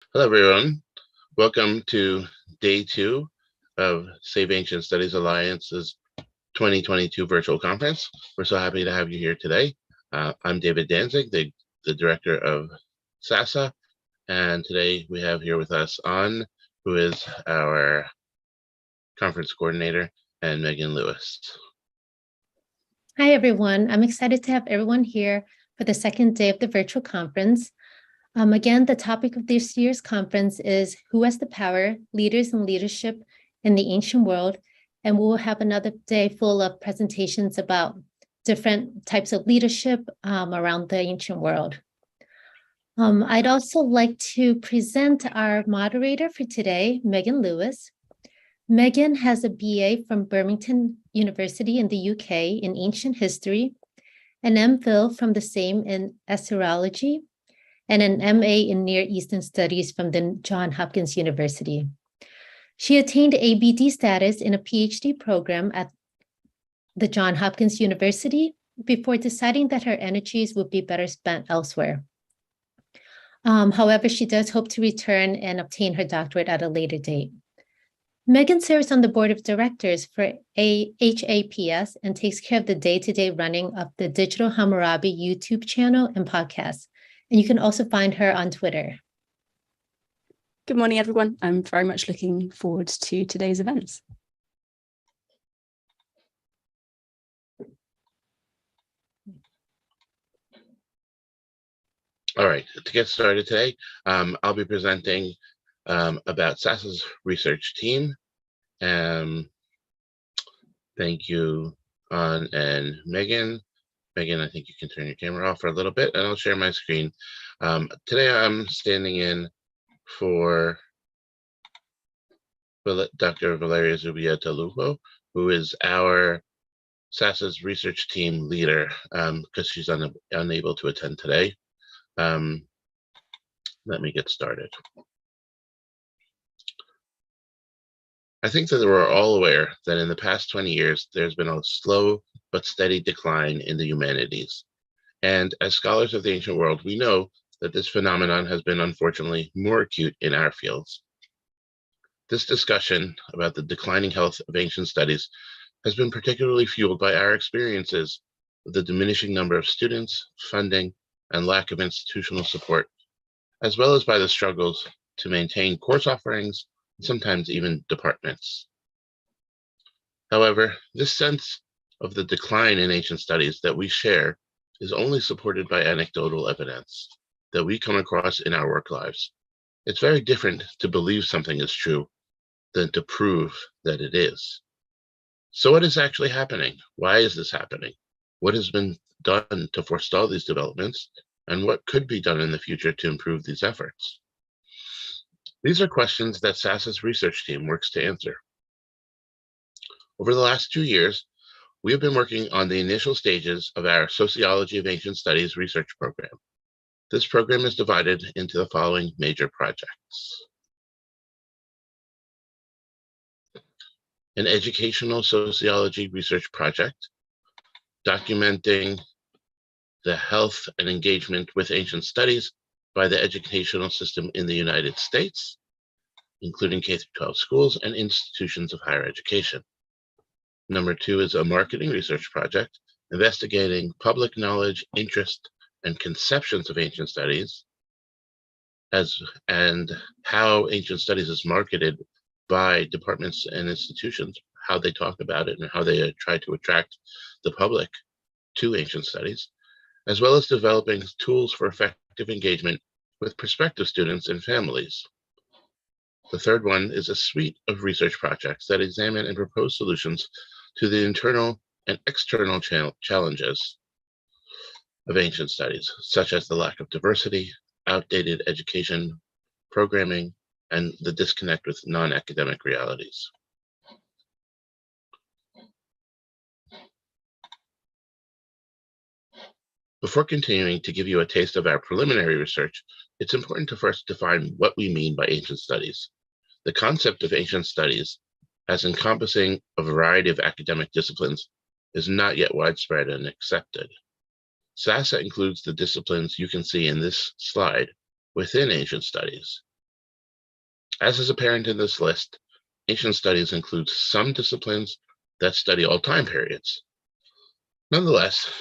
Hello, everyone. Welcome to day 2 of Save Ancient Studies Alliance's 2022 virtual conference. We're so happy to have you here today. I'm David Danzig, the director of SASA, and today we have here with us An, who is our conference coordinator, and Megan Lewis. Hi, everyone. I'm excited to have everyone here for the second day of the virtual conference. Again, the topic of this year's conference is Who has the Power? Leaders and Leadership in the Ancient World. And we'll have another day full of presentations about different types of leadership around the ancient world. I'd also like to present our moderator for today, Megan Lewis. Megan has a BA from Birmingham University in the UK in ancient history, an MPhil from the same in Assyriology, and an MA in Near Eastern Studies from the Johns Hopkins University. She attained ABD status in a PhD program at the Johns Hopkins University before deciding that her energies would be better spent elsewhere. However, she does hope to return and obtain her doctorate at a later date. Megan serves on the board of directors for HAPS and takes care of the day-to-day running of the Digital Hammurabi YouTube channel and podcast. And you can also find her on Twitter. Good morning, everyone. I'm very much looking forward to today's events. All right, to get started today, I'll be presenting about SASA's research team. Thank you, An and Megan. Megan, I think you can turn your camera off for a little bit, and I'll share my screen. Today I'm standing in for Dr. Valeria Zubieta-Lugo, who is our SASA's research team leader, because she's unable to attend today. Let me get started. I think that we're all aware that in the past 20 years, there's been a slow but steady decline in the humanities. And as scholars of the ancient world, we know that this phenomenon has been unfortunately more acute in our fields. This discussion about the declining health of ancient studies has been particularly fueled by our experiences with the diminishing number of students, funding, and lack of institutional support, as well as by the struggles to maintain course offerings, sometimes even departments. However, this sense of the decline in ancient studies that we share is only supported by anecdotal evidence that we come across in our work lives. It's very different to believe something is true than to prove that it is. So what is actually happening? Why is this happening? What has been done to forestall these developments? And what could be done in the future to improve these efforts? These are questions that SASA's research team works to answer. Over the last 2 years, we have been working on the initial stages of our Sociology of Ancient Studies research program. This program is divided into the following major projects. An educational sociology research project, documenting the health and engagement with ancient studies by the educational system in the United States, including K-12 schools and institutions of higher education. Number 2 is a marketing research project, investigating public knowledge, interest, and conceptions of ancient studies, and how ancient studies is marketed by departments and institutions, how they talk about it and how they try to attract the public to ancient studies, as well as developing tools for effective engagement with prospective students and families. The third one is a suite of research projects that examine and propose solutions to the internal and external challenges of ancient studies, such as the lack of diversity, outdated education programming, and the disconnect with non-academic realities. Before continuing to give you a taste of our preliminary research, it's important to first define what we mean by ancient studies. The concept of ancient studies, as encompassing a variety of academic disciplines, is not yet widespread and accepted. SASA includes the disciplines you can see in this slide within ancient studies, As is apparent in this list, ancient studies includes some disciplines that study all time periods. Nonetheless,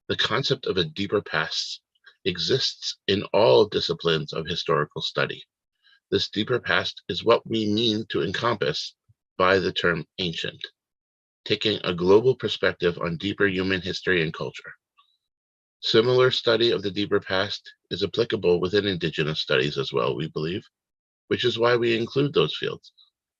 the concept of a deeper past exists in all disciplines of historical study. This deeper past is what we mean to encompass by the term ancient, taking a global perspective on deeper human history and culture. Similar study of the deeper past is applicable within Indigenous studies as well, we believe, which is why we include those fields,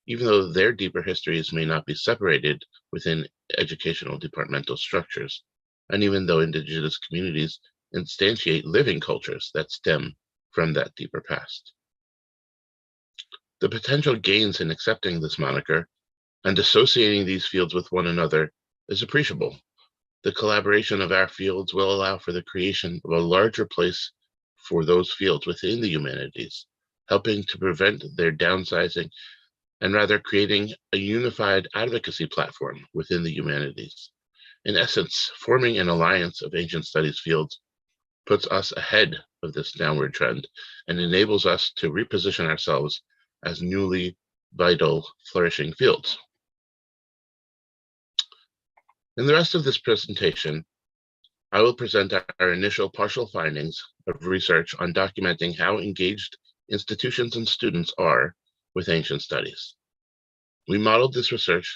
even though their deeper histories may not be separated within educational departmental structures, and even though Indigenous communities instantiate living cultures that stem from that deeper past. The potential gains in accepting this moniker and associating these fields with one another is appreciable. The collaboration of our fields will allow for the creation of a larger place for those fields within the humanities, helping to prevent their downsizing and rather creating a unified advocacy platform within the humanities. In essence, forming an alliance of ancient studies fields puts us ahead of this downward trend and enables us to reposition ourselves as newly vital, flourishing fields. In the rest of this presentation, I will present our initial partial findings of research on documenting how engaged institutions and students are with ancient studies. We modeled this research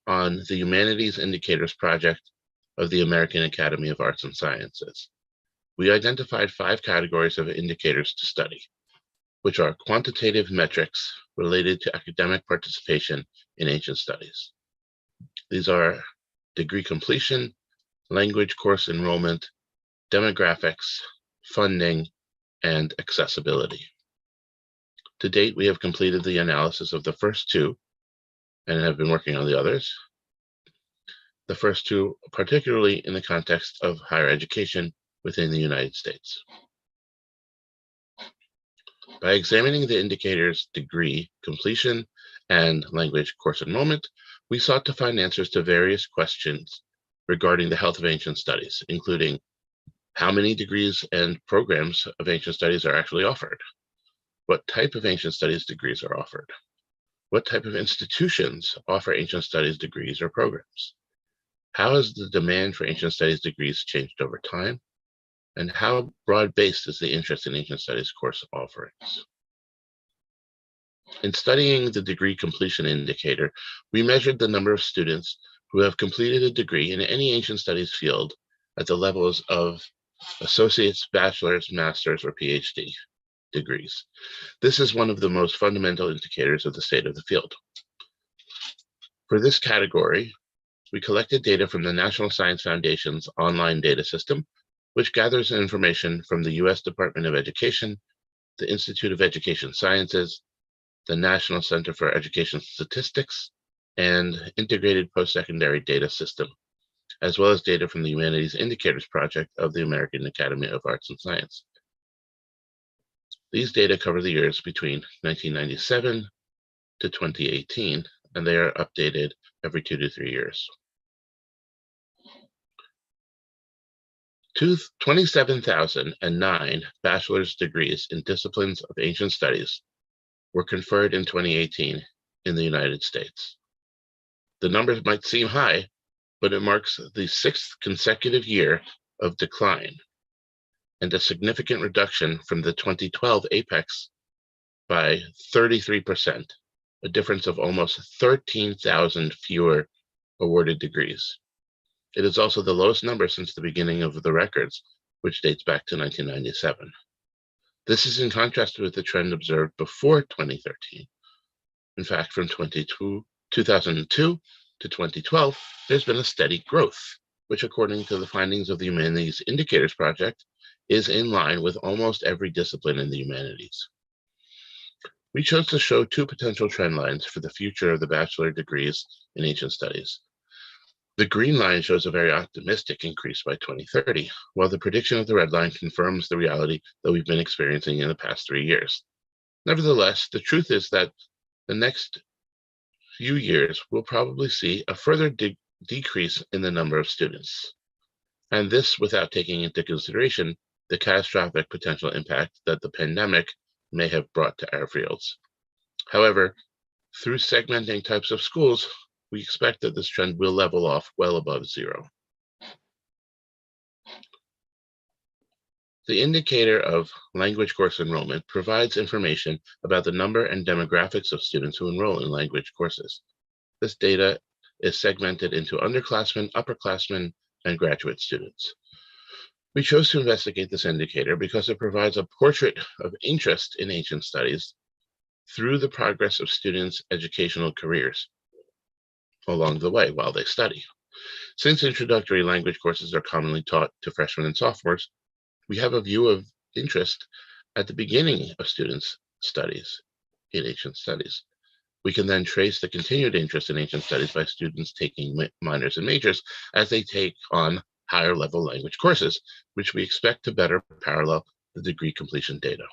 on the Humanities Indicators Project of the American Academy of Arts and Sciences. We identified 5 categories of indicators to study, which are quantitative metrics related to academic participation in ancient studies. These are degree completion, language course enrollment, demographics, funding, and accessibility. To date, we have completed the analysis of the first 2 and have been working on the others. The first 2, particularly in the context of higher education within the United States. By examining the indicators degree, completion, and language course enrollment, we sought to find answers to various questions regarding the health of ancient studies, including how many degrees and programs of ancient studies are actually offered, what type of ancient studies degrees are offered, what type of institutions offer ancient studies degrees or programs, how has the demand for ancient studies degrees changed over time, and how broad-based is the interest in ancient studies course offerings. In studying the degree completion indicator, we measured the number of students who have completed a degree in any ancient studies field at the levels of associate's, bachelor's, master's, or PhD degrees. This is one of the most fundamental indicators of the state of the field. For this category, we collected data from the National Science Foundation's online data system, which gathers information from the U.S. Department of Education, the Institute of Education Sciences, the National Center for Education Statistics, and Integrated Post-Secondary Data System, as well as data from the Humanities Indicators Project of the American Academy of Arts and Science. These data cover the years between 1997 to 2018, and they are updated every 2 to 3 years. 27,009 bachelor's degrees in disciplines of ancient studies were conferred in 2018 in the United States. The numbers might seem high, but it marks the 6th consecutive year of decline and a significant reduction from the 2012 apex by 33%, a difference of almost 13,000 fewer awarded degrees. It is also the lowest number since the beginning of the records, which dates back to 1997. This is in contrast with the trend observed before 2013. In fact, from 2002 to 2012, there's been a steady growth, which according to the findings of the Humanities Indicators Project, is in line with almost every discipline in the humanities. We chose to show 2 potential trend lines for the future of the bachelor degrees in ancient studies. The green line shows a very optimistic increase by 2030, while the prediction of the red line confirms the reality that we've been experiencing in the past 3 years. Nevertheless, the truth is that the next few years will probably see a further decrease in the number of students, and this without taking into consideration the catastrophic potential impact that the pandemic may have brought to our fields. However, through segmenting types of schools, we expect that this trend will level off well above zero. The indicator of language course enrollment provides information about the number and demographics of students who enroll in language courses. This data is segmented into underclassmen, upperclassmen, and graduate students. We chose to investigate this indicator because it provides a portrait of interest in ancient studies through the progress of students' educational careers along the way while they study. Since introductory language courses are commonly taught to freshmen and sophomores, we have a view of interest at the beginning of students' studies in ancient studies. We can then trace the continued interest in ancient studies by students taking minors and majors as they take on higher level language courses, which we expect to better parallel the degree completion data.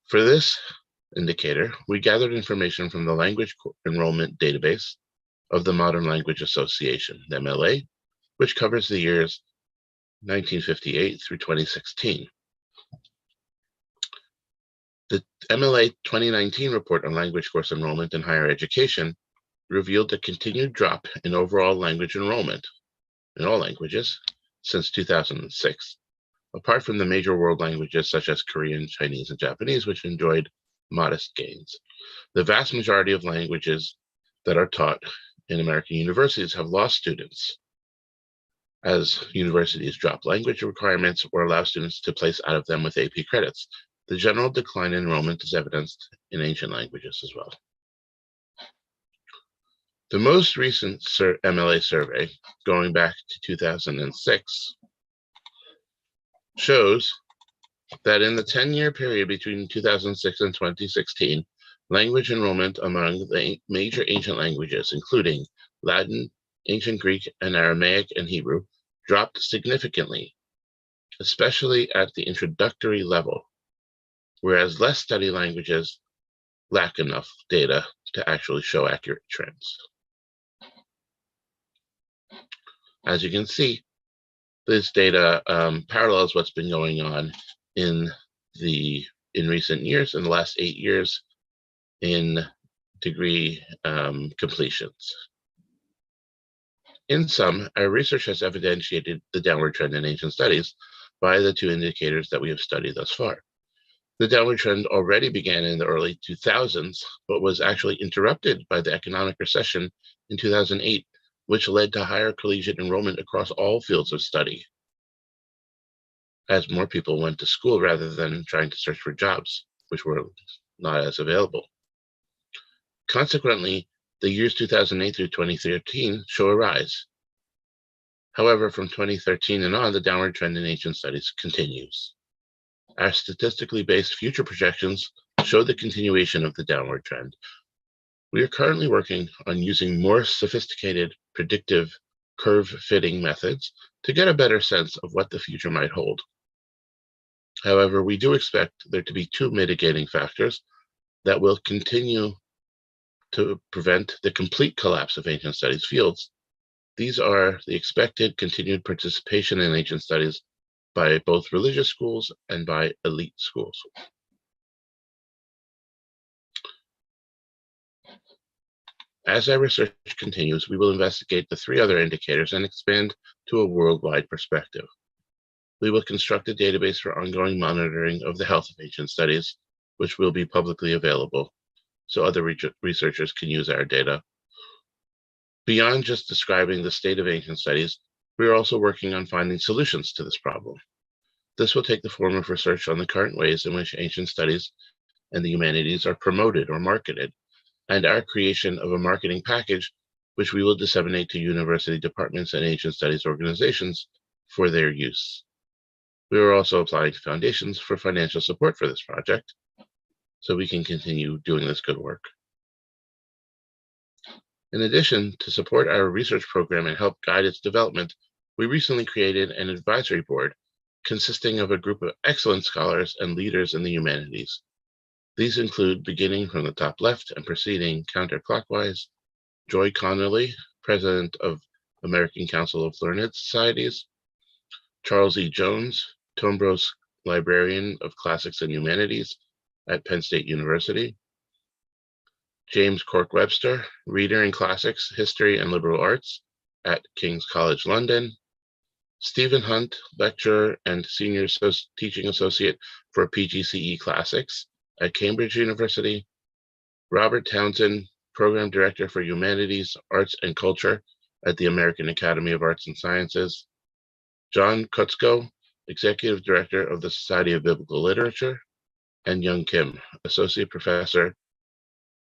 For this indicator, we gathered information from the Language Enrollment Database of the Modern Language Association, the MLA, which covers the years 1958 through 2016. The MLA 2019 report on language course enrollment in higher education revealed a continued drop in overall language enrollment in all languages since 2006, apart from the major world languages such as Korean, Chinese, and Japanese, which enjoyed modest gains. The vast majority of languages that are taught in American universities have lost students as universities drop language requirements or allow students to place out of them with AP credits. The general decline in enrollment is evidenced in ancient languages as well. The most recent MLA survey, going back to 2006, shows that in the 10-year period between 2006 and 2016, language enrollment among the major ancient languages, including Latin, Ancient Greek, and Aramaic and Hebrew, dropped significantly, especially at the introductory level, whereas less studied languages lack enough data to actually show accurate trends. As you can see, this data parallels what's been going on in recent years, in the last 8 years, in degree completions. In sum, our research has evidentiated the downward trend in ancient studies by the two indicators that we have studied thus far. The downward trend already began in the early 2000s, but was actually interrupted by the economic recession in 2008, which led to higher collegiate enrollment across all fields of study, as more people went to school rather than trying to search for jobs, which were not as available. Consequently, the years 2008 through 2013 show a rise. However, from 2013 and on, the downward trend in ancient studies continues. Our statistically based future projections show the continuation of the downward trend. We are currently working on using more sophisticated predictive curve fitting methods to get a better sense of what the future might hold. However, we do expect there to be two mitigating factors that will continue to prevent the complete collapse of ancient studies fields. These are the expected continued participation in ancient studies by both religious schools and by elite schools. As our research continues, we will investigate the three other indicators and expand to a worldwide perspective. We will construct a database for ongoing monitoring of the health of ancient studies, which will be publicly available, so other researchers can use our data. Beyond just describing the state of ancient studies, we are also working on finding solutions to this problem. This will take the form of research on the current ways in which ancient studies and the humanities are promoted or marketed, and our creation of a marketing package, which we will disseminate to university departments and ancient studies organizations for their use. We are also applying to foundations for financial support for this project, so we can continue doing this good work. In addition, to support our research program and help guide its development, we recently created an advisory board consisting of a group of excellent scholars and leaders in the humanities. These include, beginning from the top left and proceeding counterclockwise, Joy Connolly, President of American Council of Learned Societies, Charles E. Jones, Tombros Librarian of Classics and Humanities at Penn State University, James Cork Webster, Reader in Classics, History and Liberal Arts at King's College London. Stephen Hunt, Lecturer and Senior Teaching Associate for PGCE Classics at Cambridge University. Robert Townsend, Program Director for Humanities, Arts and Culture at the American Academy of Arts and Sciences. John Kutzko, Executive Director of the Society of Biblical Literature. And Young Kim, Associate Professor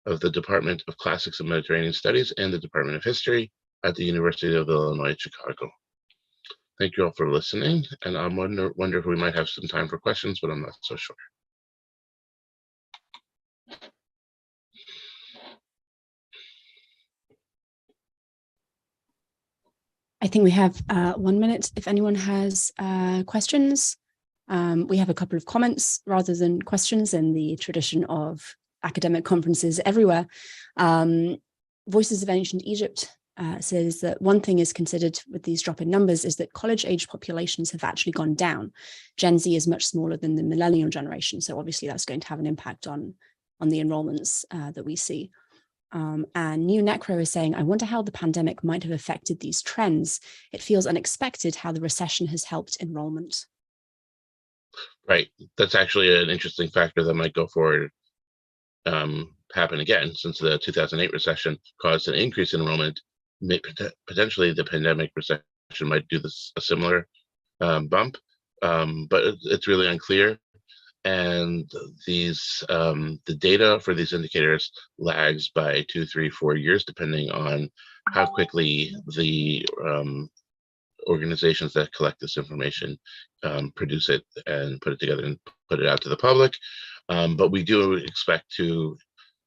of the Department of Classics and Mediterranean Studies and the Department of History at the University of Illinois at Chicago. Thank you all for listening, and I wonder if we might have some time for questions, but I'm not so sure. I think we have 1 minute if anyone has questions. We have a couple of comments rather than questions in the tradition of academic conferences everywhere. Voices of Ancient Egypt says that one thing is considered with these drop in numbers is that college-age populations have actually gone down. Gen Z is much smaller than the millennial generation, so obviously that's going to have an impact on the enrollments that we see. And New Necro is saying, I wonder how the pandemic might have affected these trends. It feels unexpected how the recession has helped enrollment. Right. That's actually an interesting factor that might go forward, happen again, since the 2008 recession caused an increase in enrollment. Potentially the pandemic recession might do this a similar bump, but it's really unclear. And these the data for these indicators lags by 2, 3, 4 years, depending on how quickly the organizations that collect this information produce it and put it together and put it out to the public. But we do expect to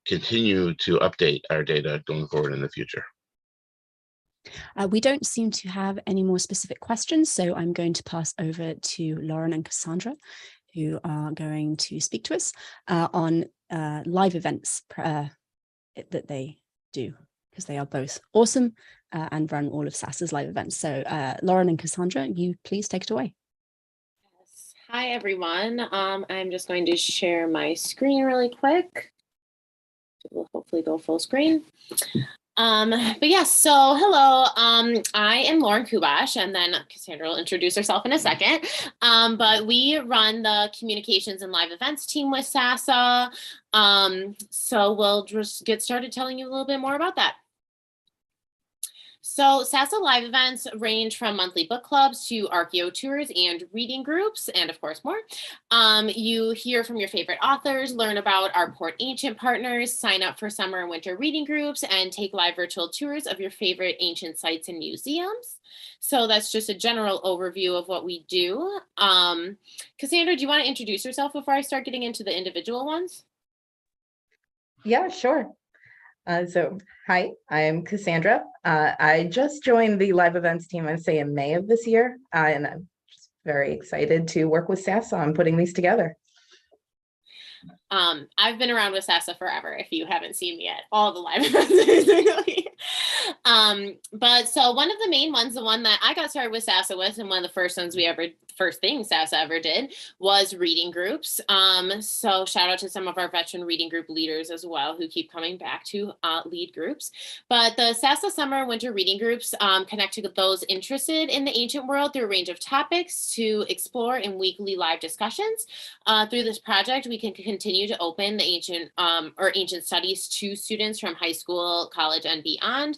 continue to update our data going forward in the future. We don't seem to have any more specific questions, so I'm going to pass over to Lauren and Cassandra, who are going to speak to us on live events that they do, because they are both awesome and run all of SASA's live events. So Lauren and Cassandra, you please take it away. Yes. Hi, everyone. I'm just going to share my screen really quick. It will hopefully go full screen. But yes, so hello, I am Lauren Kubash, and then Cassandra will introduce herself in a second. But we run the communications and live events team with SASA. So we'll just get started telling you a little bit more about that. So SASA live events range from monthly book clubs to archaeo tours and reading groups, and of course more. You hear from your favorite authors, learn about our Port Ancient partners, sign up for summer and winter reading groups, and take live virtual tours of your favorite ancient sites and museums. So that's just a general overview of what we do. Cassandra, do you want to introduce yourself before I start getting into the individual ones? Yeah, sure. So hi, I'm Cassandra. I just joined the live events team, I'd say in May of this year, and I'm just very excited to work with SASA on putting these together. I've been around with SASA forever, if you haven't seen me yet, all the live events basically. But so one of the main ones, the one that I got started with SASA with, and one of the first things SASA ever did was reading groups. So shout out to some of our veteran reading group leaders as well, who keep coming back to lead groups. But the SASA summer and winter reading groups connect to those interested in the ancient world through a range of topics to explore in weekly live discussions. Through this project, we can continue to open the ancient studies to students from high school, college, and beyond.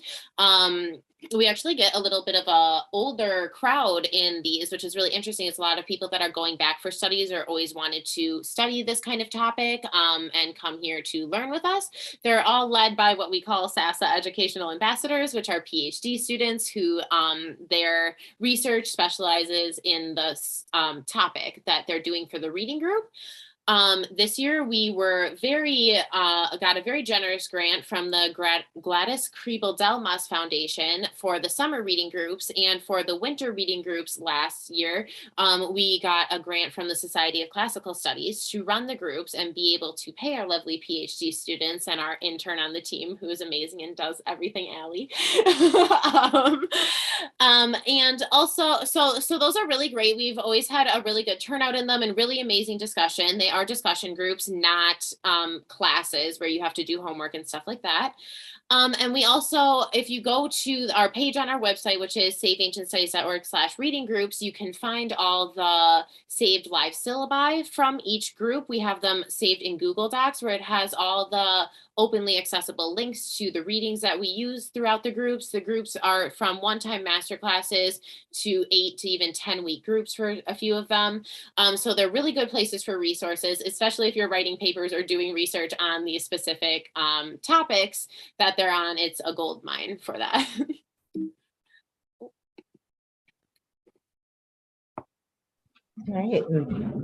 We actually get a little bit of a older crowd in these, which is really interesting. It's a lot of people that are going back for studies or always wanted to study this kind of topic and come here to learn with us. They're all led by what we call SASA educational ambassadors, which are PhD students who their research specializes in the topic that they're doing for the reading group. This year we were got a very generous grant from the Gladys Kriebel-Delmas Foundation for the summer reading groups, and for the winter reading groups last year, we got a grant from the Society of Classical Studies to run the groups and be able to pay our lovely PhD students and our intern on the team, who is amazing and does everything, Allie. And also, so those are really great. We've always had a really good turnout in them and really amazing discussion. They are discussion groups, not classes where you have to do homework and stuff like that. And we also, if you go to our page on our website, which is saveancientstudies.org/reading groups, you can find all the saved live syllabi from each group. We have them saved in Google Docs, where it has all the openly accessible links to the readings that we use throughout the groups. The groups are from one-time masterclasses to 8 to even 10-week groups for a few of them. So they're really good places for resources, especially if you're writing papers or doing research on these specific topics that they're on. It's a gold mine for that. All right,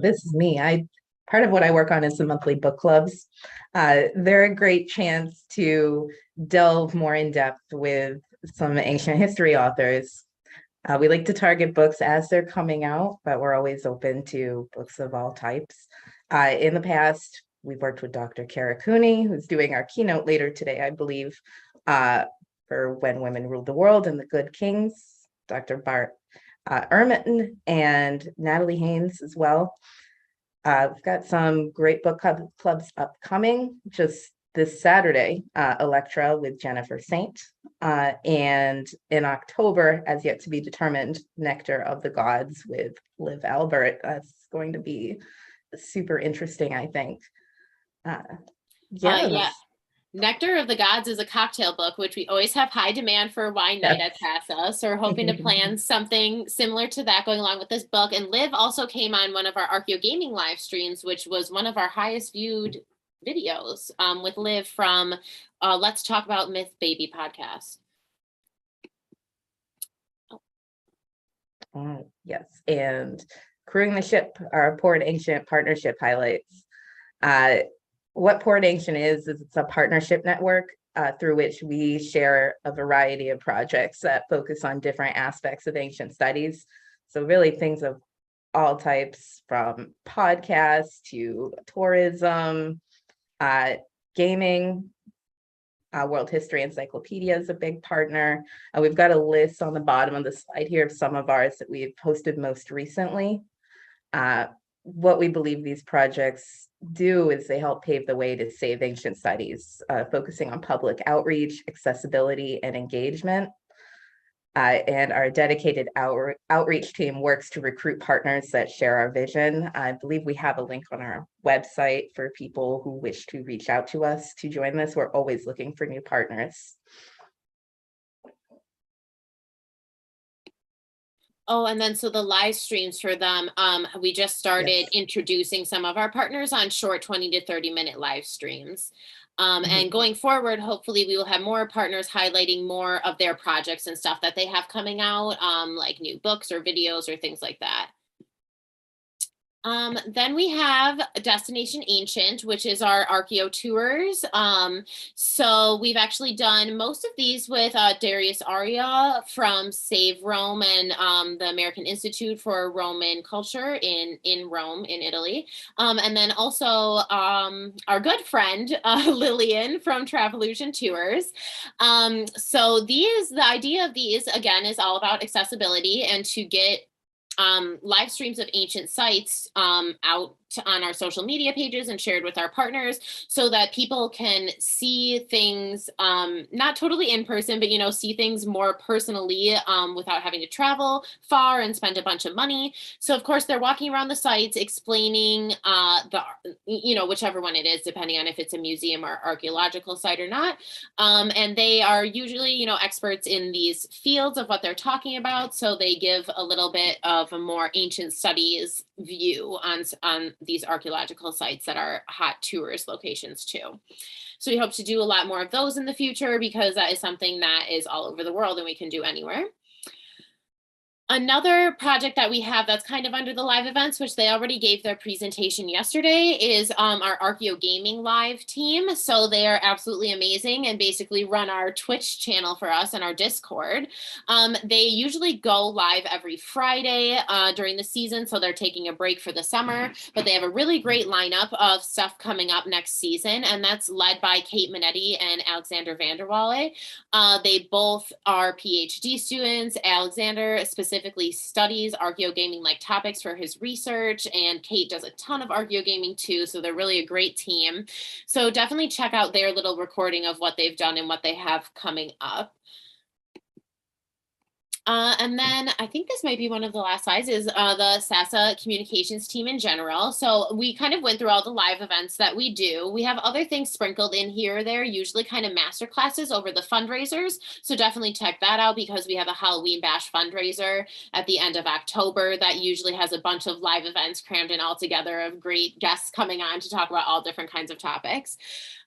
this is me. Part of what I work on is the monthly book clubs. They're a great chance to delve more in depth with some ancient history authors. We like to target books as they're coming out, but we're always open to books of all types. In the past, we've worked with Dr. Kara Cooney, who's doing our keynote later today, I believe, for When Women Ruled the World and the Good Kings, Dr. Bart Ehrman and Natalie Haynes as well. We've got some great book clubs upcoming. Just this Saturday, Electra with Jennifer Saint. And in October, as yet to be determined, Nectar of the Gods with Liv Albert. That's going to be super interesting, I think. Yeah. Nectar of the Gods is a cocktail book, which we always have high demand for wine night at SASA. So we're hoping to plan something similar to that going along with this book. And Liv also came on one of our Archeo Gaming live streams, which was one of our highest viewed videos with Liv from Let's Talk About Myth Baby podcast. Yes, and Crewing the Ship, our Port Ancient partnership highlights. What Port Ancient is it's a partnership network through which we share a variety of projects that focus on different aspects of ancient studies. So really things of all types, from podcasts to tourism, gaming. World History Encyclopedia is a big partner. We've got a list on the bottom of the slide here of some of ours that we've posted most recently. What we believe these projects do is they help pave the way to save ancient studies, focusing on public outreach, accessibility, and engagement. And our dedicated outreach team works to recruit partners that share our vision. I believe we have a link on our website for people who wish to reach out to us to join this. We're always looking for new partners. Oh, and then so the live streams for them, we just started introducing some of our partners on short 20 to 30-minute live streams. And going forward, hopefully we will have more partners highlighting more of their projects and stuff that they have coming out, like new books or videos or things like that. Then we have Destination Ancient, which is our Archeo tours. So we've actually done most of these with Darius Aria from Save Rome and the American Institute for Roman Culture in Rome, in Italy. And then also our good friend, Lillian from Travolution Tours. So the idea of these, again, is all about accessibility and to get live streams of ancient sites out on our social media pages and shared with our partners so that people can see things not totally in person, but see things more personally without having to travel far and spend a bunch of money. So of course they're walking around the sites explaining whichever one it is, depending on if it's a museum or archaeological site or not. And they are usually experts in these fields of what they're talking about, so they give a little bit of a more ancient studies view on these archaeological sites that are hot tourist locations too. So we hope to do a lot more of those in the future because that is something that is all over the world and we can do anywhere. Another project that we have that's kind of under the live events, which they already gave their presentation yesterday, is our Archeo Gaming live team. So they are absolutely amazing and basically run our Twitch channel for us and our Discord. They usually go live every Friday during the season, so they're taking a break for the summer, but they have a really great lineup of stuff coming up next season, and that's led by Kate Minetti and Alexander Vanderwalle. They both are PhD students. Alexander specifically specifically studies archaeogaming-like topics for his research, and Kate does a ton of archaeogaming too, so they're really a great team. So definitely check out their little recording of what they've done and what they have coming up. And then I think this might be one of the last slides is the SASA communications team in general. So we kind of went through all the live events that we do. We have other things sprinkled in here or there, usually kind of master classes over the fundraisers. So definitely check that out, because we have a Halloween Bash fundraiser at the end of October that usually has a bunch of live events crammed in all together of great guests coming on to talk about all different kinds of topics.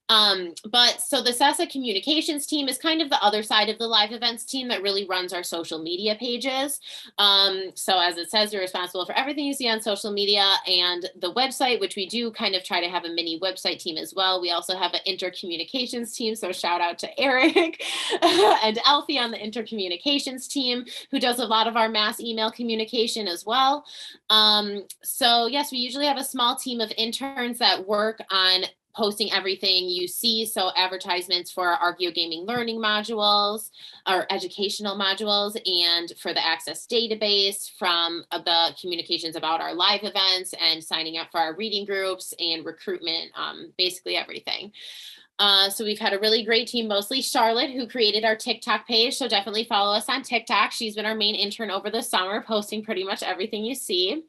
But so the SASA communications team is kind of the other side of the live events team that really runs our social media pages. So as it says, you're responsible for everything you see on social media and the website, which we do kind of try to have a mini website team as well. We also have an intercommunications team. So shout out to Eric and Alfie on the intercommunications team, who does a lot of our mass email communication as well. So yes, we usually have a small team of interns that work on posting everything you see. So advertisements for our archaeogaming learning modules, our educational modules, and for the Access database, from the communications about our live events and signing up for our reading groups and recruitment, basically everything. So we've had a really great team, mostly Charlotte, who created our TikTok page. So definitely follow us on TikTok. She's been our main intern over the summer, posting pretty much everything you see.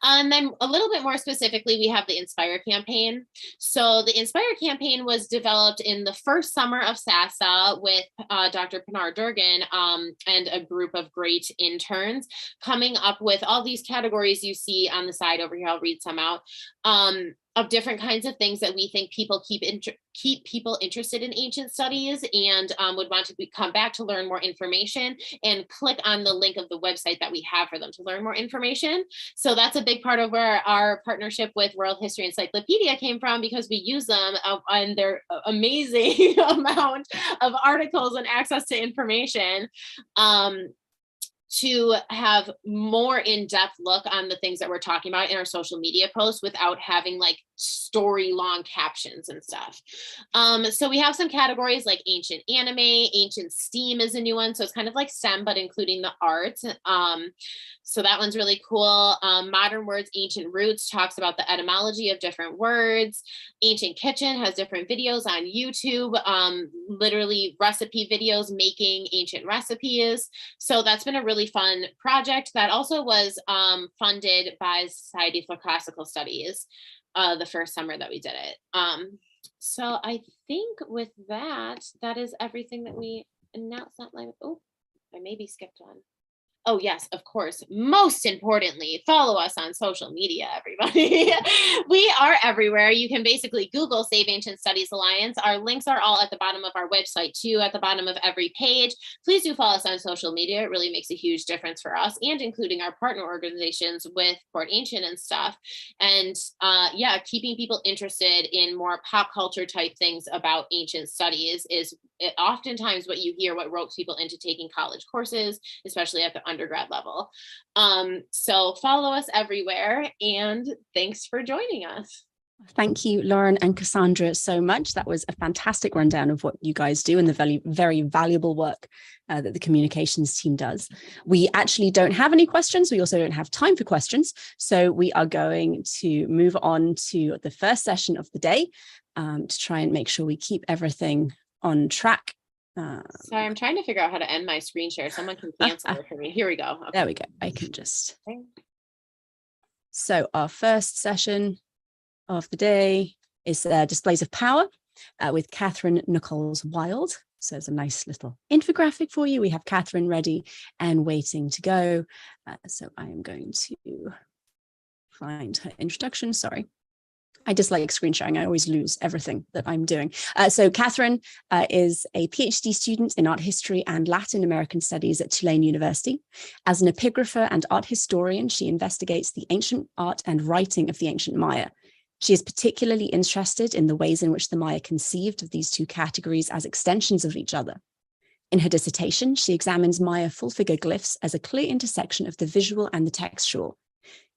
And then a little bit more specifically, we have the Inspire campaign. So the Inspire campaign was developed in the first summer of SASA with Dr. Pinar Durgan and a group of great interns, coming up with all these categories you see on the side over here. I'll read some out. Of different kinds of things that we think people keep people interested in ancient studies and would want to come back to learn more information, and click on the link of the website that we have for them to learn more information. So that's a big part of where our partnership with World History Encyclopedia came from, because we use them on their amazing amount of articles and access to information. To have more in-depth look on the things that we're talking about in our social media posts without having like story long captions and stuff. So we have some categories like ancient anime, ancient STEAM is a new one. So it's kind of like STEM, but including the arts. So that one's really cool. Modern Words, Ancient Roots talks about the etymology of different words. Ancient Kitchen has different videos on YouTube, literally recipe videos making ancient recipes. So that's been a really fun project that also was funded by Society for Classical Studies the first summer that we did it. So I think with that, that is everything that we announced. Not like, oh, I maybe skipped one. Oh, yes, of course. Most importantly, follow us on social media, everybody. We are everywhere. You can basically Google Save Ancient Studies Alliance. Our links are all at the bottom of our website, too, at the bottom of every page. Please do follow us on social media. It really makes a huge difference for us, and including our partner organizations with Port Ancient and stuff. And yeah, keeping people interested in more pop culture type things about ancient studies is oftentimes what you hear, what ropes people into taking college courses, especially at the undergrad level. So follow us everywhere, and thanks for joining us. Thank you, Lauren and Cassandra, so much. That was a fantastic rundown of what you guys do and the very, very valuable work that the communications team does. We actually don't have any questions. We also don't have time for questions. So we are going to move on to the first session of the day to try and make sure we keep everything on track. Sorry, I'm trying to figure out how to end my screen share. Someone can cancel it for me. Here we go. Okay. There we go. I can just. So our first session of the day is Displays of Power with Catherine Nichols-Wild. So there's a nice little infographic for you. We have Catherine ready and waiting to go. So I am going to find her introduction. Sorry. I dislike screen sharing. I always lose everything that I'm doing. So Catherine is a PhD student in art history and Latin American studies at Tulane University. As an epigrapher and art historian, she investigates the ancient art and writing of the ancient Maya. She is particularly interested in the ways in which the Maya conceived of these two categories as extensions of each other. In her dissertation, she examines Maya full-figure glyphs as a clear intersection of the visual and the textual.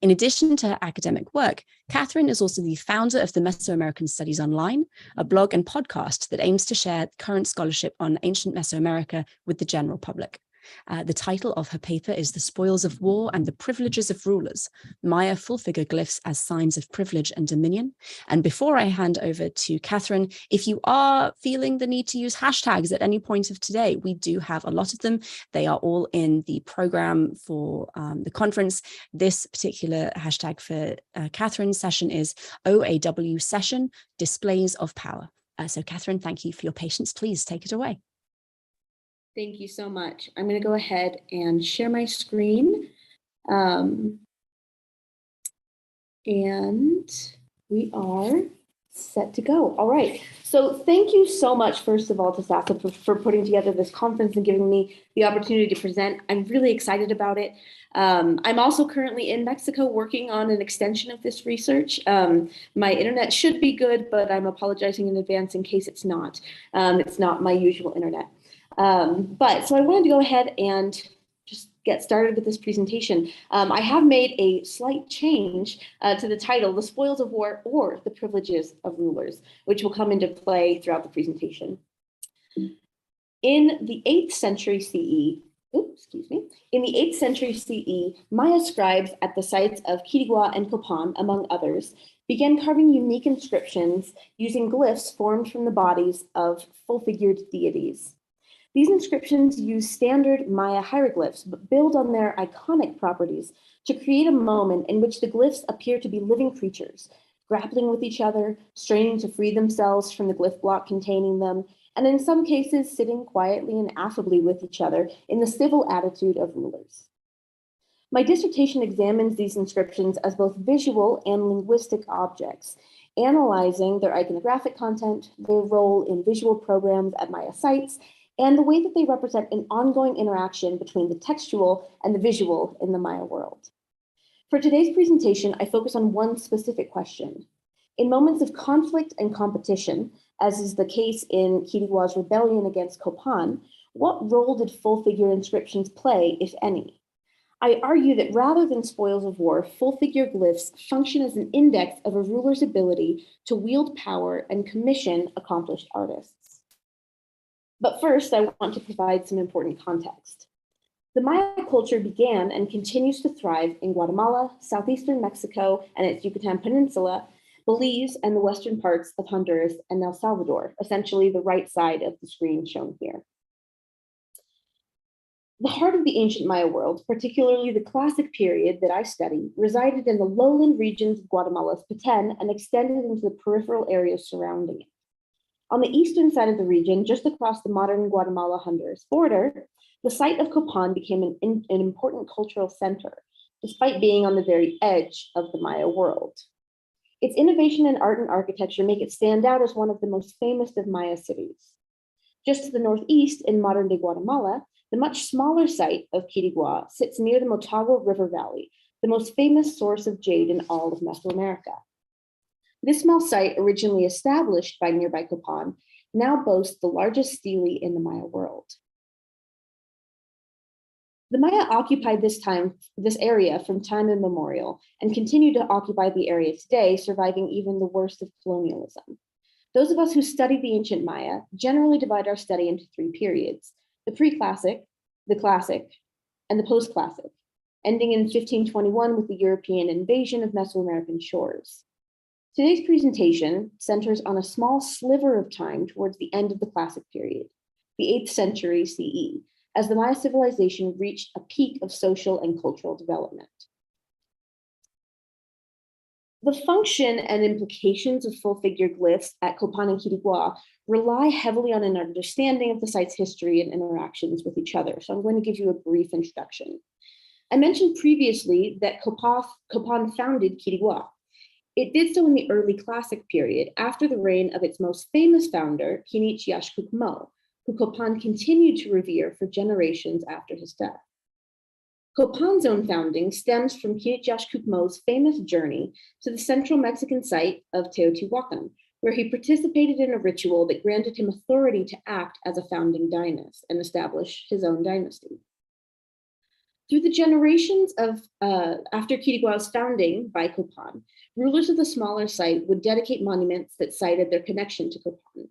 In addition to her academic work, Catherine is also the founder of the Mesoamerican Studies Online, a blog and podcast that aims to share current scholarship on ancient Mesoamerica with the general public. The title of her paper is The Spoils of War and the Privileges of Rulers, Maya Full Figure Glyphs as Signs of Privilege and Dominion. And before I hand over to Catherine, if you are feeling the need to use hashtags at any point of today, we do have a lot of them. They are all in the program for the conference. This particular hashtag for Catherine's session is OAW Session, Displays of Power. So Catherine, thank you for your patience. Please take it away. Thank you so much. I'm going to go ahead and share my screen. And we are set to go. All right. So thank you so much, first of all, to SASA for putting together this conference and giving me the opportunity to present. I'm really excited about it. I'm also currently in Mexico working on an extension of this research. My internet should be good, but I'm apologizing in advance in case it's not. It's not my usual internet. But so I wanted to go ahead and just get started with this presentation. I have made a slight change to the title, The Spoils of War or the Privileges of Rulers, which will come into play throughout the presentation. In the 8th century CE, in the 8th century CE, Maya scribes at the sites of Quirigua and Copan, among others, began carving unique inscriptions using glyphs formed from the bodies of full-figured deities. These inscriptions use standard Maya hieroglyphs, but build on their iconic properties to create a moment in which the glyphs appear to be living creatures, grappling with each other, straining to free themselves from the glyph block containing them, and in some cases, sitting quietly and affably with each other in the civil attitude of rulers. My dissertation examines these inscriptions as both visual and linguistic objects, analyzing their iconographic content, their role in visual programs at Maya sites, and the way that they represent an ongoing interaction between the textual and the visual in the Maya world. For today's presentation, I focus on one specific question. In moments of conflict and competition, as is the case in Quirigua's rebellion against Copan, what role did full-figure inscriptions play, if any? I argue that rather than spoils of war, full-figure glyphs function as an index of a ruler's ability to wield power and commission accomplished artists. But first, I want to provide some important context. The Maya culture began and continues to thrive in Guatemala, southeastern Mexico and its Yucatan Peninsula, Belize, and the western parts of Honduras and El Salvador, essentially the right side of the screen shown here. The heart of the ancient Maya world, particularly the classic period that I study, resided in the lowland regions of Guatemala's Petén and extended into the peripheral areas surrounding it. On the eastern side of the region, just across the modern Guatemala-Honduras border, the site of Copan became an important cultural center, despite being on the very edge of the Maya world. Its innovation in art and architecture make it stand out as one of the most famous of Maya cities. Just to the northeast, in modern-day Guatemala, the much smaller site of Quirigua sits near the Motagua River Valley, the most famous source of jade in all of Mesoamerica. This small site, originally established by nearby Copan, now boasts the largest stele in the Maya world. The Maya occupied this area from time immemorial and continue to occupy the area today, surviving even the worst of colonialism. Those of us who study the ancient Maya generally divide our study into 3 periods: the pre-classic, the classic, and the post-classic, ending in 1521 with the European invasion of Mesoamerican shores. Today's presentation centers on a small sliver of time towards the end of the classic period, the 8th century CE, as the Maya civilization reached a peak of social and cultural development. The function and implications of full-figure glyphs at Copan and Quirigua rely heavily on an understanding of the site's history and interactions with each other, so I'm going to give you a brief introduction. I mentioned previously that Copan founded Quirigua. It did so in the early classic period, after the reign of its most famous founder, Quinichyaxcucmo, who Copan continued to revere for generations after his death. Copan's own founding stems from Quinichyaxcucmo's famous journey to the central Mexican site of Teotihuacan, where he participated in a ritual that granted him authority to act as a founding dynast and establish his own dynasty. Through the generations of after Quirigua's founding by Copan, rulers of the smaller site would dedicate monuments that cited their connection to Copan.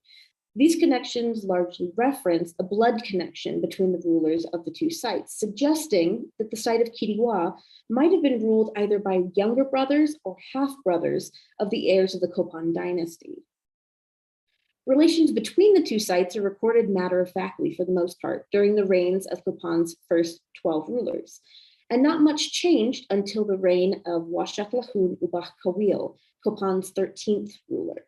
These connections largely reference a blood connection between the rulers of the two sites, suggesting that the site of Kiriwa might have been ruled either by younger brothers or half-brothers of the heirs of the Copan dynasty. Relations between the two sites are recorded matter-of-factly for the most part during the reigns of Copan's first 12 rulers, and not much changed until the reign of Washaklahun Ubach Kawil, Copan's 13th ruler.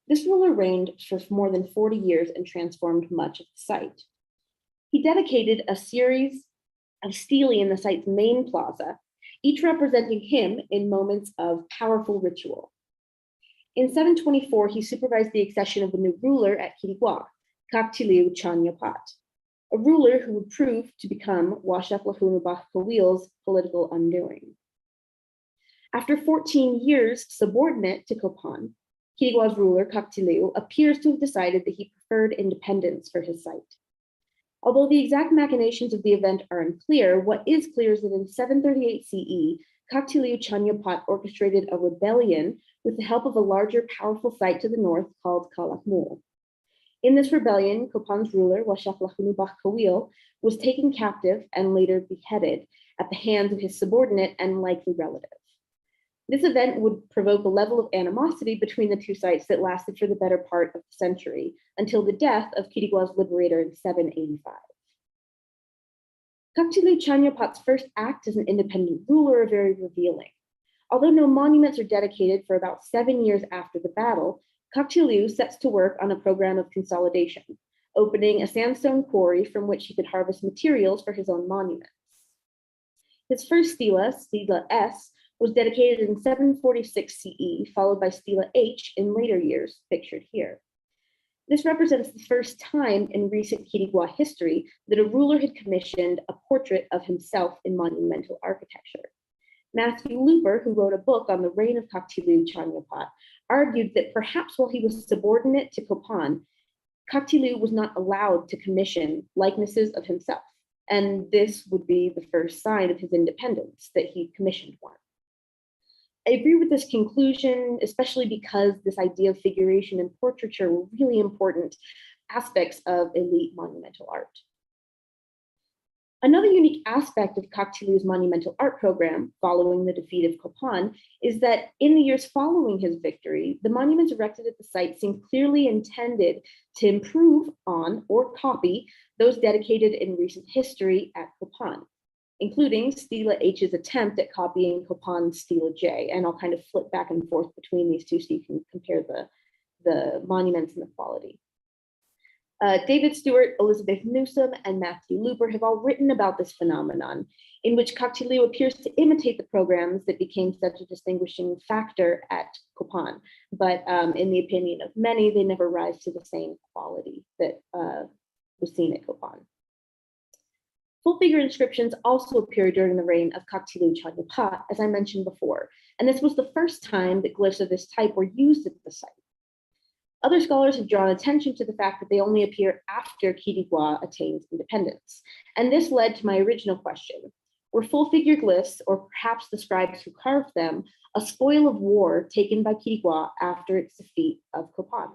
This ruler reigned for more than 40 years and transformed much of the site. He dedicated a series of stelae in the site's main plaza, each representing him in moments of powerful ritual. In 724, he supervised the accession of the new ruler at Kiriwa, Kaktiliu Chanyapat, a ruler who would prove to become Washaklahun Ubach Kawil's political undoing. After 14 years subordinate to Copan, Kiriwa's ruler, Kaktiliu, appears to have decided that he preferred independence for his site. Although the exact machinations of the event are unclear, what is clear is that in 738 CE, Kaktiliu Chanyapat orchestrated a rebellion with the help of a larger, powerful site to the north called Kalakmul. In this rebellion, Copan's ruler, Washaklahun Ubach Kawil, was taken captive and later beheaded at the hands of his subordinate and likely relative. This event would provoke a level of animosity between the two sites that lasted for the better part of the century, until the death of Kiriwa's liberator in 785. Kaktiliu Chanyapat's first act as an independent ruler are very revealing. Although no monuments are dedicated for about 7 years after the battle, Kaktiliu sets to work on a program of consolidation, opening a sandstone quarry from which he could harvest materials for his own monuments. His first stela, Stela S, was dedicated in 746 CE, followed by Stela H in later years, pictured here. This represents the first time in recent Kiriwa history that a ruler had commissioned a portrait of himself in monumental architecture. Matthew Looper, who wrote a book on the reign of Kaktiliu Chanyapat, argued that perhaps while he was subordinate to Copan, Kaktiliu was not allowed to commission likenesses of himself, and this would be the first sign of his independence, that he commissioned one. I agree with this conclusion, especially because this idea of figuration and portraiture were really important aspects of elite monumental art. Another unique aspect of Kaktiliu's monumental art program, following the defeat of Copan, is that in the years following his victory, the monuments erected at the site seem clearly intended to improve on or copy those dedicated in recent history at Copan, including Stela H's attempt at copying Copan's Stela J. And I'll kind of flip back and forth between these two so you can compare the monuments and the quality. David Stewart, Elizabeth Newsom, and Matthew Looper have all written about this phenomenon, in which Kaktiliu appears to imitate the programs that became such a distinguishing factor at Copan. But in the opinion of many, they never rise to the same quality that was seen at Copan. Full figure inscriptions also appeared during the reign of Kaktiliu Chanyapat, as I mentioned before, and this was the first time that glyphs of this type were used at the site. Other scholars have drawn attention to the fact that they only appear after Kiriwa attained independence, and this led to my original question. Were full figure glyphs, or perhaps the scribes who carved them, a spoil of war taken by Kiriwa after its defeat of Copan?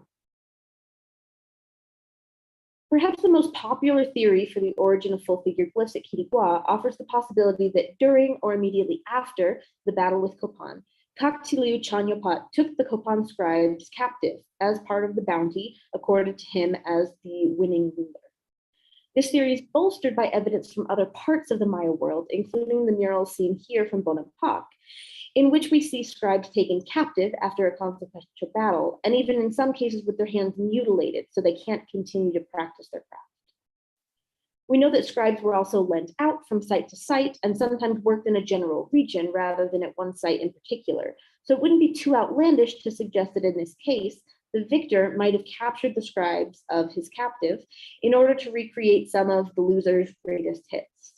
Perhaps the most popular theory for the origin of full figure glyphs at Kiriwa offers the possibility that during or immediately after the battle with Copan, Kaktiliu Chanyapat took the Copan scribes captive as part of the bounty accorded to him as the winning ruler. This theory is bolstered by evidence from other parts of the Maya world, including the mural seen here from Bonampak, in which we see scribes taken captive after a consequential battle, and even in some cases with their hands mutilated so they can't continue to practice their craft. We know that scribes were also lent out from site to site and sometimes worked in a general region rather than at one site in particular. So it wouldn't be too outlandish to suggest that in this case, the victor might have captured the scribes of his captive in order to recreate some of the loser's greatest hits.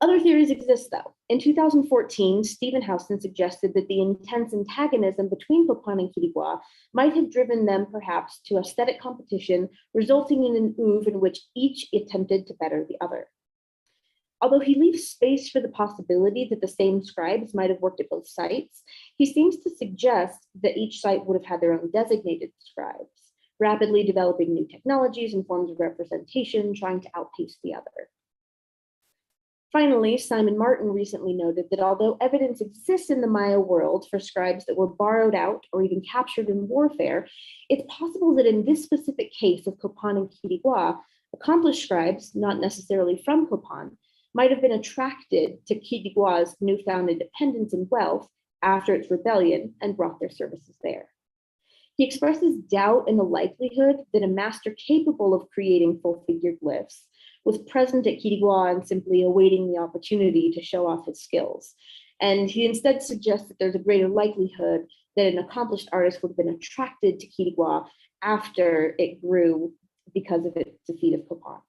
Other theories exist, though. In 2014, Stephen Houston suggested that the intense antagonism between Copan and Kiriwa might have driven them perhaps to aesthetic competition, resulting in an oeuvre in which each attempted to better the other. Although he leaves space for the possibility that the same scribes might have worked at both sites, he seems to suggest that each site would have had their own designated scribes, rapidly developing new technologies and forms of representation, trying to outpace the other. Finally, Simon Martin recently noted that although evidence exists in the Maya world for scribes that were borrowed out or even captured in warfare, it's possible that in this specific case of Copan and Quiriguá, accomplished scribes, not necessarily from Copan, might have been attracted to Quiriguá's newfound independence and wealth after its rebellion and brought their services there. He expresses doubt in the likelihood that a master capable of creating full-figure glyphs was present at Quiriguá and simply awaiting the opportunity to show off his skills. And he instead suggests that there's a greater likelihood that an accomplished artist would have been attracted to Quiriguá after it grew because of its defeat of Copan.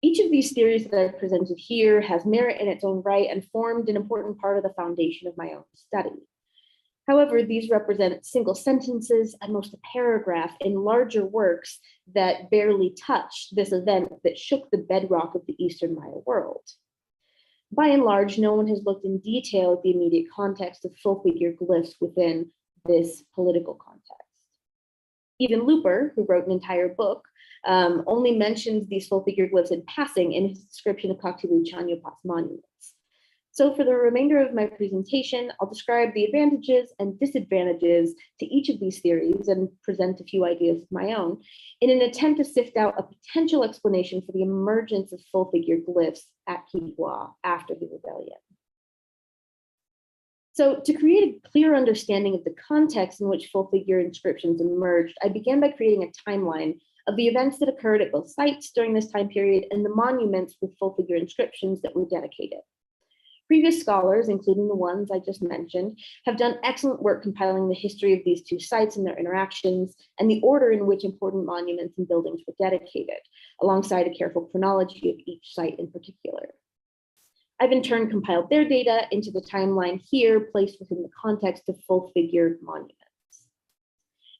Each of these theories that I've presented here has merit in its own right and formed an important part of the foundation of my own study. However, these represent single sentences, at most a paragraph, in larger works that barely touched this event that shook the bedrock of the Eastern Maya world. By and large, no one has looked in detail at the immediate context of full-figure glyphs within this political context. Even Looper, who wrote an entire book, only mentions these full-figure glyphs in passing in his description of Kaktilu Chanyopat's monuments. So for the remainder of my presentation, I'll describe the advantages and disadvantages to each of these theories and present a few ideas of my own in an attempt to sift out a potential explanation for the emergence of full-figure glyphs at Quiriguá after the rebellion. So to create a clear understanding of the context in which full-figure inscriptions emerged, I began by creating a timeline of the events that occurred at both sites during this time period and the monuments with full-figure inscriptions that were dedicated. Previous scholars, including the ones I just mentioned, have done excellent work compiling the history of these two sites and their interactions and the order in which important monuments and buildings were dedicated, alongside a careful chronology of each site in particular. I've in turn compiled their data into the timeline here, placed within the context of full-figure monuments.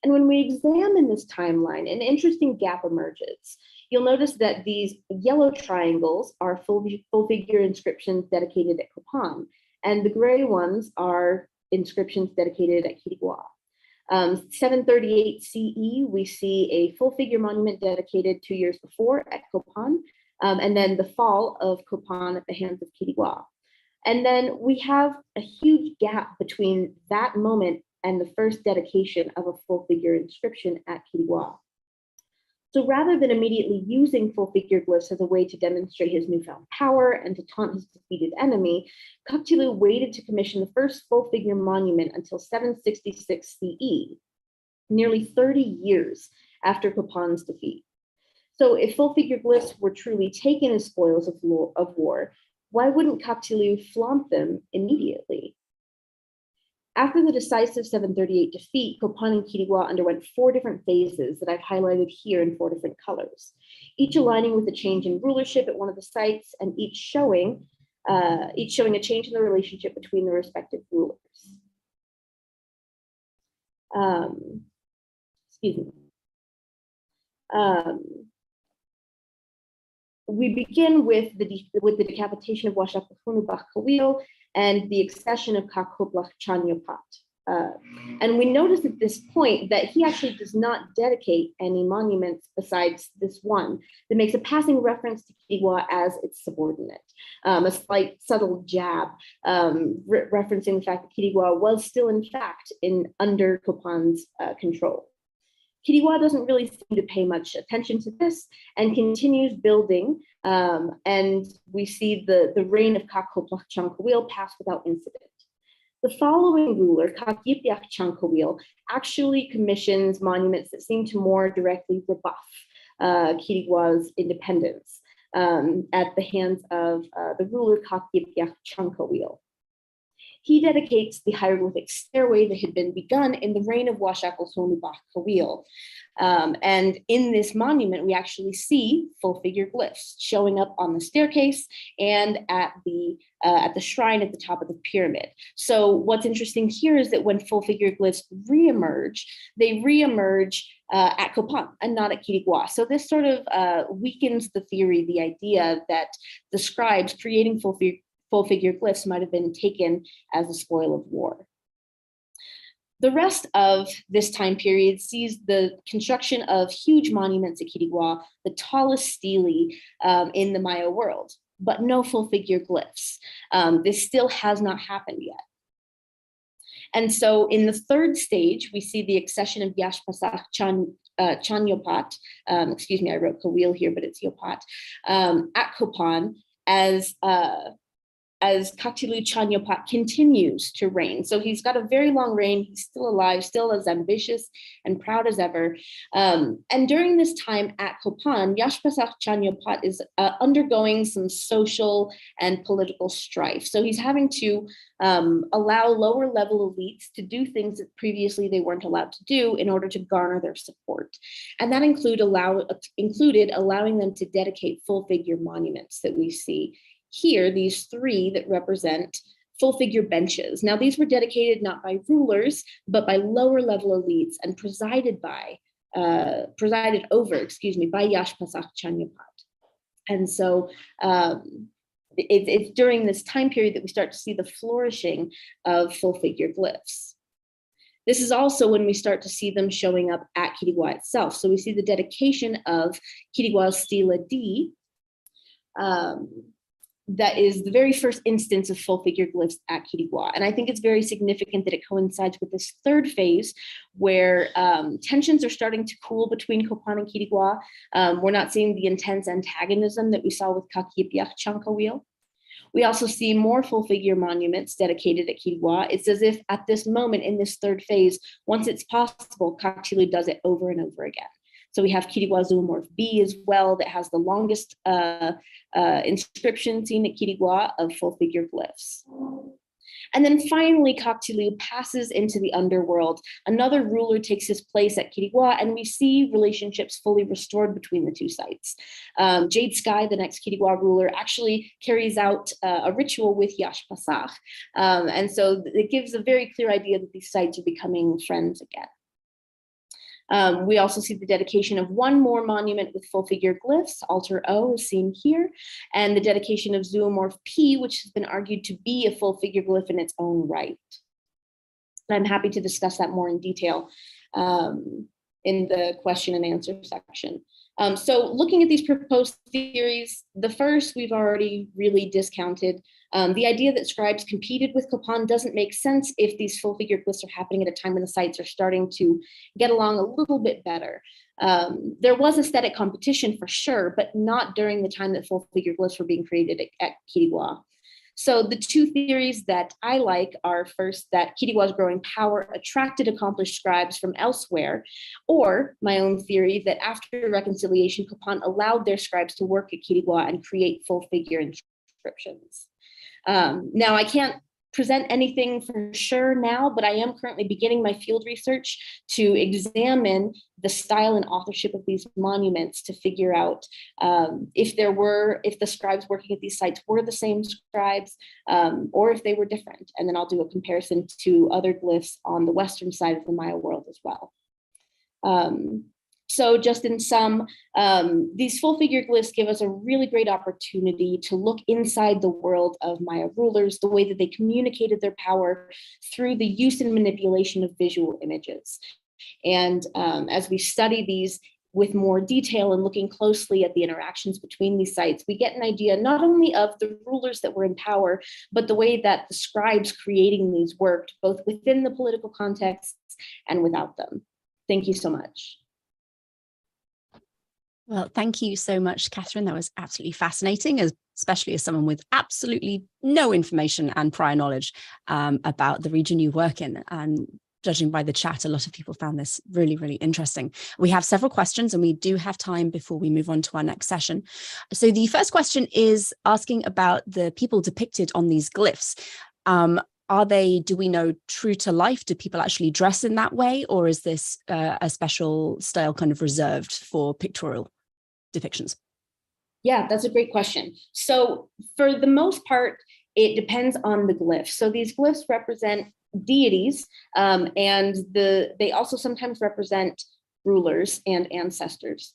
And when we examine this timeline, an interesting gap emerges. You'll notice that these yellow triangles are full-figure inscriptions dedicated at Copan, and the gray ones are inscriptions dedicated at Quiriguá. 738 CE, we see a full-figure monument dedicated 2 years before at Copan, and then the fall of Copan at the hands of Quiriguá. And then we have a huge gap between that moment and the first dedication of a full-figure inscription at Quiriguá. So rather than immediately using full-figure glyphs as a way to demonstrate his newfound power and to taunt his defeated enemy, Kaktilu waited to commission the first full-figure monument until 766 CE, nearly 30 years after Copan's defeat. So if full-figure glyphs were truly taken as spoils of war, why wouldn't Kaktilu flaunt them immediately? After the decisive 738 defeat, Copan and Quiriguá underwent 4 different phases that I've highlighted here in 4 different colors, each aligning with a change in rulership at one of the sites and each showing a change in the relationship between the respective rulers. We begin with the decapitation of Washakufunu Bakawil and the accession of Kakoblach Chanyopat. And we notice at this point that he actually does not dedicate any monuments besides this one that makes a passing reference to Quiriguá as its subordinate, a slight subtle jab referencing the fact that Quiriguá was still in fact under Copan's control. Quiriguá doesn't really seem to pay much attention to this and continues building, and we see the reign of Kakoblach Chankawil pass without incident. The following ruler, Kakyipiak Chankawil, actually commissions monuments that seem to more directly rebuff Quiriguá's independence at the hands of the ruler Kakyipiak Chankawil. He dedicates the hieroglyphic stairway that had been begun in the reign of Washakal Kawil. And in this monument, we actually see full-figure glyphs showing up on the staircase and at the shrine at the top of the pyramid. So what's interesting here is that when full-figure glyphs reemerge, they reemerge at Copan and not at Quiriguá. So this sort of weakens the theory, the idea that the scribes creating full-figure glyphs might have been taken as a spoil of war. The rest of this time period sees the construction of huge monuments at Quiriguá, the tallest stele in the Maya world, but no full figure glyphs. This still has not happened yet. And so in the third stage, we see the accession of Yashpasach Chanyopat, excuse me, I wrote Kawil here, but it's Yopat, at Kopan as Kaktilu Chanyopat continues to reign. So he's got a very long reign. He's still alive, still as ambitious and proud as ever. And during this time at Kopan, Yashpasach Chanyopat is undergoing some social and political strife. So he's having to allow lower level elites to do things that previously they weren't allowed to do in order to garner their support. And that included allowing them to dedicate full figure monuments that we see here, these three that represent full figure benches. Now, these were dedicated not by rulers, but by lower level elites and presided over by Yashpasach Chanyopat. And so it's during this time period that we start to see the flourishing of full figure glyphs. This is also when we start to see them showing up at Quiriguá itself. So we see the dedication of Quiriguá's Stela D, that is the very first instance of full figure glyphs at Quiriguá. And I think it's very significant that it coincides with this third phase where tensions are starting to cool between Kopan and Quiriguá. We're not seeing the intense antagonism that we saw with Kakipiach Chankawil. We also see more full figure monuments dedicated at Quiriguá. It's as if at this moment in this third phase, once it's possible, Kaktilu does it over and over again. So we have Quiriguá Zoomorph B as well, that has the longest inscription seen at Quiriguá of full figure glyphs. And then finally, Kaktilu passes into the underworld. Another ruler takes his place at Quiriguá, and we see relationships fully restored between the two sites. Jade Sky, the next Quiriguá ruler, actually carries out a ritual with Yashpasach. And so it gives a very clear idea that these sites are becoming friends again. We also see the dedication of one more monument with full figure glyphs, altar O is seen here, and the dedication of Zoomorph P, which has been argued to be a full figure glyph in its own right. And I'm happy to discuss that more in detail in the question and answer section. So looking at these proposed theories, the first we've already really discounted. The idea that scribes competed with Kopan doesn't make sense if these full figure glyphs are happening at a time when the sites are starting to get along a little bit better. There was aesthetic competition for sure, but not during the time that full figure glyphs were being created at Quiriguá. So the two theories that I like are first that Quiriguá's growing power attracted accomplished scribes from elsewhere, or my own theory that after reconciliation, Kopan allowed their scribes to work at Quiriguá and create full figure inscriptions. Now, I can't present anything for sure now, but I am currently beginning my field research to examine the style and authorship of these monuments to figure out if the scribes working at these sites were the same scribes or if they were different. And then I'll do a comparison to other glyphs on the western side of the Maya world as well. So just in sum, these full figure glyphs give us a really great opportunity to look inside the world of Maya rulers, the way that they communicated their power through the use and manipulation of visual images. And as we study these with more detail and looking closely at the interactions between these sites, we get an idea not only of the rulers that were in power, but the way that the scribes creating these worked, both within the political contexts and without them. Thank you so much. Well, thank you so much, Catherine. That was absolutely fascinating, especially as someone with absolutely no information and prior knowledge about the region you work in. And judging by the chat, a lot of people found this really, really interesting. We have several questions and we do have time before we move on to our next session. So the first question is asking about the people depicted on these glyphs. Are they, do we know, true to life? Do people actually dress in that way? Or is this a special style kind of reserved for pictorial depictions? Yeah, that's a great question. So for the most part, it depends on the glyph. So these glyphs represent deities, and they also sometimes represent rulers and ancestors,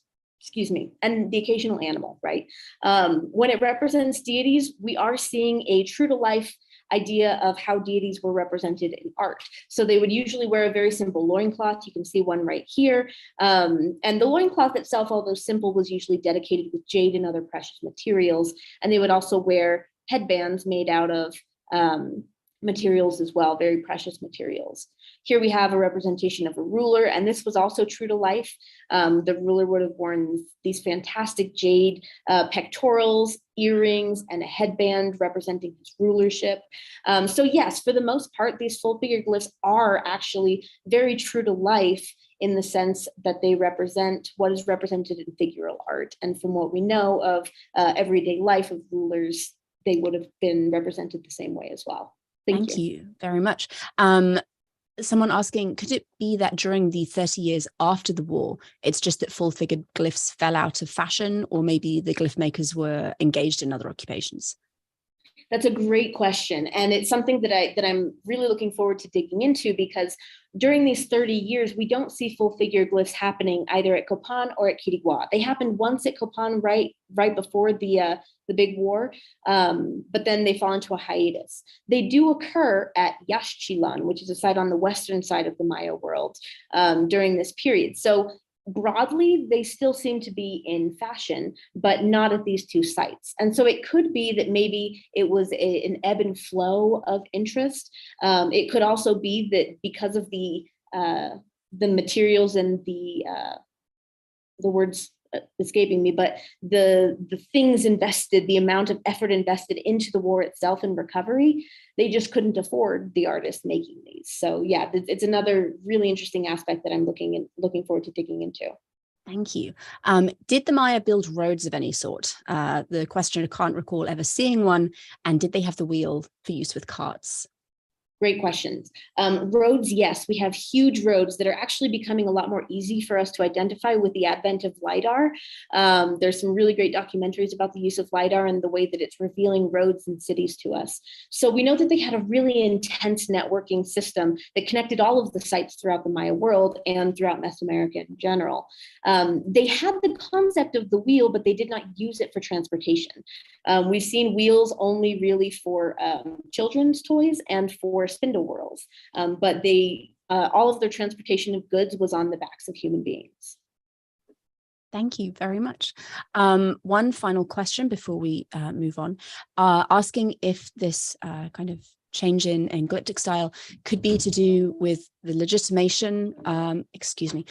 and the occasional animal, right? When it represents deities, we are seeing a true to life idea of how deities were represented in art. So they would usually wear a very simple loincloth. You can see one right here. And the loincloth itself, although simple, was usually dedicated with jade and other precious materials. And they would also wear headbands made out of materials as well, very precious materials. Here we have a representation of a ruler, and this was also true to life. The ruler would have worn these fantastic jade pectorals, earrings, and a headband representing his rulership. So yes, for the most part, these full figure glyphs are actually very true to life in the sense that they represent what is represented in figural art. And from what we know of everyday life of rulers, they would have been represented the same way as well. Thank you very much. Someone asking, could it be that during the 30 years after the war, it's just that full-figured glyphs fell out of fashion, or maybe the glyph makers were engaged in other occupations? That's a great question. And it's something that I'm really looking forward to digging into, because during these 30 years, we don't see full figure glyphs happening either at Copan or at Quiriguá. They happened once at Copan right before the big war, but then they fall into a hiatus. They do occur at Yaxchilan, which is a site on the western side of the Maya world during this period. So broadly, they still seem to be in fashion, but not at these two sites. And so it could be that maybe it was an ebb and flow of interest. It could also be that because of the materials and the words escaping me, but the things invested, the amount of effort invested into the war itself and recovery, they just couldn't afford the artists making these. So yeah, it's another really interesting aspect that I'm looking forward to digging into. Thank you. Did the Maya build roads of any sort? The questioner can't recall ever seeing one. And did they have the wheel for use with carts? Great questions. Roads, yes, we have huge roads that are actually becoming a lot more easy for us to identify with the advent of LiDAR. There's some really great documentaries about the use of LiDAR and the way that it's revealing roads and cities to us. So we know that they had a really intense networking system that connected all of the sites throughout the Maya world and throughout Mesoamerica in general. They had the concept of the wheel, but they did not use it for transportation. We've seen wheels only really for children's toys and for spindle whirls, but all of their transportation of goods was on the backs of human beings. Thank you very much. One final question before we move on, asking if this kind of change in glyptic style could be to do with the legitimation, excuse me.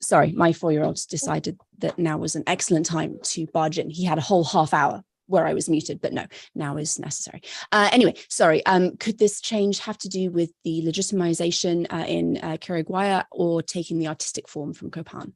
Sorry, my 4-year-old decided that now was an excellent time to barge in. He had a whole half hour where I was muted, but no, now is necessary. Anyway, sorry, could this change have to do with the legitimization in Quiriguá or taking the artistic form from Copan?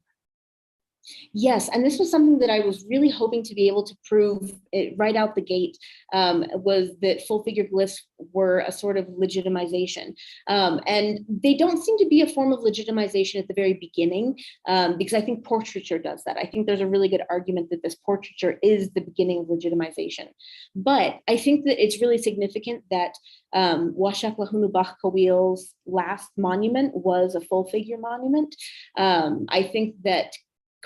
Yes, and this was something that I was really hoping to be able to prove it right out the gate, was that full figure glyphs were a sort of legitimization. And they don't seem to be a form of legitimization at the very beginning, because I think portraiture does that. I think there's a really good argument that this portraiture is the beginning of legitimization. But I think that it's really significant that Washak Lahunu Bakawil's last monument was a full figure monument. I think that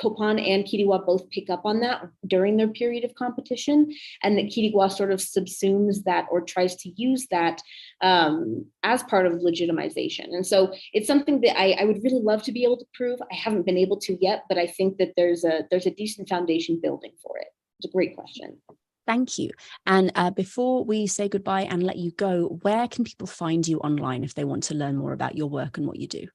Copan and Quiriguá both pick up on that during their period of competition, and that Quiriguá sort of subsumes that or tries to use that as part of legitimization. And so it's something that I would really love to be able to prove. I haven't been able to yet, but I think that there's a decent foundation building for it. It's a great question. Thank you. And before we say goodbye and let you go, where can people find you online if they want to learn more about your work and what you do?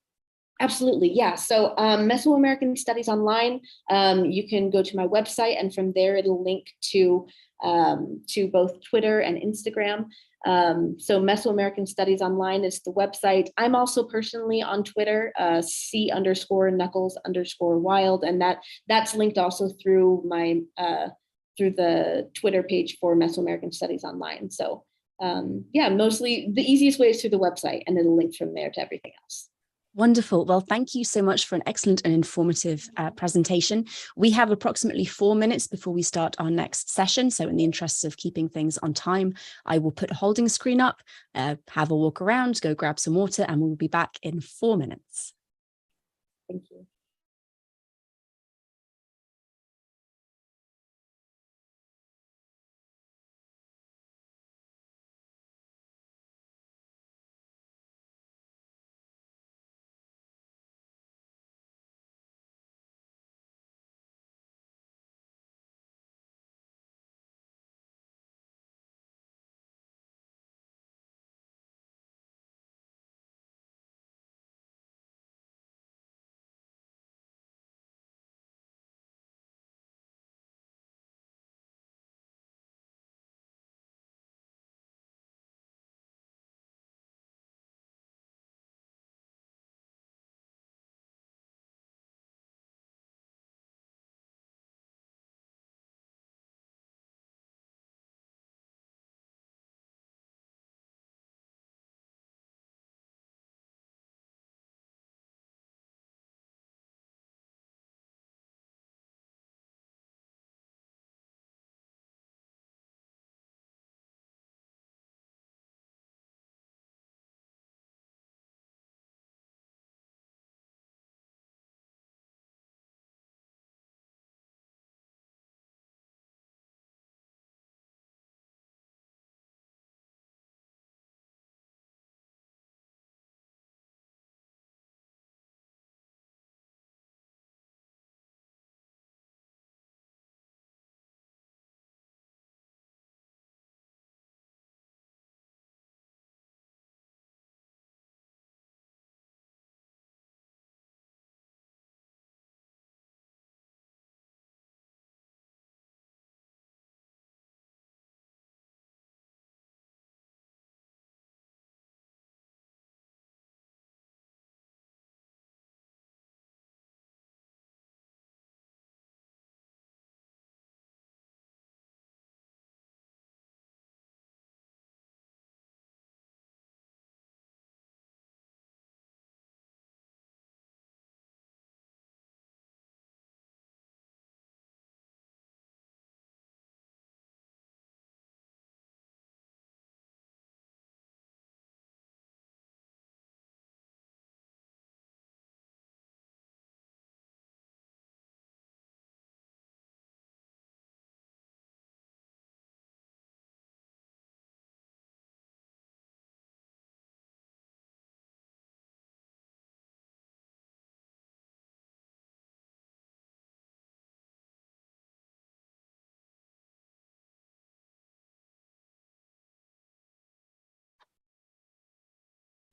Absolutely, yeah. So Mesoamerican Studies Online, you can go to my website, and from there it'll link to both Twitter and Instagram. So Mesoamerican Studies Online is the website. I'm also personally on Twitter, C_Knuckles_wild, and that's linked also through my through the Twitter page for Mesoamerican Studies Online. So yeah, mostly the easiest way is through the website, and it'll link from there to everything else. Wonderful. Well, thank you so much for an excellent and informative presentation. We have approximately 4 minutes before we start our next session. So in the interests of keeping things on time, I will put a holding screen up, have a walk around, go grab some water, and we'll be back in 4 minutes. Thank you.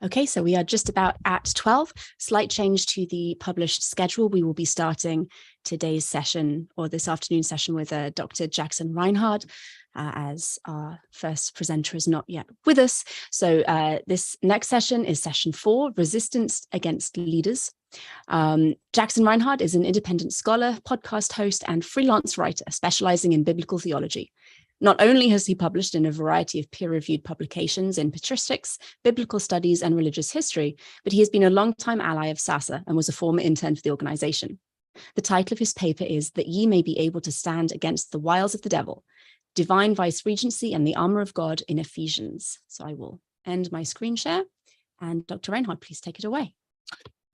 Okay, so we are just about at 12. Slight change to the published schedule. We will be starting today's session or this afternoon session with Dr. Jackson Reinhardt, as our first presenter is not yet with us. So this next session is session 4, Resistance Against Leaders. Jackson Reinhardt is an independent scholar, podcast host, and freelance writer specializing in biblical theology. Not only has he published in a variety of peer-reviewed publications in patristics, biblical studies, and religious history, but he has been a longtime ally of SASA and was a former intern for the organization. The title of his paper is That Ye May Be Able to Stand Against the Wiles of the Devil, Divine Vice-Regency and the Armor of God in Ephesians. So I will end my screen share, and Dr. Reinhardt, please take it away.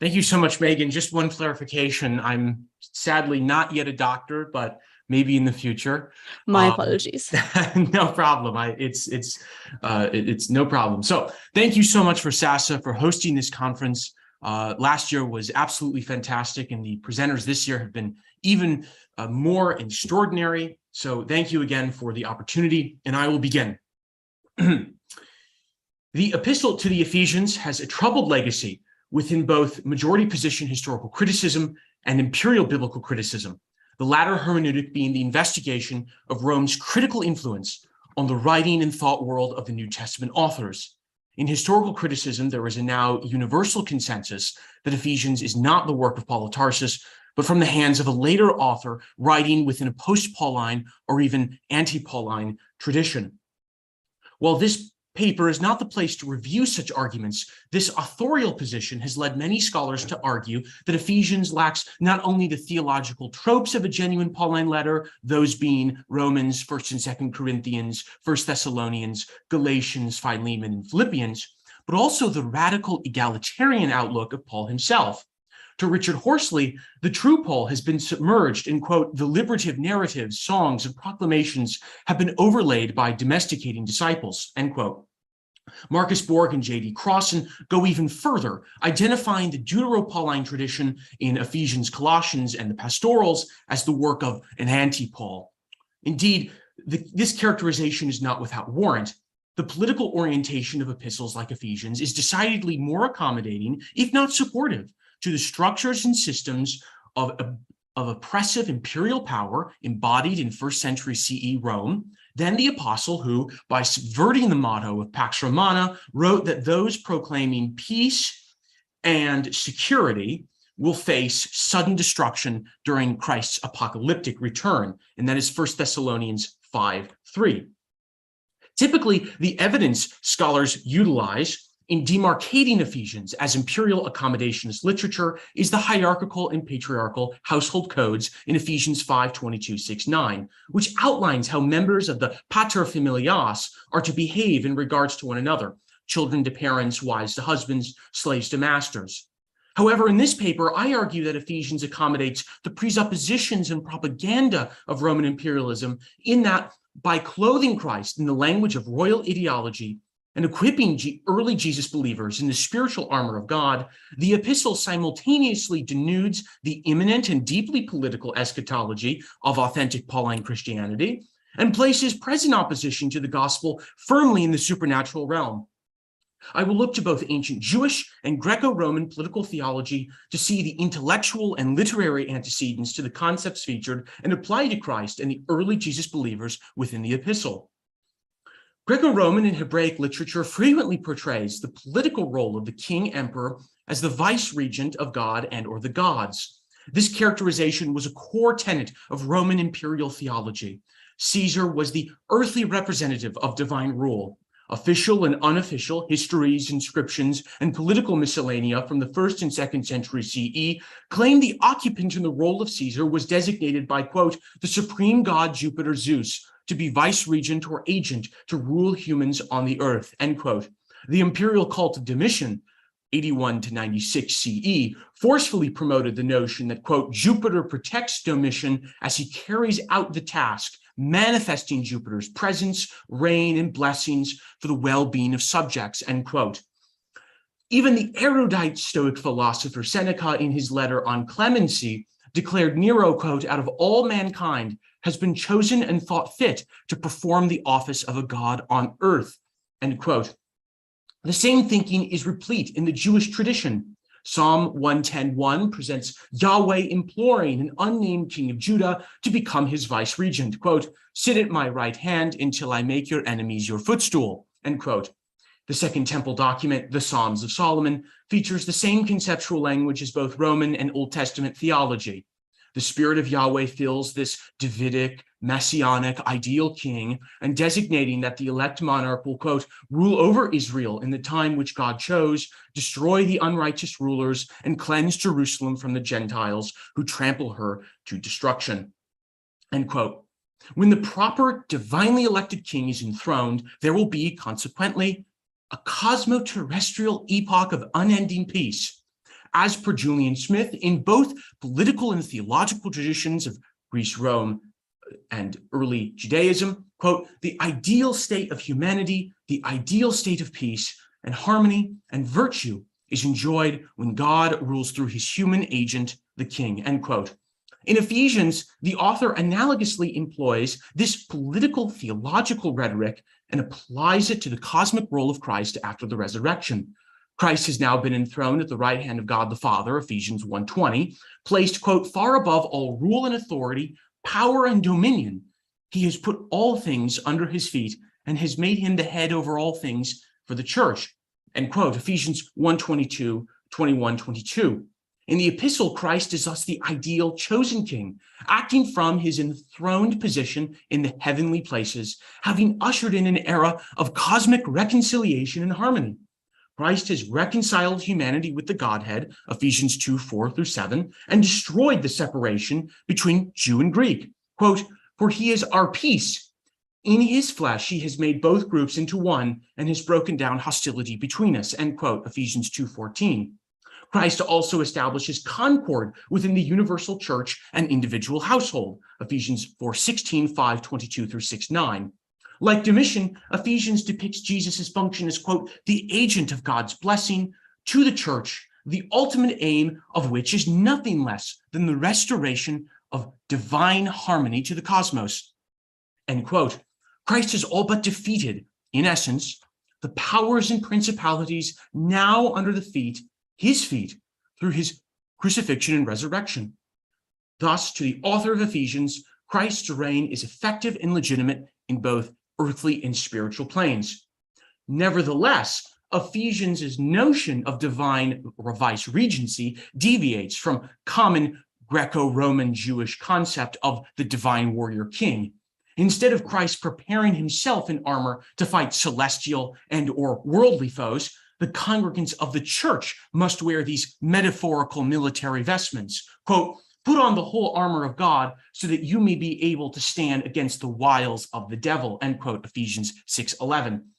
Thank you so much, Megan. Just one clarification. I'm sadly not yet a doctor, but maybe in the future. My apologies. No problem. It's no problem. So thank you so much for SASA for hosting this conference. Last year was absolutely fantastic, and the presenters this year have been even more extraordinary. So thank you again for the opportunity, and I will begin. The epistle to the Ephesians has a troubled legacy within both majority position historical criticism and imperial biblical criticism, the latter hermeneutic being the investigation of Rome's critical influence on the writing and thought world of the New Testament authors. In historical criticism, there is a now universal consensus that Ephesians is not the work of Paul of Tarsus, but from the hands of a later author writing within a post-Pauline or even anti-Pauline tradition. While this paper is not the place to review such arguments, this authorial position has led many scholars to argue that Ephesians lacks not only the theological tropes of a genuine Pauline letter, those being Romans, 1st and 2nd Corinthians, 1st Thessalonians, Galatians, Philemon, and Philippians, but also the radical egalitarian outlook of Paul himself. To Richard Horsley, the true Paul has been submerged in, quote, the liberative narratives, songs, and proclamations have been overlaid by domesticating disciples, end quote. Marcus Borg and J.D. Crossan go even further, identifying the Deutero-Pauline tradition in Ephesians, Colossians, and the pastorals as the work of an anti-Paul. Indeed, this characterization is not without warrant. The political orientation of epistles like Ephesians is decidedly more accommodating, if not supportive, to the structures and systems of oppressive imperial power embodied in 1st century CE Rome than the apostle who, by subverting the motto of Pax Romana, wrote that those proclaiming peace and security will face sudden destruction during Christ's apocalyptic return, and that is 1 Thessalonians 5:3. Typically, the evidence scholars utilize in demarcating Ephesians as imperial accommodationist literature is the hierarchical and patriarchal household codes in Ephesians 5:22-6-9, which outlines how members of the paterfamilias are to behave in regards to one another, children to parents, wives to husbands, slaves to masters. However, in this paper, I argue that Ephesians accommodates the presuppositions and propaganda of Roman imperialism in that by clothing Christ in the language of royal ideology and equipping early Jesus believers in the spiritual armor of God, the epistle simultaneously denudes the imminent and deeply political eschatology of authentic Pauline Christianity and places present opposition to the gospel firmly in the supernatural realm. I will look to both ancient Jewish and Greco-Roman political theology to see the intellectual and literary antecedents to the concepts featured and applied to Christ and the early Jesus believers within the epistle. Greco-Roman and Hebraic literature frequently portrays the political role of the king-emperor as the vice-regent of God and or the gods. This characterization was a core tenet of Roman imperial theology. Caesar was the earthly representative of divine rule. Official and unofficial histories, inscriptions, and political miscellanea from the 1st and 2nd century CE claim the occupant in the role of Caesar was designated by, quote, the supreme god Jupiter Zeus, to be vice-regent or agent to rule humans on the earth, end quote. The imperial cult of Domitian, 81 to 96 CE, forcefully promoted the notion that, quote, Jupiter protects Domitian as he carries out the task, manifesting Jupiter's presence, reign, and blessings for the well-being of subjects, end quote. Even the erudite Stoic philosopher Seneca, in his letter on clemency, declared Nero, quote, out of all mankind has been chosen and thought fit to perform the office of a god on earth, end quote. The same thinking is replete in the Jewish tradition. Psalm 110:1 presents Yahweh imploring an unnamed king of Judah to become his vice regent. Quote, "Sit at my right hand until I make your enemies your footstool." End quote. The Second Temple document, the Psalms of Solomon, features the same conceptual language as both Roman and Old Testament theology. The Spirit of Yahweh fills this Davidic, messianic, ideal king, and designating that the elect monarch will, quote, "rule over Israel in the time which God chose, destroy the unrighteous rulers, and cleanse Jerusalem from the Gentiles who trample her to destruction." End quote. When the proper divinely elected king is enthroned, there will be, consequently, a cosmo-terrestrial epoch of unending peace. As per Julian Smith, in both political and theological traditions of Greece, Rome, and early Judaism, quote, "the ideal state of humanity, the ideal state of peace and harmony and virtue is enjoyed when God rules through his human agent, the king," end quote. In Ephesians, the author analogously employs this political theological rhetoric and applies it to the cosmic role of Christ after the resurrection. Christ has now been enthroned at the right hand of God the Father, Ephesians 1:20, placed, quote, "far above all rule and authority, power and dominion. He has put all things under his feet and has made him the head over all things for the church," end quote, Ephesians 1:22, 21, 22. In the epistle, Christ is thus the ideal chosen king, acting from his enthroned position in the heavenly places, having ushered in an era of cosmic reconciliation and harmony. Christ has reconciled humanity with the Godhead, Ephesians 2:4-7, and destroyed the separation between Jew and Greek. Quote, "For he is our peace. In his flesh, he has made both groups into one and has broken down hostility between us," end quote, Ephesians 2:14. Christ also establishes concord within the universal church and individual household, Ephesians 4:16, 5:22-6:9. Like Domitian, Ephesians depicts Jesus' function as, quote, "the agent of God's blessing to the church, the ultimate aim of which is nothing less than the restoration of divine harmony to the cosmos," end quote. Christ has all but defeated, in essence, the powers and principalities now under his feet, through his crucifixion and resurrection. Thus, to the author of Ephesians, Christ's reign is effective and legitimate in both earthly and spiritual planes. Nevertheless, Ephesians' notion of divine vice regency deviates from common Greco-Roman Jewish concept of the divine warrior king. Instead of Christ preparing himself in armor to fight celestial and or worldly foes, the congregants of the church must wear these metaphorical military vestments. Quote, "Put on the whole armor of God so that you may be able to stand against the wiles of the devil," end quote, Ephesians 6:11.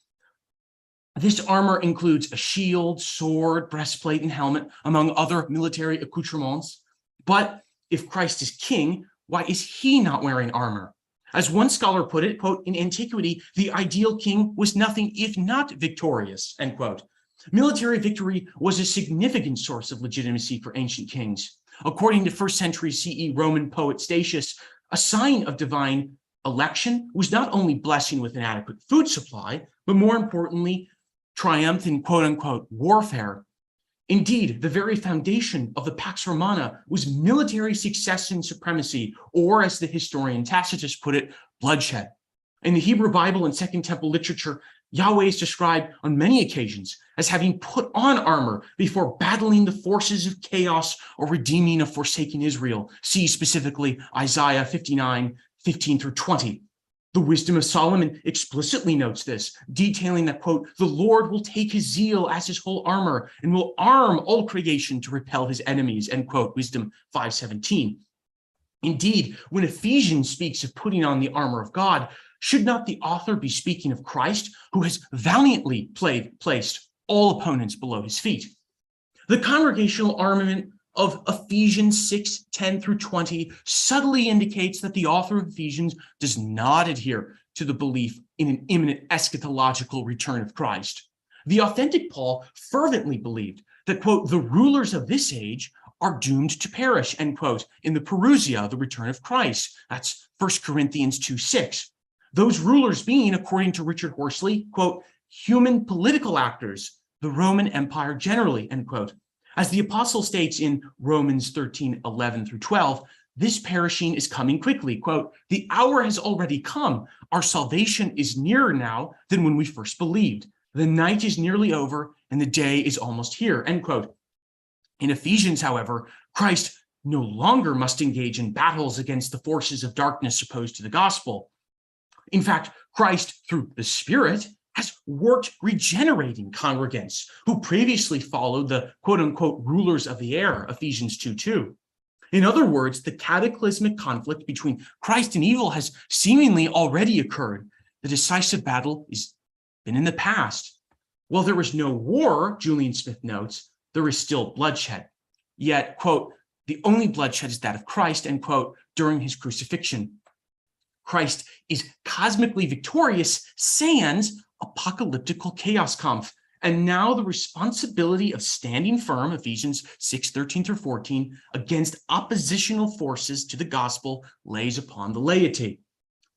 This armor includes a shield, sword, breastplate, and helmet, among other military accoutrements. But if Christ is king, why is he not wearing armor? As one scholar put it, quote, "in Antiquity, the ideal king was nothing if not victorious," end quote. Military victory was a significant source of legitimacy for ancient kings. According to 1st century CE Roman poet Statius, a sign of divine election was not only blessing with an adequate food supply, but more importantly, triumph in quote-unquote warfare. Indeed, the very foundation of the Pax Romana was military success and supremacy, or as the historian Tacitus put it, bloodshed. In the Hebrew Bible and Second Temple literature, Yahweh is described on many occasions as having put on armor before battling the forces of chaos or redeeming a forsaken Israel. See specifically Isaiah 59:15-20. The Wisdom of Solomon explicitly notes this, detailing that, quote, "the Lord will take his zeal as his whole armor and will arm all creation to repel his enemies," end quote, Wisdom 5:17. Indeed, when Ephesians speaks of putting on the armor of God, should not the author be speaking of Christ, who has valiantly placed all opponents below his feet? The congregational armament of Ephesians 6:10-20 subtly indicates that the author of Ephesians does not adhere to the belief in an imminent eschatological return of Christ. The authentic Paul fervently believed that, quote, "the rulers of this age are doomed to perish," end quote, in the Parousia, the return of Christ. That's 1 Corinthians 2:6. Those rulers being, according to Richard Horsley, quote, "human political actors the Roman Empire generally, end quote. As the apostle states in Romans 13:11 through 12, this perishing is coming quickly. Quote, the hour has already come. Our salvation is nearer now than when we first believed. The night is nearly over and the day is almost here, end quote. In Ephesians, however, Christ no longer must engage in battles against the forces of darkness opposed to the gospel. In fact, Christ, through the Spirit, has worked regenerating congregants who previously followed the quote-unquote rulers of the air, Ephesians 2:2. In other words, the cataclysmic conflict between Christ and evil has seemingly already occurred. The decisive battle has been in the past. While there was no war, Julian Smith notes, there is still bloodshed. Yet, quote, the only bloodshed is that of Christ, end quote, during his crucifixion. Christ is cosmically victorious, sans apocalyptical chaos kampf. And now the responsibility of standing firm, Ephesians 6:13 through 14, against oppositional forces to the gospel lays upon the laity.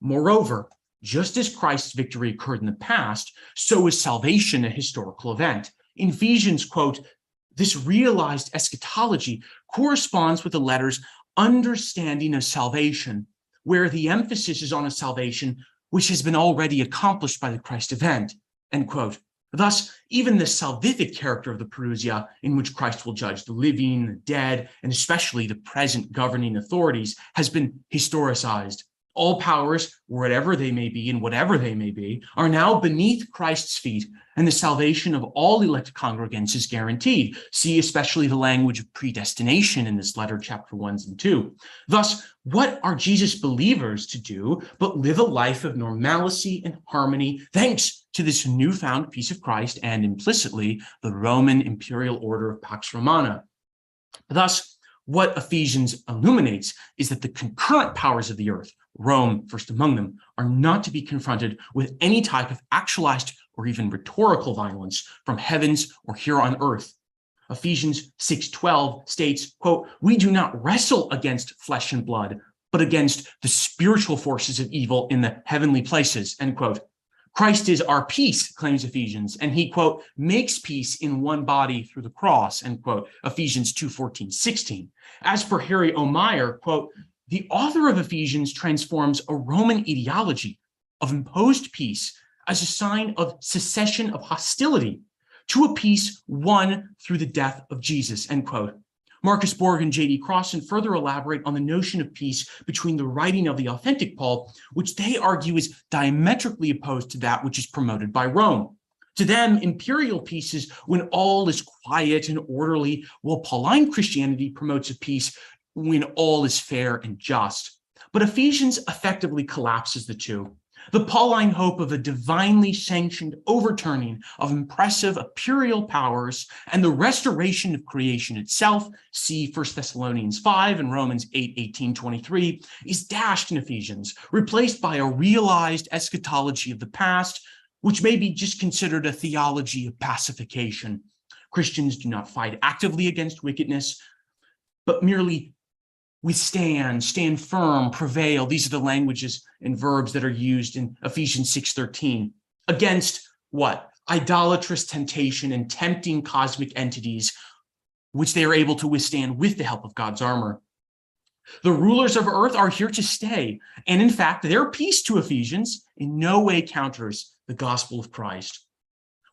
Moreover, just as Christ's victory occurred in the past, so is salvation a historical event. In Ephesians, quote, this realized eschatology corresponds with the letter's understanding of salvation, where the emphasis is on a salvation which has been already accomplished by the Christ event, end quote. Thus, even the salvific character of the parousia, in which Christ will judge the living, the dead, and especially the present governing authorities, has been historicized. All powers, wherever they may be and whatever they may be, are now beneath Christ's feet, and the salvation of all elect congregants is guaranteed. See especially the language of predestination in this letter, chapter 1 and 2. Thus, what are Jesus believers to do but live a life of normalcy and harmony, thanks to this newfound peace of Christ and implicitly the Roman imperial order of Pax Romana? Thus, what Ephesians illuminates is that the concurrent powers of the earth, Rome first among them, are not to be confronted with any type of actualized or even rhetorical violence from heavens or here on earth. Ephesians 6:12 states, quote, we do not wrestle against flesh and blood, but against the spiritual forces of evil in the heavenly places, end quote. Christ is our peace, claims Ephesians, and he, quote, makes peace in one body through the cross, end quote, Ephesians 2:14-16. As for Harry O'Meyer, quote, the author of Ephesians transforms a Roman ideology of imposed peace as a sign of cessation of hostility to a peace won through the death of Jesus, end quote. Marcus Borg and J.D. Crossan further elaborate on the notion of peace between the writing of the authentic Paul, which they argue is diametrically opposed to that which is promoted by Rome. To them, imperial peace is when all is quiet and orderly, while Pauline Christianity promotes a peace when all is fair and just. But Ephesians effectively collapses the two. The Pauline hope of a divinely sanctioned overturning of impressive imperial powers and the restoration of creation itself, see 1 Thessalonians 5 and Romans 8:18-23, is dashed in Ephesians, replaced by a realized eschatology of the past, which may be just considered a theology of pacification. Christians do not fight actively against wickedness, but merely withstand, stand firm, prevail. These are the languages and verbs that are used in Ephesians 6:13. Against what? Idolatrous temptation and tempting cosmic entities, which they are able to withstand with the help of God's armor. The rulers of earth are here to stay. And in fact, their peace to Ephesians in no way counters the gospel of Christ.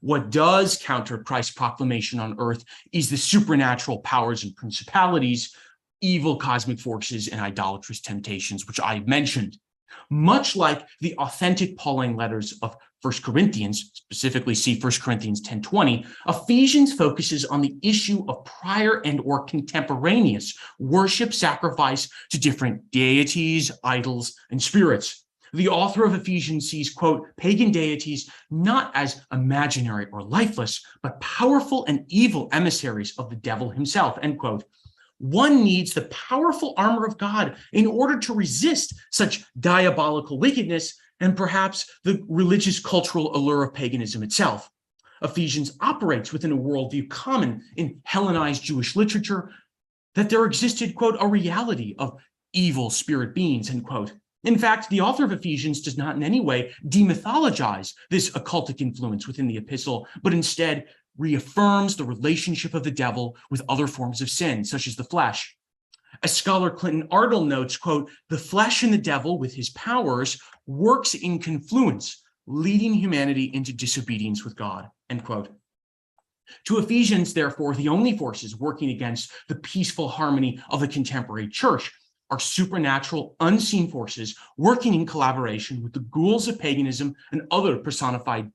What does counter Christ's proclamation on earth is the supernatural powers and principalities, evil cosmic forces, and idolatrous temptations, which I mentioned. Much like the authentic Pauline letters of 1 Corinthians, specifically see 1 Corinthians 10:20, Ephesians focuses on the issue of prior and or contemporaneous worship sacrifice to different deities, idols, and spirits. The author of Ephesians sees, quote, pagan deities not as imaginary or lifeless, but powerful and evil emissaries of the devil himself, end quote. One needs the powerful armor of God in order to resist such diabolical wickedness and perhaps the religious cultural allure of paganism itself. Ephesians operates within a worldview common in Hellenized Jewish literature that there existed, quote, a reality of evil spirit beings, end quote. In fact, the author of Ephesians does not in any way demythologize this occultic influence within the epistle, but instead reaffirms the relationship of the devil with other forms of sin, such as the flesh. As scholar Clinton Ardle notes, quote, "The flesh and the devil with his powers works in confluence, leading humanity into disobedience with God," end quote. To Ephesians, therefore, the only forces working against the peaceful harmony of the contemporary church are supernatural, unseen forces working in collaboration with the ghouls of paganism and other personified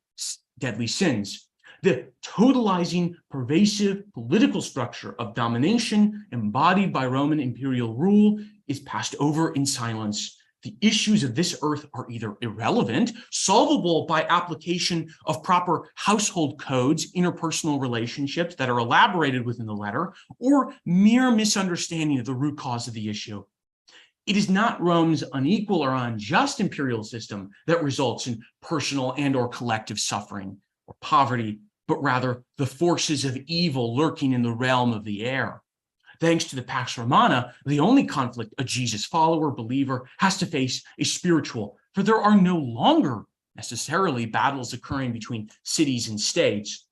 deadly sins. The totalizing, pervasive political structure of domination embodied by Roman imperial rule is passed over in silence. The issues of this earth are either irrelevant, solvable by application of proper household codes, interpersonal relationships that are elaborated within the letter, or mere misunderstanding of the root cause of the issue. It is not Rome's unequal or unjust imperial system that results in personal and or collective suffering or poverty, but rather the forces of evil lurking in the realm of the air. Thanks to the Pax Romana, the only conflict a Jesus follower, believer, has to face is spiritual, for there are no longer necessarily battles occurring between cities and states.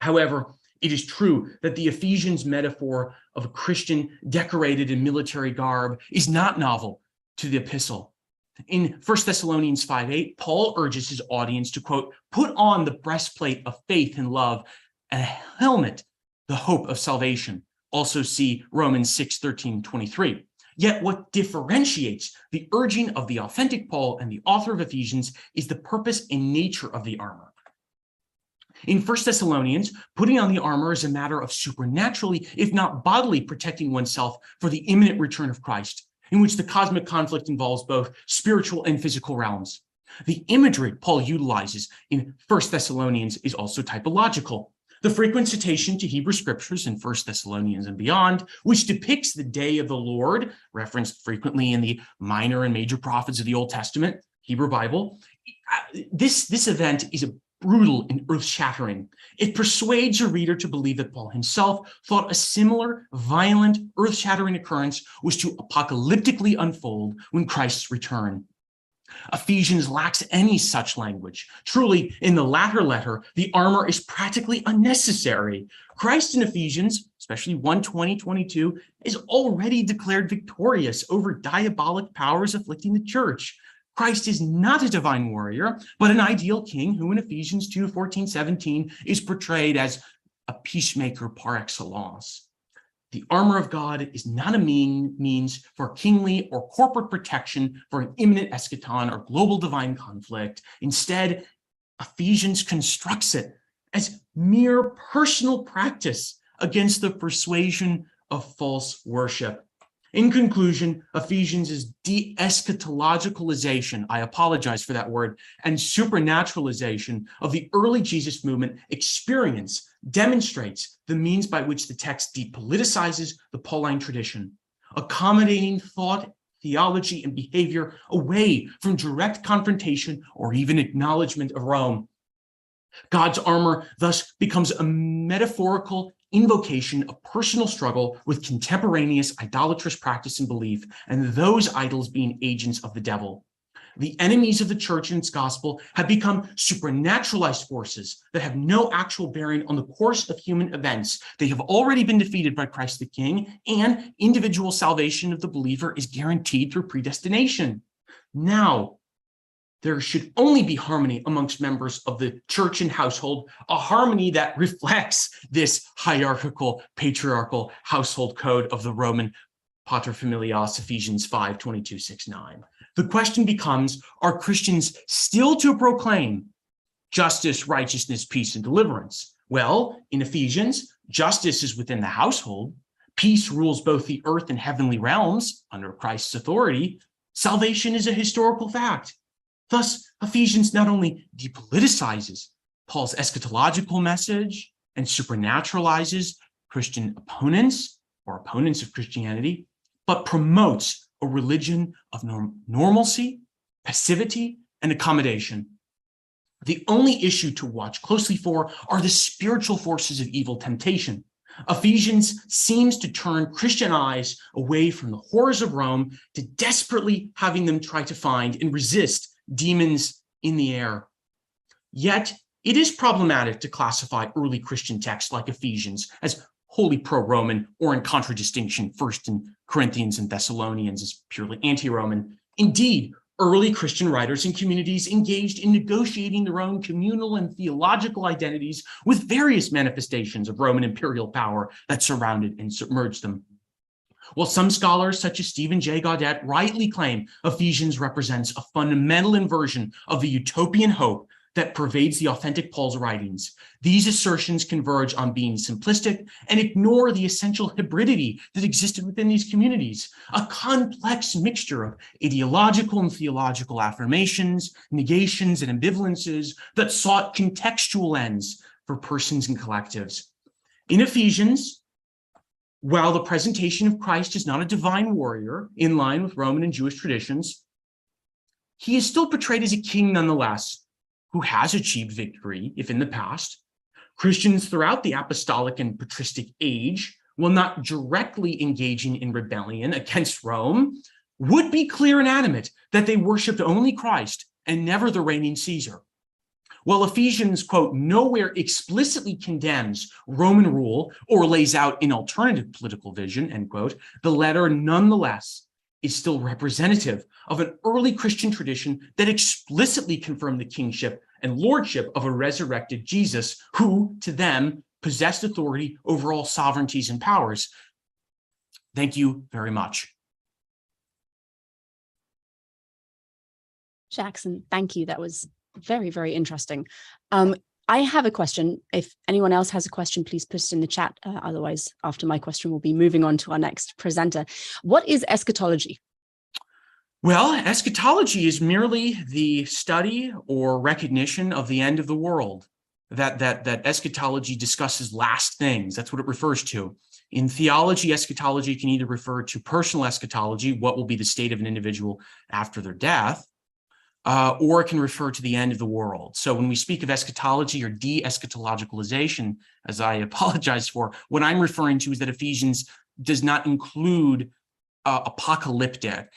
However, it is true that the Ephesians metaphor of a Christian decorated in military garb is not novel to the epistle. In 1 Thessalonians 5:8, Paul urges his audience to, quote, "Put on the breastplate of faith and love and a helmet, the hope of salvation." Also see Romans 6:13-23. Yet what differentiates the urging of the authentic Paul and the author of Ephesians is the purpose and nature of the armor. In 1 Thessalonians, putting on the armor is a matter of supernaturally, if not bodily, protecting oneself for the imminent return of Christ, in which the cosmic conflict involves both spiritual and physical realms. The imagery Paul utilizes in 1 Thessalonians is also typological. The frequent citation to Hebrew scriptures in 1 Thessalonians and beyond, which depicts the day of the Lord, referenced frequently in the minor and major prophets of the Old Testament, Hebrew Bible, this event is brutal and earth-shattering. It persuades a reader to believe that Paul himself thought a similar, violent, earth-shattering occurrence was to apocalyptically unfold when Christ's return. Ephesians lacks any such language. Truly, in the latter letter, the armor is practically unnecessary. Christ in Ephesians, especially 1:20-22, is already declared victorious over diabolic powers afflicting the church. Christ is not a divine warrior, but an ideal king who in Ephesians 2:14-17 is portrayed as a peacemaker par excellence. The armor of God is not a means for kingly or corporate protection for an imminent eschaton or global divine conflict. Instead, Ephesians constructs it as mere personal practice against the persuasion of false worship. In conclusion, Ephesians is de-eschatologicalization, I apologize for that word, and supernaturalization of the early Jesus movement experience demonstrates the means by which the text depoliticizes the Pauline tradition, accommodating thought, theology, and behavior away from direct confrontation or even acknowledgement of Rome. God's armor thus becomes a metaphorical invocation of personal struggle with contemporaneous idolatrous practice and belief, and those idols being agents of the devil. The enemies of the church and its gospel have become supernaturalized forces that have no actual bearing on the course of human events. They have already been defeated by Christ the King, and individual salvation of the believer is guaranteed through predestination. Now, there should only be harmony amongst members of the church and household, a harmony that reflects this hierarchical, patriarchal household code of the Roman paterfamilias, Ephesians 5:22-6-9. The question becomes, are Christians still to proclaim justice, righteousness, peace, and deliverance? Well, in Ephesians, justice is within the household. Peace rules both the earth and heavenly realms under Christ's authority. Salvation is a historical fact. Thus, Ephesians not only depoliticizes Paul's eschatological message and supernaturalizes Christian opponents or opponents of Christianity, but promotes a religion of normalcy, passivity, and accommodation. The only issue to watch closely for are the spiritual forces of evil temptation. Ephesians seems to turn Christian eyes away from the horrors of Rome to desperately having them try to find and resist demons in the air. Yet it is problematic to classify early Christian texts like Ephesians as wholly pro-Roman or in contradistinction, first in Corinthians and Thessalonians as purely anti-Roman. Indeed, early Christian writers and communities engaged in negotiating their own communal and theological identities with various manifestations of Roman imperial power that surrounded and submerged them. While some scholars, such as Stephen J. Gaudet, rightly claim Ephesians represents a fundamental inversion of the utopian hope that pervades the authentic Paul's writings, these assertions converge on being simplistic and ignore the essential hybridity that existed within these communities, a complex mixture of ideological and theological affirmations, negations, and ambivalences that sought contextual ends for persons and collectives. In Ephesians, while the presentation of Christ is not a divine warrior in line with Roman and Jewish traditions, he is still portrayed as a king nonetheless, who has achieved victory, if in the past. Christians throughout the apostolic and patristic age, while not directly engaging in rebellion against Rome, would be clear and adamant that they worshiped only Christ and never the reigning Caesar. While Ephesians, quote, nowhere explicitly condemns Roman rule or lays out an alternative political vision, end quote, the letter nonetheless is still representative of an early Christian tradition that explicitly confirmed the kingship and lordship of a resurrected Jesus, who, to them, possessed authority over all sovereignties and powers. Thank you very much. Jackson, thank you. That was very, very interesting. I have a question. If anyone else has a question, please put it in the chat. Otherwise, after my question, we'll be moving on to our next presenter. What is eschatology? Well, eschatology is merely the study or recognition of the end of the world. That eschatology discusses last things. That's what it refers to. In theology, eschatology can either refer to personal eschatology, what will be the state of an individual after their death, or it can refer to the end of the world. So when we speak of eschatology or de-eschatologicalization, as I apologize for, what I'm referring to is that Ephesians does not include apocalyptic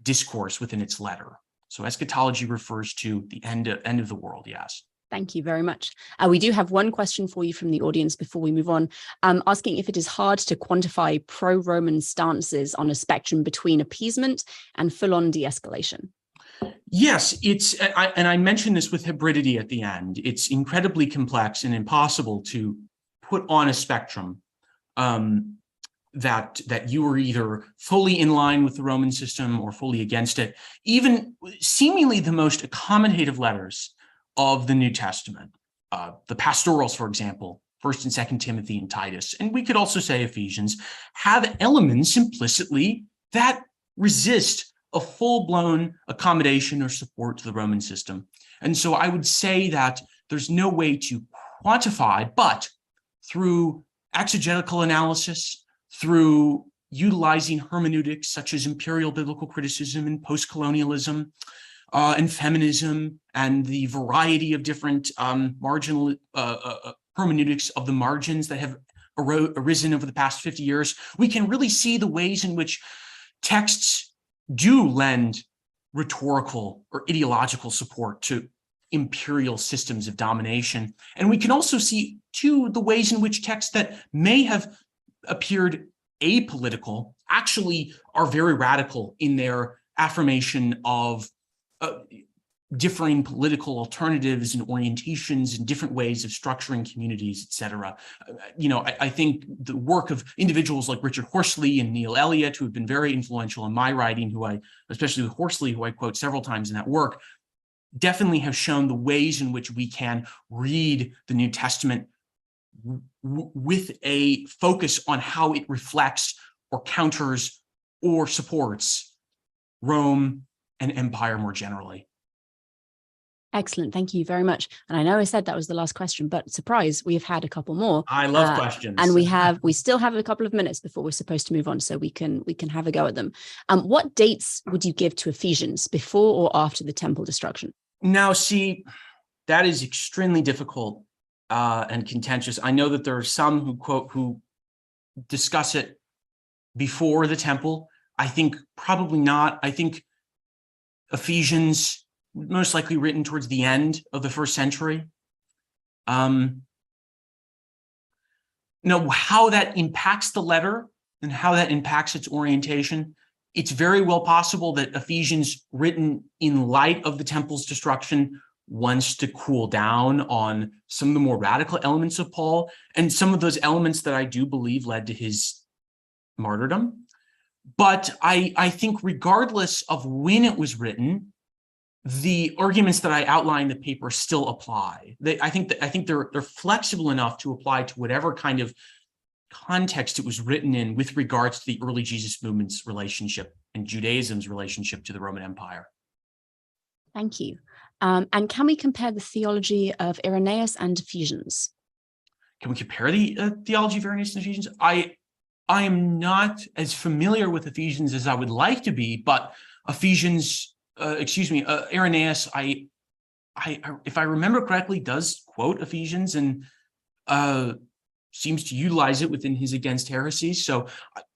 discourse within its letter. So eschatology refers to the end of the world, yes. Thank you very much. We do have one question for you from the audience before we move on, asking if it is hard to quantify pro-Roman stances on a spectrum between appeasement and full-on de-escalation. Yes, and I mentioned this with hybridity at the end. It's incredibly complex and impossible to put on a spectrum that you are either fully in line with the Roman system or fully against it. Even seemingly the most accommodative letters of the New Testament, the pastorals, for example, 1st and 2nd Timothy and Titus, and we could also say Ephesians, have elements implicitly that resist a full-blown accommodation or support to the Roman system. And so I would say that there's no way to quantify, but through exegetical analysis, through utilizing hermeneutics such as imperial biblical criticism and post-colonialism and feminism and the variety of different marginal hermeneutics of the margins that have arisen over the past 50 years, we can really see the ways in which texts do lend rhetorical or ideological support to imperial systems of domination. And we can also see, too, the ways in which texts that may have appeared apolitical actually are very radical in their affirmation of differing political alternatives and orientations and different ways of structuring communities, et cetera. I think the work of individuals like Richard Horsley and Neil Elliott, who have been very influential in my writing, especially with Horsley, who I quote several times in that work, definitely have shown the ways in which we can read the New Testament with a focus on how it reflects or counters or supports Rome and empire more generally. Excellent. Thank you very much. And I know I said that was the last question, but surprise, we have had a couple more. I love questions. And we still have a couple of minutes before we're supposed to move on, so we can have a go at them. What dates would you give to Ephesians, before or after the temple destruction? Now, see, that is extremely difficult and contentious. I know that there are some who discuss it before the temple. I think probably not. I think Ephesians most likely written towards the end of the 1st century. How that impacts the letter and how that impacts its orientation, it's very well possible that Ephesians, written in light of the temple's destruction, wants to cool down on some of the more radical elements of Paul, and some of those elements that I do believe led to his martyrdom. But I think regardless of when it was written, the arguments that I outlined in the paper still apply. I think they're flexible enough to apply to whatever kind of context it was written in with regards to the early Jesus movement's relationship and Judaism's relationship to the Roman Empire. Thank you. And can we compare the theology of Irenaeus and Ephesians? Can we compare the theology of Irenaeus and Ephesians? I am not as familiar with Ephesians as I would like to be, but Irenaeus, if I remember correctly, does quote Ephesians and seems to utilize it within his Against Heresies. So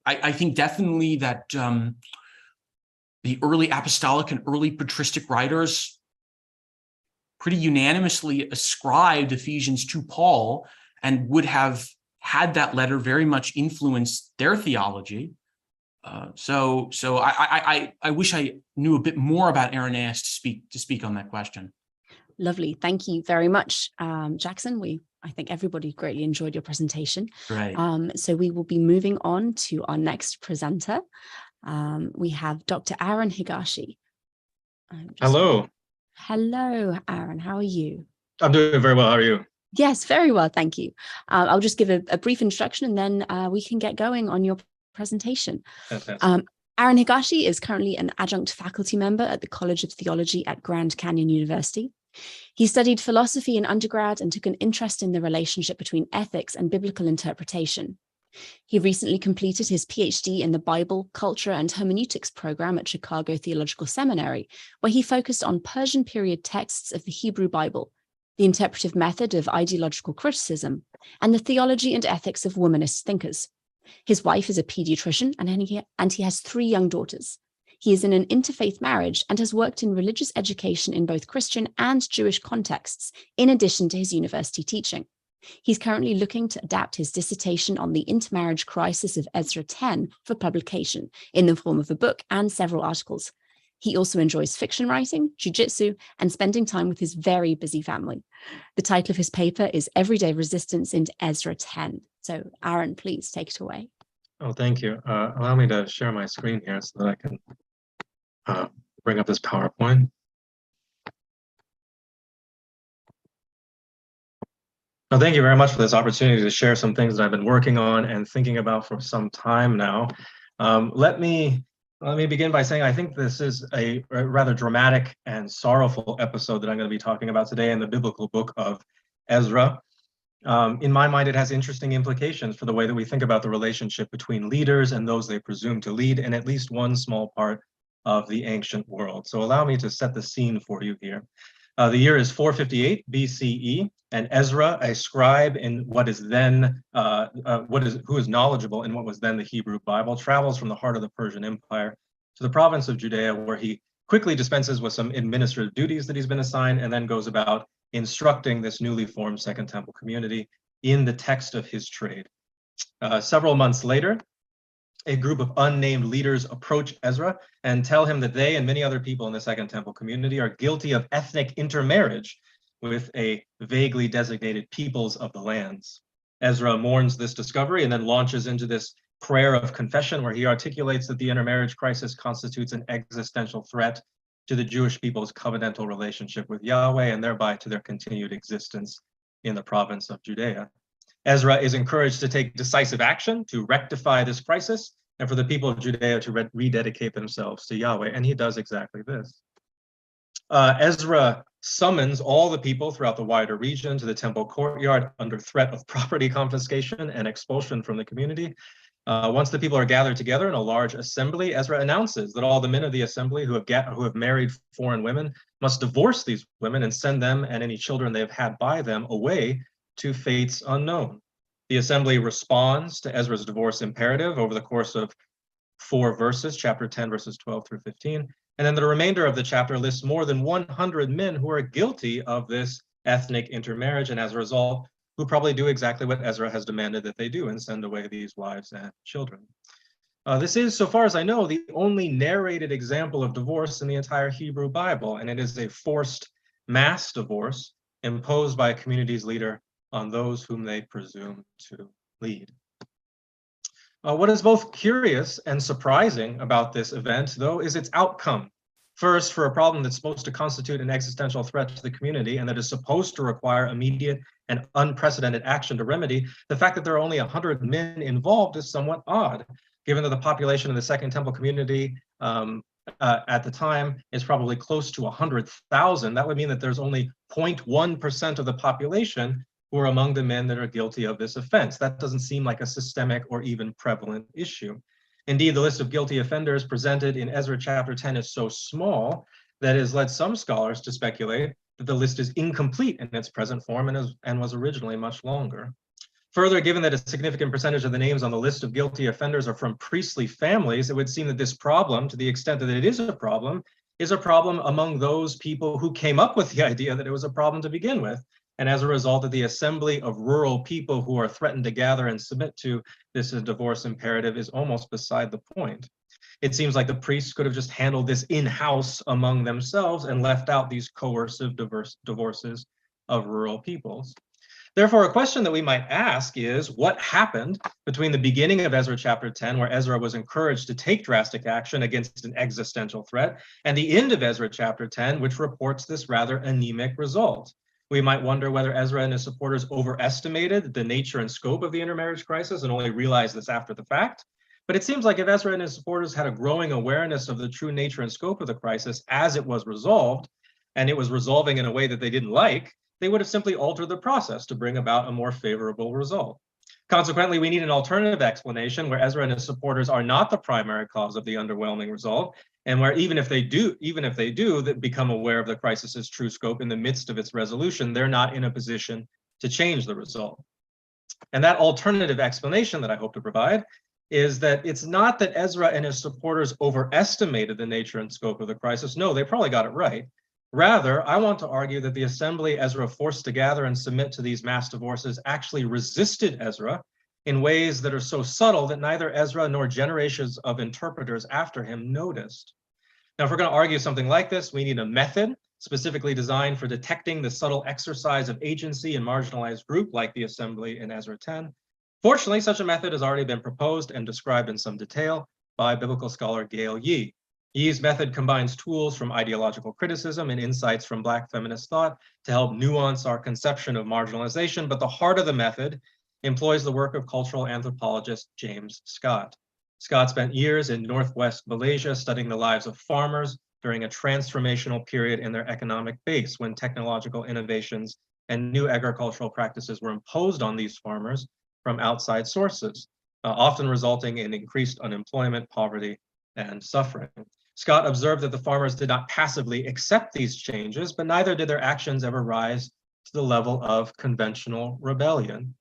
I think definitely that the early apostolic and early patristic writers pretty unanimously ascribed Ephesians to Paul and would have had that letter very much influence their theology. So I wish I knew a bit more about Irenaeus to speak on that question. Lovely, thank you very much, Jackson. I think everybody greatly enjoyed your presentation. Right. So we will be moving on to our next presenter. We have Dr. Aaron Higashi. Hello. Hello, Aaron. How are you? I'm doing very well. How are you? Yes, very well, thank you. I'll just give a brief introduction and then we can get going on your presentation. Fantastic. Aaron Higashi is currently an adjunct faculty member at the College of Theology at Grand Canyon University. He studied philosophy in undergrad and took an interest in the relationship between ethics and biblical interpretation. He recently completed his PhD in the Bible, Culture, and Hermeneutics program at Chicago Theological Seminary, where he focused on Persian period texts of the Hebrew Bible, the interpretive method of ideological criticism, and the theology and ethics of womanist thinkers. His wife is a pediatrician, and he has 3 young daughters. He is in an interfaith marriage and has worked in religious education in both Christian and Jewish contexts, in addition to his university teaching. He's currently looking to adapt his dissertation on the intermarriage crisis of Ezra 10 for publication in the form of a book and several articles. He also enjoys fiction writing, jiu-jitsu, and spending time with his very busy family. The title of his paper is Everyday Resistance in Ezra 10. So Aaron, please take it away. Oh, thank you. Allow me to share my screen here so that I can bring up this PowerPoint. Well, thank you very much for this opportunity to share some things that I've been working on and thinking about for some time now. Let me begin by saying I think this is a rather dramatic and sorrowful episode that I'm going to be talking about today in the biblical book of Ezra. In my mind, it has interesting implications for the way that we think about the relationship between leaders and those they presume to lead in at least one small part of the ancient world. So allow me to set the scene for you here. The year is 458 BCE, and Ezra, a scribe in what is then, who is knowledgeable in what was then the Hebrew Bible, travels from the heart of the Persian Empire to the province of Judea, where he quickly dispenses with some administrative duties that he's been assigned, and then goes about instructing this newly formed Second Temple community in the text of his trade. Several months later, a group of unnamed leaders approach Ezra and tell him that they and many other people in the Second Temple community are guilty of ethnic intermarriage with a vaguely designated peoples of the lands. Ezra mourns this discovery and then launches into this prayer of confession where he articulates that the intermarriage crisis constitutes an existential threat to the Jewish people's covenantal relationship with Yahweh and thereby to their continued existence in the province of Judea. Ezra is encouraged to take decisive action to rectify this crisis and for the people of Judea to rededicate themselves to Yahweh, and he does exactly this. Ezra summons all the people throughout the wider region to the temple courtyard under threat of property confiscation and expulsion from the community. Once the people are gathered together in a large assembly, Ezra announces that all the men of the assembly who have married foreign women must divorce these women and send them and any children they have had by them away to fates unknown. The assembly responds to Ezra's divorce imperative over the course of 4 verses, chapter 10, verses 12 through 15. And then the remainder of the chapter lists more than 100 men who are guilty of this ethnic intermarriage, and as a result, who probably do exactly what Ezra has demanded that they do and send away these wives and children. This is, so far as I know, the only narrated example of divorce in the entire Hebrew Bible, and it is a forced mass divorce imposed by a community's leader on those whom they presume to lead. What is both curious and surprising about this event, though, is its outcome. First, for a problem that's supposed to constitute an existential threat to the community and that is supposed to require immediate and unprecedented action to remedy, the fact that there are only 100 men involved is somewhat odd, given that the population of the Second Temple community at the time is probably close to 100,000. That would mean that there's only 0.1% of the population who are among the men that are guilty of this offense. That doesn't seem like a systemic or even prevalent issue. Indeed, the list of guilty offenders presented in Ezra chapter 10 is so small that it has led some scholars to speculate that the list is incomplete in its present form and was originally much longer. Further, given that a significant percentage of the names on the list of guilty offenders are from priestly families, it would seem that this problem, to the extent that it is a problem among those people who came up with the idea that it was a problem to begin with. And as a result of the assembly of rural people who are threatened to gather and submit to this divorce imperative is almost beside the point. It seems like the priests could have just handled this in-house among themselves and left out these coercive divorces of rural peoples. Therefore, a question that we might ask is, what happened between the beginning of Ezra chapter 10, where Ezra was encouraged to take drastic action against an existential threat, and the end of Ezra chapter 10, which reports this rather anemic result? We might wonder whether Ezra and his supporters overestimated the nature and scope of the intermarriage crisis and only realized this after the fact. But it seems like if Ezra and his supporters had a growing awareness of the true nature and scope of the crisis as it was resolved, and it was resolving in a way that they didn't like, they would have simply altered the process to bring about a more favorable result. Consequently, we need an alternative explanation where Ezra and his supporters are not the primary cause of the underwhelming result, and where even if they do that become aware of the crisis's true scope in the midst of its resolution, they're not in a position to change the result. And that alternative explanation that I hope to provide is that it's not that Ezra and his supporters overestimated the nature and scope of the crisis. No, they probably got it right. Rather, I want to argue that the assembly Ezra forced to gather and submit to these mass divorces actually resisted Ezra in ways that are so subtle that neither Ezra nor generations of interpreters after him noticed. Now, if we're going to argue something like this, we need a method specifically designed for detecting the subtle exercise of agency in marginalized group like the assembly in Ezra 10. Fortunately, such a method has already been proposed and described in some detail by biblical scholar Gail Yee. Yee's method combines tools from ideological criticism and insights from Black feminist thought to help nuance our conception of marginalization, but the heart of the method employs the work of cultural anthropologist James Scott. Scott spent years in Northwest Malaysia studying the lives of farmers during a transformational period in their economic base when technological innovations and new agricultural practices were imposed on these farmers from outside sources, often resulting in increased unemployment, poverty, and suffering. Scott observed that the farmers did not passively accept these changes, but neither did their actions ever rise to the level of conventional rebellion.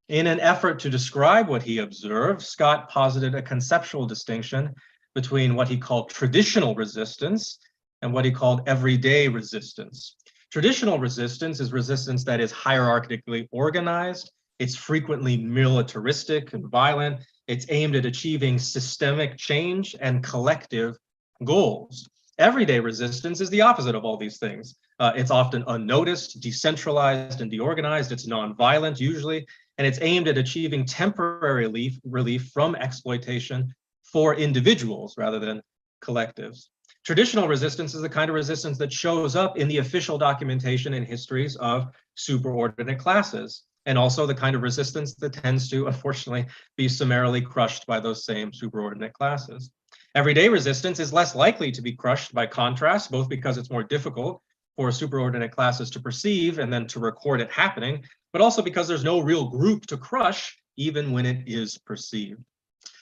In an effort to describe what he observed, Scott posited a conceptual distinction between what he called traditional resistance and what he called everyday resistance. Traditional resistance is resistance that is hierarchically organized. It's frequently militaristic and violent. It's aimed at achieving systemic change and collective goals. Everyday resistance is the opposite of all these things. It's often unnoticed, decentralized, and deorganized. It's nonviolent usually, and it's aimed at achieving temporary relief from exploitation for individuals rather than collectives. Traditional resistance is the kind of resistance that shows up in the official documentation and histories of superordinate classes, and also the kind of resistance that tends to, unfortunately, be summarily crushed by those same superordinate classes. Everyday resistance is less likely to be crushed by contrast, both because it's more difficult for superordinate classes to perceive and then to record it happening, but also because there's no real group to crush, even when it is perceived.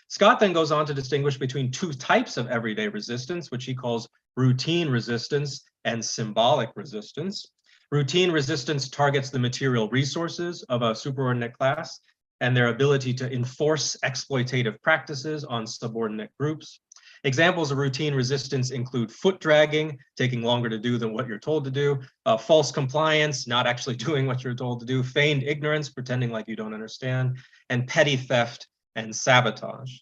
Scott then goes on to distinguish between two types of everyday resistance, which he calls routine resistance and symbolic resistance. Routine resistance targets the material resources of a superordinate class and their ability to enforce exploitative practices on subordinate groups. Examples of routine resistance include foot dragging, taking longer to do than what you're told to do, false compliance, not actually doing what you're told to do, feigned ignorance, pretending like you don't understand, and petty theft and sabotage.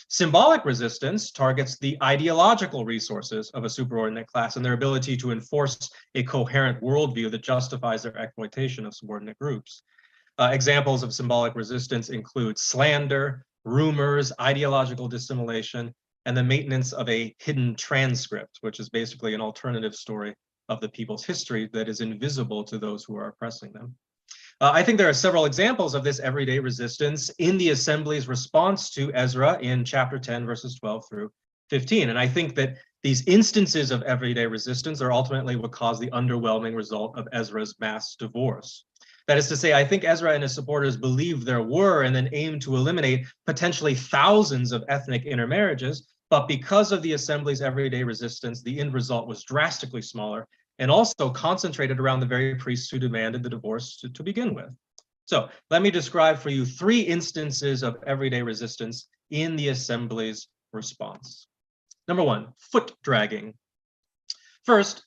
Symbolic resistance targets the ideological resources of a superordinate class and their ability to enforce a coherent worldview that justifies their exploitation of subordinate groups. Examples of symbolic resistance include slander, rumors, ideological dissimulation, and the maintenance of a hidden transcript, which is basically an alternative story of the people's history that is invisible to those who are oppressing them. I think there are several examples of this everyday resistance in the assembly's response to Ezra in chapter 10, verses 12 through 15. And I think that these instances of everyday resistance are ultimately what caused the underwhelming result of Ezra's mass divorce. That is to say, I think Ezra and his supporters believed there were and then aimed to eliminate potentially thousands of ethnic intermarriages, but because of the assembly's everyday resistance, the end result was drastically smaller and also concentrated around the very priests who demanded the divorce to begin with. So let me describe for you 3 instances of everyday resistance in the assembly's response. Number 1, foot dragging. First,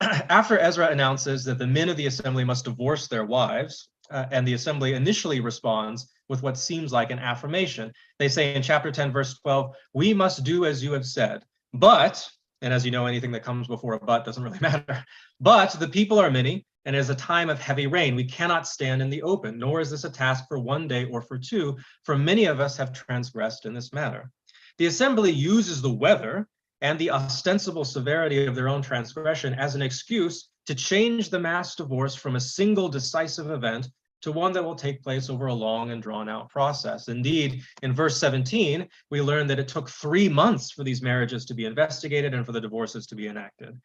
after Ezra announces that the men of the assembly must divorce their wives, and the assembly initially responds with what seems like an affirmation. They say in chapter 10, verse 12, "We must do as you have said, but," and as you know, anything that comes before a but doesn't really matter, "but the people are many, and it is a time of heavy rain. We cannot stand in the open, nor is this a task for 1 day or for 2, for many of us have transgressed in this matter." The assembly uses the weather and the ostensible severity of their own transgression as an excuse to change the mass divorce from a single decisive event to one that will take place over a long and drawn-out process. Indeed, in verse 17, we learn that it took 3 months for these marriages to be investigated and for the divorces to be enacted.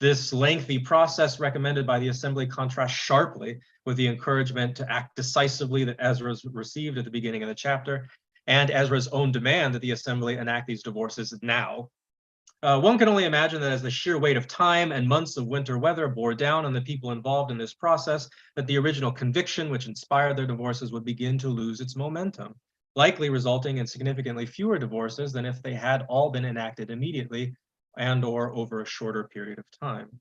This lengthy process recommended by the assembly contrasts sharply with the encouragement to act decisively that Ezra received at the beginning of the chapter, and Ezra's own demand that the assembly enact these divorces now. One can only imagine that as the sheer weight of time and months of winter weather bore down on the people involved in this process, that the original conviction which inspired their divorces would begin to lose its momentum, likely resulting in significantly fewer divorces than if they had all been enacted immediately and or over a shorter period of time.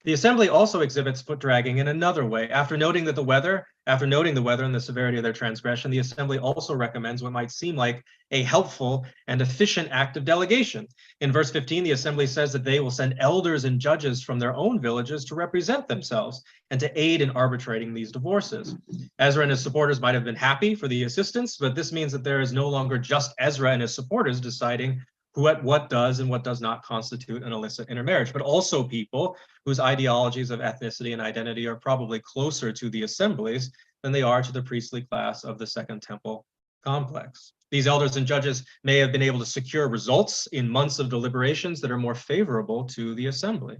The assembly also exhibits foot dragging in another way. After noting the weather and the severity of their transgression, the assembly also recommends what might seem like a helpful and efficient act of delegation. In verse 15, the assembly says that they will send elders and judges from their own villages to represent themselves and to aid in arbitrating these divorces. Ezra and his supporters might have been happy for the assistance, but this means that there is no longer just Ezra and his supporters deciding what does and what does not constitute an illicit intermarriage, but also people whose ideologies of ethnicity and identity are probably closer to the assemblies than they are to the priestly class of the Second Temple complex. These elders and judges may have been able to secure results in months of deliberations that are more favorable to the assembly.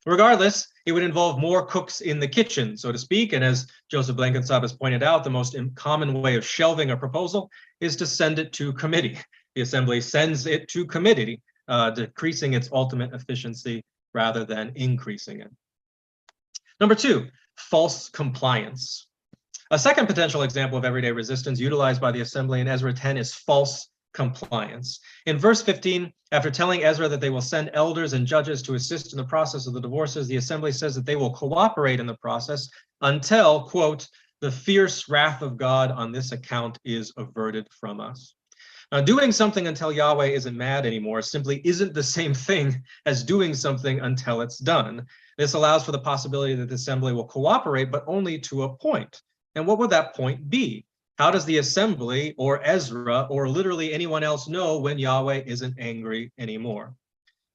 Regardless, it would involve more cooks in the kitchen, so to speak, and as Joseph Blenkinsop has pointed out, the most common way of shelving a proposal is to send it to committee. The assembly sends it to committee, decreasing its ultimate efficiency rather than increasing it. Number 2, false compliance. A second potential example of everyday resistance utilized by the assembly in Ezra 10 is false compliance. In verse 15, after telling Ezra that they will send elders and judges to assist in the process of the divorces, the assembly says that they will cooperate in the process until, quote, "the fierce wrath of God on this account is averted from us." Now, doing something until Yahweh isn't mad anymore simply isn't the same thing as doing something until it's done. This allows for the possibility that the assembly will cooperate, but only to a point. And what would that point be? How does the assembly or Ezra or literally anyone else know when Yahweh isn't angry anymore?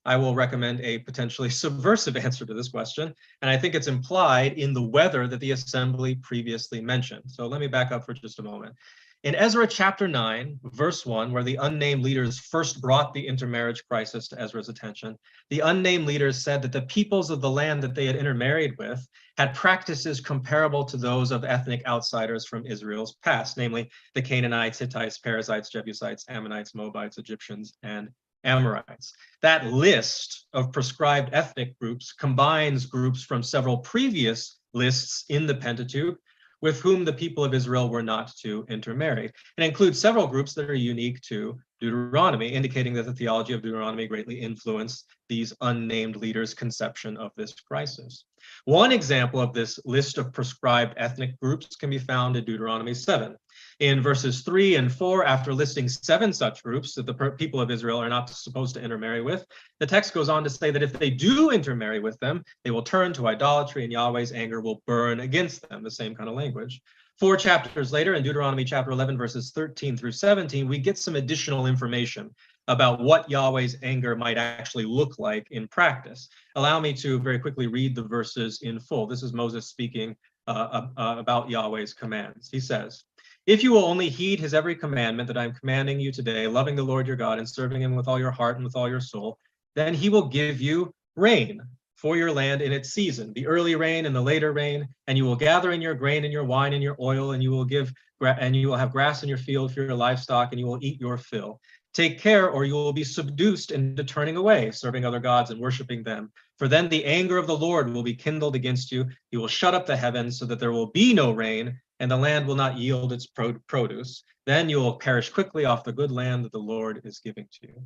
I will recommend a potentially subversive answer to this question, and I think it's implied in the weather that the assembly previously mentioned. So let me back up for just a moment. In Ezra chapter 9, verse 1, where the unnamed leaders first brought the intermarriage crisis to Ezra's attention, the unnamed leaders said that the peoples of the land that they had intermarried with had practices comparable to those of ethnic outsiders from Israel's past, namely the Canaanites, Hittites, Perizzites, Jebusites, Ammonites, Moabites, Egyptians, and Amorites. That list of prescribed ethnic groups combines groups from several previous lists in the Pentateuch with whom the people of Israel were not to intermarry. It includes several groups that are unique to Deuteronomy, indicating that the theology of Deuteronomy greatly influenced these unnamed leaders' conception of this crisis. One example of this list of prescribed ethnic groups can be found in Deuteronomy 7. In verses 3 and 4, after listing 7 such groups that the people of Israel are not supposed to intermarry with, the text goes on to say that if they do intermarry with them, they will turn to idolatry and Yahweh's anger will burn against them, the same kind of language. 4 chapters later, in Deuteronomy chapter 11, verses 13 through 17, we get some additional information about what Yahweh's anger might actually look like in practice. Allow me to very quickly read the verses in full. This is Moses speaking about Yahweh's commands. He says, "If you will only heed his every commandment that I am commanding you today, loving the Lord your God and serving him with all your heart and with all your soul, then he will give you rain for your land in its season, the early rain and the later rain, and you will gather in your grain and your wine and your oil, and you will have grass in your field for your livestock, and you will eat your fill. Take care, or you will be seduced into turning away, serving other gods and worshiping them. For then the anger of the Lord will be kindled against you. He will shut up the heavens so that there will be no rain, and the land will not yield its produce. Then you will perish quickly off the good land that the Lord is giving to you."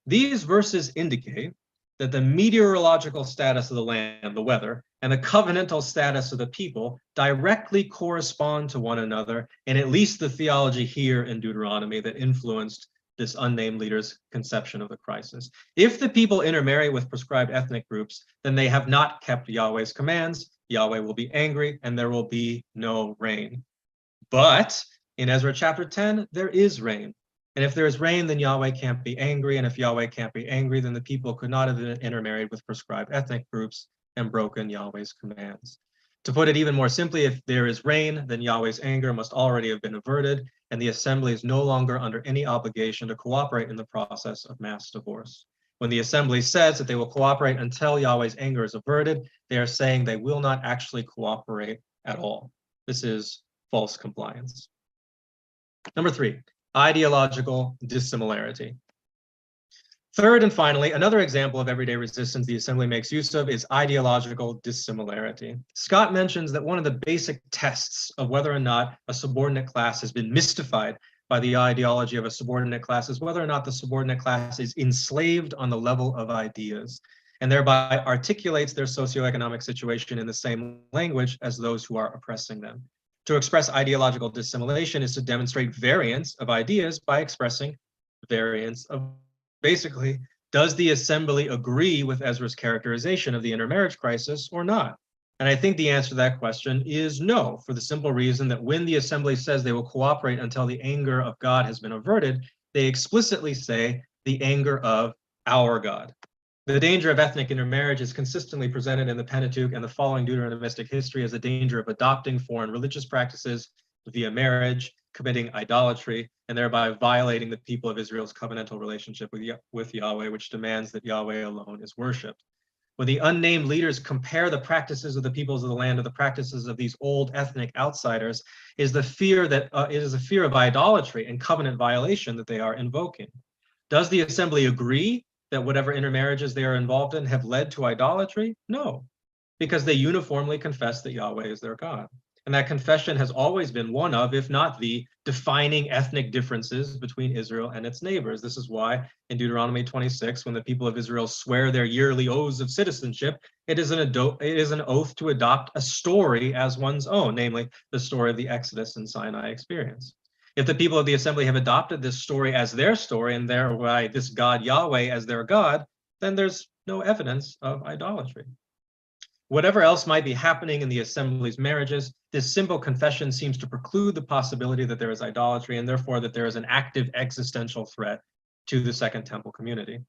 These verses indicate that the meteorological status of the land, the weather, and the covenantal status of the people directly correspond to one another, and at least the theology here in Deuteronomy that influenced this unnamed leader's conception of the crisis. If the people intermarry with prescribed ethnic groups, then they have not kept Yahweh's commands. Yahweh will be angry, and there will be no rain. But in Ezra chapter 10, there is rain. And if there is rain, then Yahweh can't be angry. And if Yahweh can't be angry, then the people could not have intermarried with prescribed ethnic groups and broken Yahweh's commands. To put it even more simply, if there is rain, then Yahweh's anger must already have been averted, and the assembly is no longer under any obligation to cooperate in the process of mass divorce. When the assembly says that they will cooperate until Yahweh's anger is averted, they are saying they will not actually cooperate at all. This is false compliance. Number 3, ideological dissimilarity. Third and finally, another example of everyday resistance the assembly makes use of is ideological dissimilarity. Scott mentions that one of the basic tests of whether or not a subordinate class has been mystified by the ideology of a subordinate class is whether or not the subordinate class is enslaved on the level of ideas, and thereby articulates their socioeconomic situation in the same language as those who are oppressing them. To express ideological dissimilation is to demonstrate variance of ideas by expressing variance of. Basically, does the assembly agree with Ezra's characterization of the intermarriage crisis or not? And I think the answer to that question is no, for the simple reason that when the assembly says they will cooperate until the anger of God has been averted, they explicitly say the anger of our God. The danger of ethnic intermarriage is consistently presented in the Pentateuch and the following Deuteronomistic history as the danger of adopting foreign religious practices via marriage, committing idolatry, and thereby violating the people of Israel's covenantal relationship with Yahweh, which demands that Yahweh alone is worshipped. When the unnamed leaders compare the practices of the peoples of the land to the practices of these old ethnic outsiders, it is a fear of idolatry and covenant violation that they are invoking. Does the assembly agree that whatever intermarriages they are involved in have led to idolatry? No, because they uniformly confess that Yahweh is their God. And that confession has always been one of, if not the defining ethnic differences between Israel and its neighbors. This is why in Deuteronomy 26, when the people of Israel swear their yearly oaths of citizenship, it is an oath to adopt a story as one's own, namely the story of the Exodus and Sinai experience. If the people of the assembly have adopted this story as their story and thereby this God Yahweh as their God, then there's no evidence of idolatry. Whatever else might be happening in the assembly's marriages, this simple confession seems to preclude the possibility that there is idolatry and therefore that there is an active existential threat to the Second Temple community.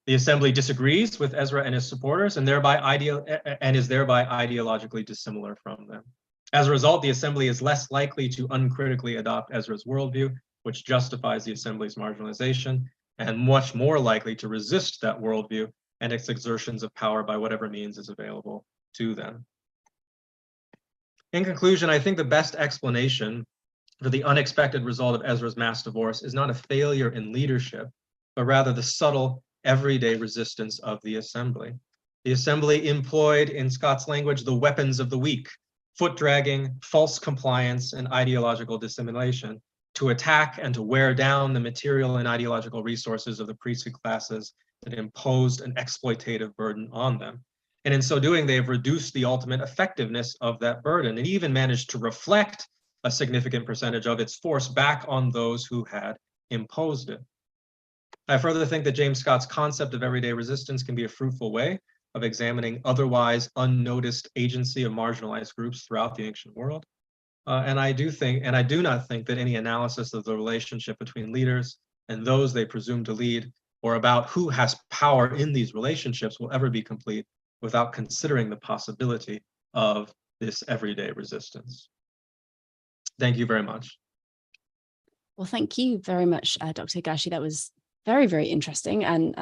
The assembly disagrees with Ezra and his supporters and is thereby ideologically dissimilar from them. As a result, the assembly is less likely to uncritically adopt Ezra's worldview, which justifies the assembly's marginalization, and much more likely to resist that worldview and its exertions of power by whatever means is available to them. In conclusion, I think the best explanation for the unexpected result of Ezra's mass divorce is not a failure in leadership, but rather the subtle, everyday resistance of the assembly. The assembly employed, in Scott's language, the weapons of the weak, foot dragging, false compliance, and ideological dissimulation to attack and to wear down the material and ideological resources of the priesthood classes that imposed an exploitative burden on them. And in so doing, they have reduced the ultimate effectiveness of that burden and even managed to reflect a significant percentage of its force back on those who had imposed it. I further think that James Scott's concept of everyday resistance can be a fruitful way of examining otherwise unnoticed agency of marginalized groups throughout the ancient world. And I do not think that any analysis of the relationship between leaders and those they presume to lead, or about who has power in these relationships, will ever be complete without considering the possibility of this everyday resistance. Thank you very much. Well, thank you very much, Dr. Higashi. That was very, very interesting. And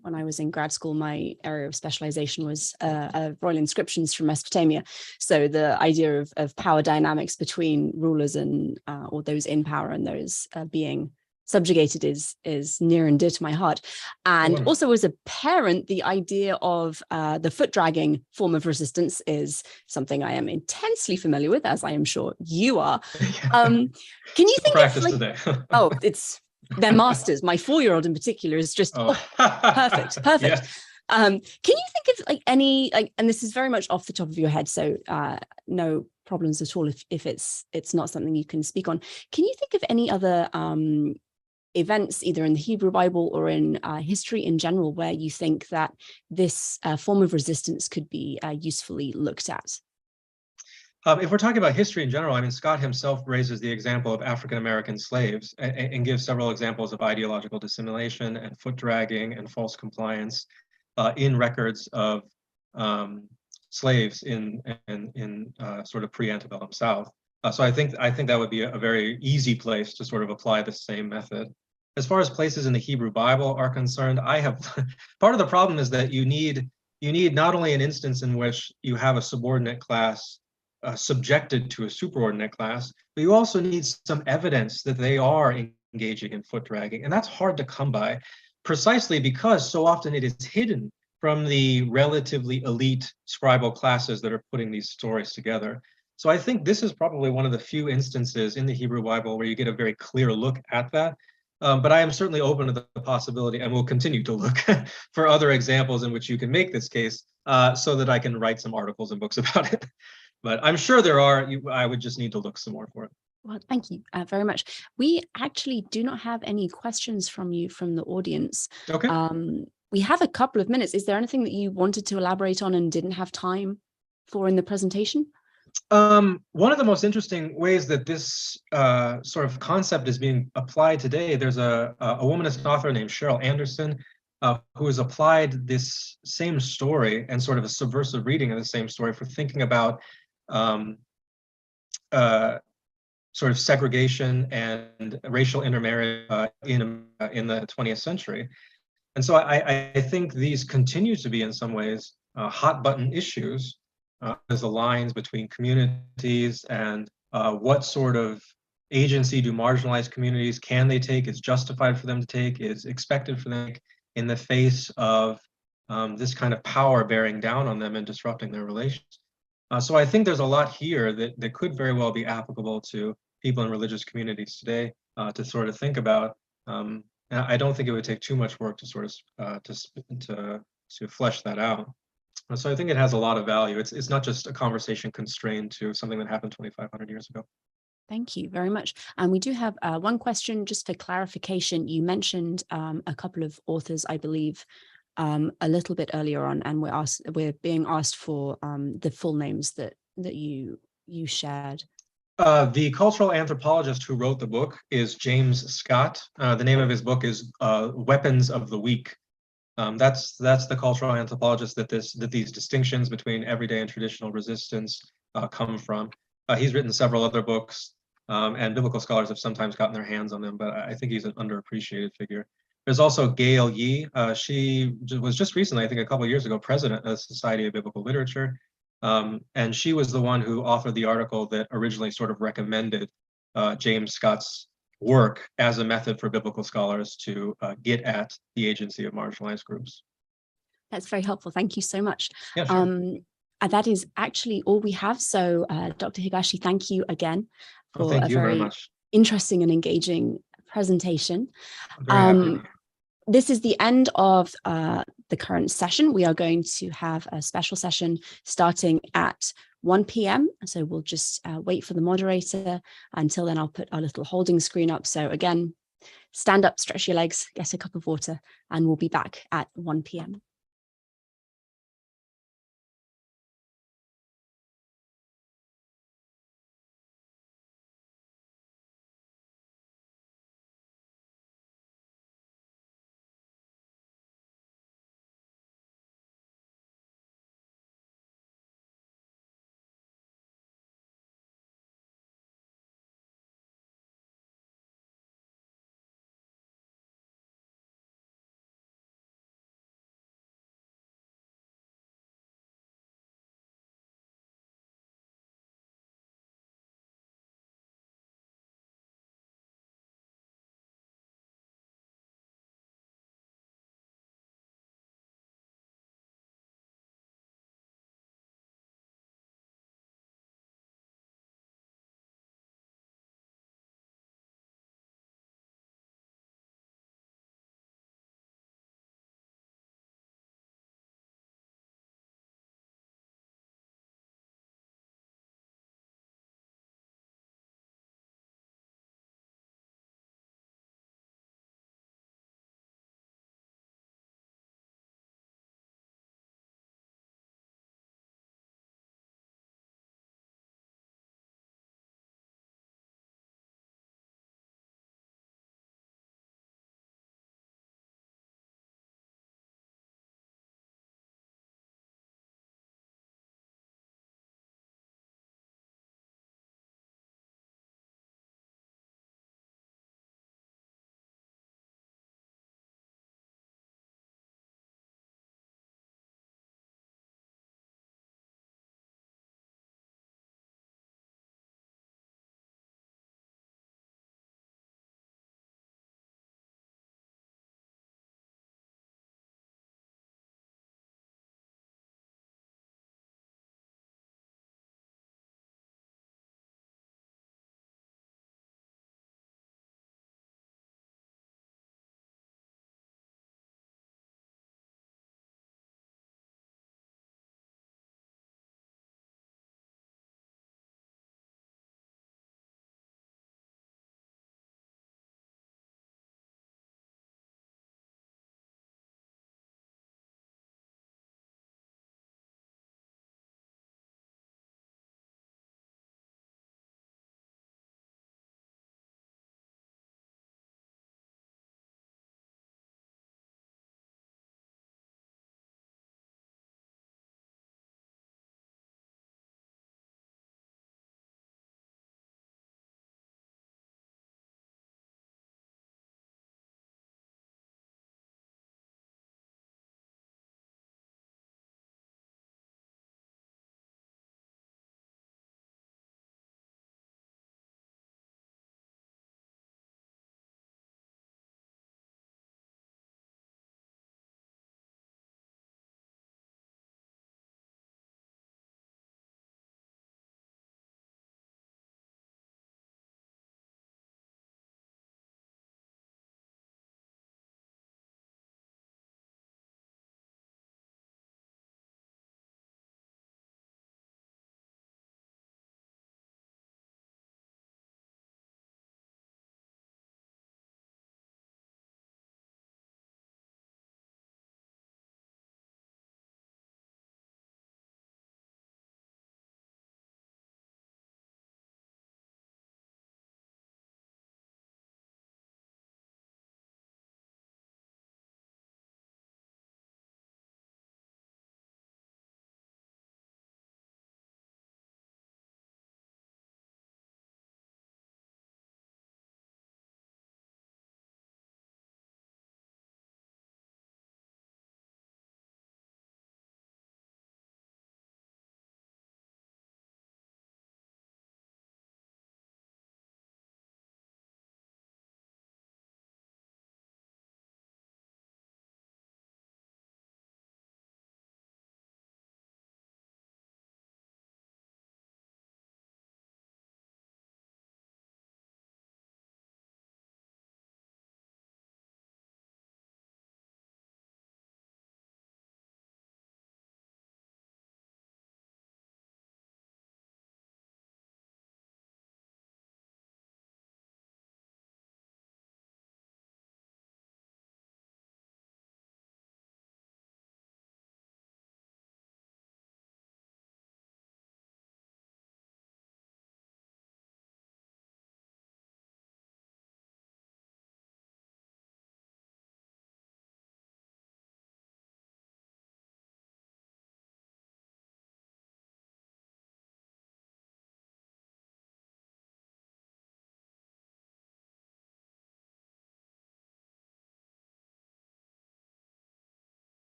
when I was in grad school, my area of specialization was royal inscriptions from Mesopotamia. So the idea of power dynamics between rulers and or those in power and those being subjugated is near and dear to my heart. And also as a parent, the idea of the foot dragging form of resistance is something I am intensely familiar with, as I am sure you are. Can you think practice of like, today? oh, they're masters. My 4-year-old in particular is just perfect. Yeah. Can you think of like any, like, and this is very much off the top of your head, so no problems at all if it's not something you can speak on. Can you think of any other events, either in the Hebrew Bible or in history in general, where you think that this form of resistance could be usefully looked at? If we're talking about history in general, I mean, Scott himself raises the example of African-American slaves and gives several examples of ideological dissimulation and foot dragging and false compliance in records of slaves in sort of pre-antebellum South. So I think that would be a very easy place to sort of apply the same method. As far as places in the Hebrew Bible are concerned, I have part of the problem is that you need not only an instance in which you have a subordinate class subjected to a superordinate class, but you also need some evidence that they are engaging in foot dragging. And that's hard to come by, precisely because so often it is hidden from the relatively elite scribal classes that are putting these stories together. So I think this is probably one of the few instances in the Hebrew Bible where you get a very clear look at that. But I am certainly open to the possibility, and will continue to look for other examples in which you can make this case so that I can write some articles and books about it. But I'm sure there are. I would just need to look some more for it. Well, thank you very much. We actually do not have any questions from you from the audience. Okay. We have a couple of minutes. Is there anything that you wanted to elaborate on and didn't have time for in the presentation? One of the most interesting ways that this sort of concept is being applied today, there's a womanist author named Cheryl Anderson who has applied this same story and sort of a subversive reading of the same story for thinking about sort of segregation and racial intermarriage in the 20th century. And so I think these continue to be in some ways hot button issues as the lines between communities and what sort of agency do marginalized communities, can they take, is justified for them to take, is expected for them to take in the face of this kind of power bearing down on them and disrupting their relations. So I think there's a lot here that could very well be applicable to people in religious communities today to sort of think about. And I don't think it would take too much work to sort of to flesh that out. So I think it has a lot of value. It's not just a conversation constrained to something that happened 2,500 years ago. Thank you very much. And we do have one question just for clarification. You mentioned a couple of authors, I believe, a little bit earlier on, and we're being asked for the full names that you shared. The cultural anthropologist who wrote the book is James Scott. The name of his book is Weapons of the Weak. That's the cultural anthropologist that these distinctions between everyday and traditional resistance come from. He's written several other books, and biblical scholars have sometimes gotten their hands on them, but I think he's an underappreciated figure. There's also Gail Yee. She was just recently, I think a couple of years ago, president of the Society of Biblical Literature. And she was the one who authored the article that originally sort of recommended James Scott's work as a method for biblical scholars to get at the agency of marginalized groups. That's very helpful. Thank you so much. Yeah, sure. that is actually all we have. So Dr. Higashi, thank you again for thank a you very very much. interesting and engaging presentation. I'm very happy. This is the end of the current session. We are going to have a special session starting at 1 p.m. So we'll just wait for the moderator. Until then, I'll put our little holding screen up. So again, stand up, stretch your legs, get a cup of water, and we'll be back at 1 p.m.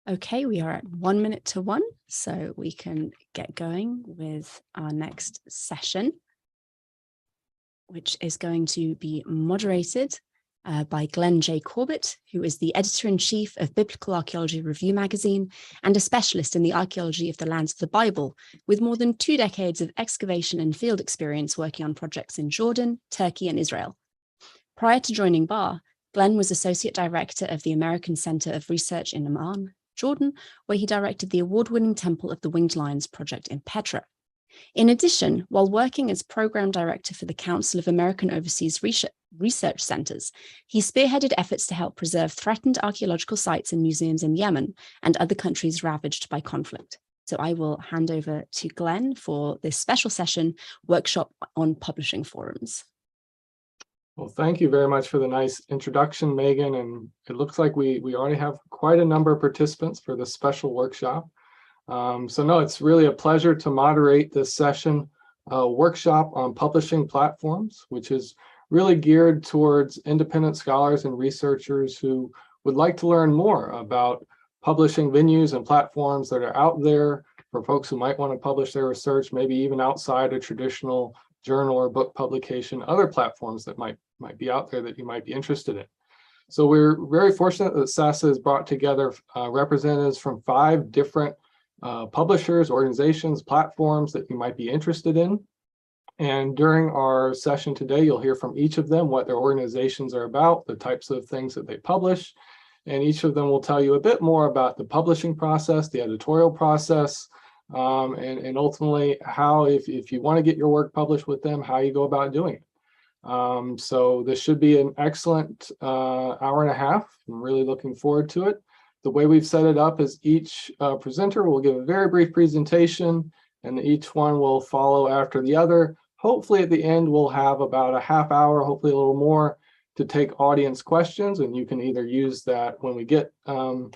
Okay, we are at 1 minute to 1, so we can get going with our next session, which is going to be moderated by Glenn J. Corbett, who is the editor-in-chief of Biblical Archaeology Review magazine and a specialist in the archaeology of the lands of the Bible, with more than 2 decades of excavation and field experience working on projects in Jordan, Turkey, and Israel. Prior to joining BAR, Glenn was Associate Director of the American Center of Research in Amman, Jordan, where he directed the award-winning Temple of the Winged Lions project in Petra. In addition, while working as Program Director for the Council of American Overseas Research Centers, he spearheaded efforts to help preserve threatened archaeological sites and museums in Yemen and other countries ravaged by conflict. So I will hand over to Glenn for this special session, workshop on publishing forums. Well, thank you very much for the nice introduction, Megan. And it looks like we already have quite a number of participants for this special workshop. So no, it's really a pleasure to moderate this session workshop on publishing platforms, which is really geared towards independent scholars and researchers who would like to learn more about publishing venues and platforms that are out there for folks who might want to publish their research, maybe even outside a traditional journal or book publication, other platforms that might be out there that you might be interested in. So we're very fortunate that SASA has brought together representatives from 5 different publishers, organizations, platforms that you might be interested in. And during our session today, you'll hear from each of them what their organizations are about, the types of things that they publish, and each of them will tell you a bit more about the publishing process, the editorial process, and ultimately how, if you want to get your work published with them, how you go about doing it. So this should be an excellent hour and a half. I'm really looking forward to it. The way we've set it up is each presenter will give a very brief presentation, and each one will follow after the other. Hopefully at the end, we'll have about a half hour, hopefully a little more, to take audience questions, and you can either use that when we get to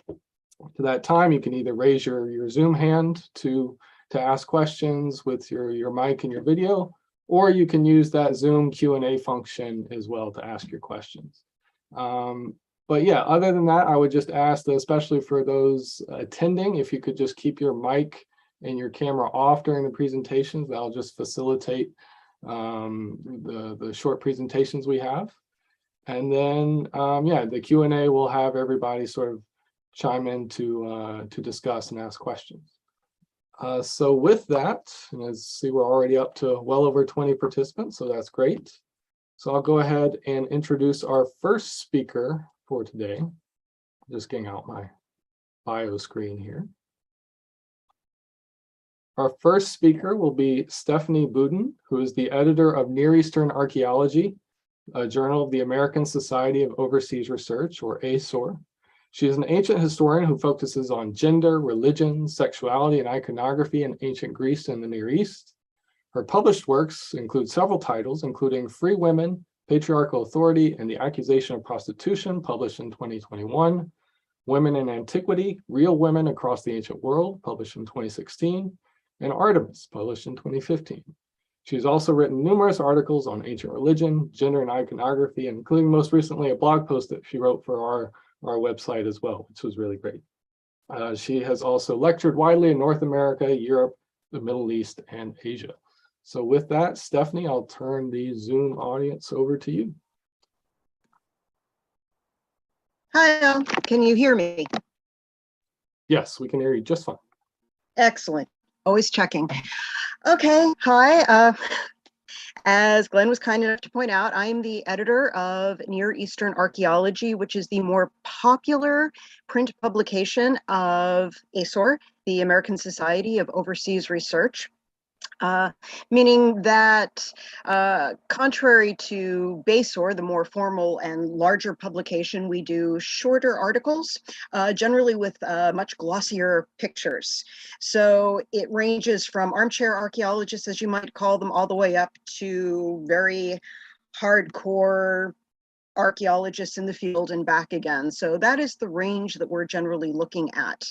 that time. You can either raise your Zoom hand to ask questions with your mic and your video, or you can use that Zoom Q&A function as well to ask your questions. But yeah, other than that, I would just ask that, especially for those attending, if you could just keep your mic and your camera off during the presentations. That'll just facilitate the short presentations we have. And then, yeah, the Q&A will have everybody sort of chime in to discuss and ask questions. So with that, and as see, we're already up to well over 20 participants, so that's great. So I'll go ahead and introduce our first speaker for today. Just getting out my bio screen here. Our first speaker will be Stephanie Budin, who is the editor of Near Eastern Archaeology, a journal of the American Society of Overseas Research, or ASOR. She is an ancient historian who focuses on gender, religion, sexuality, and iconography in ancient Greece and the Near East. Her published works include several titles, including Free Women, Patriarchal Authority, and the Accusation of Prostitution, published in 2021, Women in Antiquity, Real Women Across the Ancient World, published in 2016, and Artemis, published in 2015. She's also written numerous articles on ancient religion, gender, and iconography, including most recently a blog post that she wrote for our website as well, which was really great. She has also lectured widely in North America, Europe, the Middle East, and Asia. So with that, Stephanie, I'll turn the Zoom audience over to you. Hi, can you hear me? Yes, we can hear you just fine. Excellent. Always checking. Okay, hi. As Glenn was kind enough to point out, I'm the editor of Near Eastern Archaeology, which is the more popular print publication of ASOR, the American Society of Overseas Research. Meaning that contrary to BASOR, the more formal and larger publication, we do shorter articles, generally with much glossier pictures. So it ranges from armchair archaeologists, as you might call them, all the way up to very hardcore archaeologists in the field and back again. So that is the range that we're generally looking at.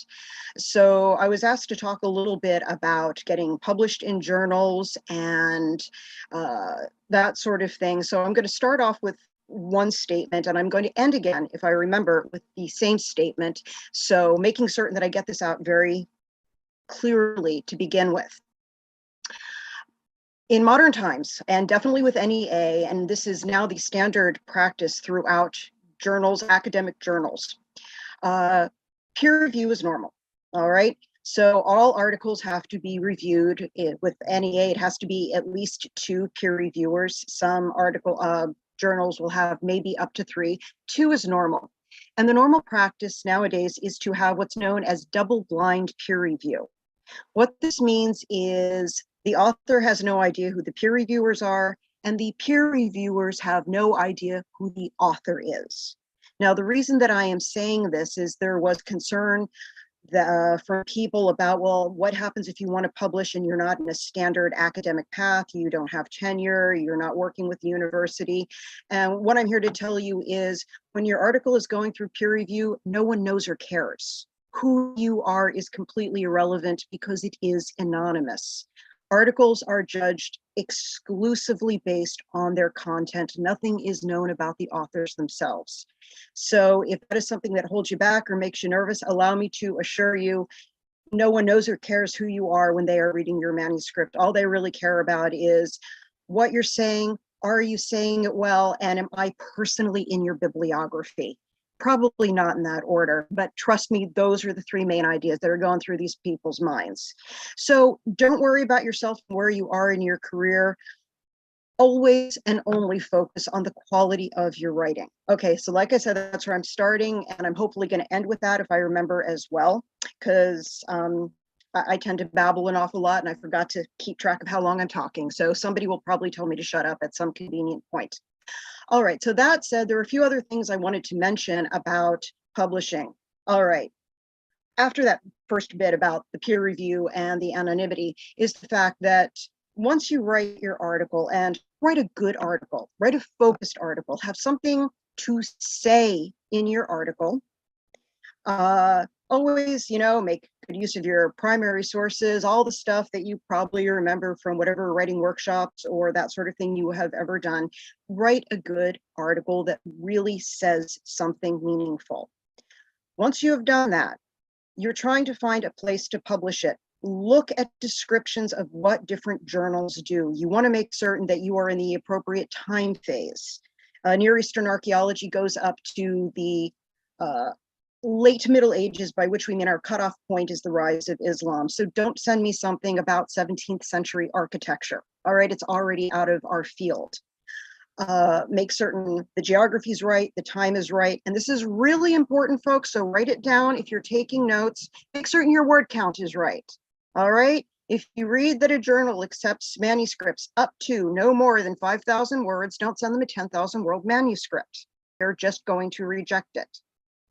So I was asked to talk a little bit about getting published in journals and that sort of thing. So I'm going to start off with one statement, and I'm going to end again, if I remember, with the same statement. So making certain that I get this out very clearly to begin with. In modern times, and definitely with NEA, and this is now the standard practice throughout journals, academic journals, peer review is normal, all right? So all articles have to be reviewed. With NEA, it has to be at least 2 peer reviewers. Some journals will have maybe up to 3. 2 is normal. And the normal practice nowadays is to have what's known as double-blind peer review. What this means is the author has no idea who the peer reviewers are, and the peer reviewers have no idea who the author is. Now, the reason that I am saying this is there was concern from people about, well, what happens if you want to publish and you're not in a standard academic path, you don't have tenure, you're not working with the university. And what I'm here to tell you is when your article is going through peer review, no one knows or cares. Who you are is completely irrelevant because it is anonymous. Articles are judged exclusively based on their content. Nothing is known about the authors themselves. So if that is something that holds you back or makes you nervous, allow me to assure you, no one knows or cares who you are when they are reading your manuscript. All they really care about is what you're saying, are you saying it well, and am I personally in your bibliography? Probably not in that order, but trust me, those are the 3 main ideas that are going through these people's minds. So don't worry about yourself and where you are in your career. Always and only focus on the quality of your writing. Okay, so like I said, that's where I'm starting, and I'm hopefully going to end with that if I remember as well, because I tend to babble an awful lot and I forgot to keep track of how long I'm talking. So somebody will probably tell me to shut up at some convenient point. All right, so that said, there are a few other things I wanted to mention about publishing. All right, after that first bit about the peer review and the anonymity is the fact that once you write your article, and write a good article, write a focused article, have something to say in your article, always, make good use of your primary sources, all the stuff that you probably remember from whatever writing workshops or that sort of thing you have ever done. Write a good article that really says something meaningful. Once you have done that, you're trying to find a place to publish it. Look at descriptions of what different journals do. You want to make certain that you are in the appropriate time phase. Near Eastern archaeology goes up to the late Middle Ages, by which we mean our cutoff point is the rise of Islam. So don't send me something about 17th century architecture. All right, it's already out of our field. Make certain the geography is right, the time is right. And this is really important, folks. So write it down if you're taking notes. Make certain your word count is right. All right. If you read that a journal accepts manuscripts up to no more than 5,000 words, don't send them a 10,000 word manuscript. They're just going to reject it.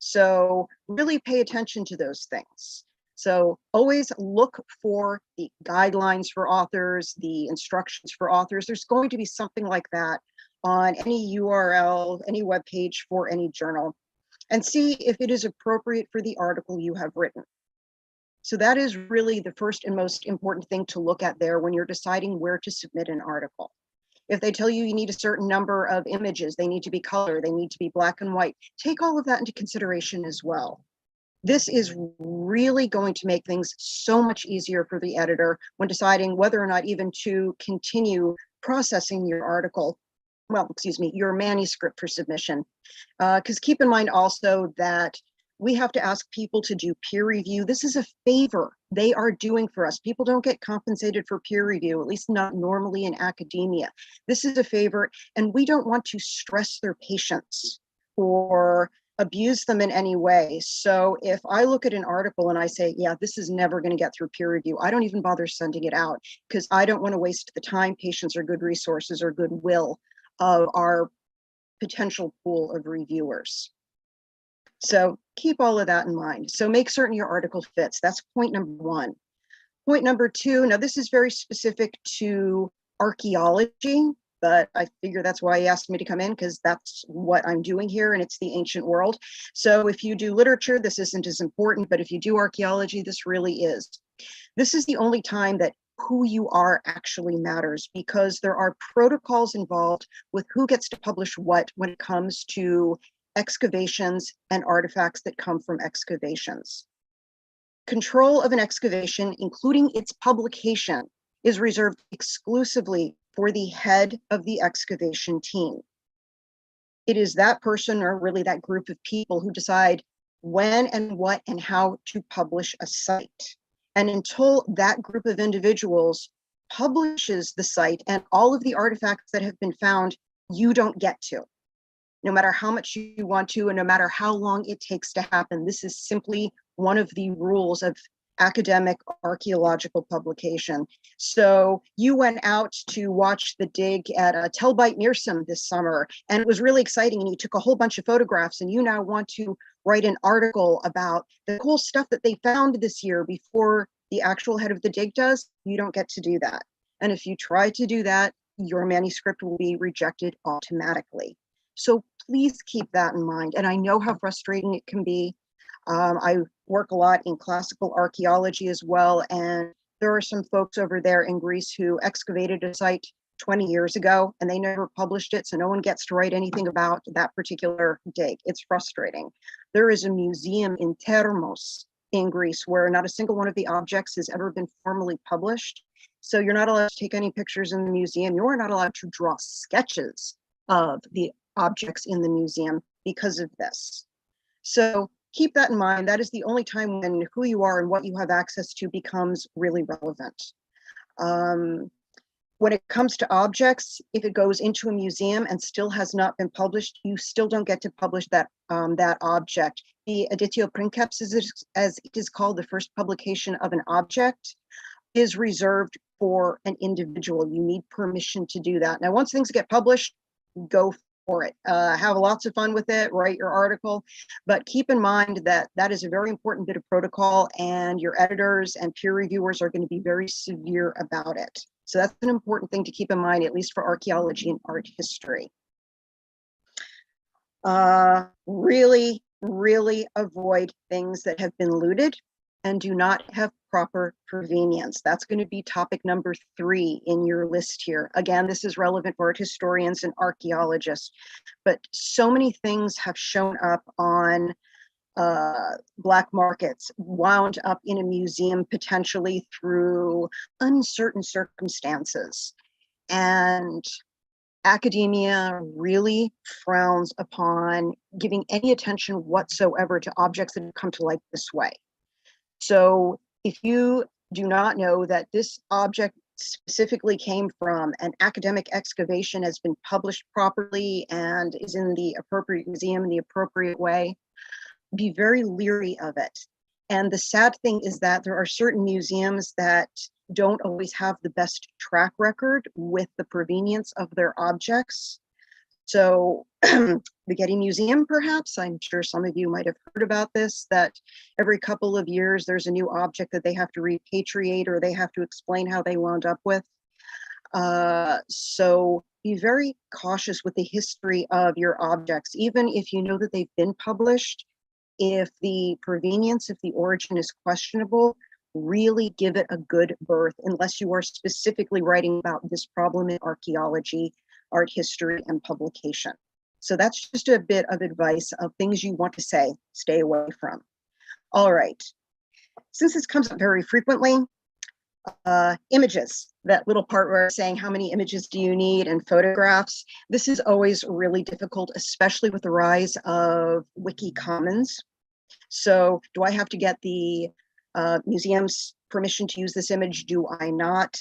So really pay attention to those things. So always look for the guidelines for authors, the instructions for authors. There's going to be something like that on any URL, any web page for any journal, and see if it is appropriate for the article you have written. So that is really the first and most important thing to look at there when you're deciding where to submit an article. If they tell you you need a certain number of images, they need to be color, they need to be black and white, take all of that into consideration as well. This is really going to make things so much easier for the editor when deciding whether or not even to continue processing your article, your manuscript for submission. Because keep in mind also that we have to ask people to do peer review. This is a favor they are doing for us. People don't get compensated for peer review, at least not normally in academia. This is a favor, and we don't want to stress their patience or abuse them in any way. So if I look at an article and I say, yeah, this is never going to get through peer review, I don't even bother sending it out because I don't want to waste the time, patience, or good resources or goodwill of our potential pool of reviewers. So keep all of that in mind. So make certain your article fits. That's point number 1. Point number 2, now this is very specific to archaeology, but I figure that's why he asked me to come in, because that's what I'm doing here, and it's the ancient world. So if you do literature, this isn't as important, but if you do archaeology, this really is. This is the only time that who you are actually matters, because there are protocols involved with who gets to publish what when it comes to excavations and artifacts that come from excavations. Control of an excavation, including its publication, is reserved exclusively for the head of the excavation team. It is that person, or really that group of people, who decide when and what and how to publish a site. And until that group of individuals publishes the site and all of the artifacts that have been found, you don't get to. No matter how much you want to, and no matter how long it takes to happen. This is simply one of the rules of academic archaeological publication. So you went out to watch the dig at Telbite Nearsum this summer, and it was really exciting, and you took a whole bunch of photographs, and you now want to write an article about the cool stuff that they found this year before the actual head of the dig does. You don't get to do that. And if you try to do that, your manuscript will be rejected automatically. So please keep that in mind. And I know how frustrating it can be. I work a lot in classical archaeology as well, and there are some folks over there in Greece who excavated a site 20 years ago and they never published it, so no one gets to write anything about that particular dig. It's frustrating. There is a museum in Thermos in Greece where not a single one of the objects has ever been formally published. So you're not allowed to take any pictures in the museum. You are not allowed to draw sketches of the objects in the museum because of this. So keep that in mind. That is the only time when who you are and what you have access to becomes really relevant. When it comes to objects, if it goes into a museum and still has not been published, you still don't get to publish that, that object. The editio princeps, as it is called, the first publication of an object, is reserved for an individual. You need permission to do that. Now, once things get published, go for it. Have lots of fun with it, write your article, but keep in mind that that is a very important bit of protocol, and your editors and peer reviewers are going to be very severe about it. So that's an important thing to keep in mind, at least for archaeology and art history. Really, really avoid things that have been looted and do not have proper provenience. That's going to be topic number 3 in your list here. Again, this is relevant for art historians and archaeologists, but so many things have shown up on black markets, wound up in a museum potentially through uncertain circumstances. And academia really frowns upon giving any attention whatsoever to objects that have come to light this way. So if you do not know that this object specifically came from an academic excavation, has been published properly, and is in the appropriate museum in the appropriate way, be very leery of it. And the sad thing is that there are certain museums that don't always have the best track record with the provenience of their objects. So the Getty Museum, perhaps, I'm sure some of you might have heard about this, that every couple of years there's a new object that they have to repatriate, or they have to explain how they wound up with. So be very cautious with the history of your objects, even if you know that they've been published. If the provenience, if the origin is questionable, really give it a good berth, unless you are specifically writing about this problem in archaeology, art history, and publication. So that's just a bit of advice of things you want to say, stay away from. All right, since this comes up very frequently, images, that little part where I'm saying how many images do you need, and photographs. This is always really difficult, especially with the rise of Wiki Commons. So do I have to get the museum's permission to use this image? Do I not?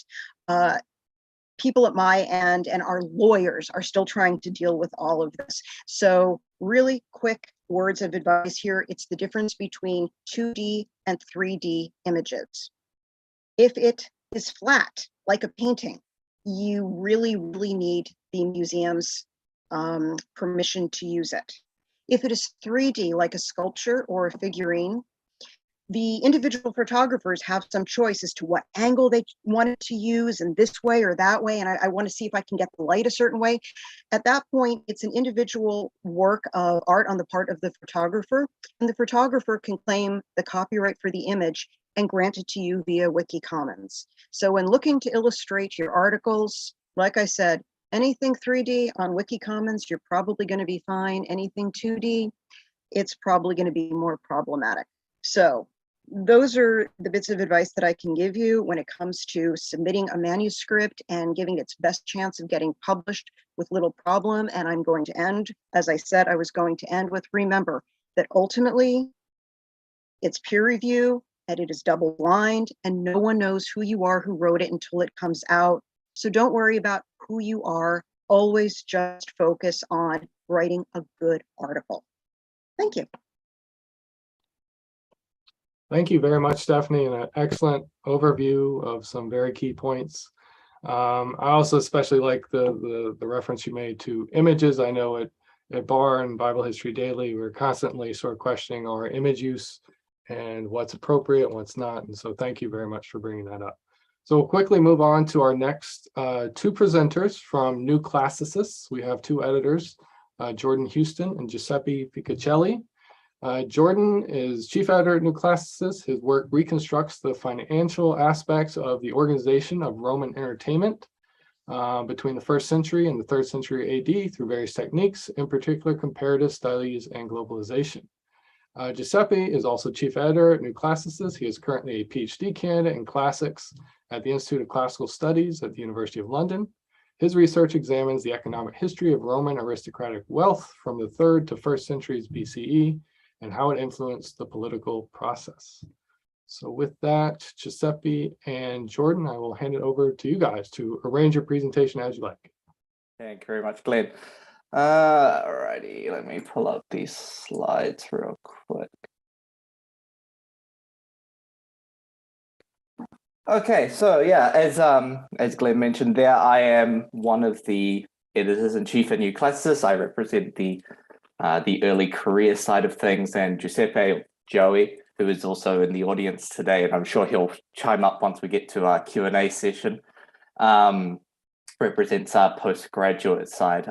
People at my end and our lawyers are still trying to deal with all of this. So really quick words of advice here. It's the difference between 2D and 3D images. If it is flat, like a painting, you really, really need the museum's permission to use it. If it is 3D, like a sculpture or a figurine, the individual photographers have some choice as to what angle they want it to use, and this way or that way, and I want to see if I can get the light a certain way. At that point, it's an individual work of art on the part of the photographer, and the photographer can claim the copyright for the image and granted to you via Wiki Commons. So when looking to illustrate your articles, like I said, anything 3D on Wiki Commons, you're probably going to be fine. Anything 2D, it's probably going to be more problematic. So those are the bits of advice that I can give you when it comes to submitting a manuscript and giving its best chance of getting published with little problem. And I'm going to end, as I said, I was going to end with, remember that ultimately it's peer review and it is double blind and no one knows who you are who wrote it until it comes out. So don't worry about who you are. Always just focus on writing a good article. Thank you. Thank you very much, Stephanie, and an excellent overview of some very key points. I also especially like the reference you made to images. I know at BAR and Bible History Daily, we're constantly sort of questioning our image use and what's appropriate and what's not. And so thank you very much for bringing that up. So we'll quickly move on to our next two presenters from New Classicists. We have two editors, Jordan Houston and Giuseppe Piccicelli. Jordan is chief editor at New Classicists. His work reconstructs the financial aspects of the organization of Roman entertainment between the 1st century and the 3rd century AD through various techniques, in particular comparative studies and globalization. Giuseppe is also chief editor at New Classicists. He is currently a PhD candidate in classics at the Institute of Classical Studies at the University of London. His research examines the economic history of Roman aristocratic wealth from the 3rd to 1st centuries BCE and how it influenced the political process. So with that, Giuseppe and Jordan, I will hand it over to you guys to arrange your presentation as you like. Thank you very much, Glenn. Alrighty, let me pull up these slides real quick. Okay, so yeah, as Glenn mentioned there, I am one of the editors-in-chief at New Classicists. I represent the early career side of things, and Giuseppe, Joey, who is also in the audience today, and I'm sure he'll chime up once we get to our Q&A session, represents our postgraduate side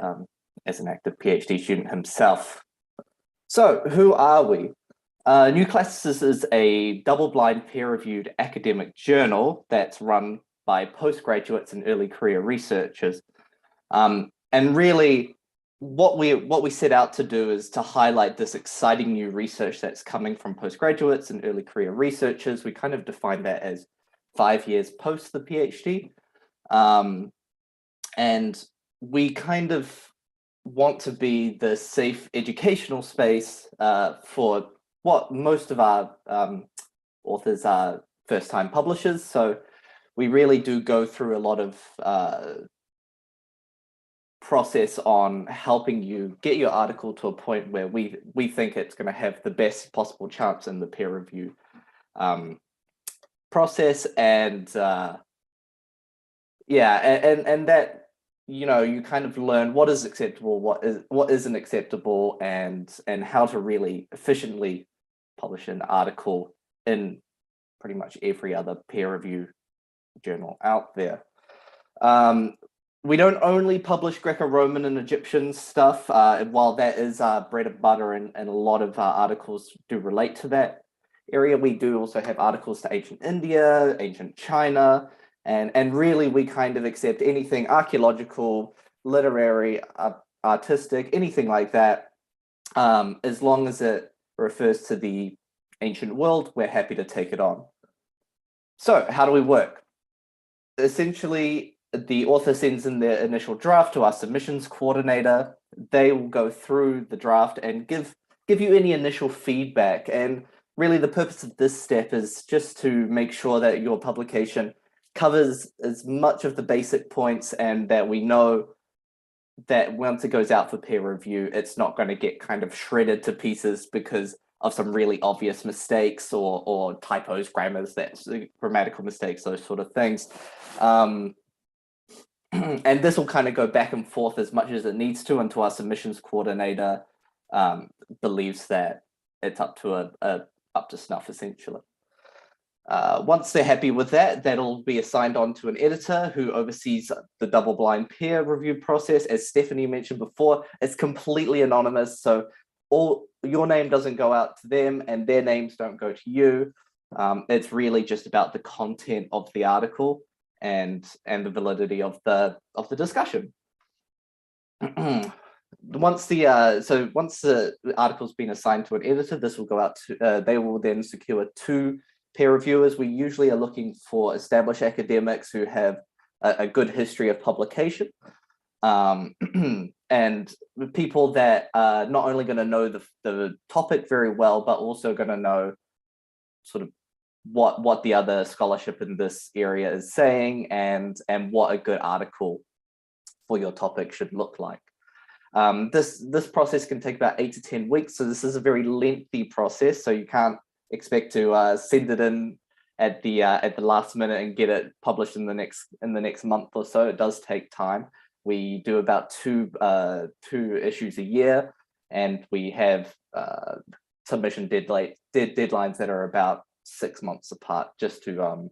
as an active PhD student himself. So who are we? New Classicists is a double-blind peer-reviewed academic journal that's run by postgraduates and early career researchers. And really, what we set out to do is to highlight this exciting new research that's coming from postgraduates and early career researchers. We kind of define that as 5 years post the PhD. And we kind of want to be the safe educational space for what most of our authors are first-time publishers. So we really do go through a lot of process on helping you get your article to a point where we think it's going to have the best possible chance in the peer review process. And yeah, and that, you know, you kind of learn what is acceptable, what isn't acceptable, and how to really efficiently publish an article in pretty much every other peer review journal out there. We don't only publish Greco-Roman and Egyptian stuff, while that is our bread and butter, and a lot of our articles do relate to that area. We do also have articles to ancient India, ancient China, and really we kind of accept anything archaeological, literary, artistic, anything like that, as long as it refers to the ancient world, we're happy to take it on. So how do we work? Essentially, the author sends in their initial draft to our submissions coordinator. They will go through the draft and give you any initial feedback. And really the purpose of this step is just to make sure that your publication covers as much of the basic points, and that we know that once it goes out for peer review, it's not going to get kind of shredded to pieces because of some really obvious mistakes or typos, grammatical mistakes, those sort of things. And this will kind of go back and forth as much as it needs to until our submissions coordinator believes that it's up to snuff, essentially. Once they're happy with that, that'll be assigned on to an editor who oversees the double-blind peer review process. As Stephanie mentioned before, it's completely anonymous, so your name doesn't go out to them and their names don't go to you. It's really just about the content of the article and the validity of the discussion. Once the article's been assigned to an editor, this will go out to, they will then secure 2 peer reviewers. We usually are looking for established academics who have a good history of publication, and people that are not only going to know the topic very well, but also going to know sort of what the other scholarship in this area is saying, and what a good article for your topic should look like. This process can take about 8 to 10 weeks, so this is a very lengthy process. So you can't expect to send it in at the last minute and get it published in the next month or so. It does take time. We do about two issues a year, and we have submission deadlines that are about 6 months apart, just to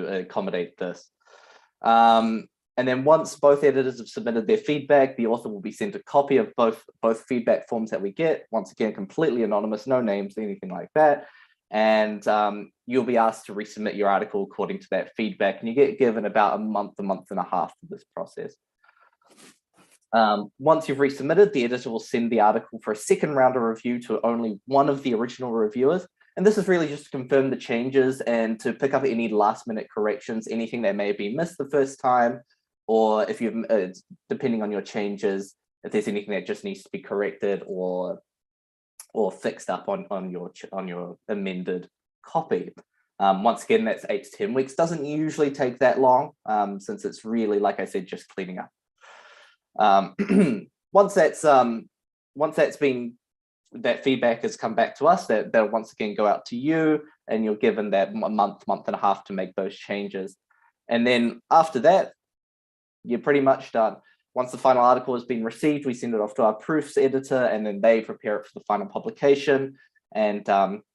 accommodate this. And then once both editors have submitted their feedback, the author will be sent a copy of both feedback forms that we get. Once again, completely anonymous, no names, anything like that. And you'll be asked to resubmit your article according to that feedback. And you get given about a month and a half for this process. Once you've resubmitted, the editor will send the article for a second round of review to only one of the original reviewers. And this is really just to confirm the changes and to pick up any last minute corrections, anything that may have been missed the first time, or if you've, depending on your changes, if there's anything that just needs to be corrected or fixed up on your amended copy. Once again, that's 8 to 10 weeks. Doesn't usually take that long, since it's really, like I said, just cleaning up. Once that feedback has come back to us, they'll once again go out to you, and you're given that month and a half to make those changes. And then after that, you're pretty much done. Once the final article has been received, we send it off to our proofs editor, and then they prepare it for the final publication. And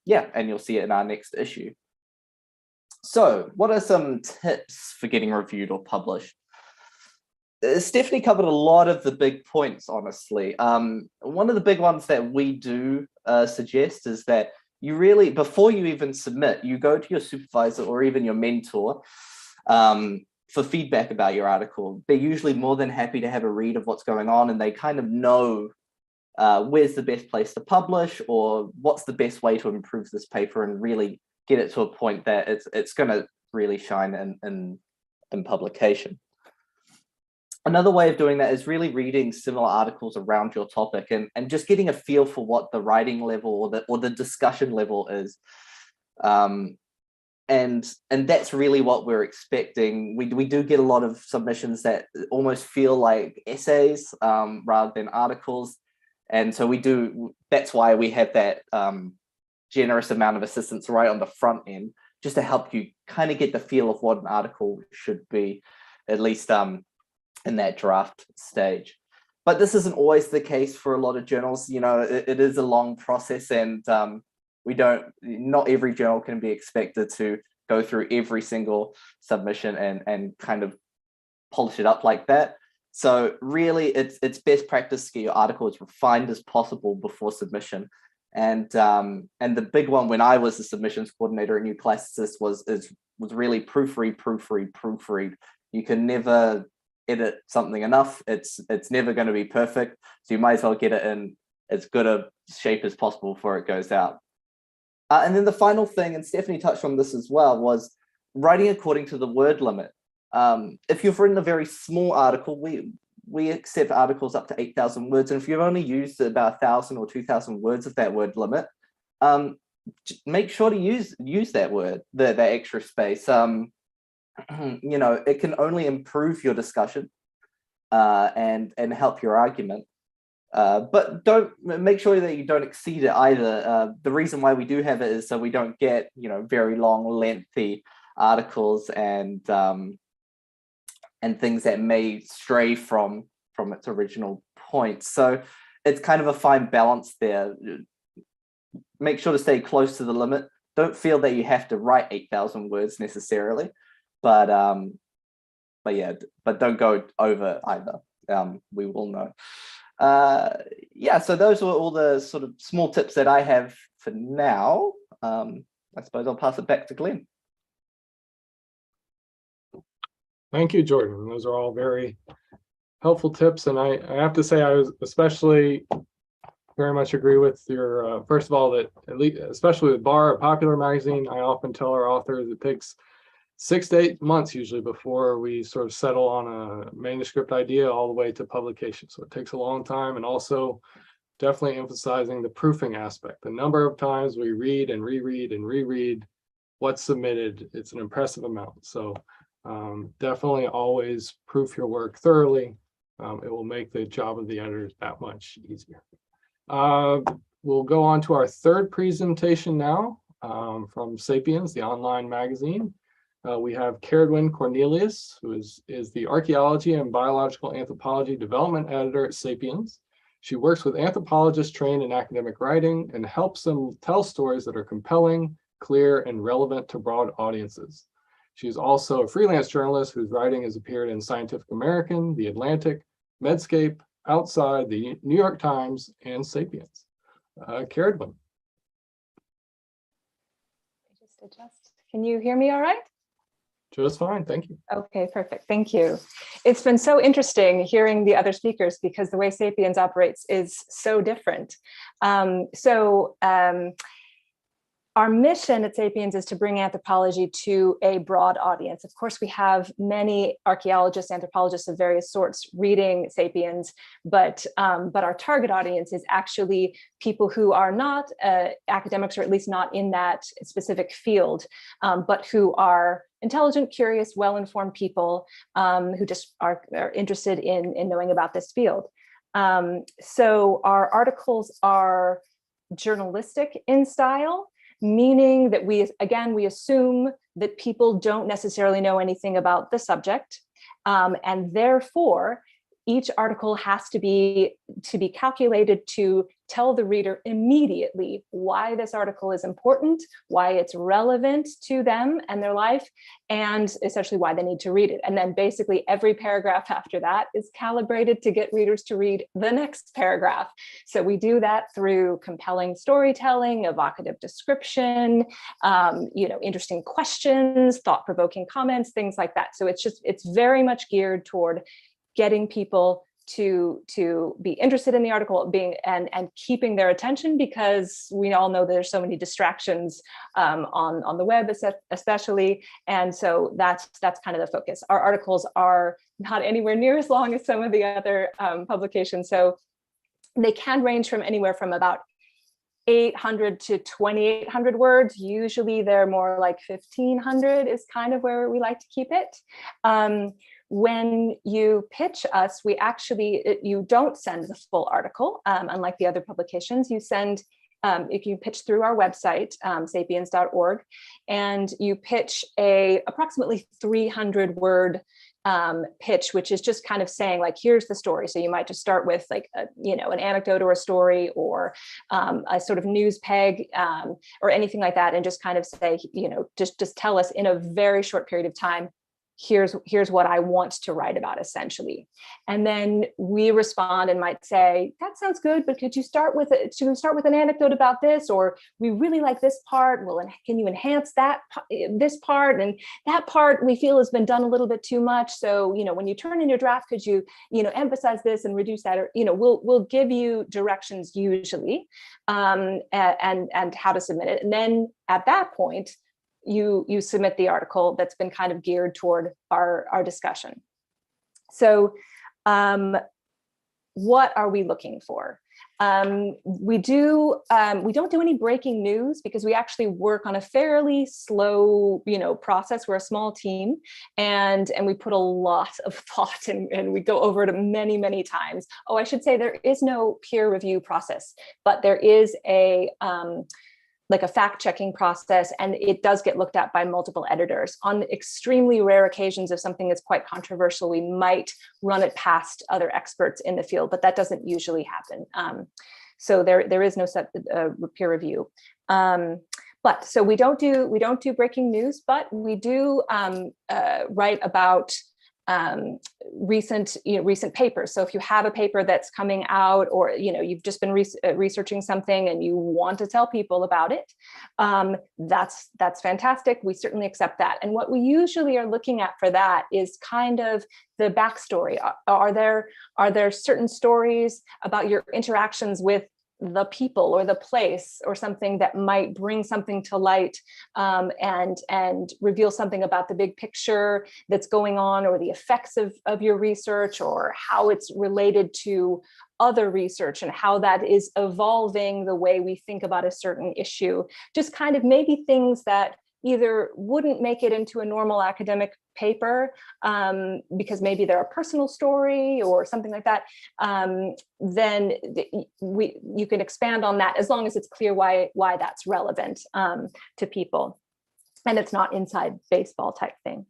yeah, and you'll see it in our next issue. So what are some tips for getting reviewed or published? Stephanie covered a lot of the big points, honestly. One of the big ones that we do suggest is that you really, before you even submit, you go to your supervisor or even your mentor for feedback about your article. They're usually more than happy to have a read of what's going on, and they kind of know where's the best place to publish or what's the best way to improve this paper and really get it to a point that it's going to really shine in publication. Another way of doing that is really reading similar articles around your topic and just getting a feel for what the writing level or the discussion level is. And that's really what we're expecting. We do get a lot of submissions that almost feel like essays rather than articles. And so that's why we have that generous amount of assistance right on the front end, just to help you kind of get the feel of what an article should be, at least in that draft stage. But this isn't always the case for a lot of journals. You know, it is a long process, and not every journal can be expected to go through every single submission and kind of polish it up like that. So really it's best practice to get your article as refined as possible before submission. And the big one when I was the submissions coordinator at New Classicist was really proofread. You can never edit something enough. It's never going to be perfect, so you might as well get it in as good a shape as possible before it goes out. And then the final thing, and Stephanie touched on this as well, was writing according to the word limit. If you've written a very small article, we accept articles up to 8,000 words, and if you've only used about 1,000 or 2,000 words of that word limit, make sure to use that word, that extra space. You know, it can only improve your discussion and help your argument. But don't make sure that you don't exceed it either. The reason why we do have it is so we don't get, you know, very long, lengthy articles and things that may stray from its original point. So it's kind of a fine balance there. Make sure to stay close to the limit. Don't feel that you have to write 8,000 words necessarily, but don't go over either. We will know. Yeah, so those were all the sort of small tips that I have for now. I suppose I'll pass it back to Glenn. Thank you, Jordan. Those are all very helpful tips. And I have to say, I was especially very much agree with your, first of all, that at least, especially with Bar, a popular magazine, I often tell our authors it takes 6 to 8 months usually before we sort of settle on a manuscript idea all the way to publication. So it takes a long time, and also definitely emphasizing the proofing aspect. The number of times we read and reread and reread what's submitted, it's an impressive amount. So definitely always proof your work thoroughly. It will make the job of the editors that much easier. We'll go on to our third presentation now from Sapiens, the online magazine. We have Caradwyn Cornelius, who is the Archaeology and Biological Anthropology Development Editor at Sapiens. She works with anthropologists trained in academic writing and helps them tell stories that are compelling, clear, and relevant to broad audiences. She is also a freelance journalist whose writing has appeared in Scientific American, The Atlantic, Medscape, Outside, the New York Times, and Sapiens. Caradwyn. Just adjust. Can you hear me all right? Just fine, thank you. Okay, perfect, thank you. It's been so interesting hearing the other speakers because the way Sapiens operates is so different. Our mission at Sapiens is to bring anthropology to a broad audience. Of course, we have many archaeologists, anthropologists of various sorts reading Sapiens, but our target audience is actually people who are not academics, or at least not in that specific field, but who are intelligent, curious, well-informed people who just are interested in knowing about this field. So our articles are journalistic in style, meaning that we assume that people don't necessarily know anything about the subject, and therefore each article has to be calculated to tell the reader immediately why this article is important, why it's relevant to them and their life, and essentially why they need to read it. And then basically every paragraph after that is calibrated to get readers to read the next paragraph. So we do that through compelling storytelling, evocative description, interesting questions, thought-provoking comments, things like that. So it's very much geared toward getting people to be interested in the article, and keeping their attention, because we all know there's so many distractions on the web especially, and so that's kind of the focus. Our articles are not anywhere near as long as some of the other publications, so they can range from anywhere from about 800 to 2,800 words. Usually they're more like 1,500 is kind of where we like to keep it. When you pitch us, you don't send the full article, unlike the other publications. You send, if you pitch through our website, sapiens.org, and you pitch a approximately 300-word pitch, which is just kind of saying, like, here's the story. So you might just start with like an anecdote or a story, or a sort of news peg, or anything like that, and just kind of say, just tell us in a very short period of time, here's what I want to write about, essentially. And then we respond and might say, that sounds good, but could you start with an anecdote about this? Or we really like this part. Well, can you enhance this part? And that part we feel has been done a little bit too much. So, when you turn in your draft, could you, emphasize this and reduce that? Or, we'll give you directions usually, and how to submit it. And then at that point, you submit the article that's been kind of geared toward our discussion. So what are we looking for? We don't do any breaking news, because we actually work on a fairly slow, process. We're a small team, and we put a lot of thought, and we go over it many, many times. Oh, I should say there is no peer review process, but there is a fact-checking process, and it does get looked at by multiple editors. On extremely rare occasions, if something is quite controversial, we might run it past other experts in the field, but that doesn't usually happen. So there is no set peer review. But so we don't do breaking news, but we do write about recent papers. So if you have a paper that's coming out, or you've just been researching something and you want to tell people about it, that's fantastic. We certainly accept that. And what we usually are looking at for that is kind of the backstory. Are there certain stories about your interactions with the people or the place or something that might bring something to light, and reveal something about the big picture that's going on, or the effects of your research, or how it's related to other research and how that is evolving the way we think about a certain issue. Just kind of maybe things that either wouldn't make it into a normal academic paper, because maybe they're a personal story or something like that, then you can expand on that, as long as it's clear why that's relevant to people, and it's not inside baseball type thing.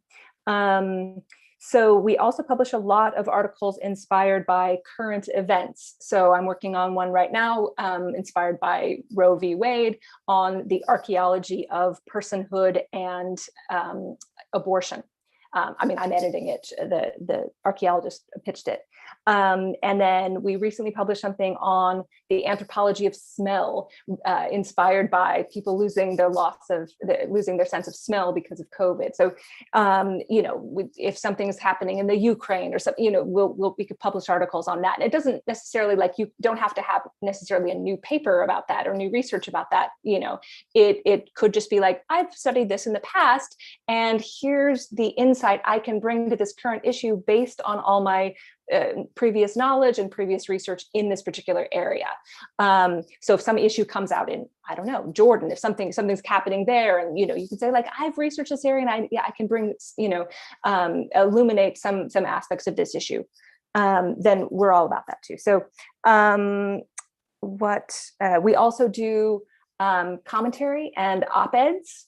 So we also publish a lot of articles inspired by current events. So I'm working on one right now, inspired by Roe v. Wade, on the archaeology of personhood and abortion. I'm editing it, the archaeologist pitched it. And then we recently published something on the anthropology of smell, inspired by people losing their sense of smell because of COVID. So, if something's happening in the Ukraine or something, we could publish articles on that. And it doesn't necessarily, you don't have to have necessarily a new paper about that or new research about that. It could just be I've studied this in the past, and here's the insight I can bring to this current issue based on all my previous knowledge and previous research in this particular area. So if some issue comes out in, I don't know, Jordan, if something's happening there, and you can say I've researched this area, and I can bring illuminate some aspects of this issue. Then we're all about that too. So we also do commentary and op-eds,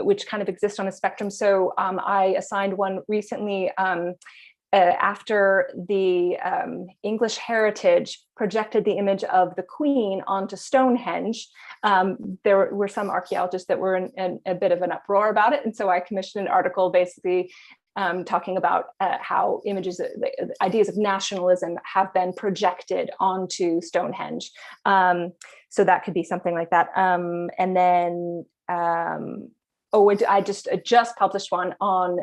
which kind of exist on a spectrum. So I assigned one recently after the English Heritage projected the image of the Queen onto Stonehenge. There were some archaeologists that were in a bit of an uproar about it. And so I commissioned an article basically talking about how the ideas of nationalism have been projected onto Stonehenge. So that could be something like that. And then, I just published one on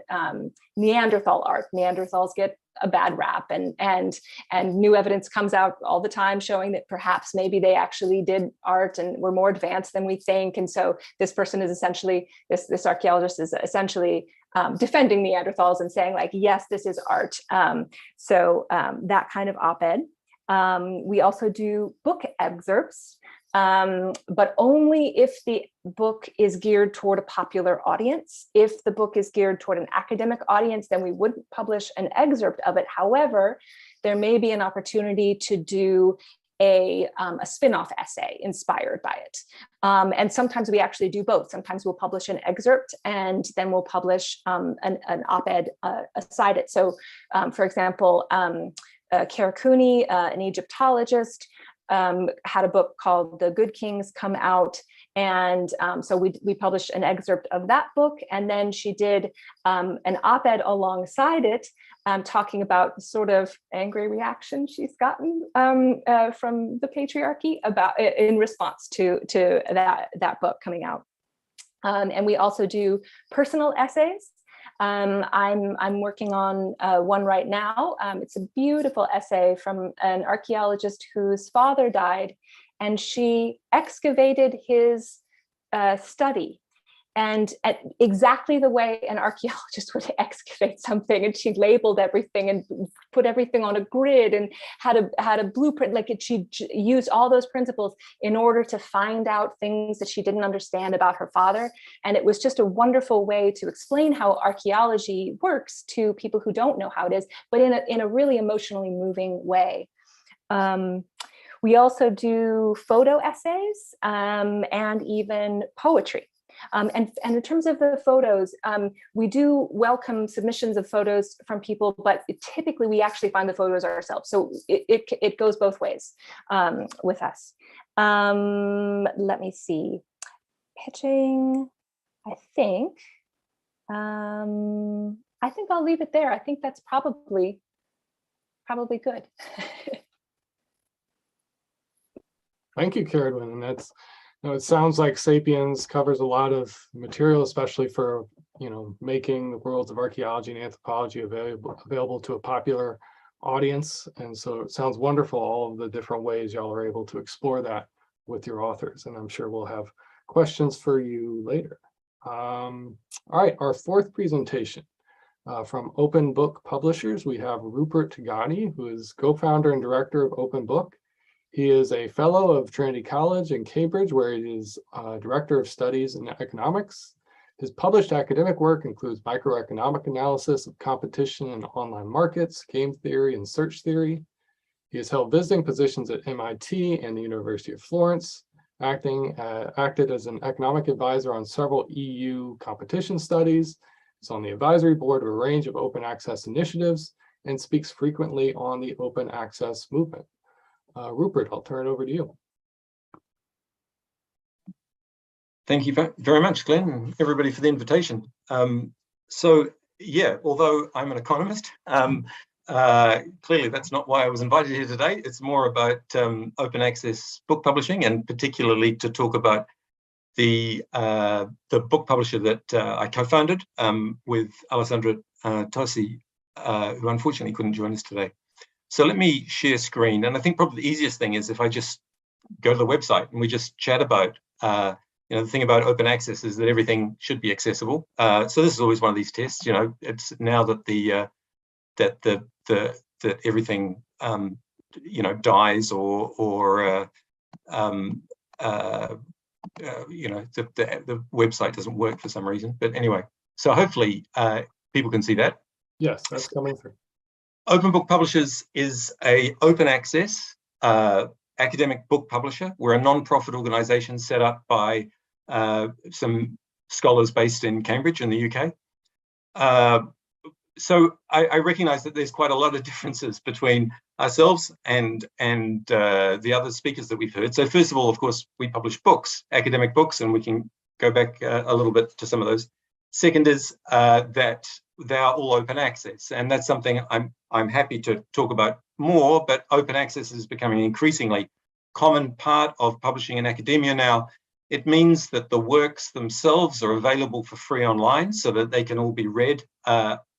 Neanderthal art. Neanderthals get a bad rap, and new evidence comes out all the time showing that perhaps maybe they actually did art and were more advanced than we think. And so this person is essentially, this archaeologist is essentially defending Neanderthals and saying yes, this is art. So that kind of op-ed. We also do book excerpts, but only if the book is geared toward a popular audience. If the book is geared toward an academic audience, then we wouldn't publish an excerpt of it. However, there may be an opportunity to do a spin-off essay inspired by it. And sometimes we actually do both. Sometimes we'll publish an excerpt, and then we'll publish an op-ed aside it. So for example, Karakuni, an Egyptologist, had a book called The Good Kings Come Out. And so we published an excerpt of that book. And then she did an op-ed alongside it, talking about the sort of angry reaction she's gotten from the patriarchy in response to that book coming out. And we also do personal essays. I'm working on one right now. It's a beautiful essay from an archaeologist whose father died, and she excavated his study, and at exactly the way an archaeologist would excavate something. And she labeled everything and put everything on a grid and had a blueprint. She used all those principles in order to find out things that she didn't understand about her father. And it was just a wonderful way to explain how archaeology works to people who don't know how it is, but in a really emotionally moving way. We also do photo essays and even poetry. And in terms of the photos, we do welcome submissions of photos from people, but typically we actually find the photos ourselves. So it goes both ways with us. Let me see. Pitching, I think. I think I'll leave it there. I think that's probably good. Thank you, Carolyn. And that's, it sounds like Sapiens covers a lot of material, especially for, making the worlds of archaeology and anthropology available to a popular audience. And so it sounds wonderful, all of the different ways y'all are able to explore that with your authors. And I'm sure we'll have questions for you later. All right, our fourth presentation from Open Book Publishers, we have Rupert Tagani, who is co-founder and director of Open Book. He is a fellow of Trinity College in Cambridge, where he is director of studies in economics. His published academic work includes microeconomic analysis of competition in online markets, game theory, and search theory. He has held visiting positions at MIT and the University of Florence, acted as an economic advisor on several EU competition studies. He's on the advisory board of a range of open access initiatives and speaks frequently on the open access movement. Rupert, I'll turn it over to you. Thank you very much, Glenn, and everybody for the invitation. So yeah, although I'm an economist, clearly that's not why I was invited here today. It's more about open access book publishing, and particularly to talk about the book publisher that I co-founded with Alessandra Tosi, who unfortunately couldn't join us today. So let me share screen, and I think probably the easiest thing is if I just go to the website and we just chat about the thing about open access is that everything should be accessible. So this is always one of these tests. It's now that that everything dies or the website doesn't work for some reason. But anyway, so hopefully people can see that. Yes, that's coming through. Open Book Publishers is a open access academic book publisher. We're a non-profit organization set up by some scholars based in Cambridge in the UK. So I recognize that there's quite a lot of differences between ourselves and the other speakers that we've heard. So first of all, of course, we publish books, academic books, and we can go back a little bit to some of those. Second is that they are all open access, and that's something I'm happy to talk about more, but open access is becoming an increasingly common part of publishing in academia now. It means that the works themselves are available for free online so that they can all be read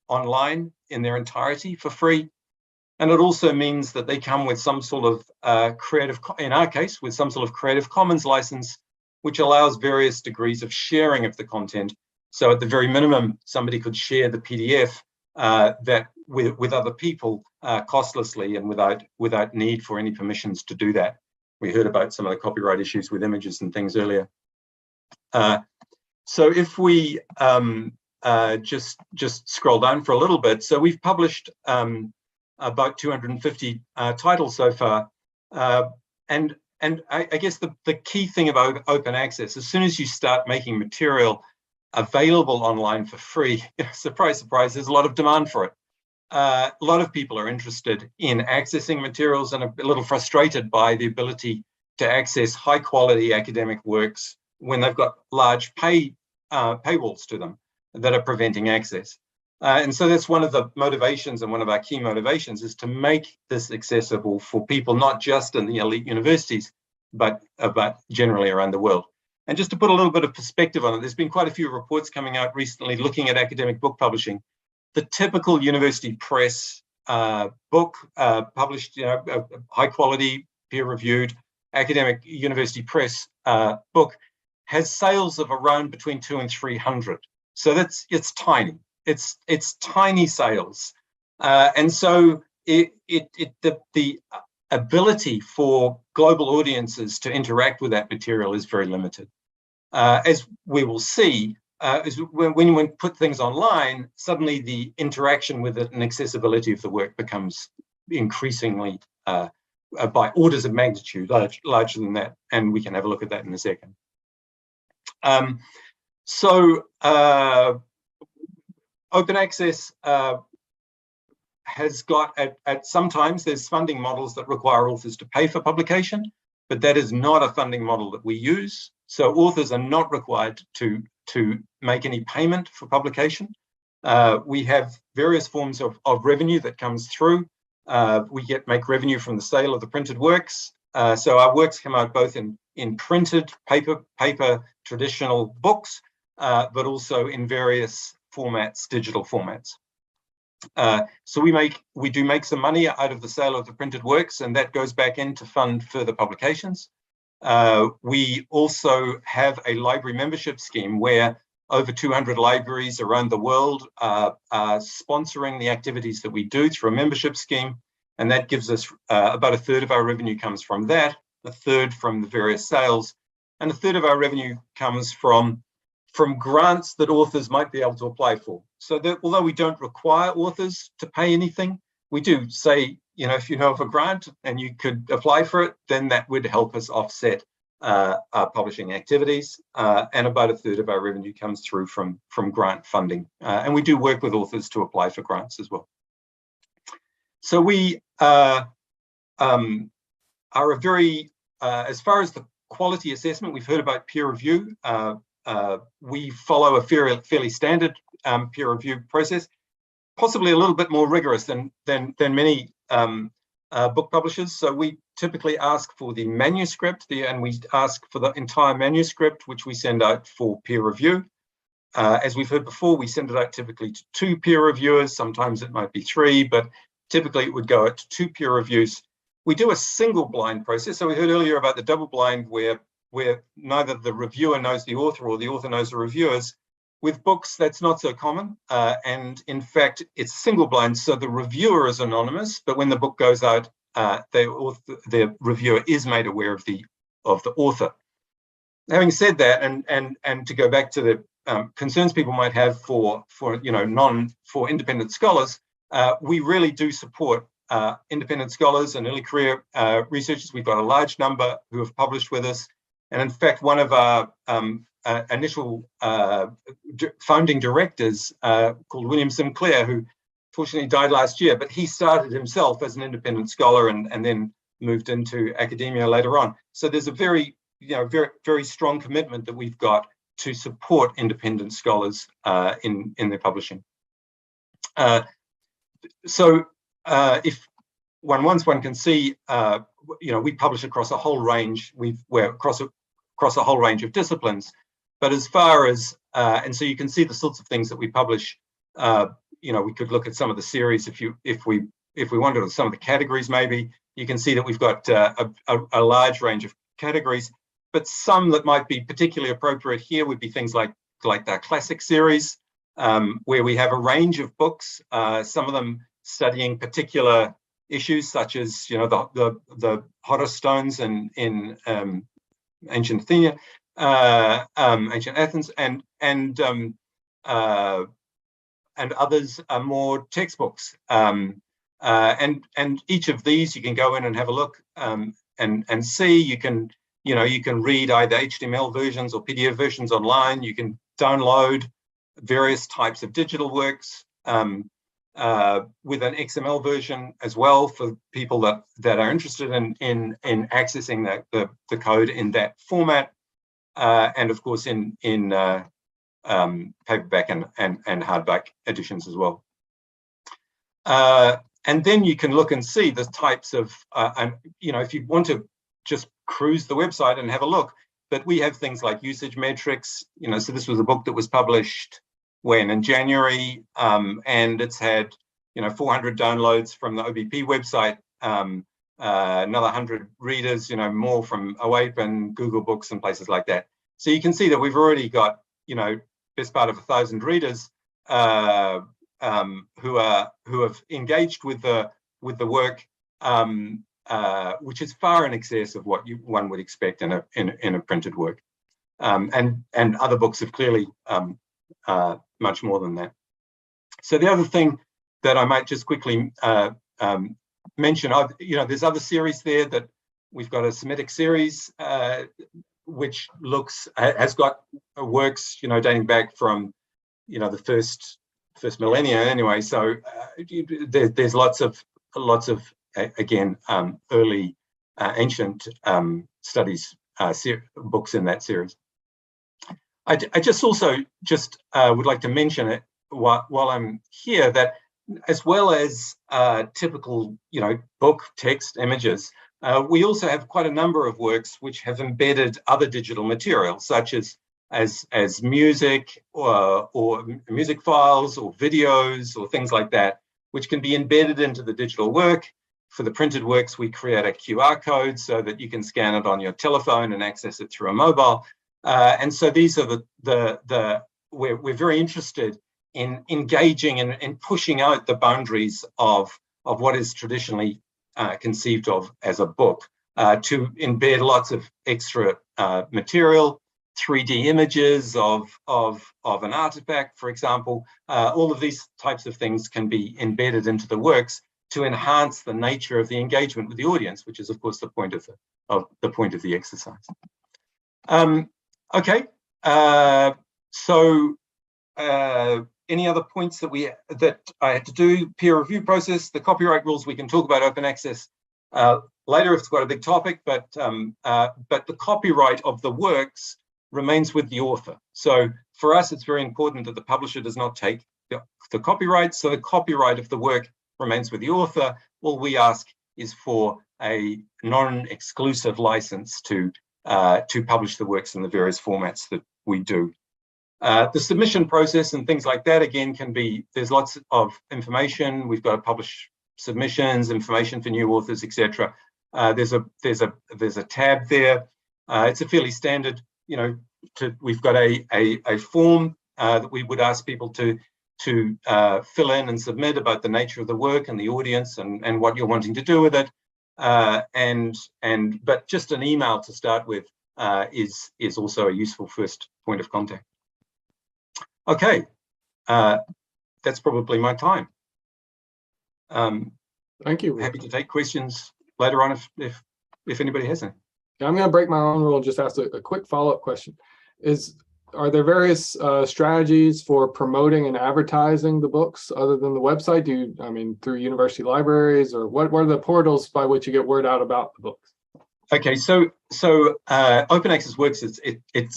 online in their entirety for free. And it also means that they come with some sort of in our case, with some sort of Creative Commons license, which allows various degrees of sharing of the content. So at the very minimum, somebody could share the PDF that with other people costlessly and without need for any permissions to do that. We heard about some of the copyright issues with images and things earlier. So if we just scroll down for a little bit, so we've published about 250 titles so far, and I guess the key thing about open access, as soon as you start making material available online for free, surprise, surprise, there's a lot of demand for it. A lot of people are interested in accessing materials and a little frustrated by the ability to access high quality academic works when they've got large paywalls to them that are preventing access. And so that's one of the motivations, and one of our key motivations is to make this accessible for people, not just in the elite universities, but generally around the world. And just to put a little bit of perspective on it, there's been quite a few reports coming out recently looking at academic book publishing. The typical university press book published, a high quality, peer-reviewed academic university press book has sales of around between 200 and 300. So it's tiny. It's tiny sales, and so the ability for global audiences to interact with that material is very limited. As we will see, is when you put things online, suddenly the interaction with it and accessibility of the work becomes increasingly by orders of magnitude larger than that, and we can have a look at that in a second. Open access has got, at sometimes there's funding models that require authors to pay for publication, but that is not a funding model that we use. So authors are not required to make any payment for publication. We have various forms of revenue that comes through. We make revenue from the sale of the printed works. So our works come out both in printed paper traditional books, but also in various formats, digital formats. So we do make some money out of the sale of the printed works, and that goes back in to fund further publications. We also have a library membership scheme where over 200 libraries around the world are sponsoring the activities that we do through a membership scheme. And that gives us about a third of our revenue comes from that, a third from the various sales, and a third of our revenue comes from grants that authors might be able to apply for. So that although we don't require authors to pay anything, we do say, you know, if you know of a grant and you could apply for it, then that would help us offset our publishing activities. And about a third of our revenue comes through from grant funding. And we do work with authors to apply for grants as well. So we are a very, as far as the quality assessment, we've heard about peer review. We follow a fairly standard peer review process, possibly a little bit more rigorous than many book publishers. So we typically ask for the manuscript, and we ask for the entire manuscript, which we send out for peer review. As we've heard before, we send it out typically to 2 peer reviewers. Sometimes it might be 3, but typically it would go out to 2 peer reviews. We do a single blind process. So we heard earlier about the double blind where neither the reviewer knows the author or the author knows the reviewers. With books, that's not so common. And in fact, it's single blind. So the reviewer is anonymous, but when the book goes out, the reviewer is made aware of the author. Having said that, and to go back to the concerns people might have for independent scholars, we really do support independent scholars and early career researchers. We've got a large number who have published with us. And in fact, one of our initial founding directors called William Sinclair, who fortunately died last year, but he started himself as an independent scholar and then moved into academia later on. So there's a very strong commitment that we've got to support independent scholars in their publishing. So if one can see, we publish across a whole range. We're across a whole range of disciplines. But as far as and so you can see the sorts of things that we publish. We could look at some of the series if we wanted, or some of the categories maybe. You can see that we've got a large range of categories. But some that might be particularly appropriate here would be things like the classic series, where we have a range of books. Some of them studying particular issues, such as the hottest stones in ancient Athena, ancient Athens, and others are more textbooks. And each of these you can go in and have a look and see. You can read either HTML versions or PDF versions online. You can download various types of digital works with an XML version as well for people that are interested in accessing the code in that format, and of course in paperback and hardback editions as well. And then you can look and see the types of, if you want to just cruise the website and have a look, but we have things like usage metrics. So this was a book that was published in January, and it's had 400 downloads from the OBP website, another 100 readers, more from OAPE and Google Books and places like that. So you can see that we've already got best part of 1,000 readers who have engaged with the work, which is far in excess of what one would expect in a printed work, and other books have clearly much more than that. So the other thing that I might just quickly mention, there's other series there that we've got a Semitic series which has got works dating back from the first millennia anyway. So there's lots of again early ancient studies books in that series. I just also would like to mention it. while I'm here, that as well as typical, book text images, we also have quite a number of works which have embedded other digital materials, such as music or music files or videos or things like that, which can be embedded into the digital work. For the printed works, we create a QR code so that you can scan it on your telephone and access it through a mobile. And so these are we're very interested in engaging and in pushing out the boundaries of what is traditionally conceived of as a book, to embed lots of extra material, 3D images of an artifact, for example. All of these types of things can be embedded into the works to enhance the nature of the engagement with the audience, which is, of course, the point of the exercise. Okay. So any other points that I had to do? Peer review process, the copyright rules. We can talk about open access later if it's quite a big topic, but the copyright of the works remains with the author. So for us, it's very important that the publisher does not take the copyright. So the copyright of the work remains with the author. All we ask is for a non-exclusive license to publish the works in the various formats that we do. The submission process and things like that, again, there's lots of information. We've got to publish submissions, information for new authors, etc. There's a tab there. It's a fairly standard, we've got a form that we would ask people to fill in and submit about the nature of the work and the audience and what you're wanting to do with it. But just an email to start with is also a useful first point of contact. Okay, that's probably my time. Thank you. Happy to take questions later on if anybody has any. Yeah, I'm going to break my own rule and just ask a quick follow-up question. Are there various strategies for promoting and advertising the books other than the website? Through university libraries, or what are the portals by which you get word out about the books? Okay, so open access works. It's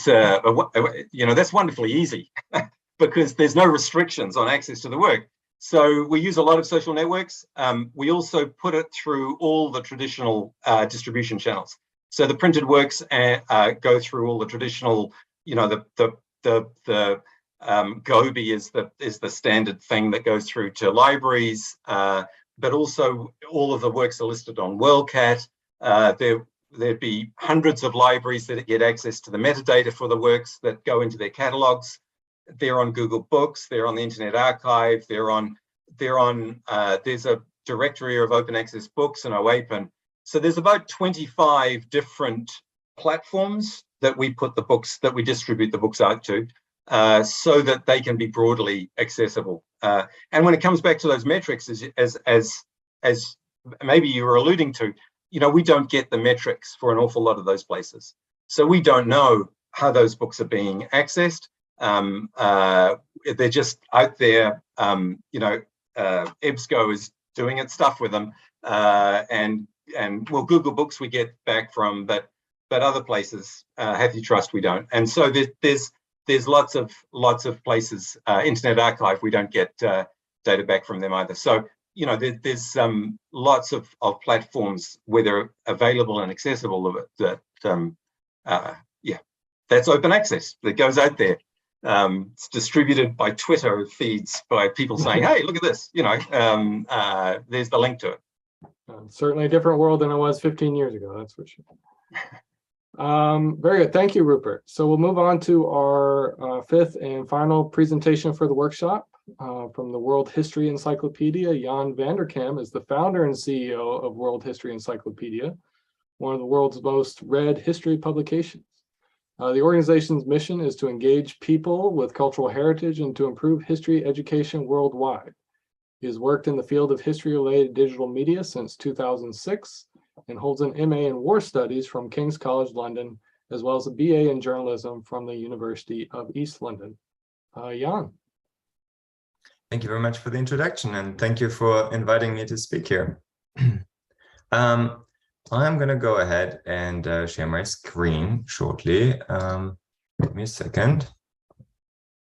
that's wonderfully easy because there's no restrictions on access to the work. So we use a lot of social networks. We also put it through all the traditional distribution channels. So the printed works go through all the traditional. The Gobi is the standard thing that goes through to libraries, but also all of the works are listed on WorldCat. There'd be hundreds of libraries that get access to the metadata for the works that go into their catalogs. They're on Google Books. They're on the Internet Archive. There's a directory of open access books and OAPEN. So there's about 25 different platforms that we distribute the books out to, so that they can be broadly accessible. And when it comes back to those metrics, as maybe you were alluding to, we don't get the metrics for an awful lot of those places. So we don't know how those books are being accessed. They're just out there. EBSCO is doing its stuff with them, and Google Books we get back from, but other places, HathiTrust, we don't. And so there's lots of places. Internet Archive, we don't get data back from them either. So there's lots of platforms where they're available and accessible of it. That's open access that goes out there. It's distributed by Twitter feeds by people saying, "Hey, look at this!" There's the link to it. Certainly a different world than it was 15 years ago. That's for sure. Very good. Thank you, Rupert. So we'll move on to our fifth and final presentation for the workshop from the World History Encyclopedia. Jan Vanderkam is the founder and CEO of World History Encyclopedia, one of the world's most read history publications. The organization's mission is to engage people with cultural heritage and to improve history education worldwide. He has worked in the field of history-related digital media since 2006 and holds an MA in War Studies from King's College London, as well as a BA in journalism from the University of East London. Jan. Thank you very much for the introduction, and thank you for inviting me to speak here. I'm going to go ahead and share my screen shortly. Give me a second.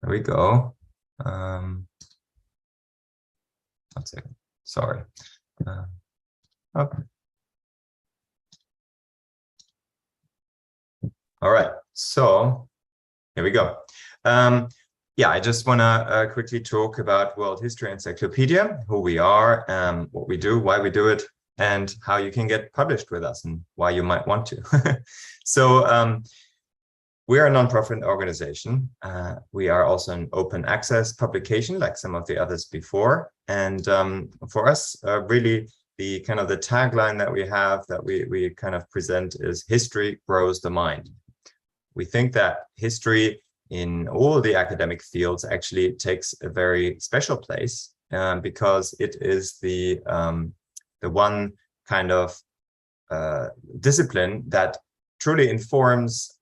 There we go. 1 second. Sorry. Okay. All right, so here we go. Yeah, I just want to quickly talk about World History Encyclopedia, who we are, what we do, why we do it, and how you can get published with us and why you might want to. So we're a nonprofit organization. We are also an open access publication like some of the others before. And for us, really, the kind of the tagline that we have that we kind of present is history grows the mind. We think that history in all the academic fields actually takes a very special place because it is the one kind of discipline that truly informs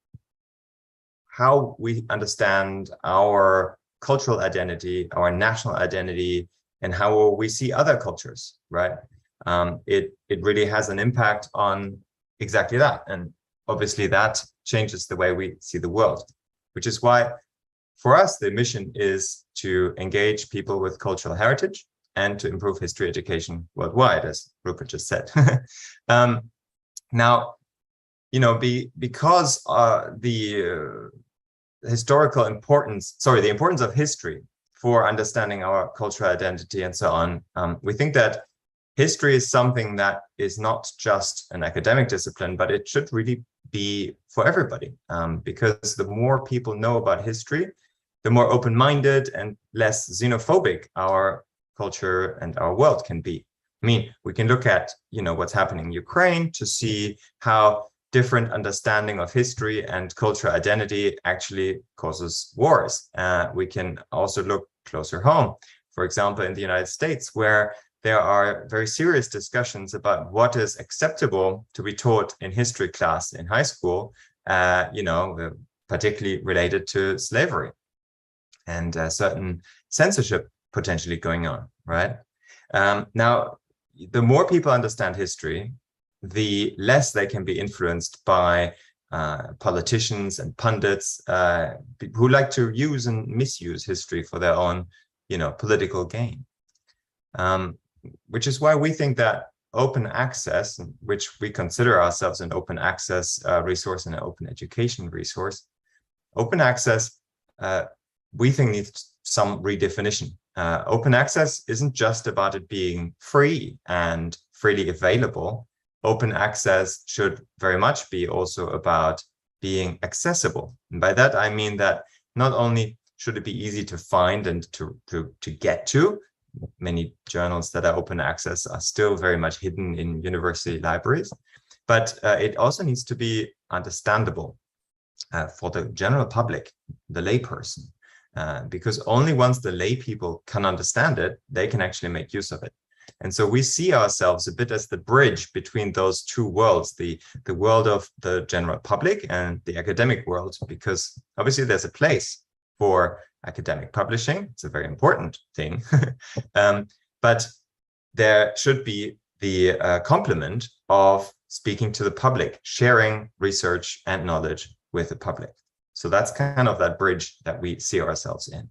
how we understand our cultural identity, our national identity, and how we see other cultures, right? It really has an impact on exactly that. And obviously that changes the way we see the world, which is why for us, the mission is to engage people with cultural heritage and to improve history education worldwide, as Rupert just said. Now, you know, because the historical importance, the importance of history for understanding our cultural identity and so on, we think that history is something that is not just an academic discipline, but it should really be for everybody, because the more people know about history, the more open-minded and less xenophobic our culture and our world can be. I mean, we can look at, you know, what's happening in Ukraine to see how different understanding of history and cultural identity actually causes wars. We can also look closer home, for example, in the United States, where there are very serious discussions about what is acceptable to be taught in history class in high school, you know, particularly related to slavery and certain censorship potentially going on, right? Now, the more people understand history, the less they can be influenced by politicians and pundits who like to use and misuse history for their own, you know, political gain. Which is why we think that open access, which we consider ourselves an open access resource and an open education resource, open access, we think needs some redefinition. Open access isn't just about it being free and freely available. Open access should very much be also about being accessible. And by that, I mean that not only should it be easy to find and to get to, many journals that are open access are still very much hidden in university libraries, but it also needs to be understandable for the general public, the layperson, because only once the lay people can understand it, they can actually make use of it. And so we see ourselves a bit as the bridge between those two worlds, the world of the general public and the academic world, because obviously there's a place for academic publishing. It's a very important thing. But there should be the complement of speaking to the public, sharing research and knowledge with the public. So that's kind of that bridge that we see ourselves in.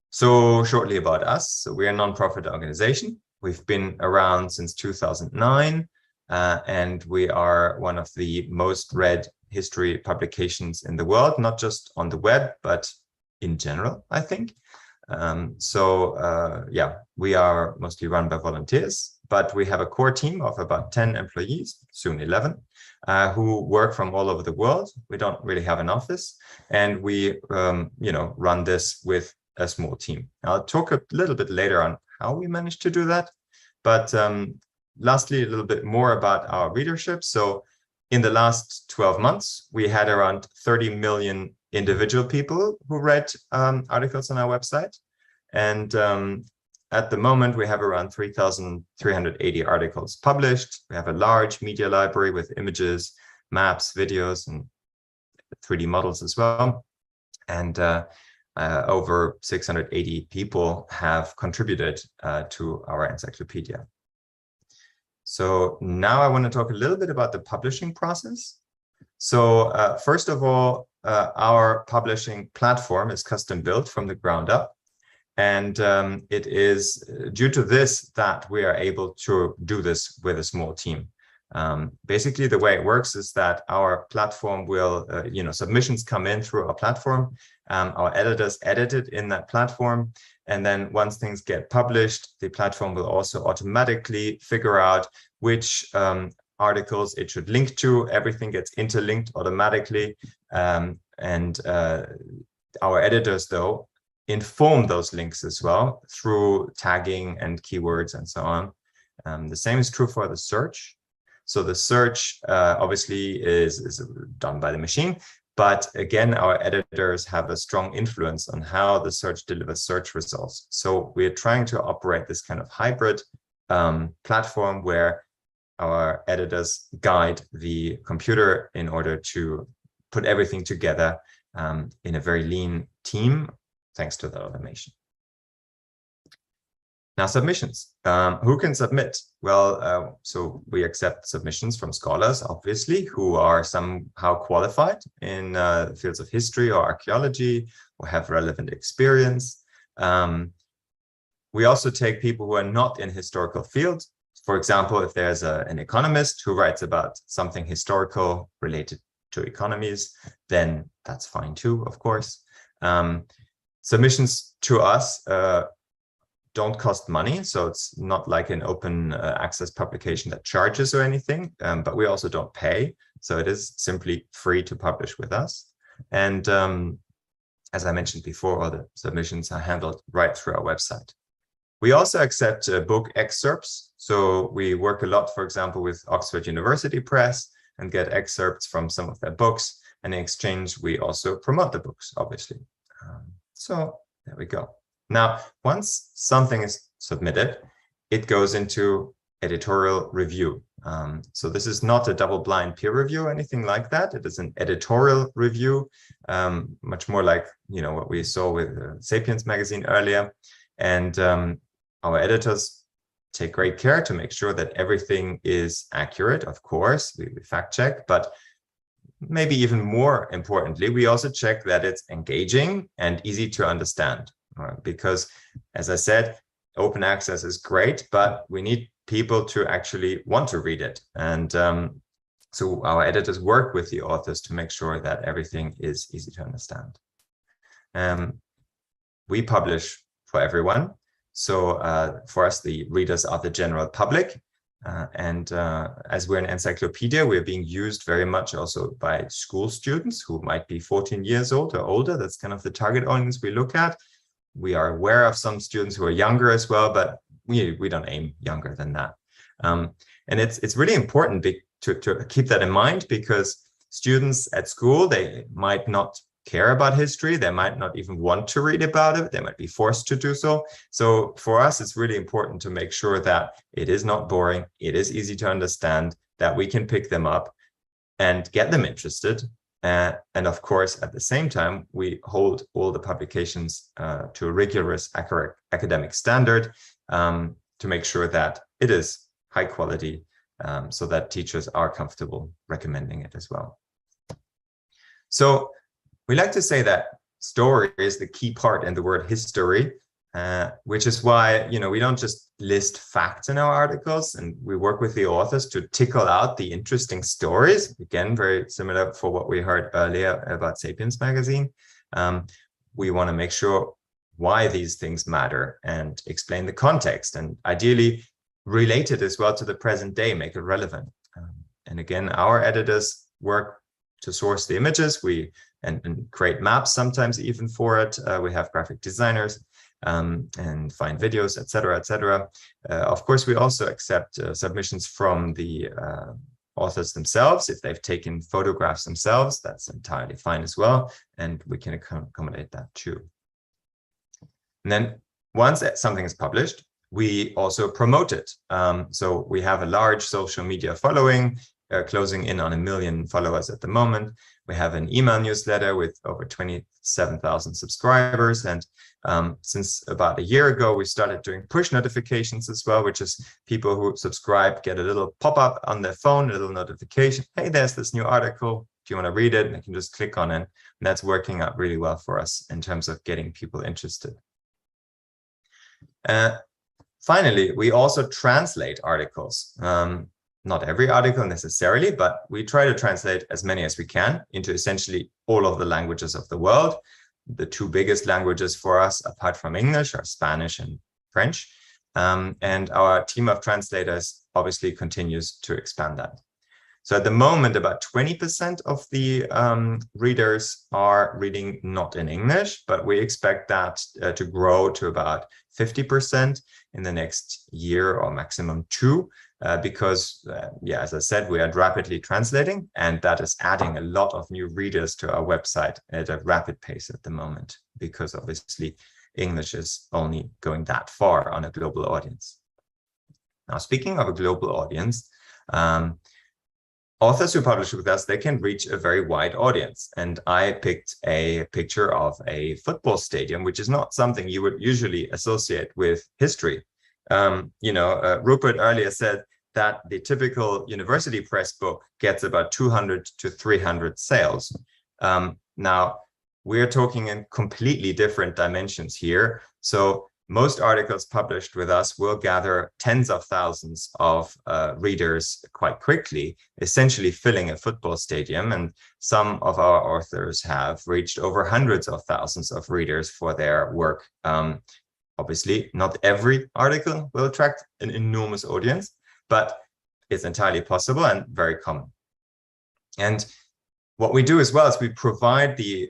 So shortly about us. So we're a nonprofit organization. We've been around since 2009, and we are one of the most read history publications in the world, not just on the web, but in general, I think. Yeah, we are mostly run by volunteers, but we have a core team of about 10 employees, soon 11, who work from all over the world. We don't really have an office, and we, you know, run this with a small team. I'll talk a little bit later on how we managed to do that, but lastly, a little bit more about our readership. So in the last 12 months, we had around 30 million individual people who read articles on our website. And at the moment, we have around 3,380 articles published. We have a large media library with images, maps, videos, and 3D models as well. And over 680 people have contributed to our encyclopedia. So now I want to talk a little bit about the publishing process. So first of all, our publishing platform is custom built from the ground up. And it is due to this that we are able to do this with a small team. Basically, the way it works is that our platform will, submissions come in through our platform. Our editors edit it in that platform. And then once things get published, the platform will also automatically figure out which articles it should link to. Everything gets interlinked automatically. Our editors, though, inform those links as well through tagging and keywords and so on. The same is true for the search. So the search obviously is done by the machine, but again, our editors have a strong influence on how the search delivers search results. So we're trying to operate this kind of hybrid platform where our editors guide the computer in order to put everything together in a very lean team, thanks to the automation. Now, submissions. Who can submit? Well, so we accept submissions from scholars, obviously, who are somehow qualified in the fields of history or archaeology or have relevant experience. We also take people who are not in historical fields. For example, if there's an economist who writes about something historical related to economies, then that's fine too, of course. Submissions to us don't cost money, so it's not like an open access publication that charges or anything, but we also don't pay, so it is simply free to publish with us. And as I mentioned before, all the submissions are handled right through our website. We also accept book excerpts, so we work a lot, for example, with Oxford University Press and get excerpts from some of their books, and in exchange we also promote the books, obviously. So there we go. Now, once something is submitted, it goes into editorial review. So this is not a double-blind peer review or anything like that. It is an editorial review, much more like what we saw with Sapiens magazine earlier. And our editors take great care to make sure that everything is accurate. Of course, we fact check, but maybe even more importantly, we also check that it's engaging and easy to understand. Because, as I said, open access is great, but we need people to actually want to read it. And so our editors work with the authors to make sure that everything is easy to understand. We publish for everyone. So for us, the readers are the general public. As we're an encyclopedia, we're being used very much also by school students who might be 14 years old or older. That's kind of the target audience we look at. We are aware of some students who are younger as well, but we don't aim younger than that. And it's really important to keep that in mind, because students at school, they might not care about history. They might not even want to read about it. They might be forced to do so. So for us, it's really important to make sure that it is not boring. It is easy to understand, that we can pick them up and get them interested. And of course, at the same time, we hold all the publications to a rigorous academic standard to make sure that it is high quality, so that teachers are comfortable recommending it as well. So we like to say that story is the key part in the word history, which is why we don't just list facts in our articles, and we work with the authors to tickle out the interesting stories. Again, very similar for what we heard earlier about Sapiens magazine. We want to make sure why these things matter and explain the context, and ideally relate it as well to the present day, make it relevant. And again, our editors work to source the images, and create maps sometimes even for it. We have graphic designers and find videos, etc., etc. Of course, we also accept submissions from the authors themselves. If they've taken photographs themselves, that's entirely fine as well, and we can accommodate that too. And then once something is published, we also promote it. So we have a large social media following, closing in on 1 million followers at the moment. We have an email newsletter with over 27,000 subscribers. And since about a year ago, we started doing push notifications as well, which is people who subscribe get a little pop-up on their phone, a little notification. Hey, there's this new article. Do you want to read it? And they can just click on it. And that's working out really well for us in terms of getting people interested. Finally, we also translate articles. Not every article necessarily, but we try to translate as many as we can into essentially all of the languages of the world. The two biggest languages for us, apart from English, are Spanish and French. And our team of translators obviously continues to expand that. So at the moment, about 20% of the readers are reading not in English, but we expect that to grow to about 50% in the next year or maximum 2, because, yeah, as I said, we are rapidly translating, and that is adding a lot of new readers to our website at a rapid pace at the moment, because obviously English is only going that far on a global audience. Now, speaking of a global audience, authors who publish with us, they can reach a very wide audience. And I picked a picture of a football stadium, which is not something you would usually associate with history. Rupert earlier said that the typical university press book gets about 200 to 300 sales. Now, we're talking in completely different dimensions here. So most articles published with us will gather tens of thousands of readers quite quickly, essentially filling a football stadium. And some of our authors have reached over hundreds of thousands of readers for their work. Obviously, not every article will attract an enormous audience, but it's entirely possible and very common. And what we do as well is we provide the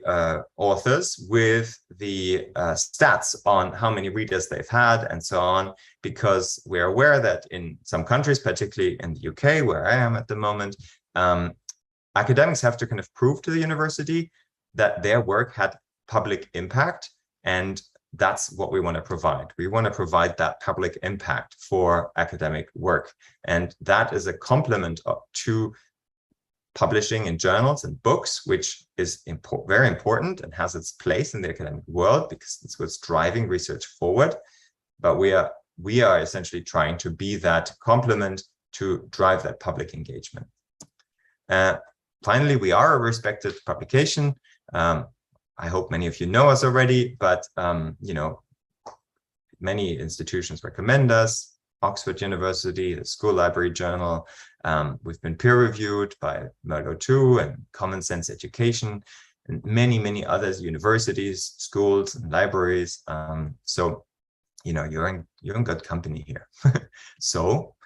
authors with the stats on how many readers they've had and so on, because we're aware that in some countries, particularly in the UK, where I am at the moment, academics have to kind of prove to the university that their work had public impact, and that's what we want to provide. We want to provide that public impact for academic work, and that is a complement to publishing in journals and books, which is very important and has its place in the academic world because it's what's driving research forward. But we are essentially trying to be that complement to drive that public engagement. Finally, we are a respected publication. I hope many of you know us already, but many institutions recommend us. Oxford University, the School Library Journal. We've been peer-reviewed by Merlot 2 and Common Sense Education, and many, many others, universities, schools, and libraries. So, you're in good company here. So,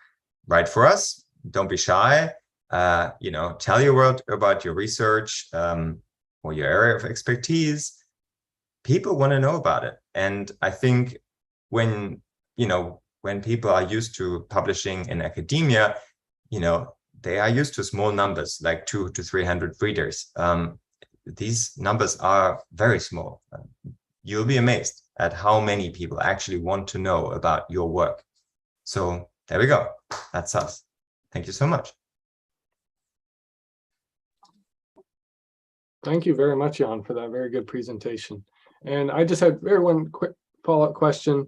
write for us. Don't be shy. Tell your world about your research or your area of expertise. People want to know about it, and I think when people are used to publishing in academia, they are used to small numbers like 200 to 300 readers. These numbers are very small. You'll be amazed at how many people actually want to know about your work. So there we go. That's us. Thank you so much. Thank you very much, Jan, for that very good presentation. And I just had one quick follow-up question.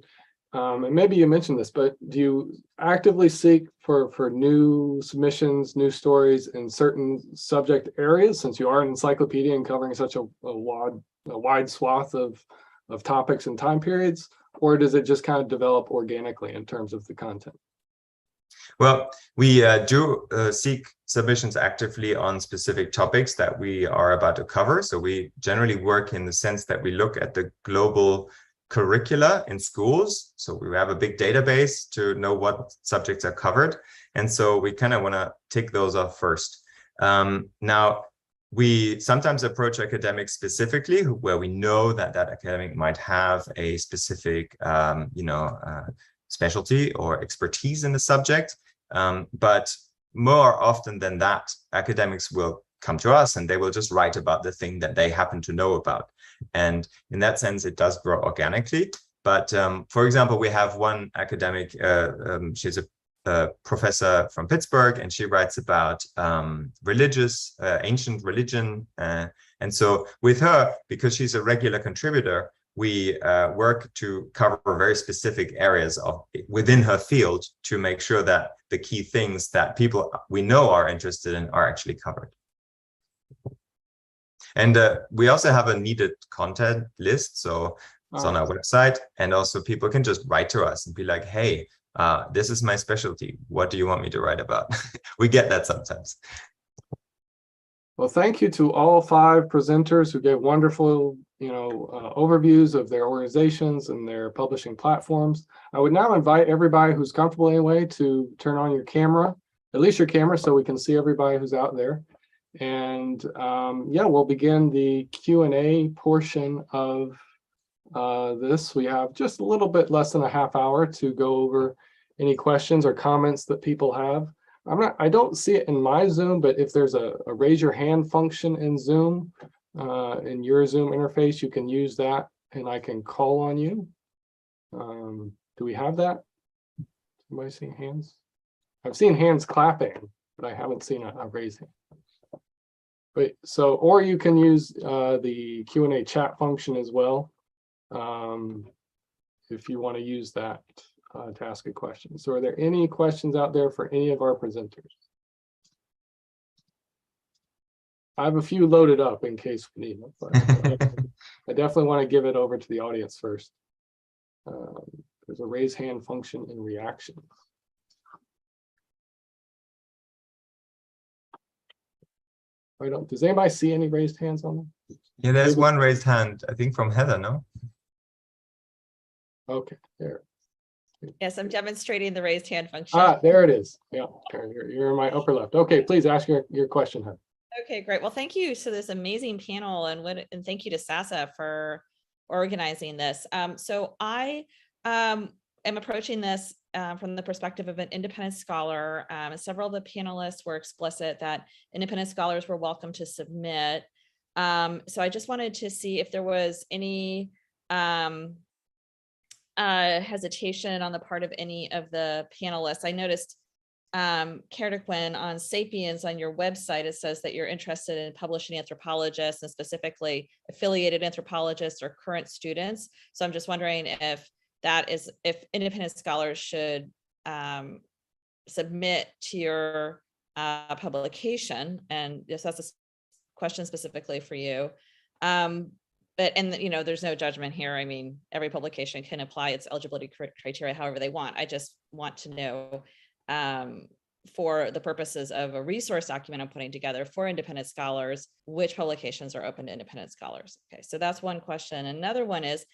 And maybe you mentioned this, but do you actively seek for new submissions, new stories in certain subject areas, since you are an encyclopedia and covering such a wide swath of topics and time periods, or does it just kind of develop organically in terms of the content? Well, we do seek submissions actively on specific topics that we are about to cover. So we generally work in the sense that we look at the global curricula in schools. So we have a big database to know what subjects are covered. And so we kind of want to tick those off first. Now, we sometimes approach academics specifically where we know that academic might have a specific, specialty or expertise in the subject. But more often than that, academics will come to us and they will just write about the thing that they happen to know about. And in that sense, it does grow organically. But for example, we have one academic, she's a professor from Pittsburgh, and she writes about ancient religion. And so with her, because she's a regular contributor, we work to cover very specific areas within her field to make sure that the key things that people we know are interested in are actually covered. And we also have a needed content list. So It's on our website, and also people can just write to us and be like, hey, this is my specialty. What do you want me to write about? We get that sometimes. Well, thank you to all 5 presenters who gave wonderful, overviews of their organizations and their publishing platforms. I would now invite everybody who's comfortable anyway to turn on your camera, at least your camera, so we can see everybody who's out there. And yeah, we'll begin the Q&A portion of this. We have just a little bit less than a half hour to go over any questions or comments that people have. I don't see it in my Zoom, but if there's a raise your hand function in Zoom, in your Zoom interface, you can use that and I can call on you. Do we have that? Somebody see hands? I've seen hands clapping, but I haven't seen a raising. Wait, so, or you can use the Q&A chat function as well, if you want to use that to ask a question. So are there any questions out there for any of our presenters? I have a few loaded up in case we need them, but I definitely want to give it over to the audience first. There's a raise hand function in reaction. Does anybody see any raised hands on them? Yeah, there's one raised hand, I think from Heather, no? Okay, there. Yes, I'm demonstrating the raised hand function. Ah, there it is. Yeah, okay, you're in my upper left. Okay, please ask your question, Heather. Okay, great. Well, thank you to this amazing panel, and thank you to SASA for organizing this. So I am approaching this from the perspective of an independent scholar. Several of the panelists were explicit that independent scholars were welcome to submit. So I just wanted to see if there was any hesitation on the part of any of the panelists. I noticed, Kerdequin, on Sapiens on your website, it says that you're interested in publishing anthropologists and specifically affiliated anthropologists or current students. So I'm just wondering if independent scholars should submit to your publication, and yes, that's a question specifically for you. There's no judgment here. I mean, every publication can apply its eligibility criteria however they want. I just want to know, for the purposes of a resource document I'm putting together for independent scholars, which publications are open to independent scholars. Okay, so that's one question. Another one is,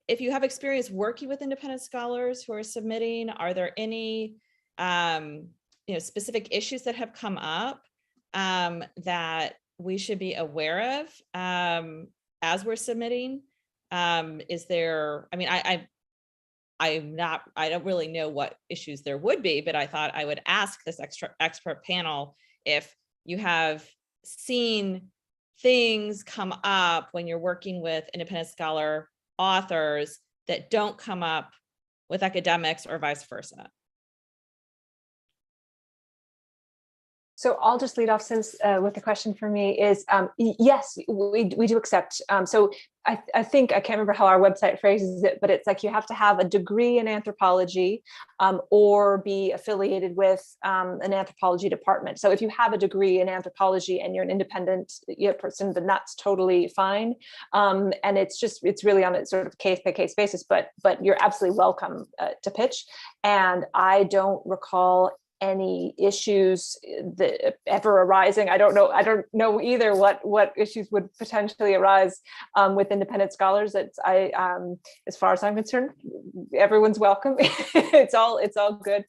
if you have experience working with independent scholars who are submitting, are there any specific issues that have come up that we should be aware of as we're submitting? Is there, I don't really know what issues there would be, but I thought I would ask this expert panel if you have seen things come up when you're working with independent scholar authors that don't come up with academics or vice versa. So I'll just lead off since with the question for me is, yes, we do accept. So I think, I can't remember how our website phrases it, but it's like you have to have a degree in anthropology or be affiliated with an anthropology department. So if you have a degree in anthropology and you're an independent person, then that's totally fine. And it's really on a sort of case by case basis, but you're absolutely welcome to pitch. And I don't recall any issues that ever arising. I don't know either what issues would potentially arise with independent scholars. As far as I'm concerned, everyone's welcome. it's all good.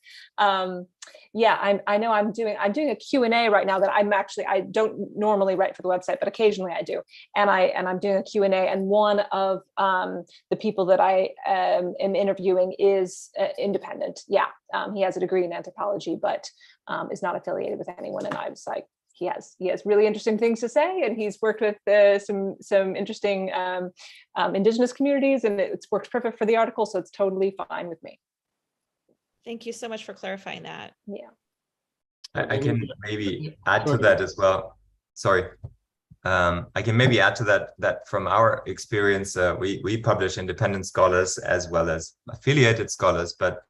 Yeah, I know I'm doing a Q&A right now that I don't normally write for the website, but occasionally I do. And I'm doing a Q&A, and one of the people that I am interviewing is independent. Yeah, he has a degree in anthropology, but is not affiliated with anyone. And I was like, he has really interesting things to say, and he's worked with some interesting indigenous communities, and it's worked perfect for the article, so it's totally fine with me. Thank you so much for clarifying that. Yeah. I can maybe add to that as well. Sorry. I can maybe add to that from our experience, we publish independent scholars as well as affiliated scholars, but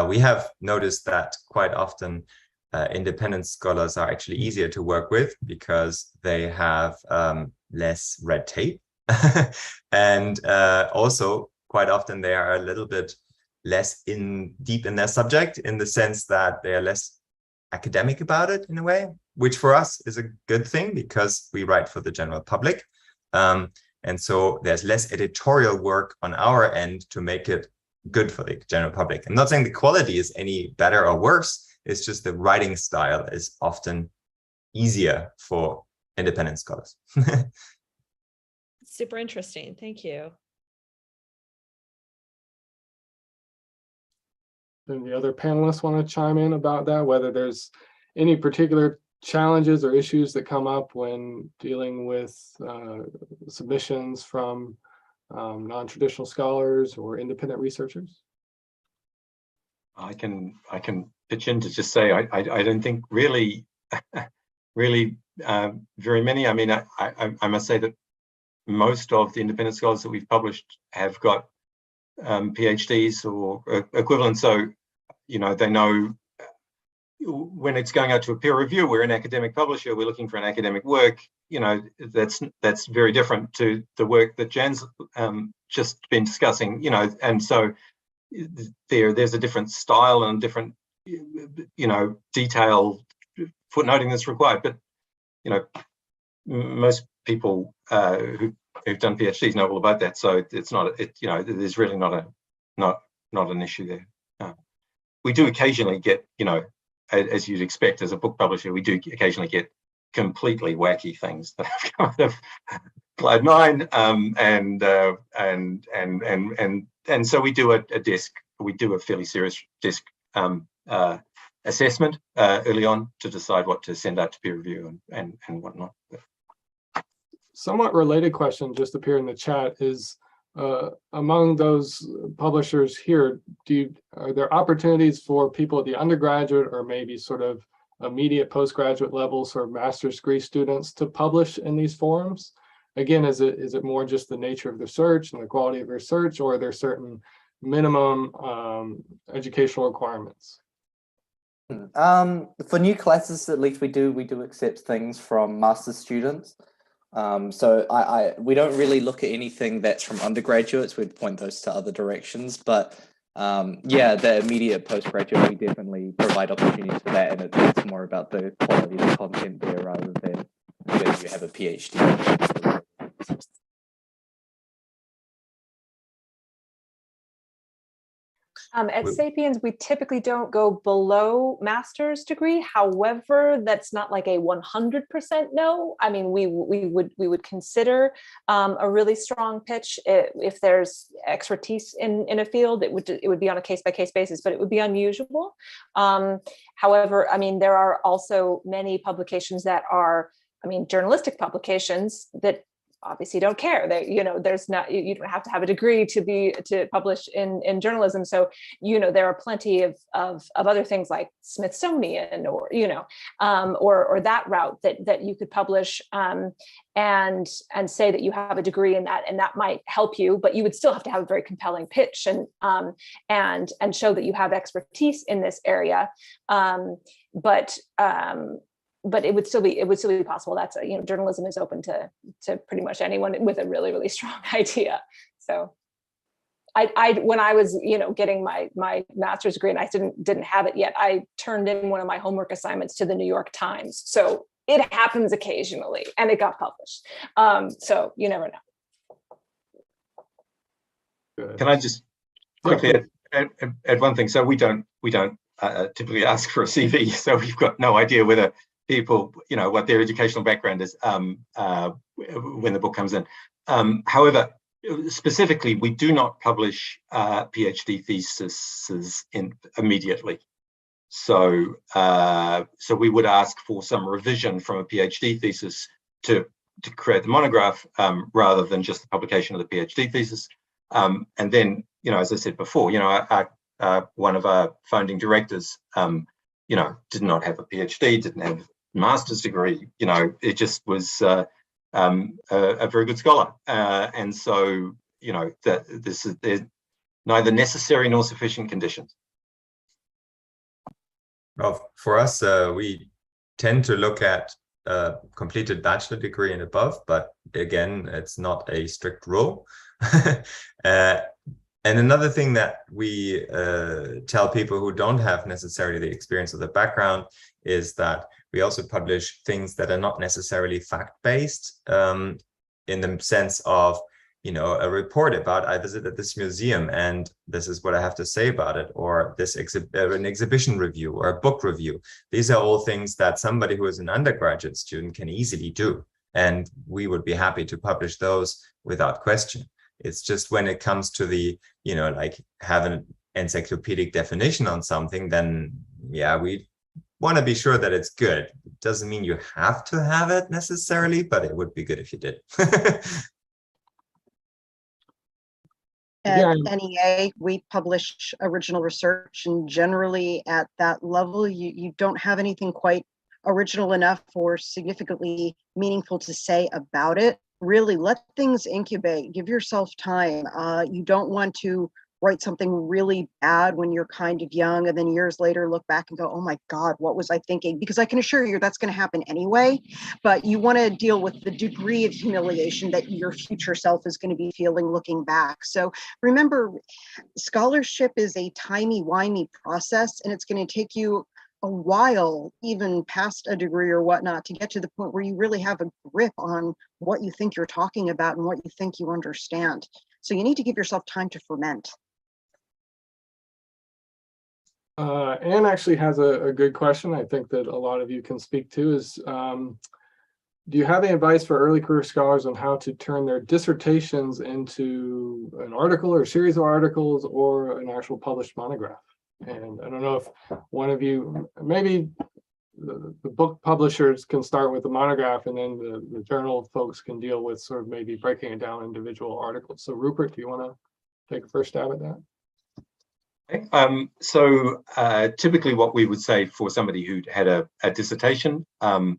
we have noticed that quite often independent scholars are actually easier to work with because they have less red tape. And also quite often they are a little bit less deep in their subject, in the sense that they are less academic about it in a way, which for us is a good thing because we write for the general public. And so there's less editorial work on our end to make it good for the general public. I'm not saying the quality is any better or worse, it's just the writing style is often easier for independent scholars. Super interesting. Thank you. And the other panelists want to chime in about that, whether there's any particular challenges or issues that come up when dealing with submissions from non-traditional scholars or independent researchers? I can pitch in to just say I don't think really very many. I mean, I must say that most of the independent scholars that we've published have got PhDs or equivalent, so you know they know when it's going out to a peer review. We're an academic publisher, we're looking for an academic work. You know, that's very different to the work that Jan's just been discussing. You know, and so there's a different style and different, you know, detailed footnoting that's required. But you know, most people who've done PhDs know all about that, so it's not. You know, there's really not an issue there. We do occasionally get, you know, as you'd expect as a book publisher, we do occasionally get completely wacky things that have come out of Cloud 9, and so we do a fairly serious desk assessment early on to decide what to send out to peer review and whatnot. Somewhat related question just appeared in the chat is, among those publishers here, are there opportunities for people at the undergraduate or maybe sort of immediate postgraduate level, sort of master's degree students, to publish in these forums? Again, is it more just the nature of the search and the quality of research, or are there certain minimum educational requirements? For new classes, at least we do accept things from master's students. So we don't really look at anything that's from undergraduates. We'd point those to other directions, but yeah, the immediate postgraduate, we definitely provide opportunities for that, and it's more about the quality of the content there rather than whether you have a PhD. At Sapiens, we typically don't go below master's degree. However, that's not like a 100% no. I mean, we would consider a really strong pitch if there's expertise in a field. It would be on a case-by-case basis, but it would be unusual. However, I mean, there are also many publications that are, I mean, journalistic publications that obviously don't care. They, you know, there's not, you don't have to have a degree to publish in journalism. So, you know, there are plenty of other things like Smithsonian or, you know, or that route that you could publish and say that you have a degree in that, and that might help you, but you would still have to have a very compelling pitch and show that you have expertise in this area. But it would still be possible. That's you know, journalism is open to pretty much anyone with a really, really strong idea. So I when I was, you know, getting my master's degree and I didn't have it yet, I turned in one of my homework assignments to the New York Times. So it happens occasionally, and it got published. So you never know. Can I just quickly add one thing? So we don't typically ask for a CV, so we've got no idea whether people, you know, what their educational background is when the book comes in. However, specifically, we do not publish PhD theses immediately. So we would ask for some revision from a PhD thesis to create the monograph rather than just the publication of the PhD thesis. And then, you know, as I said before, you know, one of our founding directors, you know, did not have a PhD, didn't have a master's degree. You know, it just was a very good scholar, and so you know that there's neither necessary nor sufficient conditions. Well, for us, we tend to look at completed bachelor degree and above, but again, it's not a strict rule. And another thing that we tell people who don't have necessarily the experience or the background is that we also publish things that are not necessarily fact-based, in the sense of, you know, a report about I visited this museum and this is what I have to say about it, or this an exhibition review or a book review. These are all things that somebody who is an undergraduate student can easily do. And we would be happy to publish those without question. It's just when it comes to the, you know, like have an encyclopedic definition on something, then yeah, we want to be sure that it's good. It doesn't mean you have to have it necessarily, but it would be good if you did. At NEA, we publish original research, and generally at that level, you don't have anything quite original enough or significantly meaningful to say about it. Really let things incubate, give yourself time. You don't want to write something really bad when you're kind of young and then years later look back and go, oh my God, what was I thinking? Because I can assure you that's going to happen anyway, but you want to deal with the degree of humiliation that your future self is going to be feeling looking back. So remember, scholarship is a timey-wimey process, and it's going to take you a while, even past a degree or whatnot, to get to the point where you really have a grip on what you think you're talking about and what you think you understand. So you need to give yourself time to ferment. Anne actually has a good question I think that a lot of you can speak to is, do you have any advice for early career scholars on how to turn their dissertations into an article or a series of articles or an actual published monograph? And I don't know if one of you, maybe the book publishers can start with the monograph, and then the journal folks can deal with sort of maybe breaking it down individual articles. So Rupert, do you want to take a first stab at that? Typically what we would say for somebody who had a dissertation, a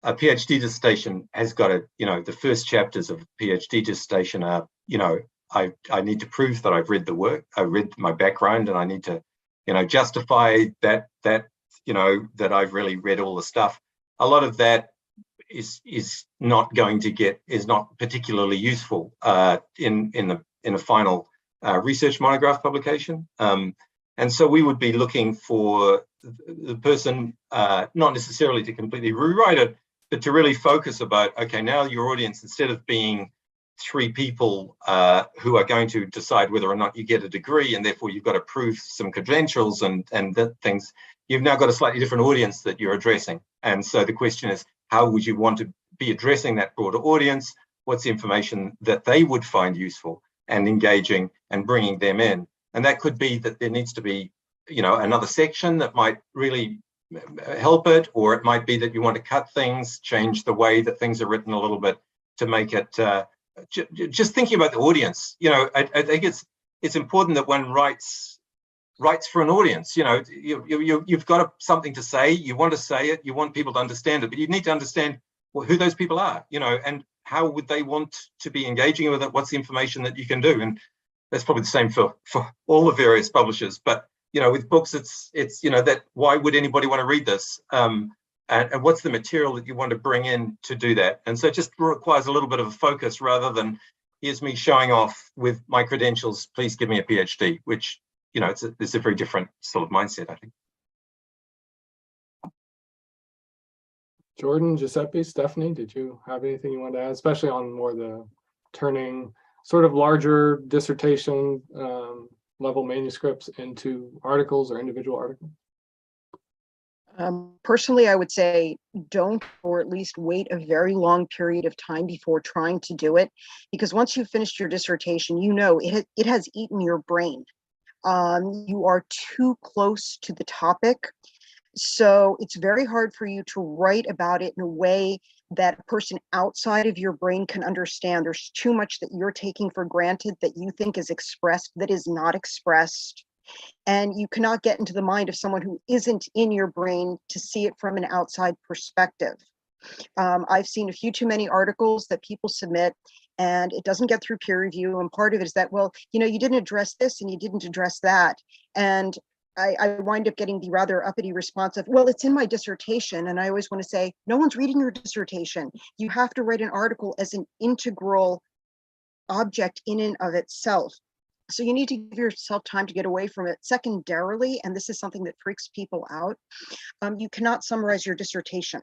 PhD dissertation has got a, you know, the first chapters of a PhD dissertation are, you know, I need to prove that I've read the work, I read my background, and I need to, you know, justify that you know, that I've really read all the stuff. A lot of that is not going to is not particularly useful in a final research monograph publication. And so we would be looking for the person, not necessarily to completely rewrite it, but to really focus about, okay, now your audience, instead of being 3 people who are going to decide whether or not you get a degree, and therefore you've got to prove some credentials and that things, you've now got a slightly different audience that you're addressing. And so the question is, how would you want to be addressing that broader audience? What's the information that they would find useful and engaging and bringing them in? And that could be that there needs to be, you know, another section that might really help it, or it might be that you want to cut things, change the way that things are written a little bit to make it, just thinking about the audience. You know, I think it's important that one writes for an audience. You know, you've got something to say, you want to say it, you want people to understand it, but you need to understand who those people are, you know, and how would they want to be engaging with it? What's the information that you can do? And that's probably the same for all the various publishers. But, you know, with books, it's you know, that why would anybody want to read this? And what's the material that you want to bring in to do that? And so it just requires a little bit of a focus rather than here's me showing off with my credentials, please give me a PhD, which, you know, it's a very different sort of mindset, I think. Jordan, Giuseppe, Stephanie, did you have anything you want to add, especially on more the turning sort of larger dissertation level manuscripts into articles or individual articles? Personally, I would say don't, or at least wait a very long period of time before trying to do it, because once you've finished your dissertation, you know it has eaten your brain. You are too close to the topic. So it's very hard for you to write about it in a way that a person outside of your brain can understand. There's too much that you're taking for granted that you think is expressed that is not expressed. And you cannot get into the mind of someone who isn't in your brain to see it from an outside perspective. I've seen a few too many articles that people submit and it doesn't get through peer review. And part of it is that, well, you know, you didn't address this and you didn't address that. And I wind up getting the rather uppity response of, well, it's in my dissertation. And I always want to say, no one's reading your dissertation. You have to write an article as an integral object in and of itself. So you need to give yourself time to get away from it. Secondarily, and this is something that freaks people out, you cannot summarize your dissertation.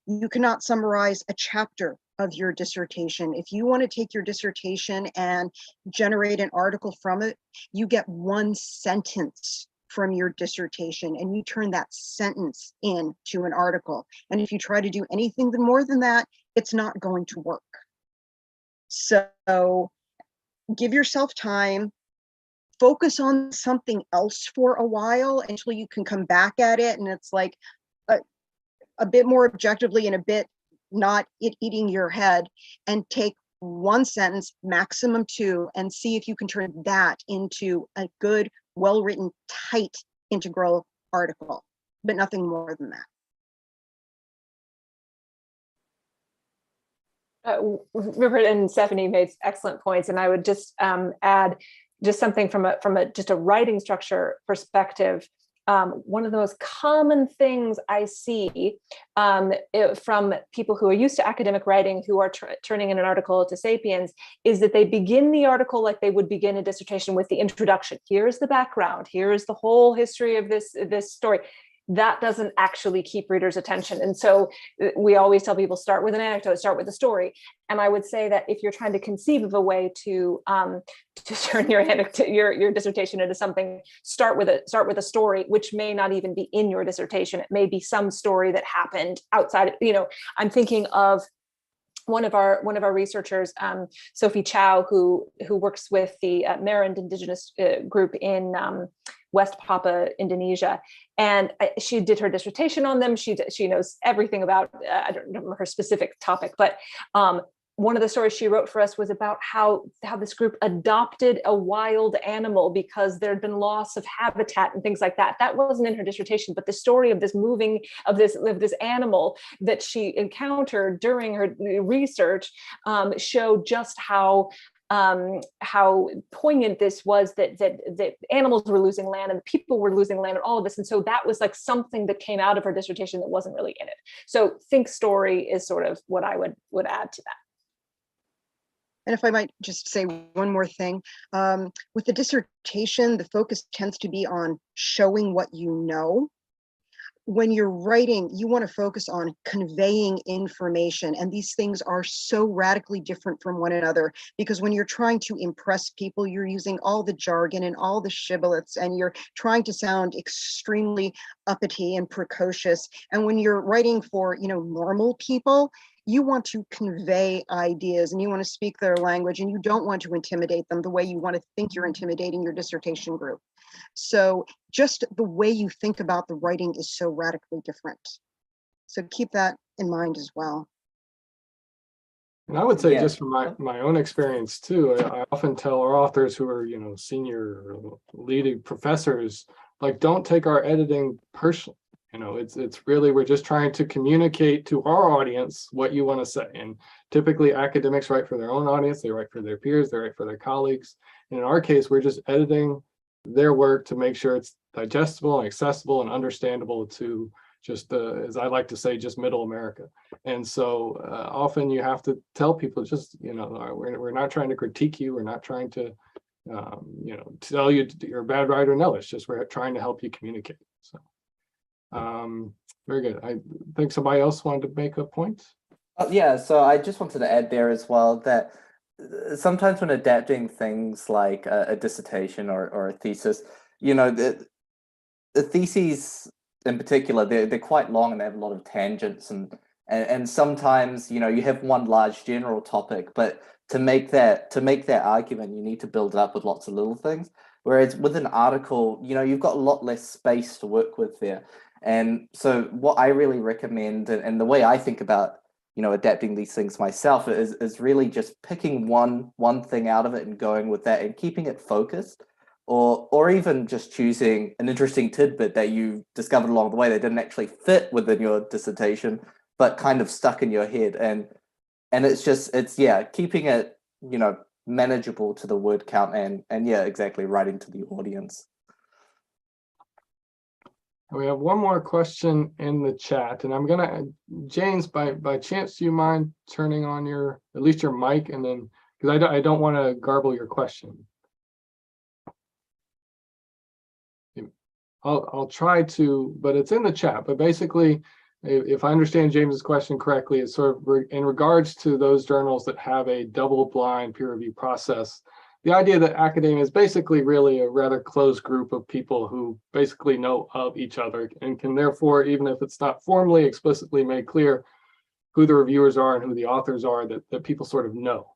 You cannot summarize a chapter of your dissertation. If you want to take your dissertation and generate an article from it, you get one sentence from your dissertation and you turn that sentence into an article. And if you try to do anything more than that, it's not going to work. So give yourself time, focus on something else for a while until you can come back at it. And it's like a bit more objectively and a bit not it eating your head, and take one sentence, maximum two, and see if you can turn that into a good, well-written, tight, integral article, but nothing more than that. Rupert and Stephanie made excellent points, and I would just add just something from a writing structure perspective. One of the most common things I see from people who are used to academic writing, who are turning in an article to Sapiens, is that they begin the article like they would begin a dissertation with the introduction. Here's the background. Here's the whole history of this story. That doesn't actually keep readers' attention. And so we always tell people, start with an anecdote, start with a story. And I would say that if you're trying to conceive of a way to turn your dissertation into something, start with a story, which may not even be in your dissertation. It may be some story that happened outside. I'm thinking of one of our researchers, Sophie Chow, who works with the Marand indigenous group in West Papua, Indonesia, and she did her dissertation on them. She knows everything about, I don't remember her specific topic, but one of the stories she wrote for us was about how this group adopted a wild animal because there had been loss of habitat and things like that. That wasn't in her dissertation, but the story of this animal that she encountered during her research showed just how poignant this was, that animals were losing land and the people were losing land and all of this. And so that was like something that came out of her dissertation that wasn't really in it. So think story is sort of what I would add to that. And if I might just say one more thing, with the dissertation, the focus tends to be on showing what you know. When you're writing, you want to focus on conveying information. And these things are so radically different from one another, because when you're trying to impress people, you're using all the jargon and all the shibboleths, and you're trying to sound extremely uppity and precocious. And when you're writing for, normal people, you want to convey ideas and you want to speak their language, and you don't want to intimidate them the way you want to think you're intimidating your dissertation group. So just the way you think about the writing is so radically different. So keep that in mind as well. And I would say, just from my own experience too, I often tell our authors who are, senior or leading professors, like, don't take our editing personally. It's really, we're just trying to communicate to our audience what you want to say. And typically academics write for their own audience, they write for their peers, they write for their colleagues. And in our case, we're just editing their work to make sure it's digestible and accessible and understandable to just, as I like to say, just middle America. And so often you have to tell people, just, we're not trying to critique you, we're not trying to, tell you you're a bad writer. No, it's just, we're trying to help you communicate. So. Very good. I think somebody else wanted to make a point. Yeah, so I just wanted to add there as well that sometimes when adapting things like a dissertation or a thesis, the theses in particular, they're quite long and they have a lot of tangents, and sometimes you have one large general topic, but to make that argument, you need to build it up with lots of little things. Whereas with an article, you've got a lot less space to work with there. And so what I really recommend, and the way I think about, adapting these things myself, is really just picking one thing out of it and going with that and keeping it focused, or even just choosing an interesting tidbit that you discovered along the way that didn't actually fit within your dissertation, but kind of stuck in your head. And it's keeping it, manageable to the word count and yeah, exactly, writing to the audience. We have one more question in the chat, and I'm gonna, James, by chance, do you mind turning on at least your mic, and then, because I don't want to garble your question. I'll try to, but it's in the chat. But basically, if I understand James's question correctly, it's sort of in regards to those journals that have a double-blind peer review process. The idea that academia is basically really a rather closed group of people who basically know of each other and can therefore, even if it's not formally explicitly made clear who the reviewers are and who the authors are, that people sort of know.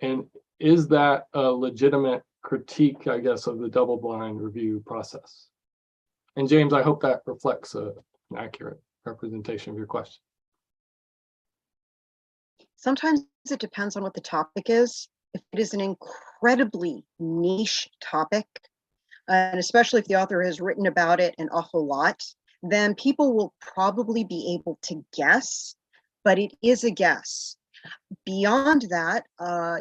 And is that a legitimate critique, I guess, of the double-blind review process? And James, I hope that reflects an accurate representation of your question. Sometimes it depends on what the topic is. If it is an incredibly niche topic, and especially if the author has written about it an awful lot, then people will probably be able to guess, but it is a guess. Beyond that,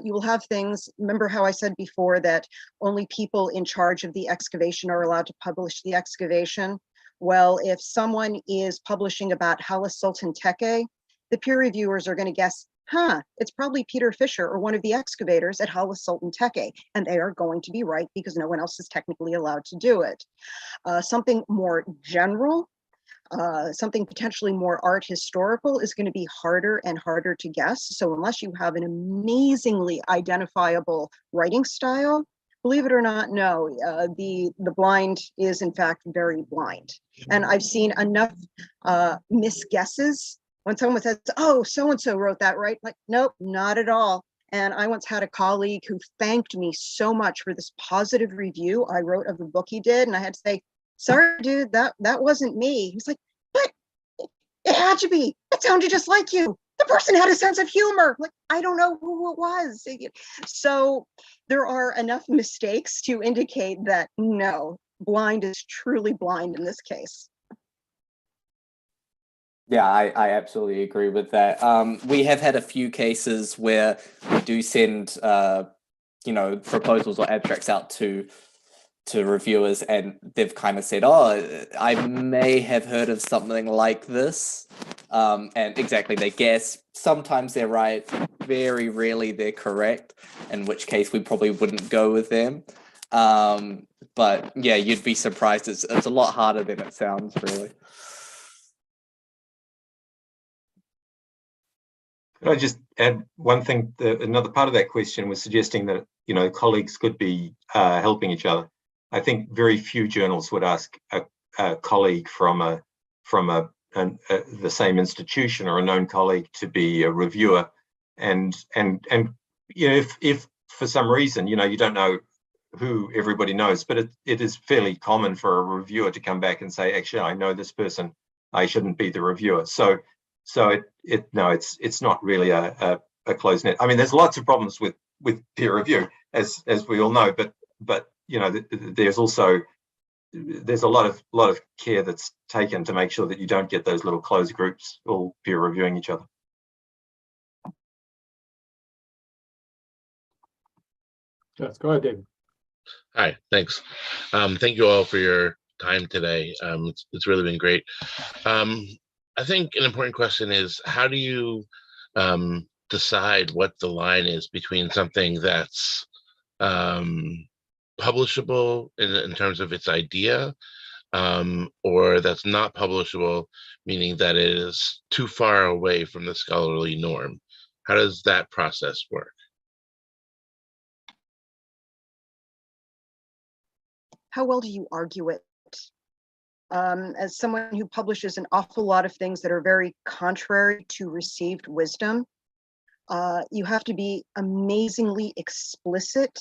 you will have things, remember how I said before that only people in charge of the excavation are allowed to publish the excavation? Well, if someone is publishing about Halas Sultan Teke, the peer reviewers are going to guess, it's probably Peter Fisher or one of the excavators at Halas Sultan Teke, and they are going to be right because no one else is technically allowed to do it. Something more general, something potentially more art historical is going to be harder and harder to guess. So unless you have an amazingly identifiable writing style, believe it or not, no, the blind is in fact very blind. And I've seen enough misguesses when someone says, oh, so-and-so wrote that, right? Like, nope, not at all. And I once had a colleague who thanked me so much for this positive review I wrote of the book he did. And I had to say, sorry, dude, that wasn't me. He's like, but it had to be. It sounded just like you. The person had a sense of humor. Like, I don't know who it was. So there are enough mistakes to indicate that no, blind is truly blind in this case. Yeah, I absolutely agree with that. We have had a few cases where we do send, proposals or abstracts out to reviewers, and they've kind of said, oh, I may have heard of something like this. And exactly, they guess. Sometimes they're right. Very rarely they're correct, in which case we probably wouldn't go with them. But yeah, you'd be surprised. It's a lot harder than it sounds, really. Could I just add one thing? Another part of that question was suggesting that, colleagues could be helping each other. I think very few journals would ask a colleague from the same institution or a known colleague to be a reviewer, and if for some reason you don't know who everybody knows, but it is fairly common for a reviewer to come back and say, actually, I know this person, I shouldn't be the reviewer. So it's not really a closed net. I mean, there's lots of problems with peer review, as we all know, but there's a lot of care that's taken to make sure that you don't get those little closed groups all peer reviewing each other. Yes, go ahead, David. Hi, thanks. Thank you all for your time today. It's really been great. I think an important question is, how do you decide what the line is between something that's publishable in terms of its idea, or that's not publishable, meaning that it is too far away from the scholarly norm? How does that process work? How well do you argue it? As someone who publishes an awful lot of things that are very contrary to received wisdom, you have to be amazingly explicit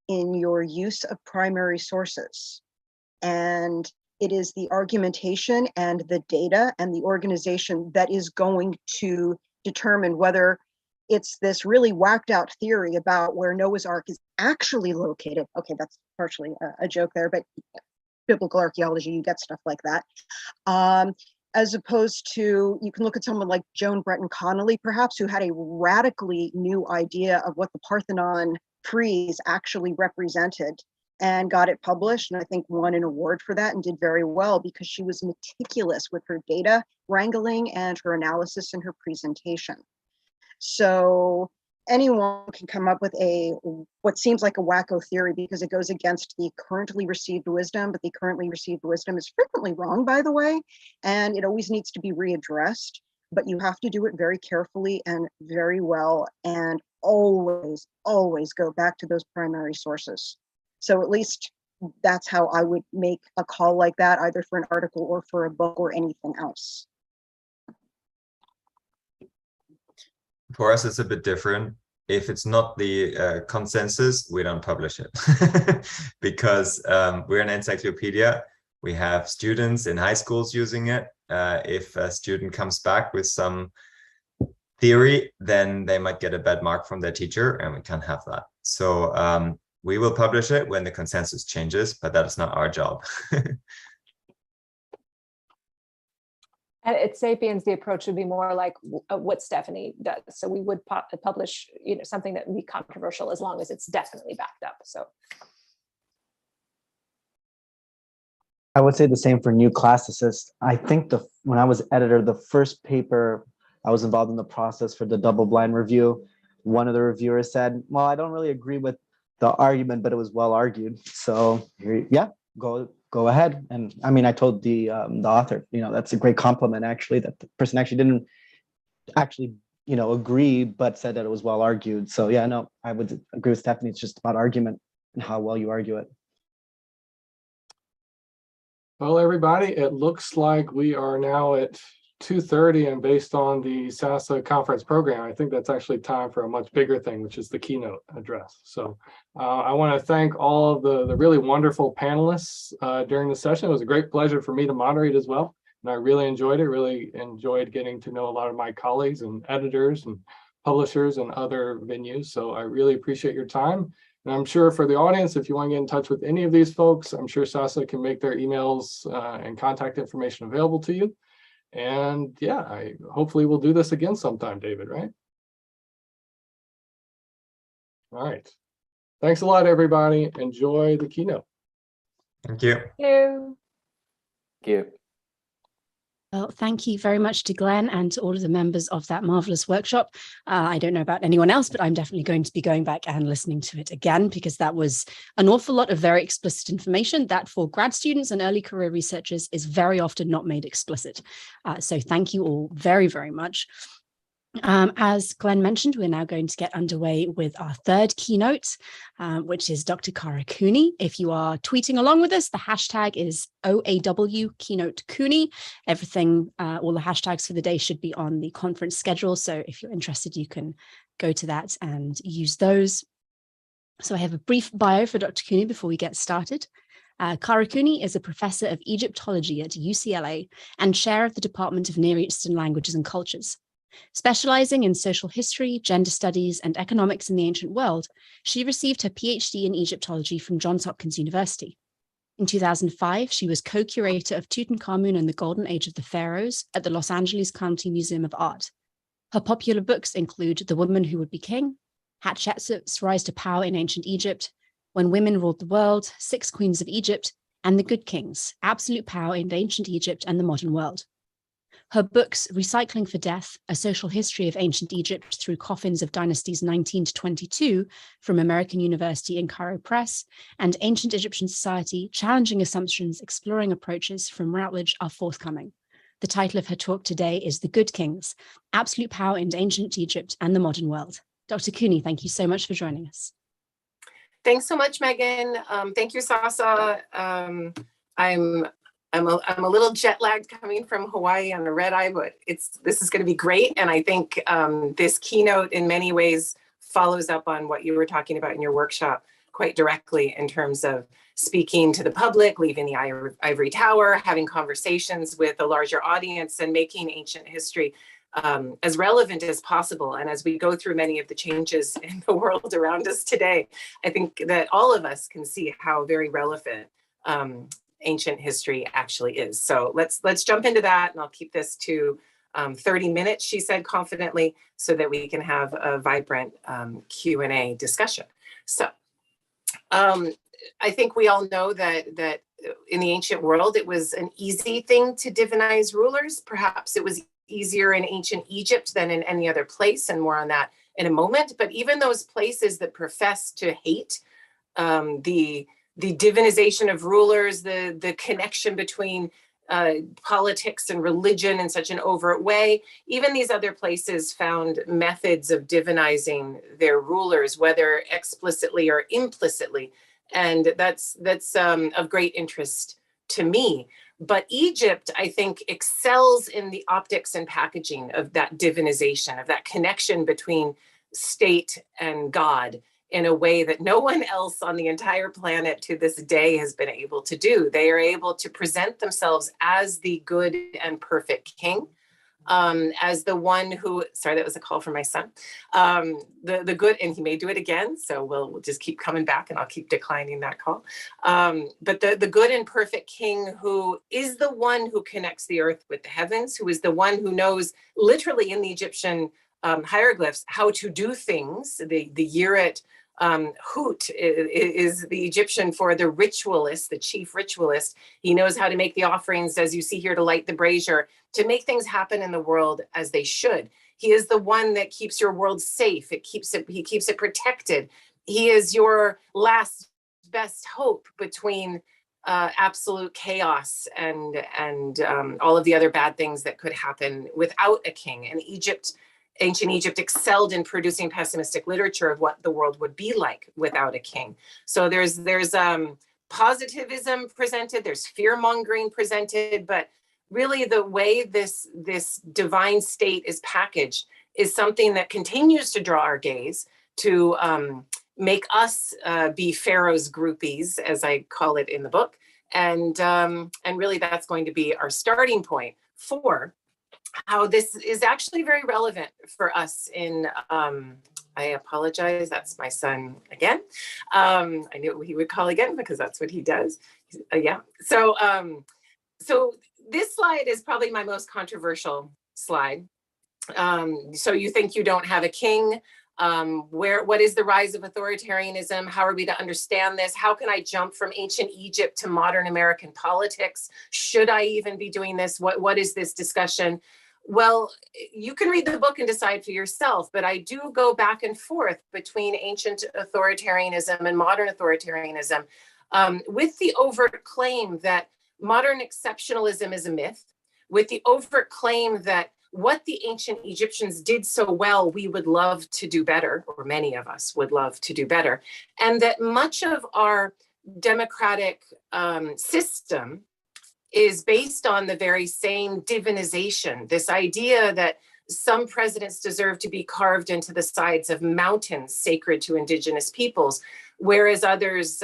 in your use of primary sources. And it is the argumentation and the data and the organization that is going to determine whether it's this really whacked out theory about where Noah's Ark is actually located. Okay, that's partially a joke there, but biblical archaeology, you get stuff like that. As opposed to, you can look at someone like Joan Breton Connolly, perhaps, who had a radically new idea of what the Parthenon frieze actually represented. and got it published, and I think won an award for that and did very well because she was meticulous with her data wrangling and her analysis and her presentation. So anyone can come up with what seems like a wacko theory because it goes against the currently received wisdom, but the currently received wisdom is frequently wrong, by the way, and it always needs to be readdressed, but you have to do it very carefully and very well, and always, always go back to those primary sources. So at least that's how I would make a call like that, either for an article or for a book or anything else. For us, it's a bit different. If it's not the consensus, we don't publish it because we're an encyclopedia. We have students in high schools using it. If a student comes back with some theory, then they might get a bad mark from their teacher, and we can't have that. So we will publish it when the consensus changes, but that is not our job. And at Sapiens, the approach would be more like what Stephanie does. So we would publish, something that would be controversial as long as it's definitely backed up. So I would say the same for new classicists. I think when I was editor, the first paper I was involved in the process for the double-blind review, one of the reviewers said, "Well, I don't really agree with the argument, but it was well argued." So yeah, go ahead. And I mean, I told the author, that's a great compliment, actually, that the person actually didn't agree, but said that it was well argued. So yeah, no, I would agree with Stephanie. It's just about argument and how well you argue it. Well, everybody, it looks like we are now at 2:30, and based on the SASA conference program, I think that's actually time for a much bigger thing, which is the keynote address. So I want to thank all of the really wonderful panelists during the session. It was a great pleasure for me to moderate as well, and I really enjoyed it, really enjoyed getting to know a lot of my colleagues and editors and publishers and other venues. So I really appreciate your time. And I'm sure for the audience, if you want to get in touch with any of these folks, I'm sure SASA can make their emails and contact information available to you. And yeah, hopefully we'll do this again sometime, David, right? All right. Thanks a lot, everybody. Enjoy the keynote. Thank you. Thank you. Thank you. Well, thank you very much to Glenn and to all of the members of that marvelous workshop. I don't know about anyone else, but I'm definitely going to be going back and listening to it again, because that was an awful lot of very explicit information that for grad students and early career researchers is very often not made explicit. So thank you all very, very much. As Glenn mentioned, we're now going to get underway with our third keynote, which is Dr. Kara Cooney. If you are tweeting along with us, the hashtag is OAW Keynote Cooney. Everything, all the hashtags for the day should be on the conference schedule. So if you're interested, you can go to that and use those. So I have a brief bio for Dr. Cooney before we get started. Kara Cooney is a professor of Egyptology at UCLA and chair of the Department of Near Eastern Languages and Cultures. Specializing in social history, gender studies, and economics in the ancient world, she received her PhD in Egyptology from Johns Hopkins University. In 2005, she was co-curator of Tutankhamun and the Golden Age of the Pharaohs at the Los Angeles County Museum of Art. Her popular books include The Woman Who Would Be King, Hatshepsut's Rise to Power in Ancient Egypt, When Women Ruled the World, Six Queens of Egypt, and The Good Kings, Absolute Power in Ancient Egypt and the Modern World. Her books, Recycling for Death, A Social History of Ancient Egypt Through Coffins of Dynasties 19 to 22 from American University in Cairo Press, and Ancient Egyptian Society, Challenging Assumptions, Exploring Approaches from Routledge are forthcoming. The title of her talk today is The Good Kings, Absolute Power in Ancient Egypt and the Modern World. Dr. Cooney, thank you so much for joining us. Thanks so much, Megan. Thank you, Sasa. I'm a little jet lagged coming from Hawaii on a red eye, but this is going to be great. And I think this keynote in many ways follows up on what you were talking about in your workshop quite directly in terms of speaking to the public, leaving the ivory tower, having conversations with a larger audience, and making ancient history as relevant as possible. And as we go through many of the changes in the world around us today, I think that all of us can see how very relevant ancient history actually is. So let's jump into that, and I'll keep this to 30 minutes, she said confidently, so that we can have a vibrant Q&A discussion. So I think we all know that in the ancient world, it was an easy thing to divinize rulers. Perhaps it was easier in ancient Egypt than in any other place, and more on that in a moment. But even those places that profess to hate the divinization of rulers, the connection between politics and religion in such an overt way, even these other places found methods of divinizing their rulers, whether explicitly or implicitly. And that's of great interest to me. But Egypt, I think, excels in the optics and packaging of that divinization, of that connection between state and God, in a way that no one else on the entire planet to this day has been able to do. They are able to present themselves as the good and perfect king, as the one who, sorry, that was a call from my son, the good, and he may do it again, so we'll just keep coming back and I'll keep declining that call. But the good and perfect king who is the one who connects the earth with the heavens, who is the one who knows literally in the Egyptian hieroglyphs how to do things. The Yirat Hut is the Egyptian for the ritualist, the chief ritualist. He knows how to make the offerings, as you see here, to light the brazier, to make things happen in the world as they should. He is the one that keeps your world safe. He keeps it protected. He is your last best hope between absolute chaos and all of the other bad things that could happen without a king. And ancient Egypt excelled in producing pessimistic literature of what the world would be like without a king. So there's positivism presented, there's fear mongering presented, but really the way this divine state is packaged is something that continues to draw our gaze, to make us be Pharaoh's groupies, as I call it in the book. And really that's going to be our starting point for how this is actually very relevant for us in, I apologize, that's my son again. I knew he would call again because that's what he does. Yeah, so this slide is probably my most controversial slide. So you think you don't have a king? What is the rise of authoritarianism? How are we to understand this? How can I jump from ancient Egypt to modern American politics? Should I even be doing this? What is this discussion? Well, you can read the book and decide for yourself, but I do go back and forth between ancient authoritarianism and modern authoritarianism, with the overt claim that modern exceptionalism is a myth, with the overt claim that what the ancient Egyptians did so well, we would love to do better, or many of us would love to do better, and that much of our democratic system is based on the very same divinization, this idea that some presidents deserve to be carved into the sides of mountains sacred to indigenous peoples, whereas others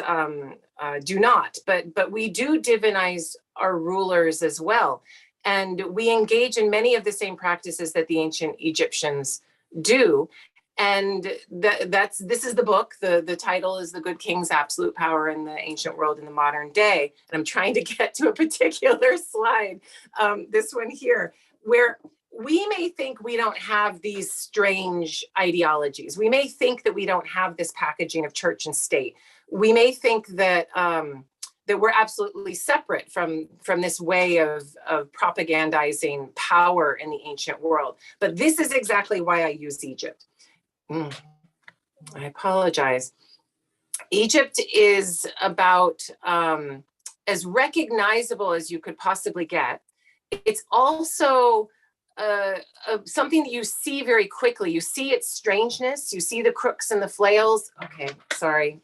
do not. But we do divinize our rulers as well. And we engage in many of the same practices that the ancient Egyptians do. And this is the book. The title is The Good King's Absolute Power in the Ancient World in the Modern Day. And I'm trying to get to a particular slide, this one here, where we may think we don't have these strange ideologies. We may think that we don't have this packaging of church and state. We may think that that we're absolutely separate from this way of propagandizing power in the ancient world. But this is exactly why I use Egypt. I apologize. Egypt is about as recognizable as you could possibly get. It's also something that you see very quickly. You see its strangeness. You see the crooks and the flails. Okay, sorry.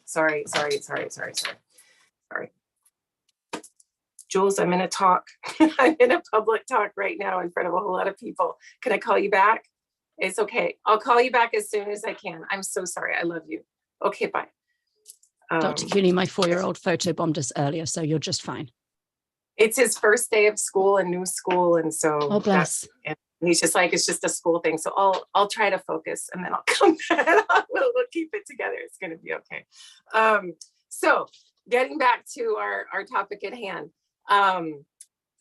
Jules, I'm in a talk. I'm in a public talk right now in front of a whole lot of people. Can I call you back? It's okay. I'll call you back as soon as I can. I'm so sorry. I love you. Okay, bye. Dr. Cooney, my 4-year-old photobombed us earlier, so you're just fine. It's his first day of school and new school, and so oh bless. And he's just like, it's just a school thing. So I'll try to focus, and then I'll come back. We'll keep it together. It's going to be okay. So getting back to our topic at hand,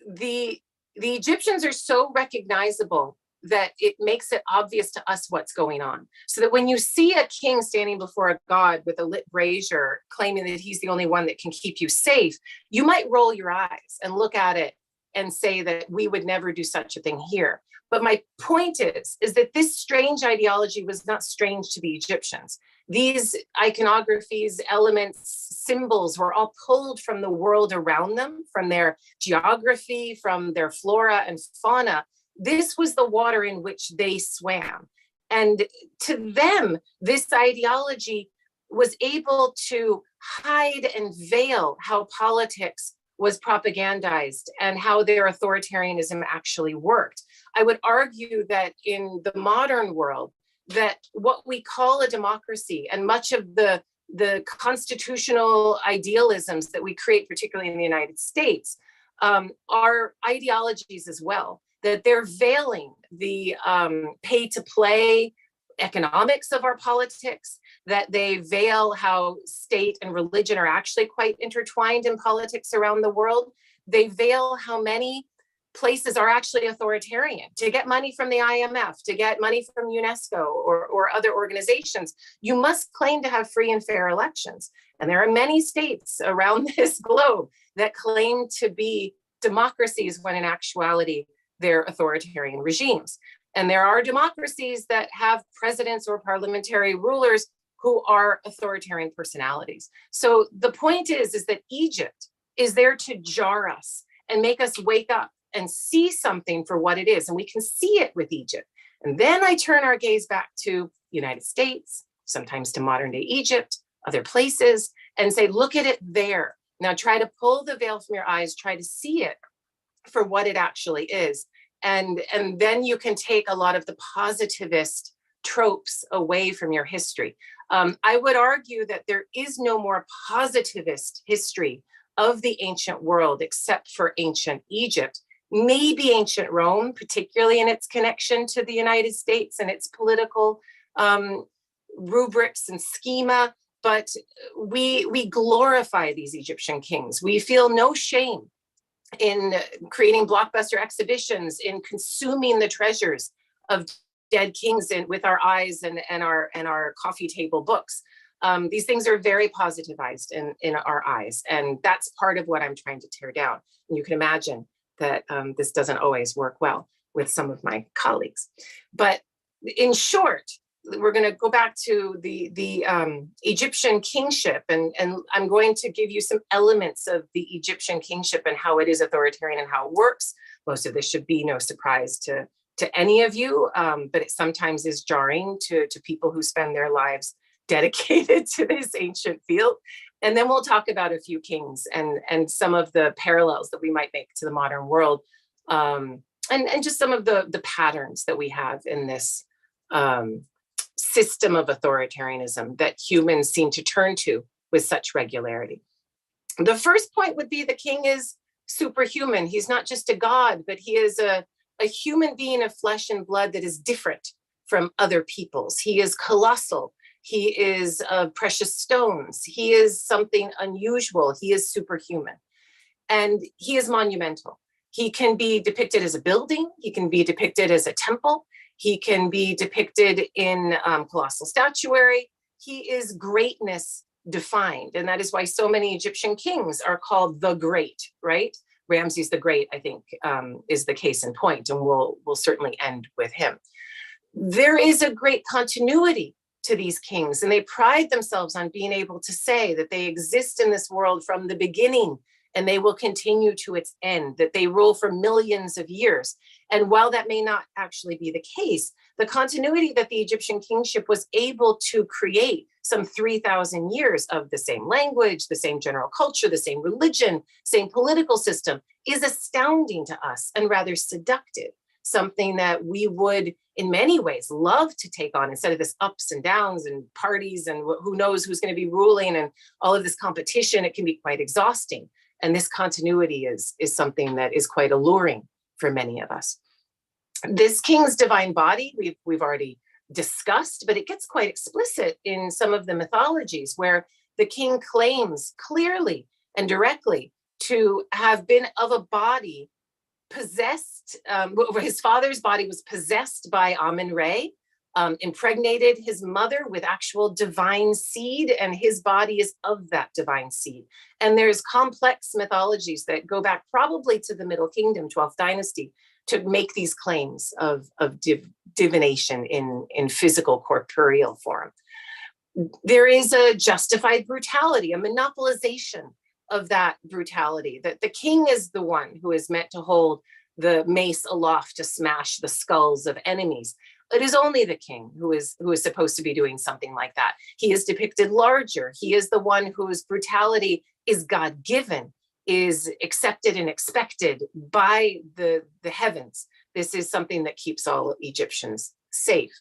the Egyptians are so recognizable that it makes it obvious to us what's going on. So that when you see a king standing before a god with a lit brazier claiming that he's the only one that can keep you safe, you might roll your eyes and look at it and say that we would never do such a thing here. But my point is that this strange ideology was not strange to the Egyptians. These iconographies, elements, symbols were all pulled from the world around them, from their geography, from their flora and fauna. This was the water in which they swam. And to them, this ideology was able to hide and veil how politics was propagandized and how their authoritarianism actually worked. I would argue that in the modern world, that what we call a democracy and much of the constitutional idealisms that we create, particularly in the United States, are ideologies as well, that they're veiling the pay-to-play economics of our politics, that they veil how state and religion are actually quite intertwined in politics around the world. They veil how many places are actually authoritarian. To get money from the IMF, to get money from UNESCO or other organizations, you must claim to have free and fair elections. And there are many states around this globe that claim to be democracies when in actuality, they're authoritarian regimes. And there are democracies that have presidents or parliamentary rulers who are authoritarian personalities. So the point is that Egypt is there to jar us and make us wake up and see something for what it is. And we can see it with Egypt. And then I turn our gaze back to the United States, sometimes to modern day Egypt, other places, and say, look at it there. Now try to pull the veil from your eyes, try to see it for what it actually is. And then you can take a lot of the positivist tropes away from your history. I would argue that there is no more positivist history of the ancient world except for ancient Egypt, maybe ancient Rome, particularly in its connection to the United States and its political rubrics and schema. But we glorify these Egyptian kings. We feel no shame in creating blockbuster exhibitions, in consuming the treasures of dead kings with our eyes and our coffee table books. These things are very positivized in our eyes. And that's part of what I'm trying to tear down. And you can imagine that this doesn't always work well with some of my colleagues. But in short, we're going to go back to the Egyptian kingship, and I'm going to give you some elements of the Egyptian kingship and how it is authoritarian and how it works. Most of this should be no surprise to any of you, but it sometimes is jarring to people who spend their lives dedicated to this ancient field. And then we'll talk about a few kings and some of the parallels that we might make to the modern world, and just some of the patterns that we have in this system of authoritarianism that humans seem to turn to with such regularity. The first point would be the king is superhuman. He's not just a god, but he is a human being of flesh and blood that is different from other people's. He is colossal. He is precious stones. He is something unusual. He is superhuman. And he is monumental. He can be depicted as a building. He can be depicted as a temple. He can be depicted in colossal statuary. He is greatness defined. And that is why so many Egyptian kings are called the Great, right? Ramses the Great, I think, is the case in point, and we'll certainly end with him. There is a great continuity to these kings, and they pride themselves on being able to say that they exist in this world from the beginning, and they will continue to its end, that they rule for millions of years. And while that may not actually be the case, the continuity that the Egyptian kingship was able to create some 3,000 years of the same language, the same general culture, the same religion, same political system is astounding to us and rather seductive, something that we would in many ways love to take on instead of this ups and downs and parties and who knows who's going to be ruling and all of this competition. It can be quite exhausting. And this continuity is something that is quite alluring for many of us. This king's divine body, we've already discussed, but it gets quite explicit in some of the mythologies where the king claims clearly and directly to have been of a body possessed his father's body was possessed by Amun-Re, impregnated his mother with actual divine seed, and his body is of that divine seed. And there's complex mythologies that go back probably to the Middle Kingdom, 12th dynasty, to make these claims of divination in physical corporeal form. There is a justified brutality, a monopolization of that brutality, that the king is the one who is meant to hold the mace aloft to smash the skulls of enemies. It is only the king who is supposed to be doing something like that. He is depicted larger. He is the one whose brutality is God-given, is accepted and expected by the heavens. This is something that keeps all Egyptians safe.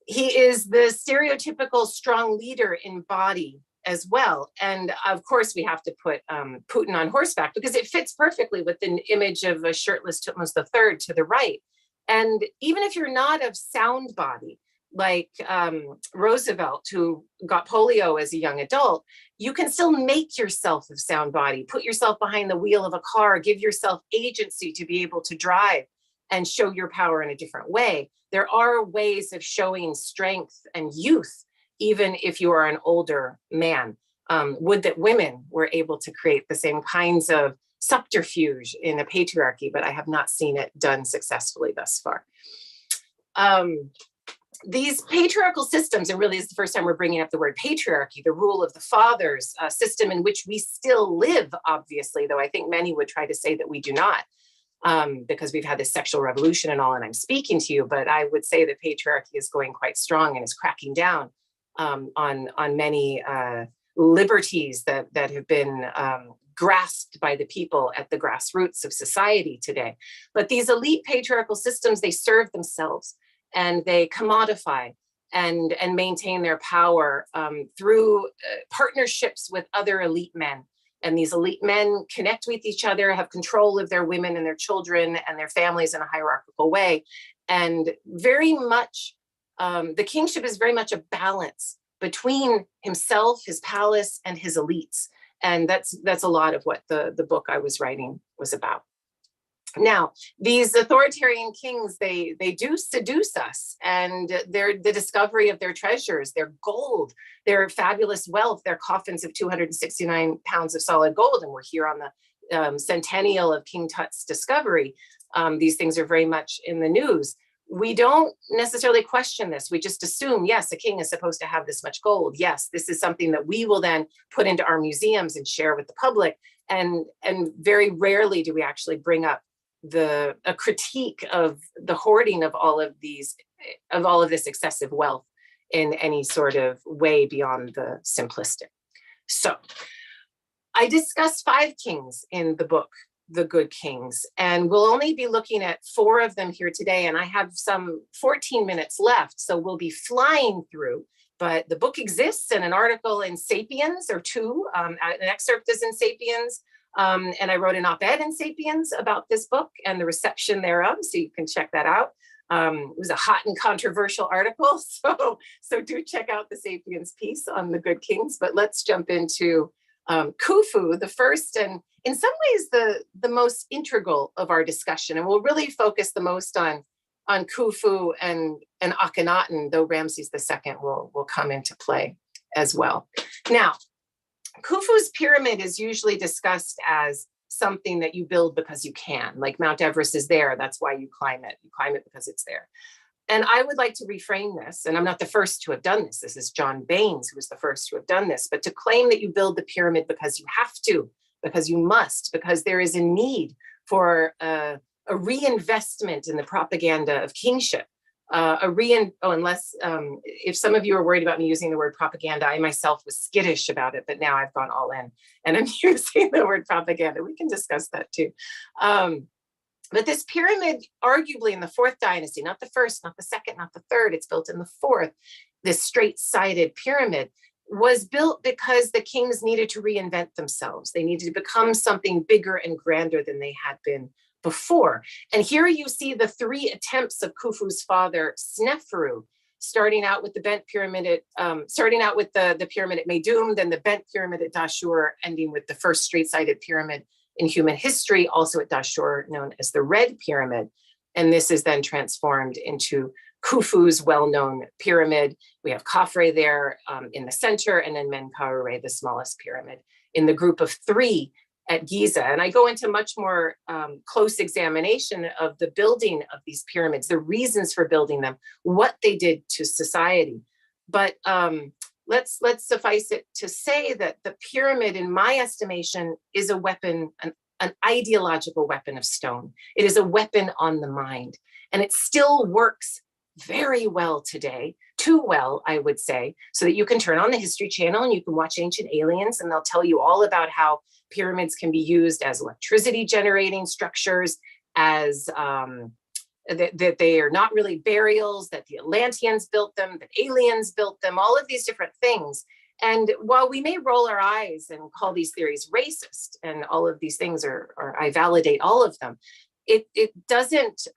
He is the stereotypical strong leader in body as well. And of course, we have to put Putin on horseback because it fits perfectly with the image of a shirtless Thutmose III to the right. And even if you're not of sound body, like Roosevelt, who got polio as a young adult, you can still make yourself of sound body, put yourself behind the wheel of a car, give yourself agency to be able to drive and show your power in a different way. There are ways of showing strength and youth, even if you are an older man. Would that women were able to create the same kinds of subterfuge in a patriarchy, but I have not seen it done successfully thus far. These patriarchal systems, and really is the first time we're bringing up the word patriarchy, the rule of the fathers, a system in which we still live, obviously, though I think many would try to say that we do not, because we've had this sexual revolution and all, and I'm speaking to you, but I would say that patriarchy is going quite strong and is cracking down on many liberties that have been grasped by the people at the grassroots of society today. But these elite patriarchal systems, they serve themselves and they commodify and maintain their power through partnerships with other elite men. And these elite men connect with each other, have control of their women and their children and their families in a hierarchical way. And very much, the kingship is very much a balance between himself, his palace, and his elites. And that's a lot of what the book I was writing was about. Now, these authoritarian kings, they do seduce us, and the discovery of their treasures, their gold, their fabulous wealth, their coffins of 269 pounds of solid gold. And we're here on the centennial of King Tut's discovery. These things are very much in the news. We don't necessarily question this. We just assume, yes, a king is supposed to have this much gold. Yes, this is something that we will then put into our museums and share with the public. And very rarely do we actually bring up a critique of the hoarding of all of this excessive wealth in any sort of way beyond the simplistic. So I discussed 5 kings in the book, The Good Kings, and we'll only be looking at 4 of them here today, and I have some 14 minutes left, so we'll be flying through. But the book exists, and an article in Sapiens, or 2, an excerpt is in Sapiens, and I wrote an op-ed in Sapiens about this book and the reception thereof, so you can check that out. It was a hot and controversial article, so do check out the Sapiens piece on the Good Kings. But let's jump into Khufu, the first and in some ways the most integral of our discussion, and we'll really focus the most on Khufu and Akhenaten, though Ramses II will come into play as well. Now, Khufu's pyramid is usually discussed as something that you build because you can, like Mount Everest is there, that's why you climb it. You climb it because it's there. And I would like to reframe this, and I'm not the first to have done this. This is John Baines who was the first to have done this, but to claim that you build the pyramid because you have to, because you must, because there is a need for a reinvestment in the propaganda of kingship. Unless if some of you are worried about me using the word propaganda, I myself was skittish about it, but now I've gone all in and I'm using the word propaganda. We can discuss that too. But this pyramid, arguably in the 4th dynasty, not the 1st, not the 2nd, not the 3rd, it's built in the 4th, this straight-sided pyramid was built because the kings needed to reinvent themselves. They needed to become something bigger and grander than they had been before. And here you see the 3 attempts of Khufu's father, Sneferu, starting out with the bent pyramid the pyramid at Meidum, then the bent pyramid at Dashur, ending with the first straight-sided pyramid in human history, also at Dashur, known as the Red Pyramid. And this is then transformed into Khufu's well-known pyramid. We have Khafre there in the center, and then Menkaure, the smallest pyramid, in the group of 3 at Giza. And I go into much more close examination of the building of these pyramids, the reasons for building them, what they did to society. But let's suffice it to say that the pyramid, in my estimation, is a weapon, an ideological weapon of stone. It is a weapon on the mind, and it still works very well today, too well, I would say, so that you can turn on the History Channel and you can watch Ancient Aliens, and they'll tell you all about how pyramids can be used as electricity generating structures, as that they are not really burials, that the Atlanteans built them, that aliens built them, all of these different things. And while we may roll our eyes and call these theories racist, and all of these things are I validate all of them, it doesn't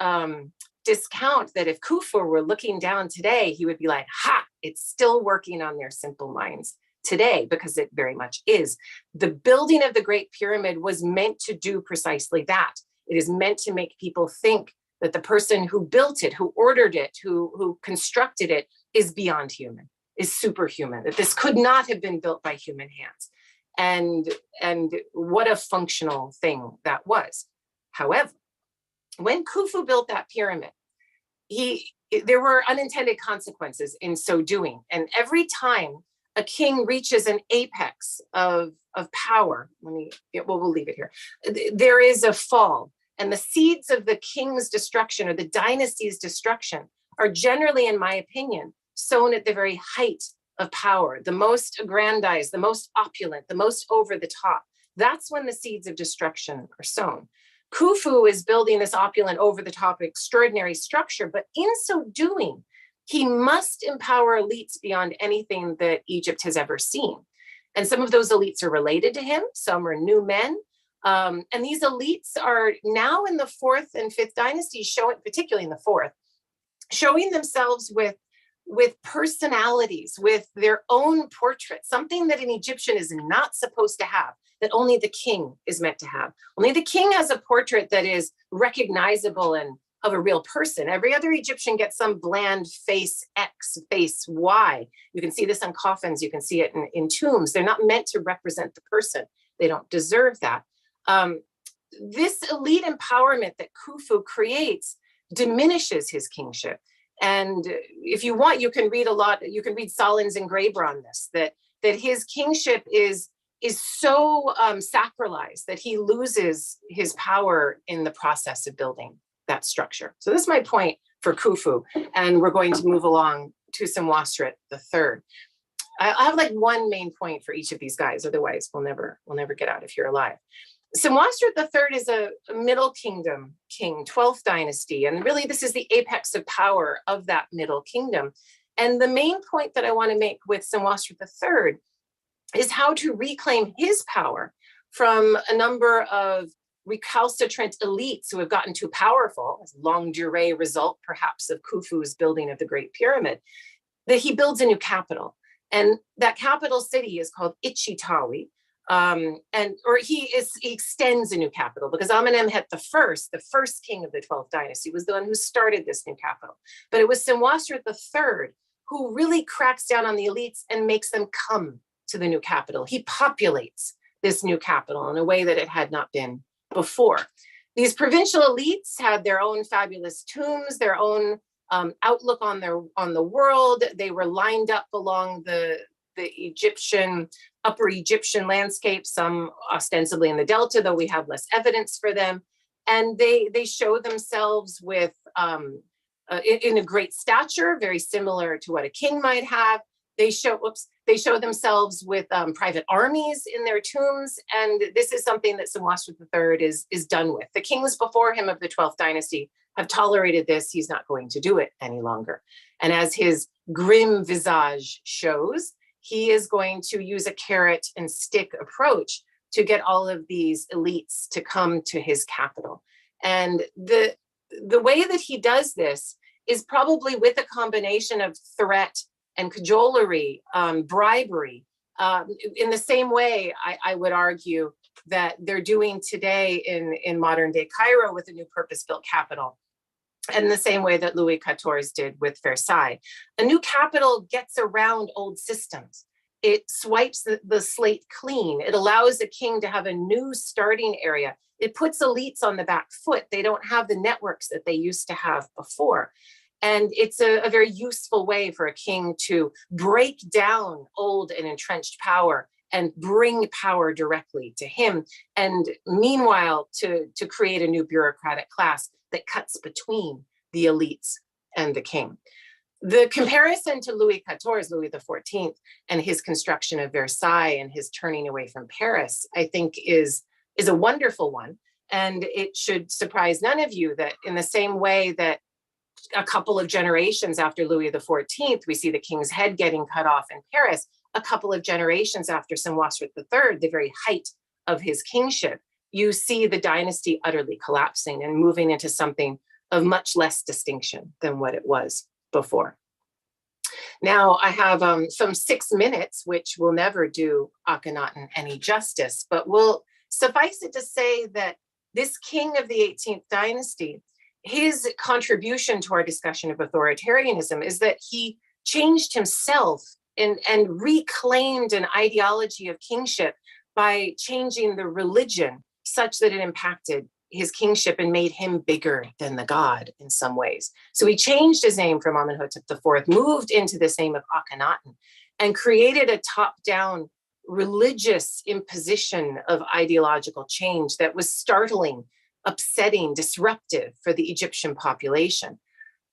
discount that if Khufu were looking down today, he would be like, ha, it's still working on their simple minds today, because it very much is. The building of the Great Pyramid was meant to do precisely that. It is meant to make people think that the person who built it, who ordered it, who constructed it, is beyond human, is superhuman, that this could not have been built by human hands. And what a functional thing that was. However, when Khufu built that pyramid, there were unintended consequences in so doing. And every time a king reaches an apex of power, we'll leave it here, there is a fall. And the seeds of the king's destruction, or the dynasty's destruction, are generally, in my opinion, sown at the very height of power, the most aggrandized, the most opulent, the most over the top. That's when the seeds of destruction are sown. Khufu is building this opulent, over the top, extraordinary structure, but in so doing, he must empower elites beyond anything that Egypt has ever seen. And some of those elites are related to him, some are new men. And these elites are now in the 4th and 5th dynasties, particularly in the 4th, showing themselves with personalities, with their own portrait, something that an Egyptian is not supposed to have, that only the king is meant to have. Only the king has a portrait that is recognizable and of a real person. Every other Egyptian gets some bland face X, face Y. You can see this on coffins, you can see it in tombs. They're not meant to represent the person. They don't deserve that. This elite empowerment that Khufu creates diminishes his kingship. And if you want, you can read Solon's engraver on this, that his kingship is so sacralized that he loses his power in the process of building that structure. So this is my point for Khufu, and we're going to move along to Senwosret III. I have like one main point for each of these guys, otherwise we'll never get out of here alive. Senwosret III is a Middle Kingdom king, 12th dynasty, and really this is the apex of power of that Middle Kingdom. And the main point that I want to make with Senwosret III is how to reclaim his power from a number of recalcitrant elites who have gotten too powerful, as longue durée result perhaps of Khufu's building of the Great Pyramid, that he builds a new capital. And that capital city is called Ichitawi. He extends a new capital, because Amenemhet the first king of the 12th dynasty, was the one who started this new capital. But it was Senwosret III who really cracks down on the elites and makes them come to the new capital. He populates this new capital in a way that it had not been before. These provincial elites had their own fabulous tombs, their own outlook on the world. They were lined up along the upper Egyptian landscape, some ostensibly in the Delta, though we have less evidence for them. And they show themselves with in a great stature, very similar to what a king might have. They show themselves with private armies in their tombs, and this is something that Senwosret III is done with. The kings before him of the 12th dynasty have tolerated this. He's not going to do it any longer. And as his grim visage shows, he is going to use a carrot and stick approach to get all of these elites to come to his capital. And the way that he does this is probably with a combination of threat and cajolery, bribery. In the same way, I would argue that they're doing today in modern day Cairo with a new purpose-built capital. And the same way that Louis XIV did with Versailles. A new capital gets around old systems. It swipes the slate clean. It allows a king to have a new starting area. It puts elites on the back foot. They don't have the networks that they used to have before. And it's a very useful way for a king to break down old and entrenched power and bring power directly to him. And meanwhile, to create a new bureaucratic class that cuts between the elites and the king. The comparison to Louis XIV, Louis XIV, and his construction of Versailles and his turning away from Paris, I think is a wonderful one. And it should surprise none of you that in the same way that a couple of generations after Louis XIV, we see the king's head getting cut off in Paris, a couple of generations after Senwosret III, the very height of his kingship, you see the dynasty utterly collapsing and moving into something of much less distinction than what it was before. Now I have some 6 minutes, which will never do Akhenaten any justice, but will suffice it to say that this king of the 18th dynasty, his contribution to our discussion of authoritarianism is that he changed himself and reclaimed an ideology of kingship by changing the religion such that it impacted his kingship and made him bigger than the god in some ways. So he changed his name from Amenhotep IV, moved into this name of Akhenaten, and created a top-down religious imposition of ideological change that was startling, upsetting, disruptive for the Egyptian population.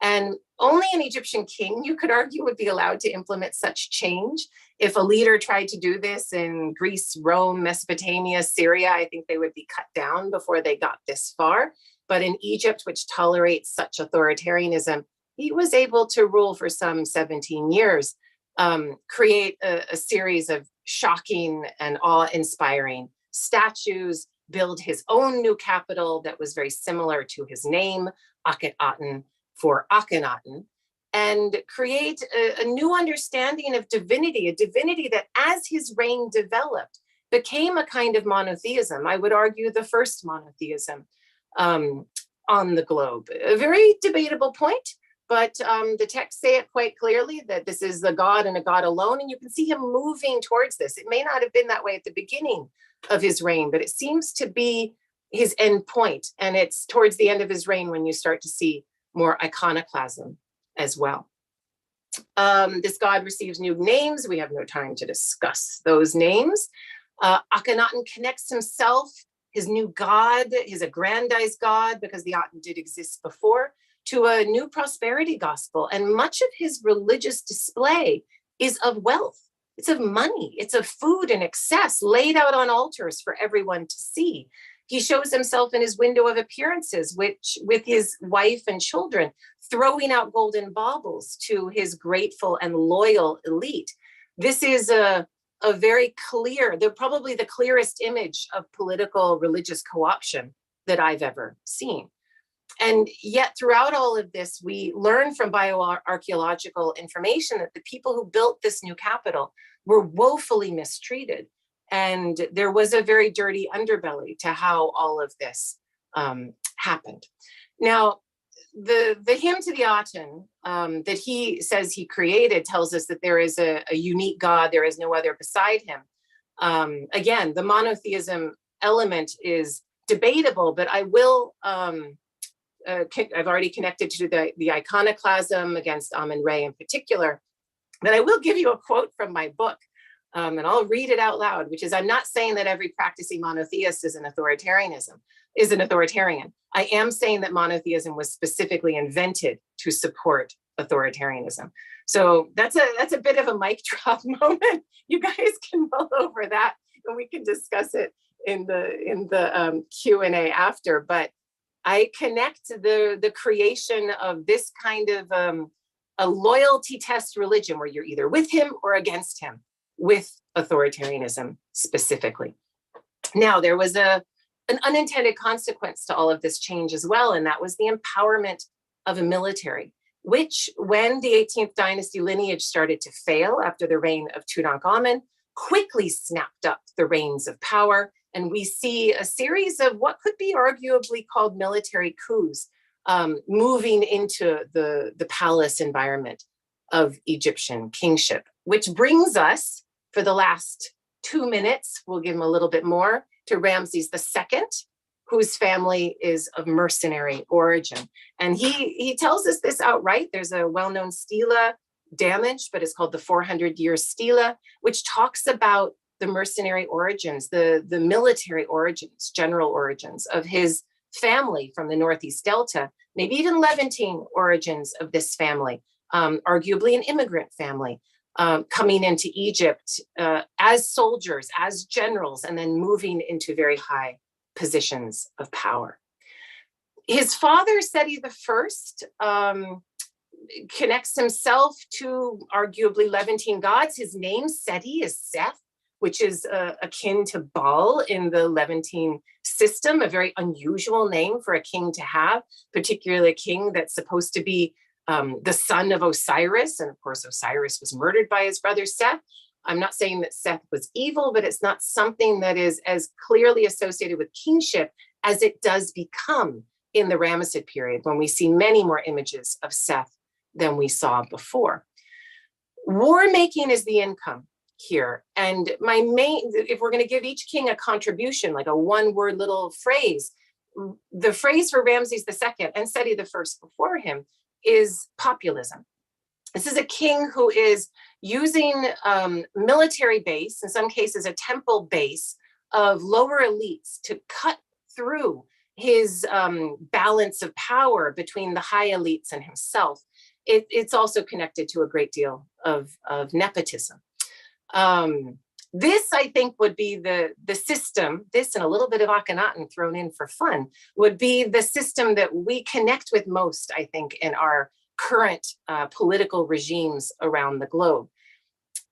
And only an Egyptian king, you could argue, would be allowed to implement such change. If a leader tried to do this in Greece, Rome, Mesopotamia, Syria, I think they would be cut down before they got this far. But in Egypt, which tolerates such authoritarianism, he was able to rule for some 17 years, create a series of shocking and awe-inspiring statues, build his own new capital that was very similar to his name, Akhenaten, for Akhenaten, and create a new understanding of divinity, a divinity that as his reign developed became a kind of monotheism. I would argue the first monotheism on the globe. A very debatable point, but the texts say it quite clearly that this is the God and a God alone, and you can see him moving towards this. It may not have been that way at the beginning of his reign, but it seems to be his end point, and it's towards the end of his reign when you start to see more iconoclasm as well. This god receives new names. We have no time to discuss those names. Akhenaten connects himself, his new god, his aggrandized god, because the Aten did exist before, to a new prosperity gospel. And much of his religious display is of wealth. It's of money. It's of food in excess laid out on altars for everyone to see. He shows himself in his window of appearances, which with his wife and children, throwing out golden baubles to his grateful and loyal elite. This is a very clear, probably the clearest image of political religious co-option that I've ever seen. And yet throughout all of this, we learn from bioarchaeological information that the people who built this new capital were woefully mistreated. And there was a very dirty underbelly to how all of this happened. Now, the hymn to the Aten that he says he created tells us that there is a unique God, there is no other beside him. Again, the monotheism element is debatable, but I will, I've already connected to the iconoclasm against Amun-Re in particular, but I will give you a quote from my book. And I'll read it out loud, which is, I'm not saying that every practicing monotheist is an authoritarian. I am saying that monotheism was specifically invented to support authoritarianism. So that's a bit of a mic drop moment. You guys can mull over that and we can discuss it in the Q&A after. But I connect the creation of this kind of a loyalty test religion where you're either with him or against him, with authoritarianism specifically. Now, there was an unintended consequence to all of this change as well, and that was the empowerment of a military, which when the 18th dynasty lineage started to fail after the reign of Tutankhamun, quickly snapped up the reins of power. And we see a series of what could be arguably called military coups moving into the palace environment of Egyptian kingship, which brings us, for the last 2 minutes, we'll give him a little bit more, to Ramses II, whose family is of mercenary origin. And he tells us this outright. There's a well-known stela damaged, but it's called the 400-year stela, which talks about the mercenary origins, the military origins, general origins of his family from the Northeast Delta, maybe even Levantine origins of this family, arguably an immigrant family, coming into Egypt as soldiers, as generals, and then moving into very high positions of power. His father, Seti I, connects himself to arguably Levantine gods. His name, Seti, is Seth, which is akin to Baal in the Levantine system, a very unusual name for a king to have, particularly a king that's supposed to be the son of Osiris. And of course, Osiris was murdered by his brother Seth. I'm not saying that Seth was evil, but it's not something that is as clearly associated with kingship as it does become in the Ramesside period, when we see many more images of Seth than we saw before. War making is the income here. And my main, if we're going to give each king a contribution, like a one-word little phrase, the phrase for Ramses II and Seti I before him is populism. This is a king who is using military base, in some cases a temple base, of lower elites to cut through his balance of power between the high elites and himself. It's also connected to a great deal of nepotism. This, I think, would be the system, this and a little bit of Akhenaten thrown in for fun, would be the system that we connect with most, I think, in our current political regimes around the globe.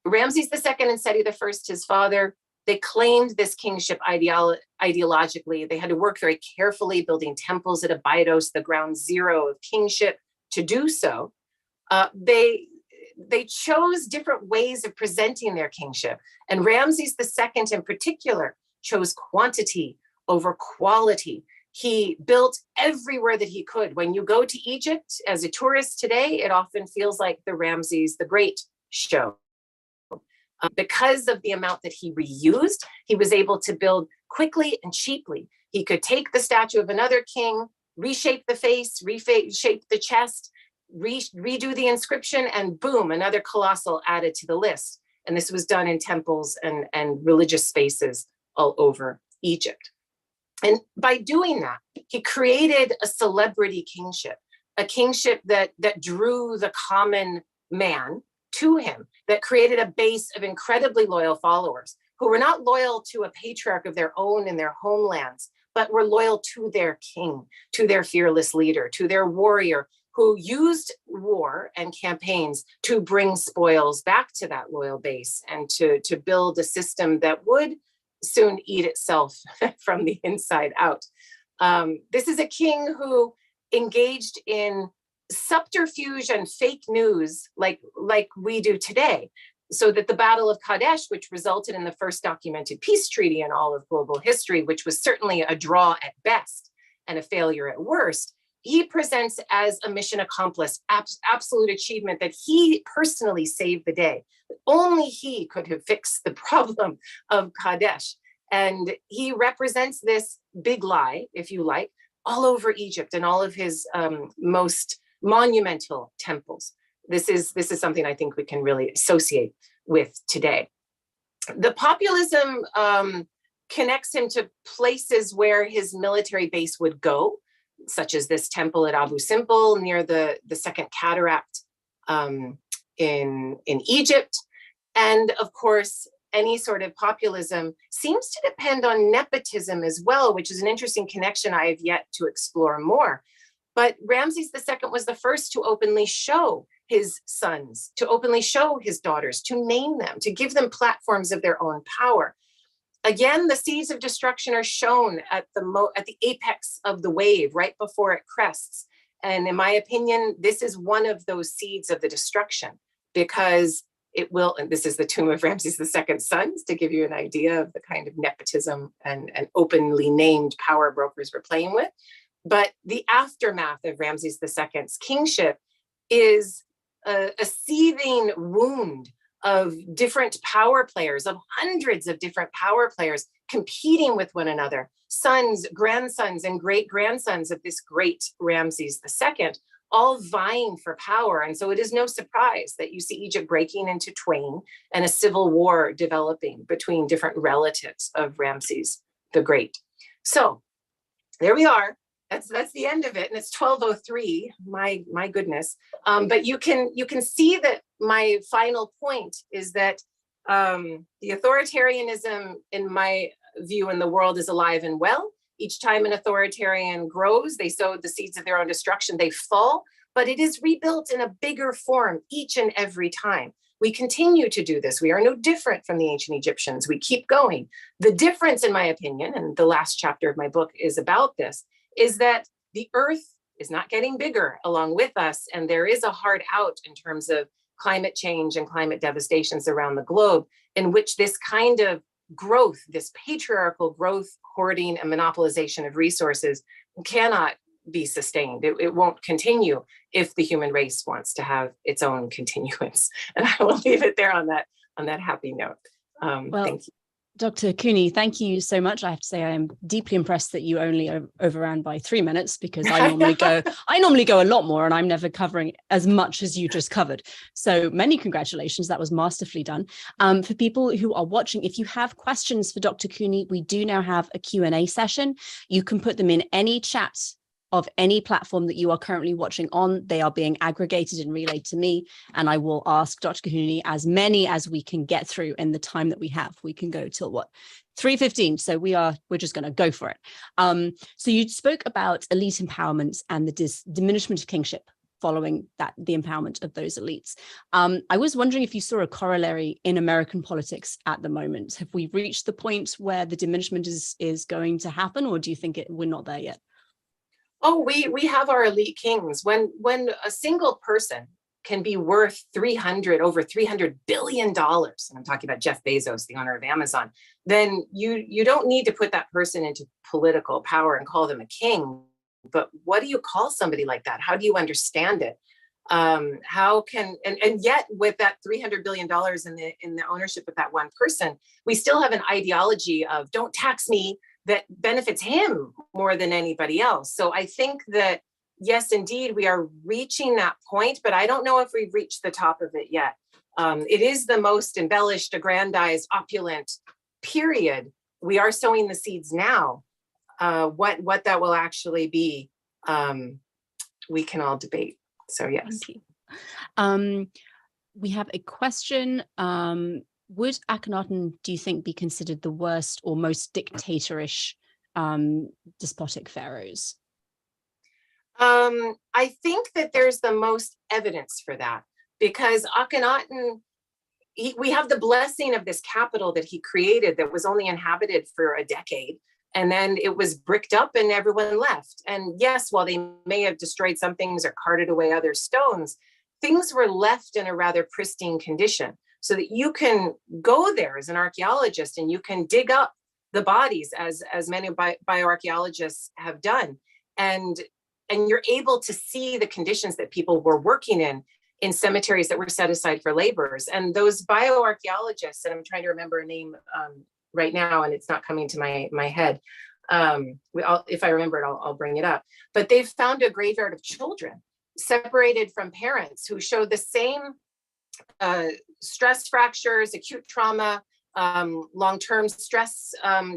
Ramses II and Seti I, his father, they claimed this kingship ideologically. They had to work very carefully, building temples at Abydos, the ground zero of kingship, to do so. They chose different ways of presenting their kingship. And Ramses II in particular chose quantity over quality. He built everywhere that he could. When you go to Egypt as a tourist today, it often feels like the Ramses the Great show. Because of the amount that he reused, he was able to build quickly and cheaply. He could take the statue of another king, reshape the face, reshape the chest, redo the inscription, and boom, another colossal added to the list. And this was done in temples and religious spaces all over Egypt. And by doing that, he created a celebrity kingship, a kingship that drew the common man to him, that created a base of incredibly loyal followers who were not loyal to a patriarch of their own in their homelands, but were loyal to their king, to their fearless leader, to their warrior, who used war and campaigns to bring spoils back to that loyal base and to build a system that would soon eat itself from the inside out. This is a king who engaged in subterfuge and fake news like we do today, so that the Battle of Kadesh, which resulted in the first documented peace treaty in all of global history, which was certainly a draw at best and a failure at worst, he presents as a mission accomplished, absolute achievement, that he personally saved the day. Only he could have fixed the problem of Kadesh. And he represents this big lie, if you like, all over Egypt and all of his most monumental temples. This is something I think we can really associate with today. The populism connects him to places where his military base would go, such as this temple at Abu Simbel near the Second Cataract in Egypt. And of course, any sort of populism seems to depend on nepotism as well, which is an interesting connection I have yet to explore more. But Ramses II was the first to openly show his sons, to openly show his daughters, to name them, to give them platforms of their own power. Again, the seeds of destruction are shown at the apex of the wave, right before it crests. And in my opinion, this is one of those seeds of the destruction, because It will, and this is the tomb of Ramses II's sons, to give you an idea of the kind of nepotism and openly named power brokers we're playing with. But the aftermath of Ramses II's kingship is a seething wound of different power players, of hundreds of different power players competing with one another, sons, grandsons, and great-grandsons of this great Ramses II, all vying for power. And so it is no surprise that you see Egypt breaking into twain and a civil war developing between different relatives of Ramses the Great. So there we are. That's the end of it, and it's 12:03. My goodness. But you can see that my final point is that the authoritarianism, in my view, in the world is alive and well. Each time an authoritarian grows, they sow the seeds of their own destruction, they fall, but it is rebuilt in a bigger form each and every time. We continue to do this. We are no different from the ancient Egyptians. We keep going. The difference, in my opinion, and the last chapter of my book is about this, is that the earth is not getting bigger along with us, and there is a hard out in terms of climate change and climate devastations around the globe, in which this kind of growth, this patriarchal growth, hoarding, and monopolization of resources cannot be sustained. It won't continue if the human race wants to have its own continuance. And I will leave it there on that happy note. Thank you. Dr. Cooney, thank you so much. I have to say I am deeply impressed that you only overran by 3 minutes, because I normally go a lot more, and I'm never covering as much as you just covered. So many congratulations. That was masterfully done. For people who are watching, if you have questions for Dr. Cooney, we do now have a Q&A session. You can put them in any chat of any platform that you are currently watching on. They are being aggregated and relayed to me, and I will ask Dr. Cooney as many as we can get through in the time that we have. We can go till what, 3:15. So we're just going to go for it. So you spoke about elite empowerment and the diminishment of kingship following the empowerment of those elites. I was wondering if you saw a corollary in American politics at the moment. Have we reached the point where the diminishment is going to happen, or do you think we're not there yet? Oh, we have our elite kings. When a single person can be worth over $300 billion, and I'm talking about Jeff Bezos, the owner of Amazon, then you don't need to put that person into political power and call them a king. But what do you call somebody like that? How do you understand it? How can, and yet with that $300 billion in the ownership of that one person, we still have an ideology of don't tax me, that benefits him more than anybody else. So I think that, yes, indeed, we are reaching that point, but I don't know if we've reached the top of it yet. It is the most embellished, aggrandized, opulent period. We are sowing the seeds now. What that will actually be, we can all debate. So yes. We have a question. Would Akhenaten, do you think, be considered the worst or most dictatorish despotic pharaohs? I think that there's the most evidence for that, because Akhenaten, we have the blessing of this capital that he created that was only inhabited for a decade, and then it was bricked up and everyone left. And yes, while they may have destroyed some things or carted away other stones, things were left in a rather pristine condition, so that you can go there as an archaeologist and you can dig up the bodies, as many bioarchaeologists have done, and you're able to see the conditions that people were working in cemeteries that were set aside for laborers. And those bioarchaeologists, and I'm trying to remember a name right now, and it's not coming to my head. If I remember it, I'll bring it up. But they've found a graveyard of children separated from parents who show the same stress fractures, acute trauma, long-term stress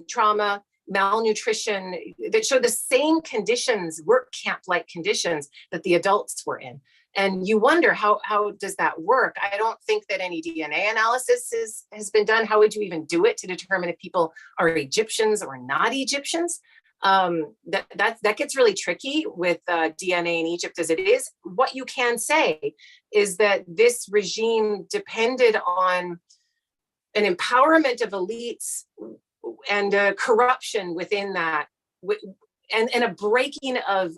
trauma, malnutrition, that show the same conditions, work camp-like conditions that the adults were in. And you wonder, how does that work? I don't think that any DNA analysis has been done. How would you even do it to determine if people are Egyptians or not Egyptians? That gets really tricky with DNA in Egypt as it is. What you can say is that this regime depended on an empowerment of elites and corruption within that, and a breaking of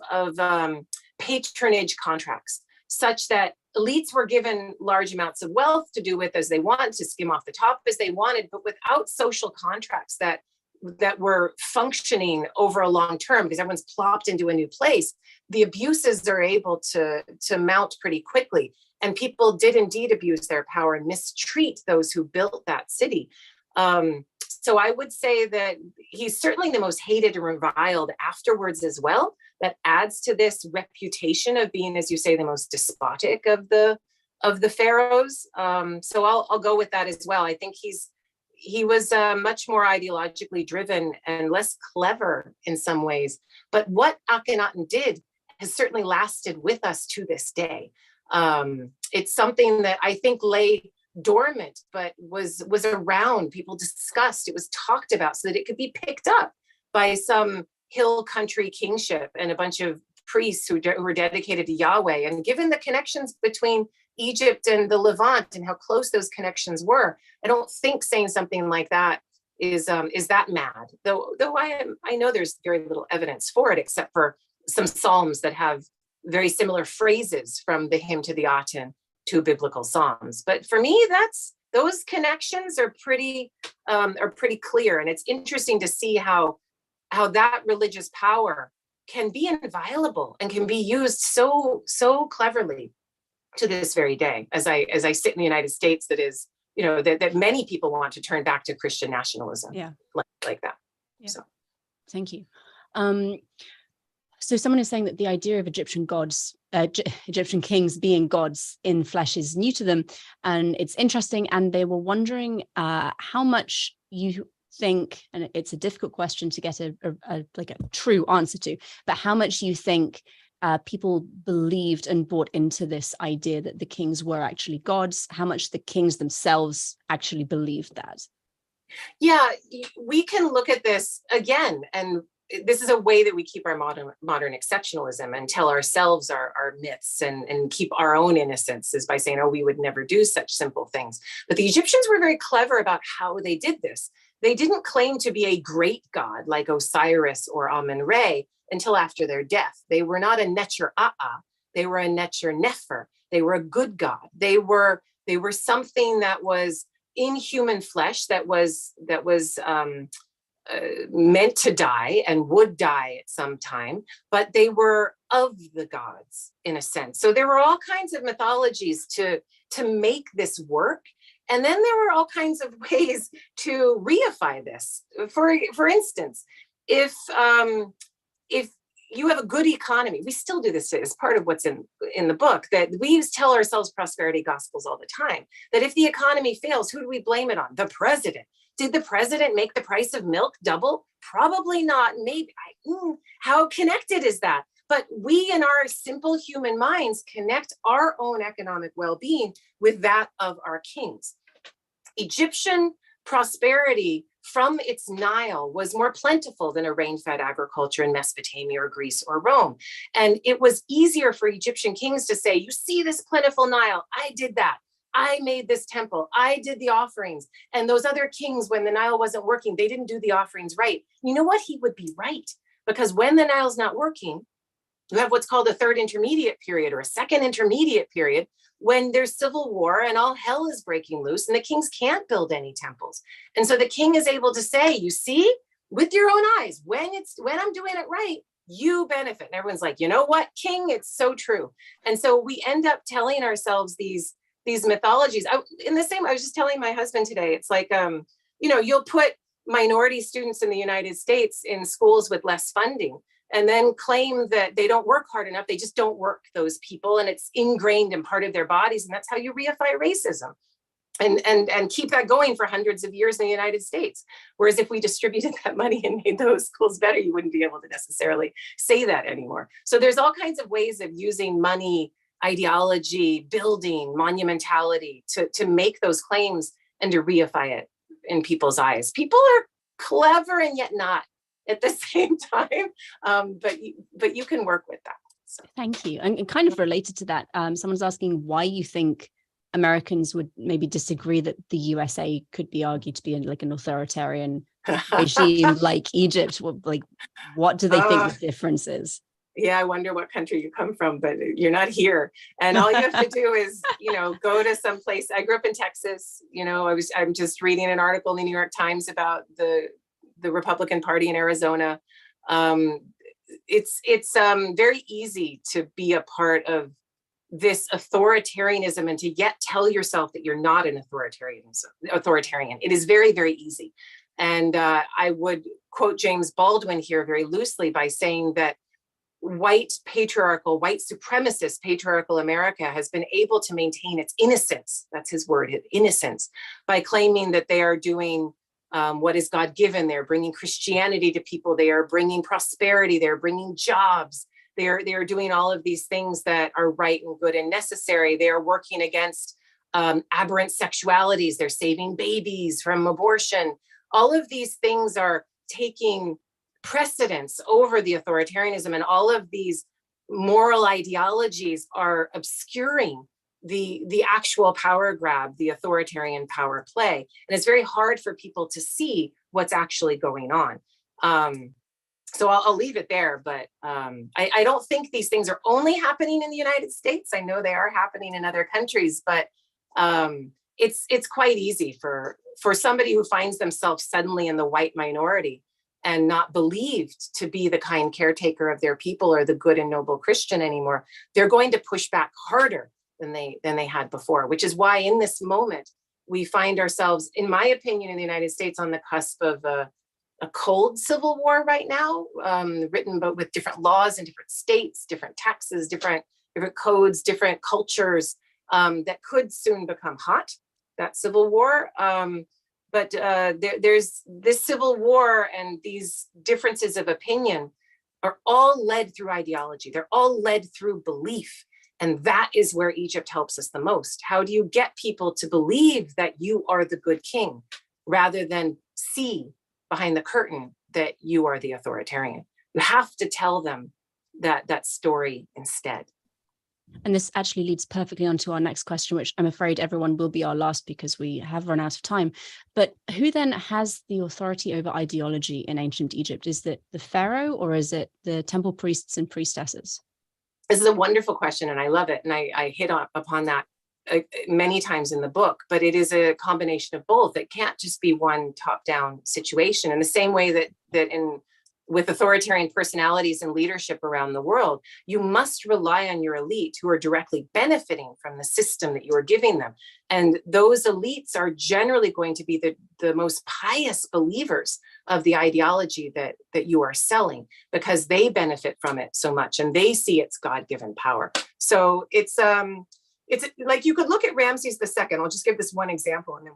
patronage contracts, such that elites were given large amounts of wealth to do with as they wanted, to skim off the top as they wanted, but without social contracts that were functioning over a long term, because everyone's plopped into a new place, the abuses are able to mount pretty quickly. And people did indeed abuse their power and mistreat those who built that city. So I would say that he's certainly the most hated and reviled afterwards as well. That adds to this reputation of being, as you say, the most despotic of the pharaohs. So I'll go with that as well. I think he was much more ideologically driven and less clever in some ways. But what Akhenaten did has certainly lasted with us to this day. It's something that I think lay dormant, but was around. People discussed, it was talked about so that it could be picked up by some hill country kingship and a bunch of priests who were dedicated to Yahweh. And given the connections between Egypt and the Levant and how close those connections were, I don't think saying something like that is that mad. Though I know there's very little evidence for it, except for some psalms that have very similar phrases from the hymn to the Aten to biblical psalms. But for me, those connections are pretty clear, and it's interesting to see how that religious power can be inviolable and can be used so cleverly to this very day. As I sit in the United States, that is, that many people want to turn back to Christian nationalism, like that. Yeah. So, thank you. So someone is saying that the idea of Egyptian gods, Egyptian kings being gods in flesh is new to them, and it's interesting. And they were wondering how much you think, and it's a difficult question to get a true answer to, but how much you think people believed and bought into this idea that the kings were actually gods, how much the kings themselves actually believed that. Yeah, we can look at this again, and this is a way that we keep our modern exceptionalism and tell ourselves our myths and keep our own innocence, is by saying, oh, we would never do such simple things. But the Egyptians were very clever about how they did this. They didn't claim to be a great god like Osiris or Amun-Re until after their death. They were not a Necher-Aa, they were a Necher-Nefer. They were a good god. They were something that was in human flesh, that was meant to die and would die at some time, but they were of the gods in a sense. So there were all kinds of mythologies to make this work. And then there were all kinds of ways to reify this. For instance, if you have a good economy, we still do this as part of what's in the book, that we tell ourselves prosperity gospels all the time, that if the economy fails, who do we blame it on? The president. Did the president make the price of milk double? Probably not. Maybe. How connected is that? But we in our simple human minds connect our own economic well-being with that of our kings. Egyptian prosperity from its Nile was more plentiful than a rain-fed agriculture in Mesopotamia or Greece or Rome. And it was easier for Egyptian kings to say, you see this plentiful Nile, I did that. I made this temple, I did the offerings. And those other kings, when the Nile wasn't working, they didn't do the offerings right. You know what? He would be right. Because when the Nile's not working, you have what's called a third intermediate period or a second intermediate period, when there's civil war and all hell is breaking loose and the kings can't build any temples. And so the king is able to say, you see, with your own eyes, when I'm doing it right, you benefit. And everyone's like, you know what, king, it's so true. And so we end up telling ourselves these mythologies. I was just telling my husband today, it's like, you'll put minority students in the United States in schools with less funding and then claim that they don't work hard enough. They just don't work, those people, and it's ingrained in part of their bodies. And that's how you reify racism and keep that going for hundreds of years in the United States. Whereas if we distributed that money and made those schools better, you wouldn't be able to necessarily say that anymore. So there's all kinds of ways of using money, ideology, building, monumentality to make those claims and to reify it in people's eyes. People are clever and yet not at the same time, but you can work with that. So. Thank you. And kind of related to that, someone's asking why you think Americans would maybe disagree that the USA could be argued to be like an authoritarian regime like Egypt. Like, what do they think the difference is? yeah, I wonder what country you come from, but you're not here. And all you have to do is, go to some place. I grew up in Texas. I'm just reading an article in the New York Times about the Republican Party in Arizona. It's very easy to be a part of this authoritarianism and to yet tell yourself that you're not an authoritarian. It is very, very easy. And I would quote James Baldwin here very loosely by saying that white supremacist patriarchal America has been able to maintain its innocence, that's his word, his innocence, by claiming that they are doing what is God-given. They're bringing Christianity to people. They are bringing prosperity. They're bringing jobs. They are doing all of these things that are right and good and necessary. They are working against aberrant sexualities. They're saving babies from abortion. All of these things are taking precedence over the authoritarianism, and all of these moral ideologies are obscuring the actual power grab, the authoritarian power play. And it's very hard for people to see what's actually going on. So I'll leave it there, but I don't think these things are only happening in the United States. I know they are happening in other countries, but it's quite easy for somebody who finds themselves suddenly in the white minority and not believed to be the kind caretaker of their people or the good and noble Christian anymore. They're going to push back harder than they had before, which is why in this moment, we find ourselves, in my opinion, in the United States on the cusp of a cold civil war right now, written but with different laws in different states, different taxes, different codes, different cultures that could soon become hot, that civil war. But there's this civil war and these differences of opinion are all led through ideology. They're all led through belief. And that is where Egypt helps us the most. How do you get people to believe that you are the good king rather than see behind the curtain that you are the authoritarian? You have to tell them that story instead. And this actually leads perfectly onto our next question, which I'm afraid everyone will be our last because we have run out of time. But who then has the authority over ideology in ancient Egypt? Is it the pharaoh or is it the temple priests and priestesses? This is a wonderful question and I love it. And I hit upon that many times in the book, but it is a combination of both. It can't just be one top-down situation. In the same way that with authoritarian personalities and leadership around the world, you must rely on your elite who are directly benefiting from the system that you are giving them. And those elites are generally going to be the most pious believers of the ideology that you are selling because they benefit from it so much and they see its God-given power. So it's like you could look at Ramses II. I'll just give this one example and then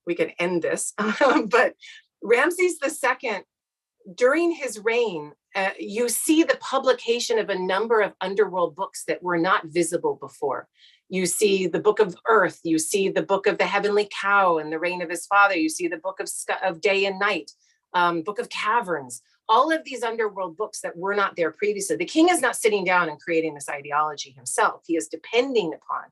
we can end this. But Ramses II, during his reign, you see the publication of a number of underworld books that were not visible before. You see the Book of Earth, you see the Book of the Heavenly Cow and the reign of his father, you see the Book of Day and Night, Book of Caverns, all of these underworld books that were not there previously. The king is not sitting down and creating this ideology himself. He is depending upon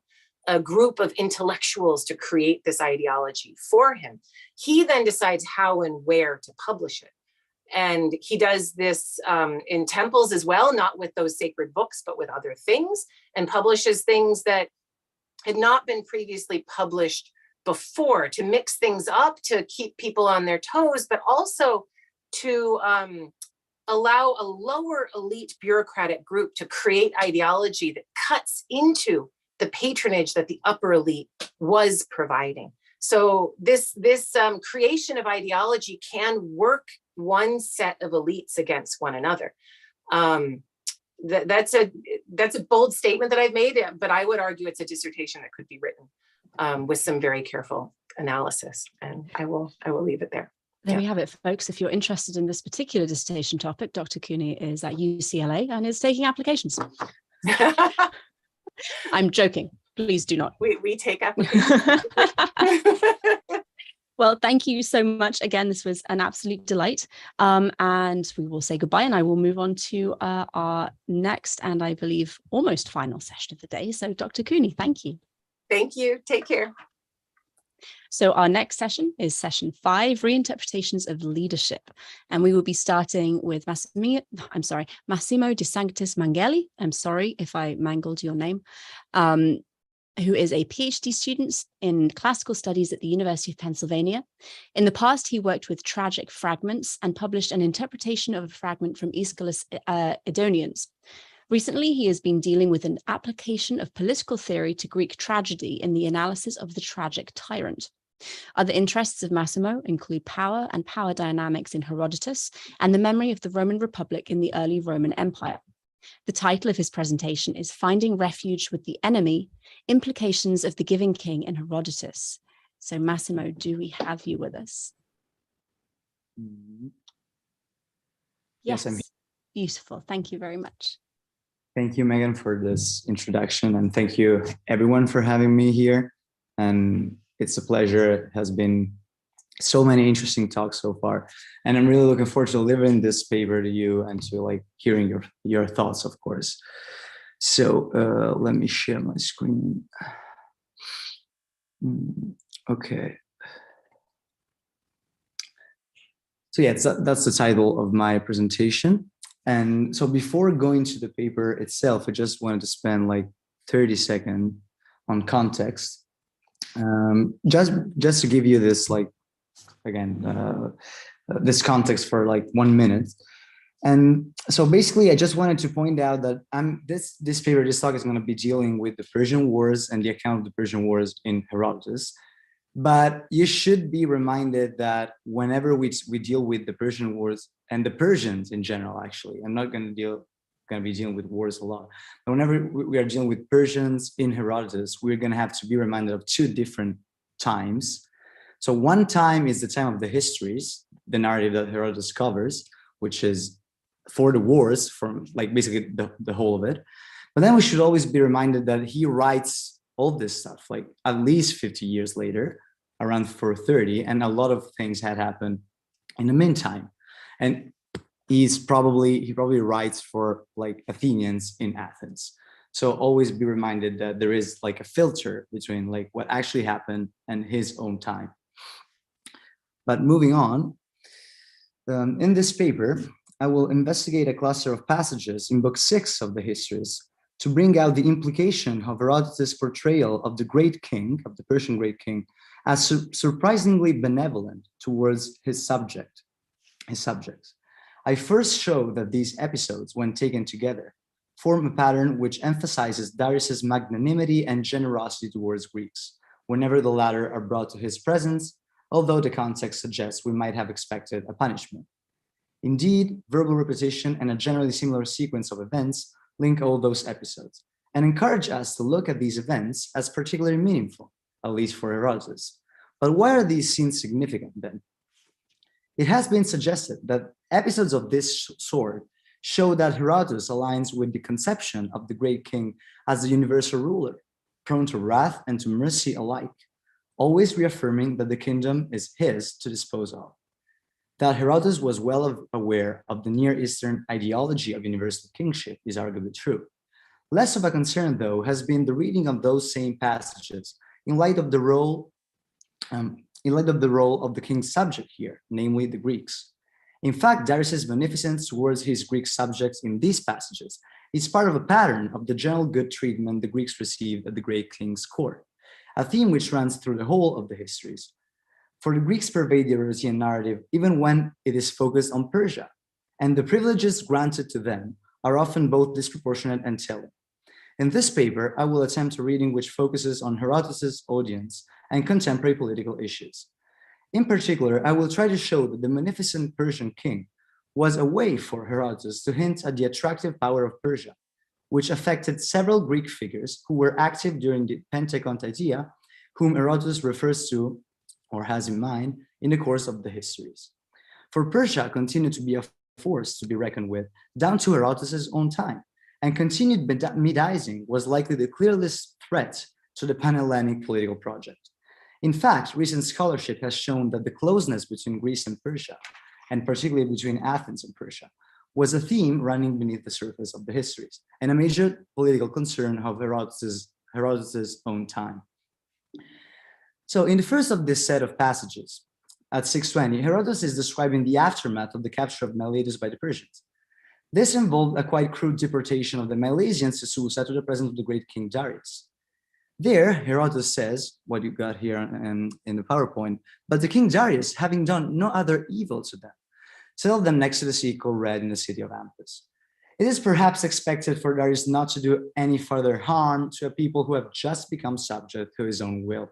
a group of intellectuals to create this ideology for him. He then decides how and where to publish it. And he does this in temples as well, not with those sacred books, but with other things, and publishes things that had not been previously published before to mix things up, to keep people on their toes, but also to allow a lower elite bureaucratic group to create ideology that cuts into the patronage that the upper elite was providing. So this creation of ideology can work one set of elites against one another. That's a bold statement that I've made, but I would argue it's a dissertation that could be written with some very careful analysis, and I will leave it there. There we have it, folks. If you're interested in this particular dissertation topic, Dr. Cooney is at UCLA and is taking applications. I'm joking. Please do not. We take applications. Well, thank you so much. Again, this was an absolute delight. And we will say goodbye and I will move on to our next and I believe almost final session of the day. So Dr. Cooney, thank you. Thank you. Take care. So our next session is session 5, Reinterpretations of Leadership. And we will be starting with Massimo De Sanctis Mangeli. I'm sorry if I mangled your name. Who is a PhD student in classical studies at the University of Pennsylvania. In the past, he worked with tragic fragments and published an interpretation of a fragment from Aeschylus' Edonians. Recently, he has been dealing with an application of political theory to Greek tragedy in the analysis of the tragic tyrant. Other interests of Massimo include power and power dynamics in Herodotus and the memory of the Roman Republic in the early Roman Empire. The title of his presentation is Finding Refuge with the Enemy, Implications of the Giving King in Herodotus. So Massimo, do we have you with us? Yes, I'm here. Beautiful. Thank you very much. Thank you, Megan, for this introduction, and thank you everyone for having me here. And it's a pleasure. It has been so many interesting talks so far, and I'm really looking forward to delivering this paper to you and to like hearing your thoughts, of course. So let me share my screen. Okay. So yeah, that's the title of my presentation. And so before going to the paper itself, I just wanted to spend like 30 seconds on context, just to give you this like, again, this context for like 1 minute. And so basically, I just wanted to point out that this paper, this talk is going to be dealing with the Persian Wars and the account of the Persian Wars in Herodotus. But you should be reminded that whenever we deal with the Persian Wars and the Persians in general, actually, I'm not going to be dealing with wars a lot. But whenever we are dealing with Persians in Herodotus, we're going to have to be reminded of 2 different times. So one time is the time of the histories, the narrative that Herodotus covers, which is for the wars, from like basically the whole of it. But then we should always be reminded that he writes all this stuff like at least 50 years later, around 430, and a lot of things had happened in the meantime. And he probably writes for like Athenians in Athens. So always be reminded that there is like a filter between like what actually happened and his own time. But moving on, in this paper, I will investigate a cluster of passages in book 6 of the Histories to bring out the implication of Herodotus' portrayal of the great king, of the Persian great king, as surprisingly benevolent towards his subjects. I first show that these episodes, when taken together, form a pattern which emphasizes Darius's magnanimity and generosity towards Greeks, whenever the latter are brought to his presence, although the context suggests we might have expected a punishment. Indeed, verbal repetition and a generally similar sequence of events link all those episodes and encourage us to look at these events as particularly meaningful, at least for Herodotus. But why are these scenes significant then? It has been suggested that episodes of this sort show that Herodotus aligns with the conception of the great king as the universal ruler, prone to wrath and to mercy alike, always reaffirming that the kingdom is his to dispose of. That Herodotus was well aware of the Near Eastern ideology of universal kingship is arguably true. Less of a concern, though, has been the reading of those same passages in light of the role of the king's subject here, namely the Greeks. In fact, Darius's beneficence towards his Greek subjects in these passages is part of a pattern of the general good treatment the Greeks received at the great king's court, a theme which runs through the whole of the histories. For the Greeks pervade the European narrative even when it is focused on Persia, and the privileges granted to them are often both disproportionate and telling. In this paper, I will attempt a reading which focuses on Herodotus' audience and contemporary political issues. In particular, I will try to show that the magnificent Persian king was a way for Herodotus to hint at the attractive power of Persia, which affected several Greek figures who were active during the Penteconst idea, whom Herodotus refers to or has in mind in the course of the histories. For Persia continued to be a force to be reckoned with down to Herodotus' own time, and continued Medizing was likely the clearest threat to the Pan-Hellenic political project. In fact, recent scholarship has shown that the closeness between Greece and Persia, and particularly between Athens and Persia, was a theme running beneath the surface of the histories, and a major political concern of Herodotus' own time. So in the first of this set of passages, at 620, Herodotus is describing the aftermath of the capture of Miletus by the Persians. This involved a quite crude deportation of the Milesians to Susa to the presence of the great King Darius. There, Herodotus says, what you got here in the PowerPoint, but the King Darius, having done no other evil to them, settled them next to the sea called Red in the city of Ampus. It is perhaps expected for Darius not to do any further harm to a people who have just become subject to his own will.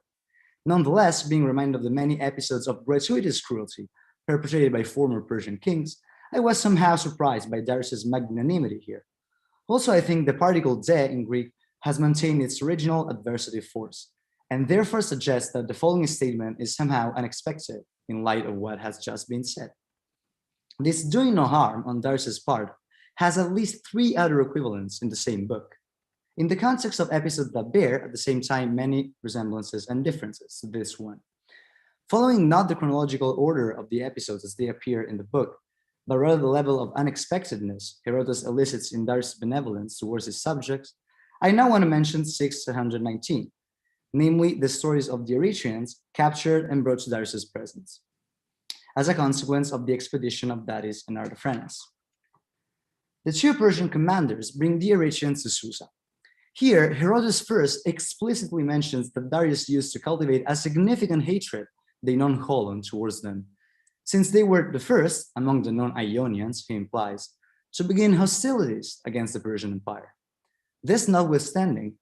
Nonetheless, being reminded of the many episodes of gratuitous cruelty perpetrated by former Persian kings, I was somehow surprised by Darius's magnanimity here. Also, I think the particle de in Greek has maintained its original adversative force, and therefore suggests that the following statement is somehow unexpected in light of what has just been said. This doing no harm on Darius's part has at least 3 other equivalents in the same book, in the context of episodes that bear at the same time many resemblances and differences to this one. Following not the chronological order of the episodes as they appear in the book, but rather the level of unexpectedness Herodotus elicits in Darius' benevolence towards his subjects, I now want to mention 619, namely the stories of the Eretrians captured and brought to Darius' presence, as a consequence of the expedition of Darius and Artaphernes. The 2 Persian commanders bring the Eretrians to Susa. Here, Herodotus first explicitly mentions that Darius used to cultivate a significant hatred, the non-Cholon, towards them, since they were the first among the non-Ionians, he implies, to begin hostilities against the Persian Empire. This notwithstanding,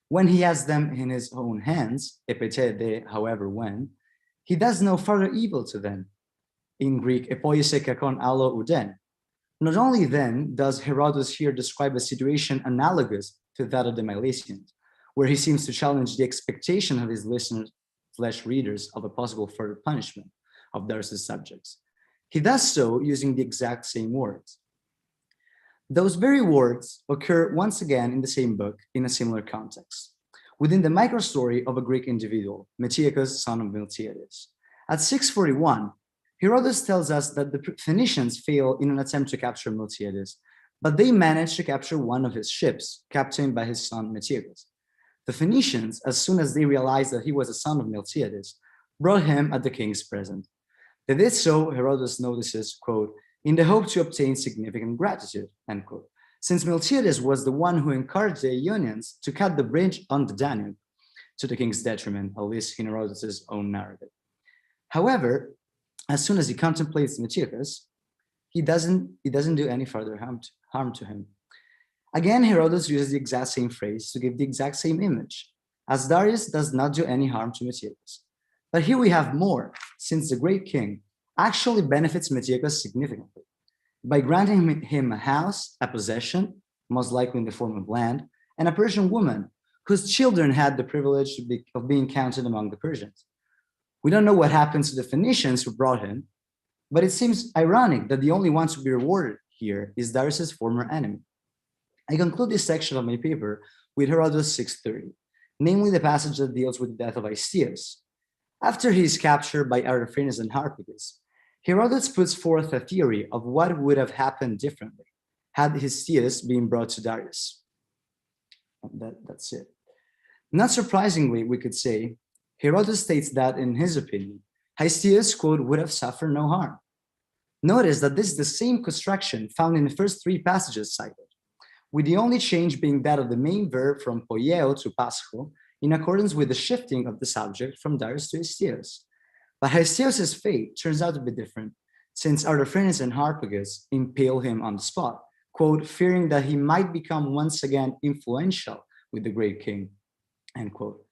when he has them in his own hands, epetede, however when, he does no further evil to them. In Greek, epoise kakon allo uden. Not only then does Herodotus here describe a situation analogous to that of the Milesians, where he seems to challenge the expectation of his listeners/readers of a possible further punishment of Darius' subjects. He does so using the exact same words. Those very words occur once again in the same book in a similar context, within the microstory of a Greek individual, Meteicus, son of Miltiades. At 641, Herodotus tells us that the Phoenicians fail in an attempt to capture Miltiades, but they manage to capture one of his ships, captained by his son Meteicus. The Phoenicians, as soon as they realized that he was a son of Miltiades, brought him at the king's presence. They did so, Herodotus notices, quote, in the hope to obtain significant gratitude, end quote, since Miltiades was the one who encouraged the Ionians to cut the bridge on the Danube, to the king's detriment, at least in Herodotus' own narrative. However, as soon as he contemplates Meteicus, he doesn't do any further harm to him. Again, Herodotus uses the exact same phrase to give the exact same image, as Darius does not do any harm to Meteicus. But here we have more, since the great king actually benefits Meteicus significantly by granting him a house, a possession, most likely in the form of land, and a Persian woman whose children had the privilege of being counted among the Persians. We don't know what happens to the Phoenicians who brought him, but it seems ironic that the only one to be rewarded here is Darius' former enemy. I conclude this section of my paper with Herodotus 630, namely the passage that deals with the death of Histiaeus. After he is captured by Artaphernes and Harpagus, Herodotus puts forth a theory of what would have happened differently had Histiaeus been brought to Darius. That's it. Not surprisingly, we could say, Herodotus states that, in his opinion, Histiaeus, quote, would have suffered no harm. Notice that this is the same construction found in the first 3 passages cited, with the only change being that of the main verb from poieo to pascho, in accordance with the shifting of the subject from Darius to Histiaeus. But Histiaeus' fate turns out to be different, since Artaphernes and Harpagus impale him on the spot, quote, fearing that he might become once again influential with the great king, end quote.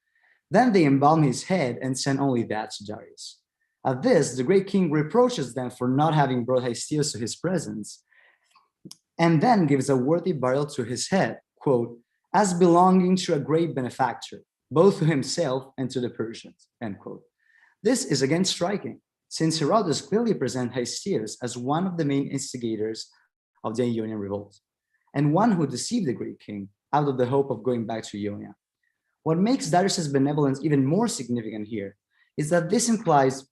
Then they embalm his head and send only that to Darius. At this, the great king reproaches them for not having brought Histiaeus to his presence, and then gives a worthy burial to his head, quote, as belonging to a great benefactor, both to himself and to the Persians, end quote. This is again striking, since Herodotus clearly presents Histiaeus as one of the main instigators of the Ionian revolt, and one who deceived the great king out of the hope of going back to Ionia. What makes Darius' benevolence even more significant here is that this implies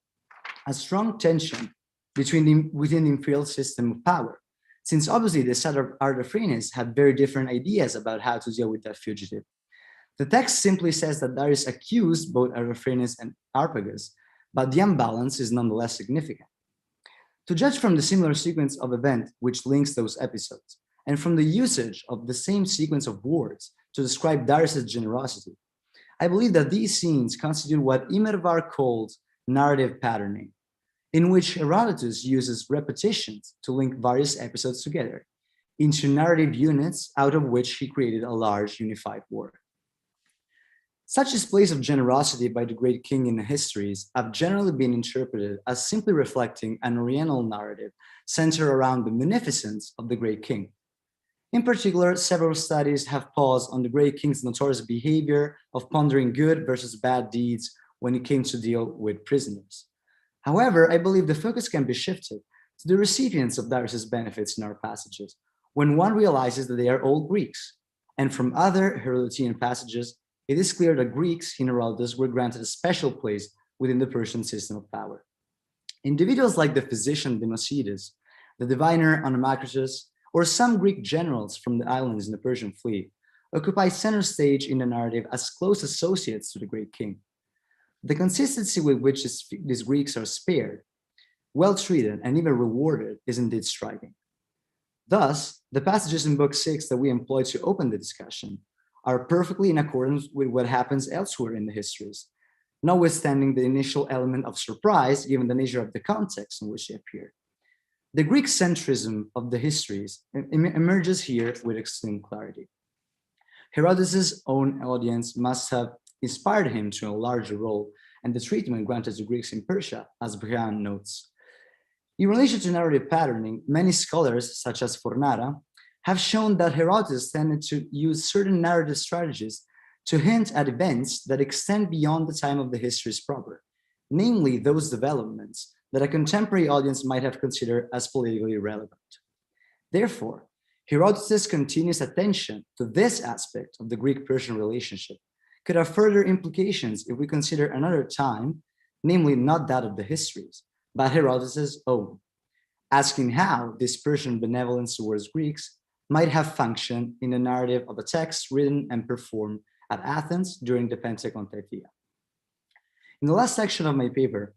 a strong tension within the imperial system of power, since obviously the side of Artaphernes had very different ideas about how to deal with that fugitive. The text simply says that Darius accused both Aristophanes and Harpagus, but the imbalance is nonetheless significant. To judge from the similar sequence of events which links those episodes, and from the usage of the same sequence of words to describe Darius's generosity, I believe that these scenes constitute what Imervar called narrative patterning, in which Herodotus uses repetitions to link various episodes together into narrative units out of which he created a large unified work. Such displays of generosity by the great king in the histories have generally been interpreted as simply reflecting an Oriental narrative centered around the munificence of the great king. In particular, several studies have paused on the great king's notorious behavior of pondering good versus bad deeds when it came to deal with prisoners. However, I believe the focus can be shifted to the recipients of Darius's benefits in our passages, when one realizes that they are all Greeks. And from other Herodotian passages, it is clear that Greeks in Herodotus were granted a special place within the Persian system of power. Individuals like the physician Democedes, the diviner Onamacritus, or some Greek generals from the islands in the Persian fleet occupy center stage in the narrative as close associates to the great king. The consistency with which these Greeks are spared, well treated, and even rewarded is indeed striking. Thus, the passages in Book 6 that we employ to open the discussion are perfectly in accordance with what happens elsewhere in the histories, notwithstanding the initial element of surprise given the nature of the context in which they appear. The Greek centrism of the histories emerges here with extreme clarity. Herodotus' own audience must have inspired him to a larger role and the treatment granted to Greeks in Persia, as Brian notes. In relation to narrative patterning, many scholars, such as Fornara, have shown that Herodotus tended to use certain narrative strategies to hint at events that extend beyond the time of the histories proper, namely those developments that a contemporary audience might have considered as politically relevant. Therefore, Herodotus' continuous attention to this aspect of the Greek-Persian relationship could have further implications if we consider another time, namely not that of the histories, but Herodotus' own, asking how this Persian benevolence towards Greeks might have functioned in the narrative of a text written and performed at Athens during the Pentecontaetia. In the last section of my paper,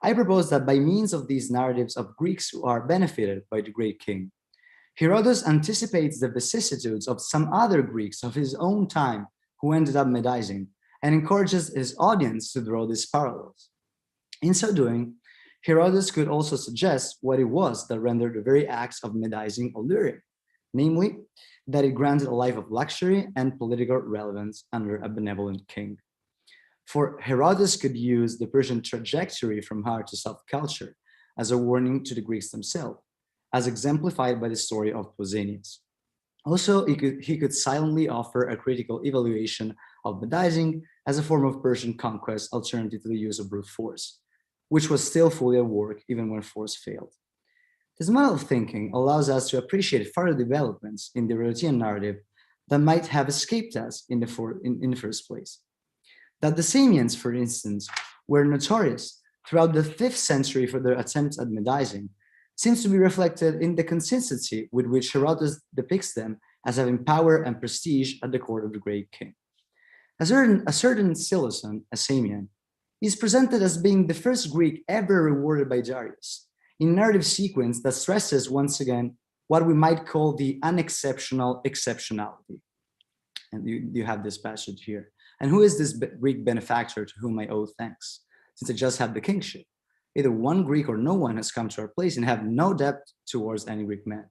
I propose that by means of these narratives of Greeks who are benefited by the great king, Herodotus anticipates the vicissitudes of some other Greeks of his own time who ended up medizing, and encourages his audience to draw these parallels. In so doing, Herodotus could also suggest what it was that rendered the very acts of medizing alluring, namely, that it granted a life of luxury and political relevance under a benevolent king. For Herodotus could use the Persian trajectory from hard to soft culture as a warning to the Greeks themselves, as exemplified by the story of Pausanias. Also, he could silently offer a critical evaluation of medizing as a form of Persian conquest alternative to the use of brute force, which was still fully at work even when force failed. This model of thinking allows us to appreciate further developments in the Herodotian narrative that might have escaped us in the first place. That the Samians, for instance, were notorious throughout the 5th century for their attempts at medizing seems to be reflected in the consistency with which Herodotus depicts them as having power and prestige at the court of the great king. A certain Silason, a Samian, is presented as being the first Greek ever rewarded by Darius, in a narrative sequence that stresses once again what we might call the unexceptional exceptionality. And you have this passage here. And who is this Greek benefactor to whom I owe thanks, since I just have the kingship? Either one Greek or no one has come to our place and have no debt towards any Greek man.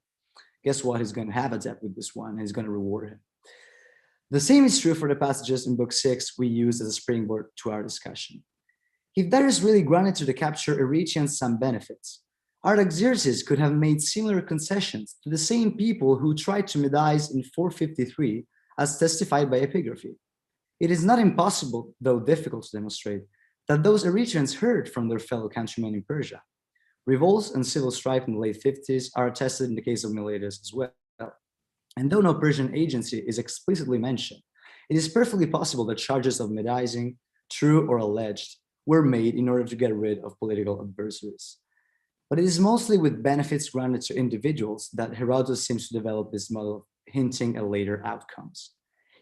Guess what? He's going to have a debt with this one, and he's going to reward him. The same is true for the passages in Book 6 we use as a springboard to our discussion. If Darius really granted to the captured Eretrians some benefits, Artaxerxes could have made similar concessions to the same people who tried to medize in 453, as testified by epigraphy. It is not impossible, though difficult to demonstrate, that those Eretrians heard from their fellow countrymen in Persia. Revolts and civil strife in the late 50s are attested in the case of Miletus as well. And though no Persian agency is explicitly mentioned, it is perfectly possible that charges of medizing, true or alleged, were made in order to get rid of political adversaries. But it is mostly with benefits granted to individuals that Herodotus seems to develop this model of hinting at later outcomes.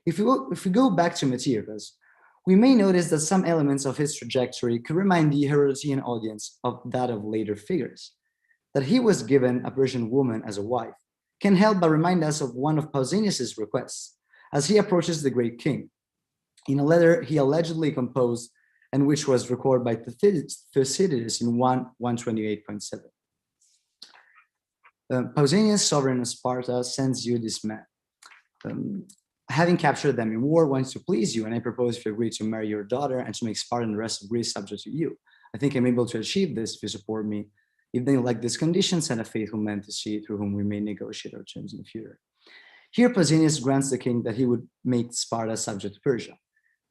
If we go back to Antiochus, we may notice that some elements of his trajectory could remind the Herodotian audience of that of later figures. That he was given a Persian woman as a wife can help but remind us of one of Pausanias' requests as he approaches the great king. In a letter he allegedly composed and which was recorded by Thucydides in 128.7. Pausanias, sovereign of Sparta, sends you this man. Having captured them in war, wants to please you, and I propose if you agree to marry your daughter and to make Sparta and the rest of Greece subject to you. I think I'm able to achieve this if you support me. If they like this condition, send a faithful man to see through whom we may negotiate our terms in the future. Here, Pausanias grants the king that he would make Sparta subject to Persia.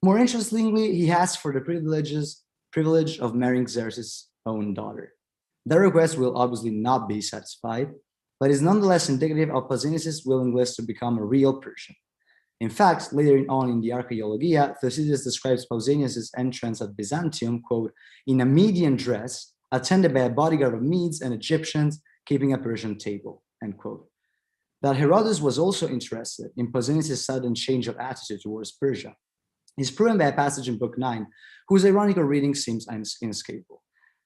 More interestingly, he asks for the privilege of marrying Xerxes' own daughter. That request will obviously not be satisfied, but is nonetheless indicative of Pausanias' willingness to become a real Persian. In fact, later on in the Archaeologia, Thucydides describes Pausanias' entrance at Byzantium, quote, in a Median dress, attended by a bodyguard of Medes and Egyptians keeping a Persian table, end quote. That Herodotus was also interested in Pausanias' sudden change of attitude towards Persia is proven by a passage in Book 9, whose ironical reading seems inescapable.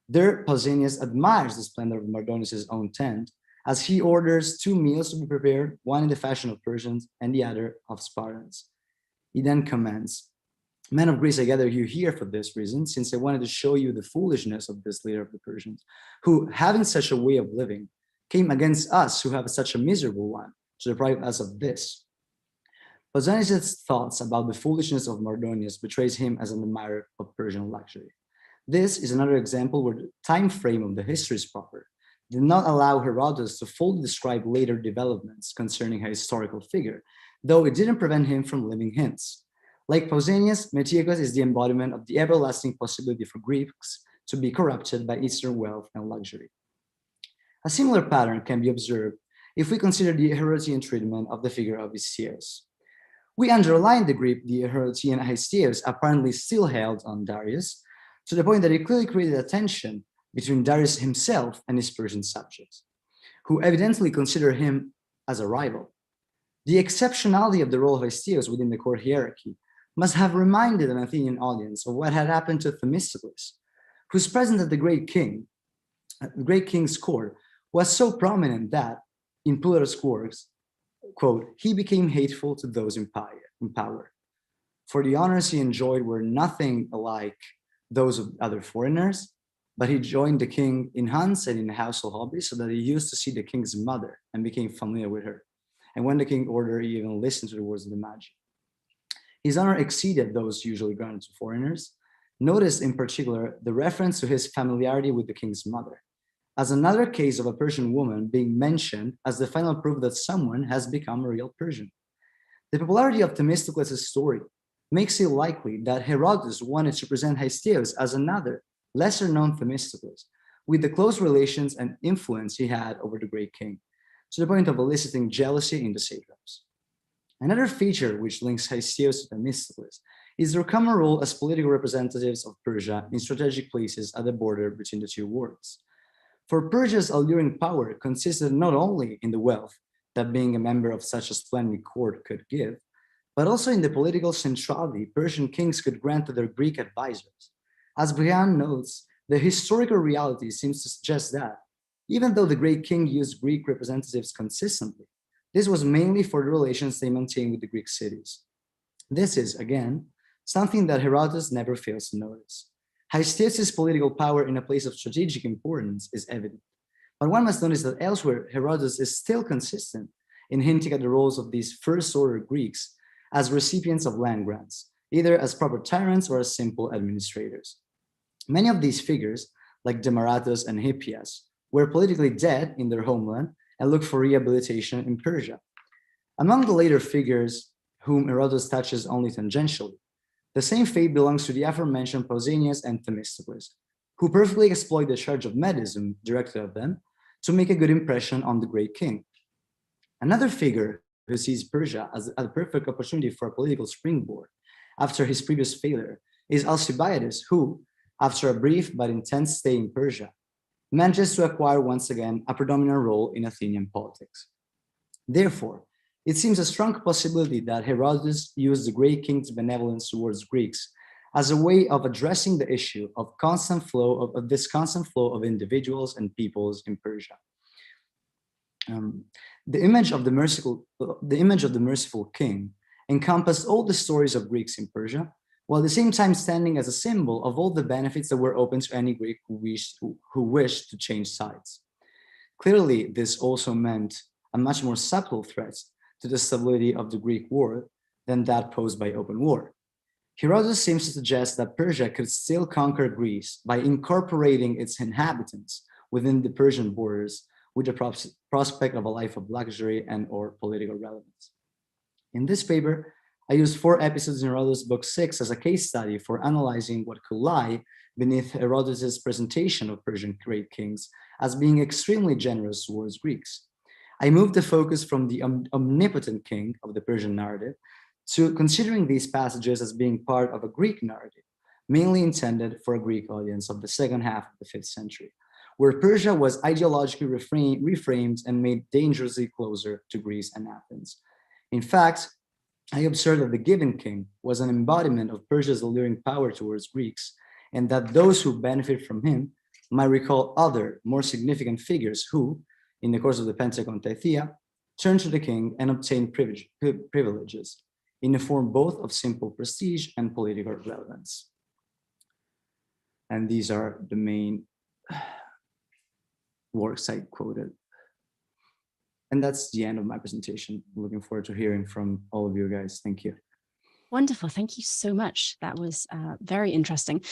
There, Pausanias admires the splendor of Mardonius' own tent, as he orders 2 meals to be prepared, one in the fashion of Persians and the other of Spartans. He then comments, men of Greece, I gather you here for this reason, since I wanted to show you the foolishness of this leader of the Persians, who, having such a way of living, came against us who have such a miserable one, to deprive us of this. Pausanias' thoughts about the foolishness of Mardonius betrays him as an admirer of Persian luxury. This is another example where the time frame of the history is proper, did not allow Herodotus to fully describe later developments concerning a historical figure, though it didn't prevent him from leaving hints. Like Pausanias, Antiochus is the embodiment of the everlasting possibility for Greeks to be corrupted by Eastern wealth and luxury. A similar pattern can be observed if we consider the Herodotian treatment of the figure of Histiaeus. We underline the grip the Herodotian Histiaeus apparently still held on Darius, to the point that it clearly created a tension between Darius himself and his Persian subjects, who evidently consider him as a rival. The exceptionality of the role of Histiaeus within the court hierarchy must have reminded an Athenian audience of what had happened to Themistocles, whose presence at the great king's court was so prominent that, in Plutarch's works, quote, he became hateful to those in power. For the honors he enjoyed were nothing like those of other foreigners, but he joined the king in hunts and in household hobbies so that he used to see the king's mother and became familiar with her. And when the king ordered, he even listened to the words of the Magi. His honor exceeded those usually granted to foreigners. Notice in particular the reference to his familiarity with the king's mother, as another case of a Persian woman being mentioned as the final proof that someone has become a real Persian. The popularity of Themistocles' story makes it likely that Herodotus wanted to present Histiaeus as another, lesser-known Themistocles, with the close relations and influence he had over the great king, to the point of eliciting jealousy in the satraps. Another feature which links Histiaeus to Themistocles is their common role as political representatives of Persia in strategic places at the border between the two worlds. For Persia's alluring power consisted not only in the wealth that being a member of such a splendid court could give, but also in the political centrality Persian kings could grant to their Greek advisors. As Brian notes, the historical reality seems to suggest that, even though the great king used Greek representatives consistently, this was mainly for the relations they maintained with the Greek cities. This is, again, something that Herodotus never fails to notice. Histiaeus' political power in a place of strategic importance is evident, but one must notice that elsewhere, Herodotus is still consistent in hinting at the roles of these first-order Greeks as recipients of land grants, either as proper tyrants or as simple administrators. Many of these figures, like Demaratus and Hippias, were politically dead in their homeland and looked for rehabilitation in Persia. Among the later figures whom Herodotus touches only tangentially, the same fate belongs to the aforementioned Pausanias and Themistocles, who perfectly exploit the charge of medism directed at them to make a good impression on the great king. Another figure who sees Persia as a perfect opportunity for a political springboard after his previous failure is Alcibiades, who, after a brief but intense stay in Persia, manages to acquire once again a predominant role in Athenian politics. Therefore, it seems a strong possibility that Herodotus used the great king's benevolence towards Greeks as a way of addressing the issue of this constant flow of individuals and peoples in Persia. The image of the merciful king encompassed all the stories of Greeks in Persia, while at the same time standing as a symbol of all the benefits that were open to any Greek who wished to change sides. Clearly, this also meant a much more subtle threat to the stability of the Greek world than that posed by open war. Herodotus seems to suggest that Persia could still conquer Greece by incorporating its inhabitants within the Persian borders with the prospect of a life of luxury and or political relevance. In this paper, I used 4 episodes in Herodotus' book 6 as a case study for analyzing what could lie beneath Herodotus' presentation of Persian great kings as being extremely generous towards Greeks. I moved the focus from the omnipotent king of the Persian narrative to considering these passages as being part of a Greek narrative, mainly intended for a Greek audience of the second half of the 5th century, where Persia was ideologically reframed and made dangerously closer to Greece and Athens. In fact, I observed that the given king was an embodiment of Persia's alluring power towards Greeks, and that those who benefit from him might recall other, more significant figures who, in the course of the Pentacontaethea, turned to the king and obtained privileges in the form both of simple prestige and political relevance. And these are the main works I quoted. And that's the end of my presentation. Looking forward to hearing from all of you guys. Thank you. Wonderful. Thank you so much. That was very interesting.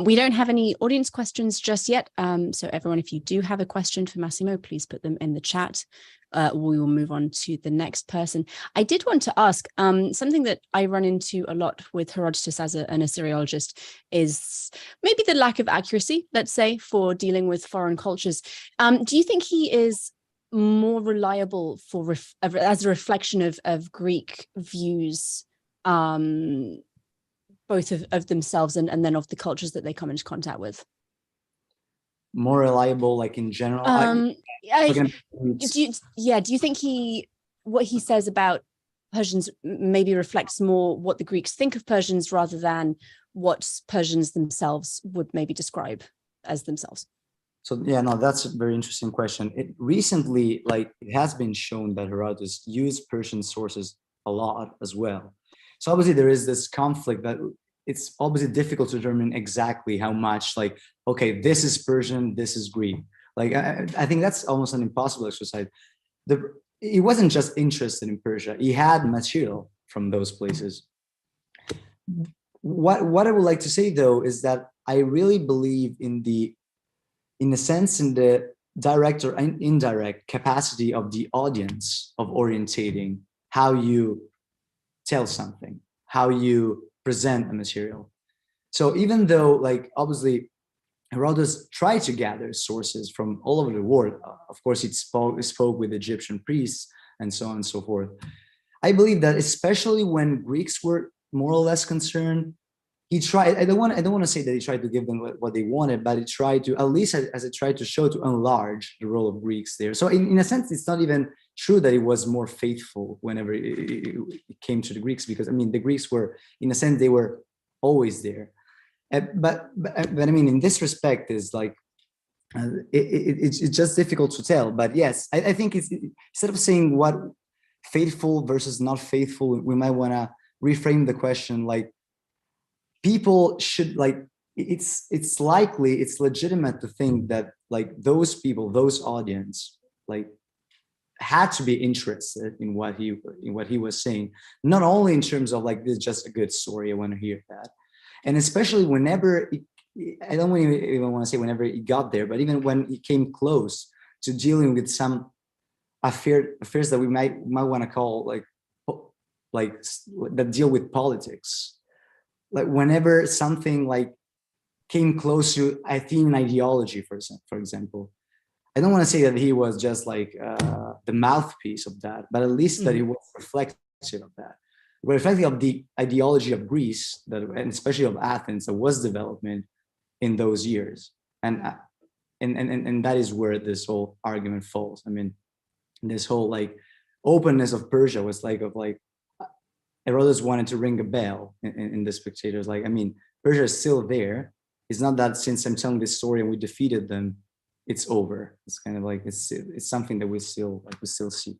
We don't have any audience questions just yet. So everyone, if you do have a question for Massimo, please put them in the chat. We will move on to the next person. I did want to ask something that I run into a lot with Herodotus as an Assyriologist is maybe the lack of accuracy, let's say, for dealing with foreign cultures. Do you think he is more reliable for as a reflection of Greek views, both of themselves and then of the cultures that they come into contact with? More reliable, like in general? Do you think what he says about Persians maybe reflects more what the Greeks think of Persians rather than what Persians themselves would maybe describe as themselves? So yeah, no, that's a very interesting question. Recently, it has been shown that Herodotus used Persian sources a lot as well. So obviously there is this conflict that it's obviously difficult to determine exactly how much, okay, this is Persian, this is Greek. I think that's almost an impossible exercise. He wasn't just interested in Persia. He had material from those places. What I would like to say though, is that I really believe in the direct or indirect capacity of the audience of orientating how you tell something, how you present a material. So even though, obviously, Herodotus tried to gather sources from all over the world, of course, he spoke with Egyptian priests and so on and so forth. I believe that especially when Greeks were more or less concerned, he tried. I don't want to say that he tried to give them what they wanted, but he tried to, at least as it tried to show, to enlarge the role of Greeks there. So in a sense, it's not even true that he was more faithful whenever it came to the Greeks, because I mean the Greeks were, in a sense, they were always there. But I mean, in this respect, is it's just difficult to tell. But yes, I think it's, instead of saying what faithful versus not faithful, we might want to reframe the question people should it's legitimate to think that those people, those audience, had to be interested in what he was saying, not only in terms of this is just a good story, I want to hear that, and especially whenever I don't even want to say whenever he got there, but even when he came close to dealing with some affairs that we might want to call that deal with politics. Whenever something came close to Athenian ideology, for example, I don't want to say that he was just the mouthpiece of that, but at least that he was reflective of that, reflective of the ideology of Greece, and especially of Athens, that was development in those years, and that is where this whole argument falls. I mean, this whole openness of Persia was like Herodotus wanted to ring a bell in the spectators. Like, I mean, Persia is still there. It's not that since I'm telling this story and we defeated them, it's over. It's kind of like it's something that we still see.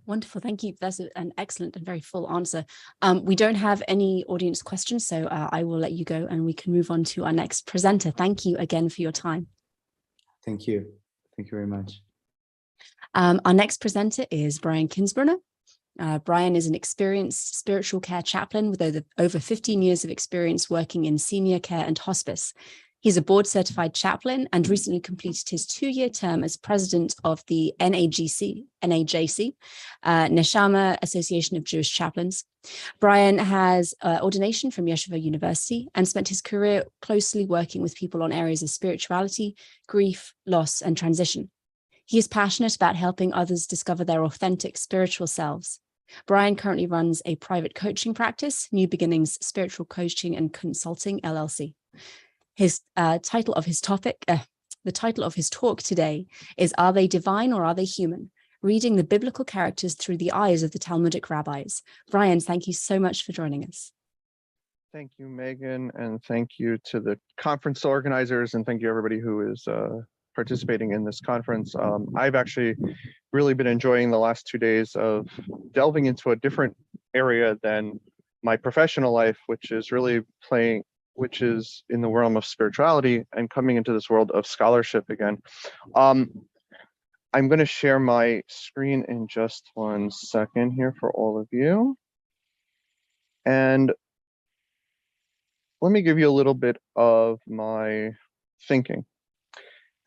Wonderful, thank you. That's an excellent and very full answer. We don't have any audience questions, so I will let you go and we can move on to our next presenter. Thank you again for your time. Thank you. Thank you very much. Our next presenter is Brian Kinsbrunner. Brian is an experienced spiritual care chaplain with over 15 years of experience working in senior care and hospice. He's a board-certified chaplain and recently completed his 2-year term as president of the NAJC, Neshama Association of Jewish Chaplains. Brian has ordination from Yeshiva University and spent his career closely working with people on areas of spirituality, grief, loss, and transition. He is passionate about helping others discover their authentic spiritual selves. Brian currently runs a private coaching practice, New Beginnings Spiritual Coaching and Consulting, LLC. His the title of his talk today is Are They Divine or Are They Human? Reading the biblical characters through the eyes of the Talmudic rabbis. Brian, thank you so much for joining us. Thank you, Megan, and thank you to the conference organizers, and thank you everybody who is participating in this conference. I've actually really been enjoying the last 2 days of delving into a different area than my professional life, which is in the realm of spirituality and coming into this world of scholarship again. I'm going to share my screen in just 1 second here for all of you. And let me give you a little bit of my thinking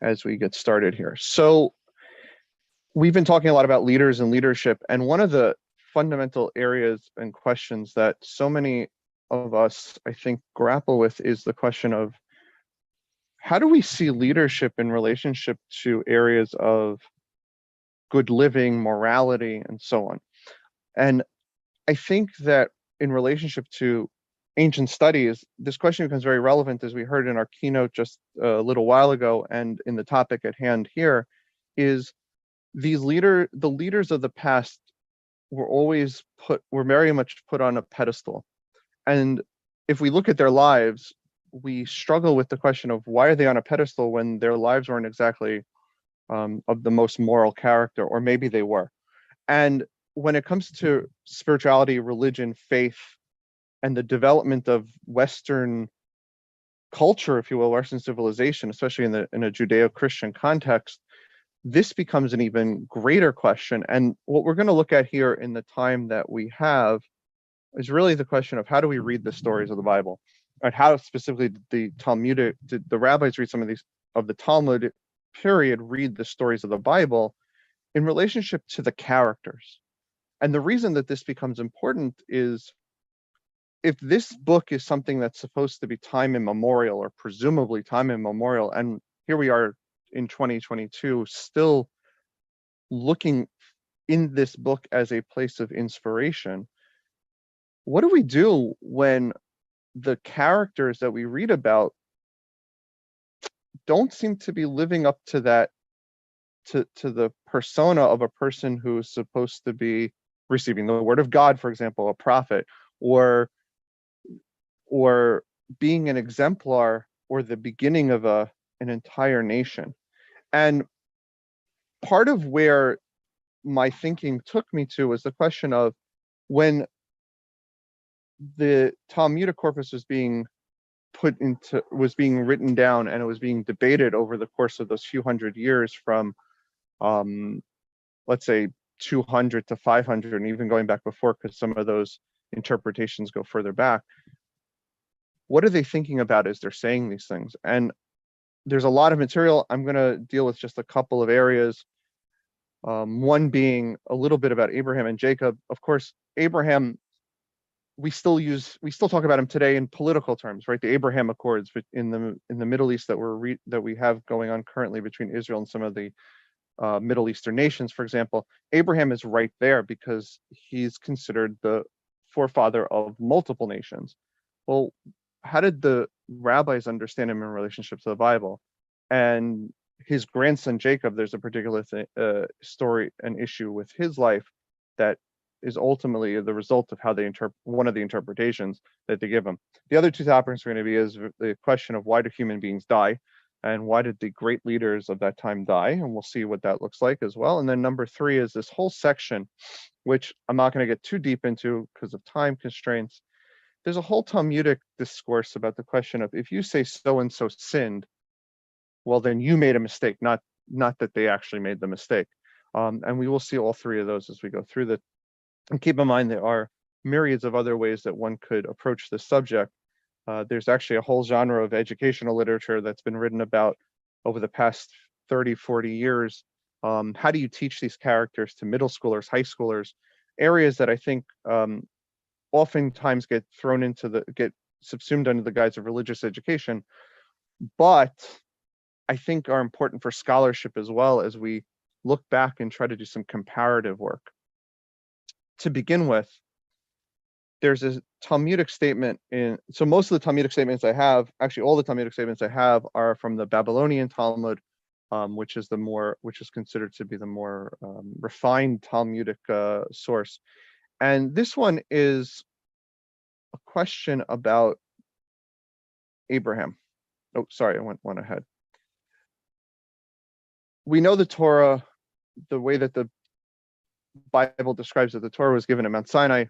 as we get started here. So we've been talking a lot about leaders and leadership, and one of the fundamental areas and questions that so many of us, I think, grapple with is the question of how do we see leadership in relationship to areas of good living, morality, and so on. And I think that in relationship to ancient studies, this question becomes very relevant, as we heard in our keynote just a little while ago, and in the topic at hand here, is the leaders of the past were very much put on a pedestal. And if we look at their lives, we struggle with the question of why are they on a pedestal when their lives weren't exactly of the most moral character, or maybe they were. And when it comes to spirituality, religion, faith, and the development of Western culture, if you will, Western civilization, especially in a Judeo-Christian context, this becomes an even greater question. And what we're going to look at here in the time that we have is really the question of how do we read the stories of the Bible, and how specifically the rabbis read some of these of the Talmud period, read the stories of the Bible in relationship to the characters. And the reason that this becomes important is if this book is something that's supposed to be time immemorial, or presumably time immemorial, and here we are in 2022 still looking in this book as a place of inspiration, what do we do when the characters that we read about don't seem to be living up to that, to the persona of a person who is supposed to be receiving the word of God, for example, a prophet, or being an exemplar or the beginning of an entire nation? And part of where my thinking took me to was the question of when the Talmudic corpus was being written down, and it was being debated over the course of those few hundred years from let's say 200 to 500, and even going back before, because some of those interpretations go further back. What are they thinking about as they're saying these things? And there's a lot of material. I'm going to deal with just a couple of areas. One being a little bit about Abraham and Jacob. Of course, Abraham, we still talk about him today in political terms, right? The Abraham Accords in the Middle East that we have going on currently between Israel and some of the Middle Eastern nations, for example. Abraham is right there because he's considered the forefather of multiple nations. Well, how did the rabbis understand him in relationship to the Bible? And his grandson Jacob, there's a particular story, an issue with his life that is ultimately the result of how they interpret one of the interpretations that they give him. The other two topics are going to be is the question of why do human beings die, and why did the great leaders of that time die, and we'll see what that looks like as well. And then number 3 is this whole section, which I'm not going to get too deep into because of time constraints. There's a whole Talmudic discourse about the question of if you say so and so sinned, well then you made a mistake, not that they actually made the mistake. And we will see all 3 of those as we go through the. And keep in mind there are myriads of other ways that one could approach this subject. There's actually a whole genre of educational literature that's been written about over the past 30, 40 years. How do you teach these characters to middle schoolers, high schoolers, areas that I think oftentimes get subsumed under the guise of religious education, but I think are important for scholarship as well as we look back and try to do some comparative work. To begin with, there's a Talmudic statement so most of the Talmudic statements I have, actually all the Talmudic statements I have are from the Babylonian Talmud, which is considered to be the more refined Talmudic source. And this one is a question about Abraham. Oh, sorry, I went one ahead. We know the Torah, the way that the Bible describes that the Torah was given at Mount Sinai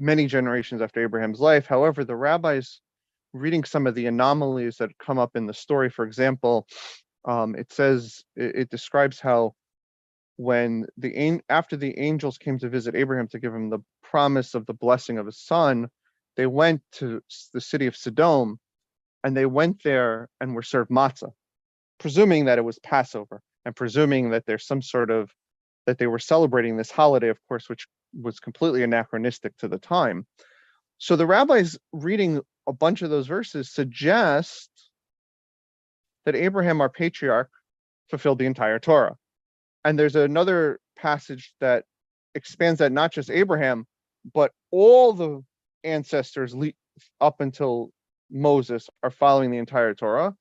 many generations after Abraham's life. However, the rabbis, reading some of the anomalies that come up in the story, for example, it describes how after the angels came to visit Abraham to give him the promise of the blessing of his son, they went to the city of Sodom, and they went there and were served matzah, presuming that it was Passover, and presuming that there's some sort of that they were celebrating this holiday, of course, which was completely anachronistic to the time. So the rabbis reading a bunch of those verses suggest that Abraham, our patriarch, fulfilled the entire Torah. And there's another passage that expands that not just Abraham, but all the ancestors up until Moses are following the entire Torah.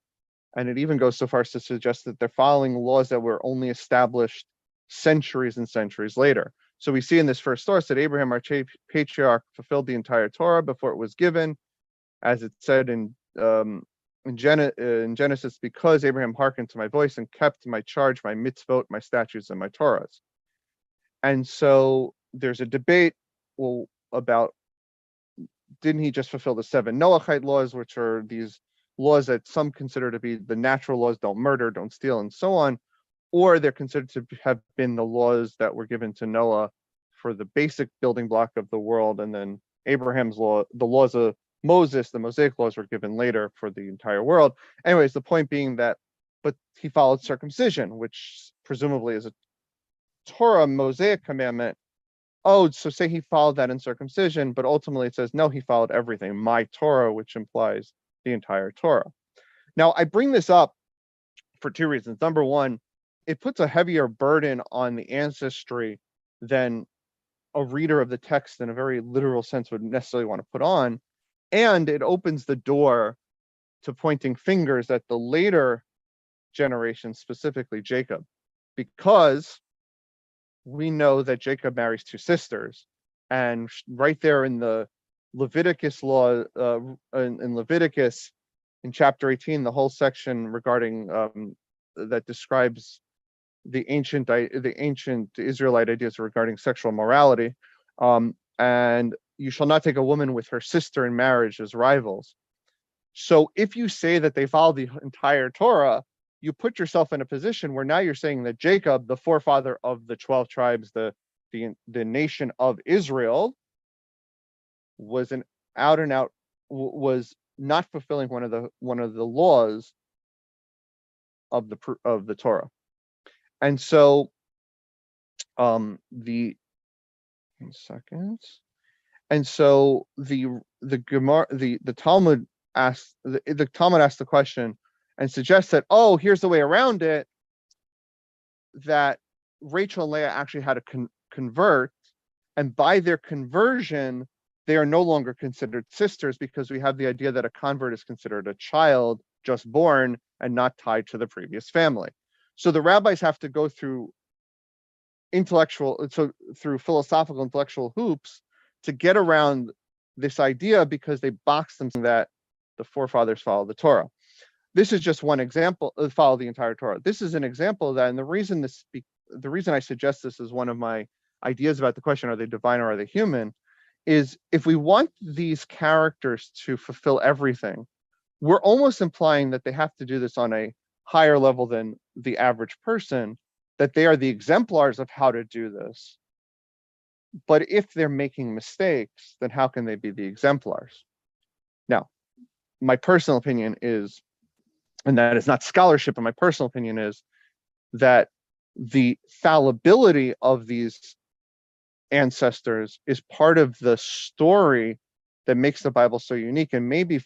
And it even goes so far as to suggest that they're following laws that were only established centuries and centuries later. So we see in this first source that Abraham, our patriarch, fulfilled the entire Torah before it was given, as it said in Genesis, because Abraham hearkened to my voice and kept my charge, my mitzvot, my statutes, and my Torahs. And so there's a debate about didn't he just fulfill the 7 Noahide laws, which are these laws that some consider to be the natural laws, don't murder, don't steal, and so on, or they're considered to have been the laws that were given to Noah for the basic building block of the world, and then Abraham's law, the laws of Moses, the Mosaic laws were given later for the entire world. Anyways, the point being that, but he followed circumcision, which presumably is a Torah Mosaic commandment. Oh, so say he followed that in circumcision, but ultimately it says, no, he followed everything, my Torah, which implies the entire Torah. Now, I bring this up for 2 reasons. Number one, it puts a heavier burden on the ancestry than a reader of the text in a very literal sense would necessarily want to put on. And it opens the door to pointing fingers at the later generation, specifically Jacob, because we know that Jacob marries 2 sisters. And right there in the Leviticus law, in Leviticus, in chapter 18, the whole section regarding that describes the ancient Israelite ideas regarding sexual morality, and you shall not take a woman with her sister in marriage as rivals. So if you say that they follow the entire Torah, you put yourself in a position where now you're saying that Jacob, the forefather of the 12 tribes, the nation of Israel, was an out and out, was not fulfilling one of the laws of the Torah. And so the Talmud asks the question and suggests that, oh, here's the way around it, that Rachel and Leah actually had to convert, and by their conversion they are no longer considered sisters, because we have the idea that a convert is considered a child just born and not tied to the previous family. So the rabbis have to go through through philosophical intellectual hoops to get around this idea, because they box them that the forefathers follow the Torah. This is just one example, follow the entire Torah. This is an example of that, and the reason I suggest this as one of my ideas about the question, are they divine or are they human, is if we want these characters to fulfill everything, we're almost implying that they have to do this on a higher level than the average person, that they are the exemplars of how to do this. But if they're making mistakes, then how can they be the exemplars? Now, my personal opinion is, and that is not scholarship, but my personal opinion is that the fallibility of these ancestors is part of the story that makes the Bible so unique, and maybe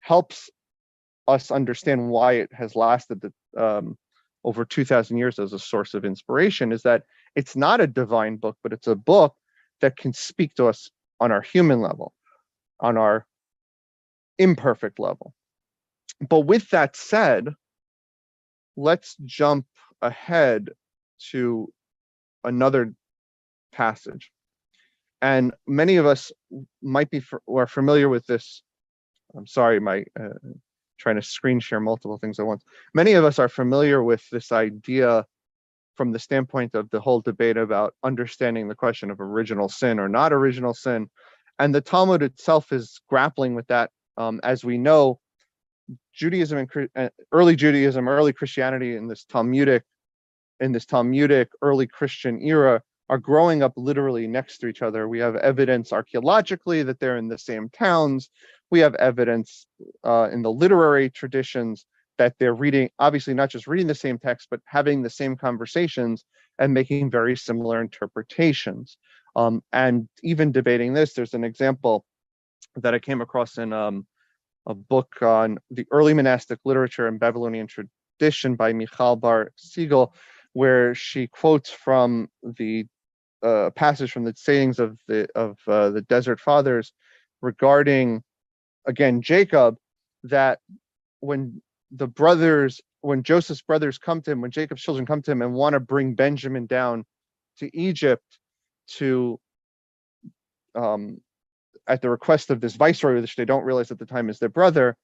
helps us understand why it has lasted over 2,000 years as a source of inspiration, is that it's not a divine book, but it's a book that can speak to us on our human level, on our imperfect level. But with that said, let's jump ahead to another passage. And many of us might be are familiar with this. I'm sorry, my trying to screen share multiple things at once. Many of us are familiar with this idea from the standpoint of the whole debate about understanding the question of original sin or not original sin. And the Talmud itself is grappling with that. As we know, Judaism and early Judaism, early Christianity in this Talmudic early Christian era are growing up literally next to each other. We have evidence archaeologically that they're in the same towns. We have evidence in the literary traditions that they're reading, obviously not just reading the same text, but having the same conversations and making very similar interpretations. And even debating this, there's an example that I came across in a book on the early monastic literature and Babylonian tradition by Michal Bar Siegel, where she quotes from the passage from the sayings of the Desert Fathers regarding, again, Jacob, that when Joseph's brothers come to him, when Jacob's children come to him and want to bring Benjamin down to Egypt to at the request of this viceroy, which they don't realize at the time is their brother,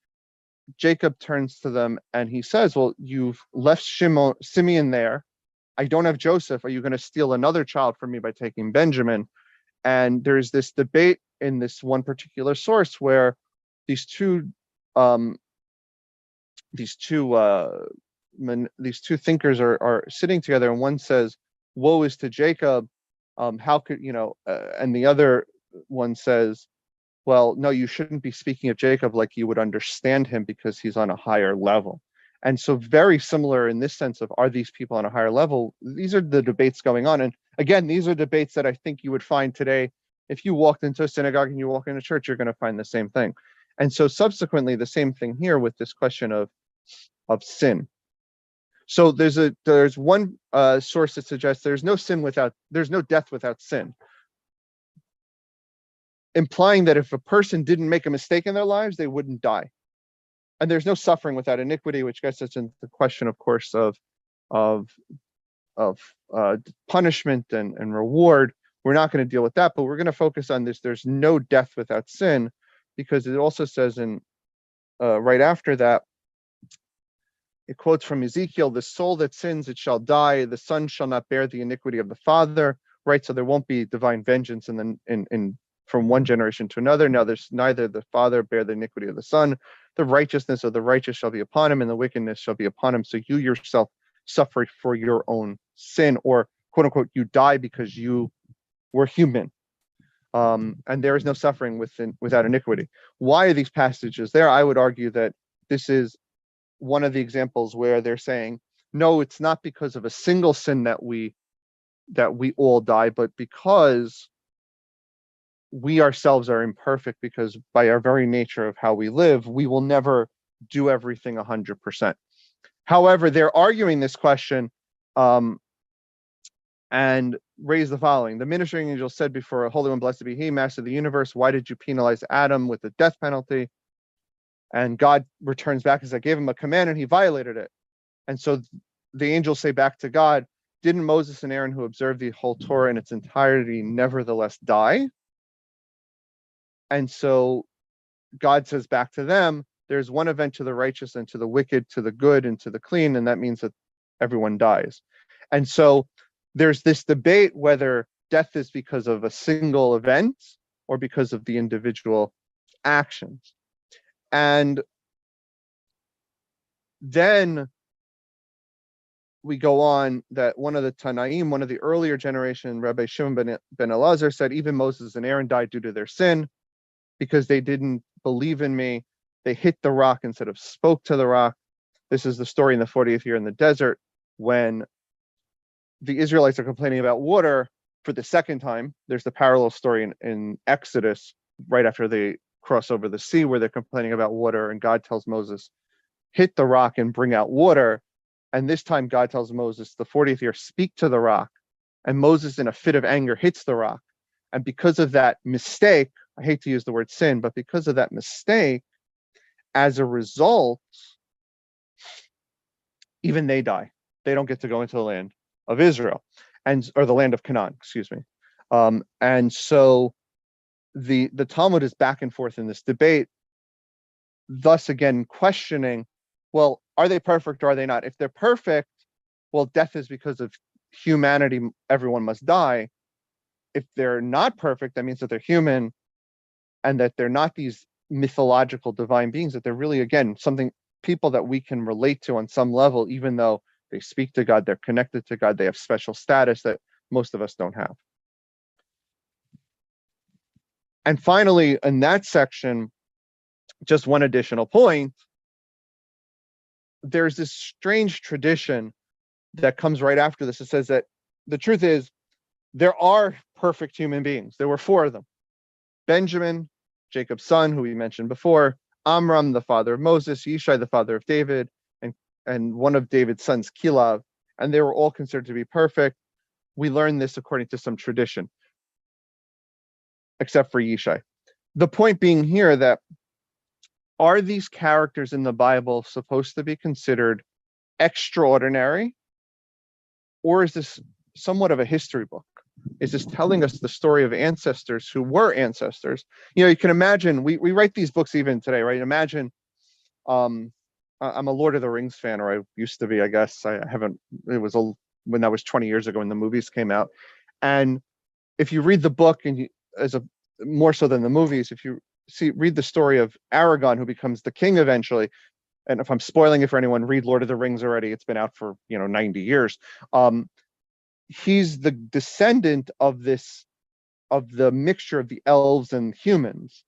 Jacob turns to them and he says, well, you've left Simeon there. I don't have Joseph. Are you going to steal another child from me by taking Benjamin? And there's this debate in this one particular source where these two thinkers are sitting together, and one says, woe is to Jacob, how could and the other one says, well, no, you shouldn't be speaking of Jacob like you would understand him because he's on a higher level. And so very similar in this sense of, are these people on a higher level? These are the debates going on. And again, these are debates that I think you would find today. If you walked into a synagogue and you walk into church, you're going to find the same thing. And so subsequently, the same thing here with this question of sin. So there's one source that suggests there's no death without sin, implying that if a person didn't make a mistake in their lives, they wouldn't die. And there's no suffering without iniquity, which gets us into the question, of course, of punishment and reward. We're not going to deal with that, but we're going to focus on this. There's no death without sin, because it also says in right after that, it quotes from Ezekiel, the soul that sins, it shall die. The son shall not bear the iniquity of the father, right? So there won't be divine vengeance from one generation to another. Now there's neither the father bear the iniquity of the son. The righteousness of the righteous shall be upon him, and the wickedness shall be upon him. So you yourself suffer for your own sin, or quote unquote, you die because you were human. And there is no suffering without iniquity. Why are these passages there? I would argue that this is one of the examples where they're saying, no, it's not because of a single sin that we all die, but because we ourselves are imperfect, because by our very nature of how we live, we will never do everything 100%. However, they're arguing this question and raise the following. The ministering angel said before, Holy One, blessed be he, master of the universe, why did you penalize Adam with the death penalty? And God returns back and says, I gave him a command and he violated it. And so the angels say back to God, didn't Moses and Aaron, who observed the whole Torah in its entirety, nevertheless die? And so God says back to them, there's one event to the righteous and to the wicked, to the good and to the clean, and that means that everyone dies. And so there's this debate whether death is because of a single event or because of the individual actions. And then we go on that one of the Tanaim, one of the earlier generation, Rabbi Shimon ben Elazar, said even Moses and Aaron died due to their sin because they didn't believe in me. They hit the rock instead of spoke to the rock. This is the story in the 40th year in the desert when the Israelites are complaining about water for the second time. There's the parallel story in Exodus right after they cross over the sea where they're complaining about water, and God tells Moses, hit the rock and bring out water. And this time God tells Moses, the 40th year, speak to the rock. And Moses, in a fit of anger, hits the rock. And because of that mistake, I hate to use the word sin, but because of that mistake, as a result, even they die. They don't get to go into the land of Israel, or the land of Canaan, excuse me. And so the Talmud is back and forth in this debate, thus again questioning, well, are they perfect or are they not? If they're perfect, well, death is because of humanity, everyone must die. If they're not perfect, that means that they're human and that they're not these mythological divine beings, that they're really, again, people that we can relate to on some level, even though they speak to God, they're connected to God, they have special status that most of us don't have. And finally, in that section, just one additional point, there's this strange tradition that comes right after this. It says that the truth is there are perfect human beings. There were 4 of them. Benjamin, Jacob's son, who we mentioned before, Amram, the father of Moses, Yishai, the father of David, and one of David's sons, Kilav, and they were all considered to be perfect. We learn this according to some tradition, except for Yishai. The point being here that are these characters in the Bible supposed to be considered extraordinary, or is this somewhat of a history book? Is this telling us the story of ancestors who were ancestors? You know, you can imagine, we write these books even today, right? Imagine, I'm a Lord of the Rings fan, or I used to be, I guess. I haven't, when that was 20 years ago when the movies came out. And if you read the book, and more so than the movies, if you read the story of Aragorn, who becomes the king eventually, and if I'm spoiling it for anyone, read Lord of the Rings already. It's been out for 90 years. He's the descendant of the mixture of the elves and humans,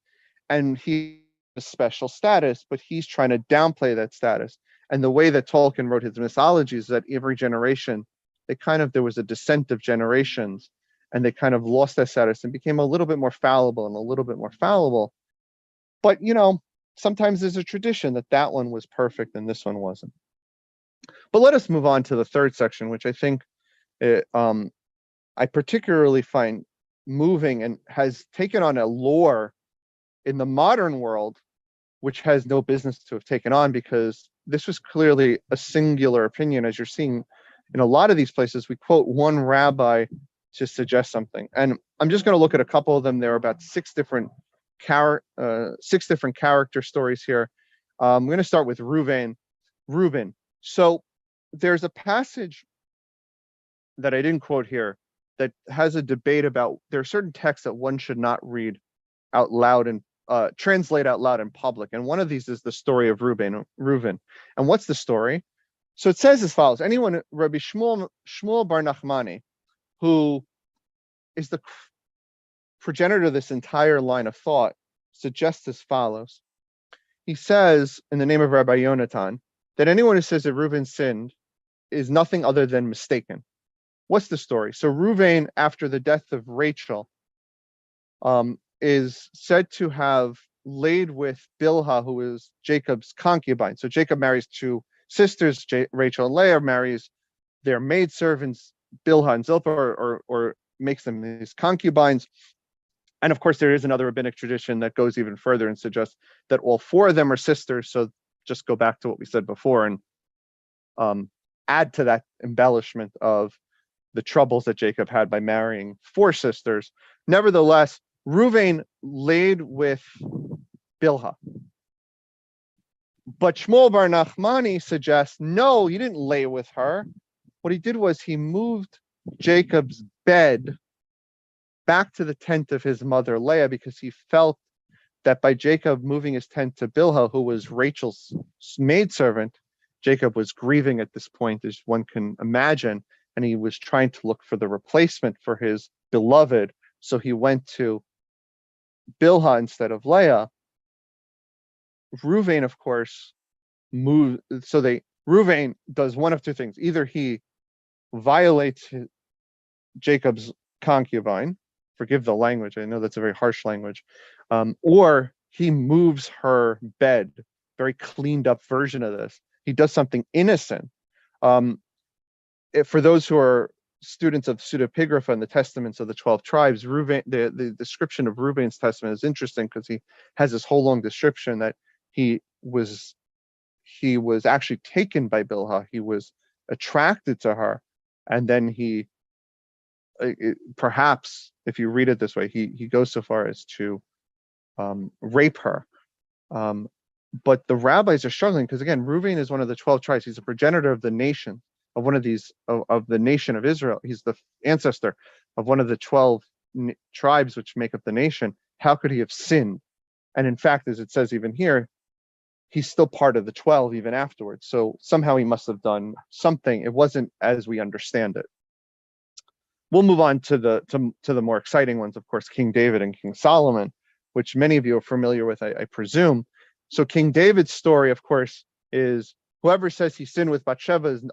and he has a special status, but he's trying to downplay that status. And the way that Tolkien wrote his mythology is that every generation, there was a descent of generations, and they kind of lost that status and became a little bit more fallible and a little bit more fallible. But sometimes there's a tradition that one was perfect and this one wasn't. But let us move on to the third section, which I think I particularly find moving and has taken on a lore in the modern world, which has no business to have taken on, because this was clearly a singular opinion. As you're seeing in a lot of these places, we quote one rabbi to suggest something. And I'm just going to look at a couple of them. There are about 6 different character stories here. I'm going to start with Reuben. So there's a passage that I didn't quote here that has a debate about, there are certain texts that one should not read out loud and translate out loud in public. And one of these is the story of Reuben. And what's the story? So it says as follows: Rabbi Shmuel bar Nachmani, who is the progenitor of this entire line of thought, suggests as follows. He says, in the name of Rabbi Yonatan, that anyone who says that Reuben sinned is nothing other than mistaken. What's the story? So Reuben, after the death of Rachel, is said to have laid with Bilhah, who is Jacob's concubine. So Jacob marries 2 sisters, Rachel and Leah, marries their maidservants, Bilhah and Zilpah, or makes them his concubines. And of course, there is another rabbinic tradition that goes even further and suggests that all four of them are sisters. So just go back to what we said before and add to that embellishment of the troubles that Jacob had by marrying four sisters. Nevertheless, Reuven laid with Bilhah. But Shmuel bar Nachmani suggests, no, he didn't lay with her. What he did was he moved Jacob's bed back to the tent of his mother Leah, because he felt that by Jacob moving his tent to Bilhah, who was Rachel's maidservant, Jacob was grieving at this point, as one can imagine, and he was trying to look for the replacement for his beloved. So he went to Bilhah instead of Leah. Reuven, of course, moved. So Reuven does one of two things: either he violates Jacob's concubine, forgive the language, I know that's a very harsh language, or he moves her bed, very cleaned up version of this. He does something innocent. For those who are students of pseudepigrapha and the testaments of the 12 tribes, Reuven, the description of Reuven's testament is interesting, because he has this whole long description that he was actually taken by Bilhah. He was attracted to her, and then perhaps, if you read it this way, he goes so far as to rape her. But the rabbis are struggling, because again, Reuven is one of the 12 tribes. He's a progenitor of the nation, of one of these, of the nation of Israel. He's the ancestor of one of the 12 tribes which make up the nation. How could he have sinned? And in fact, as it says even here, he's still part of the 12 even afterwards. So somehow he must have done something. It wasn't as we understand it. We'll move on to the more exciting ones, of course, King David and King Solomon, which many of you are familiar with, I presume. So King David's story, of course, is whoever says he sinned with Bathsheba is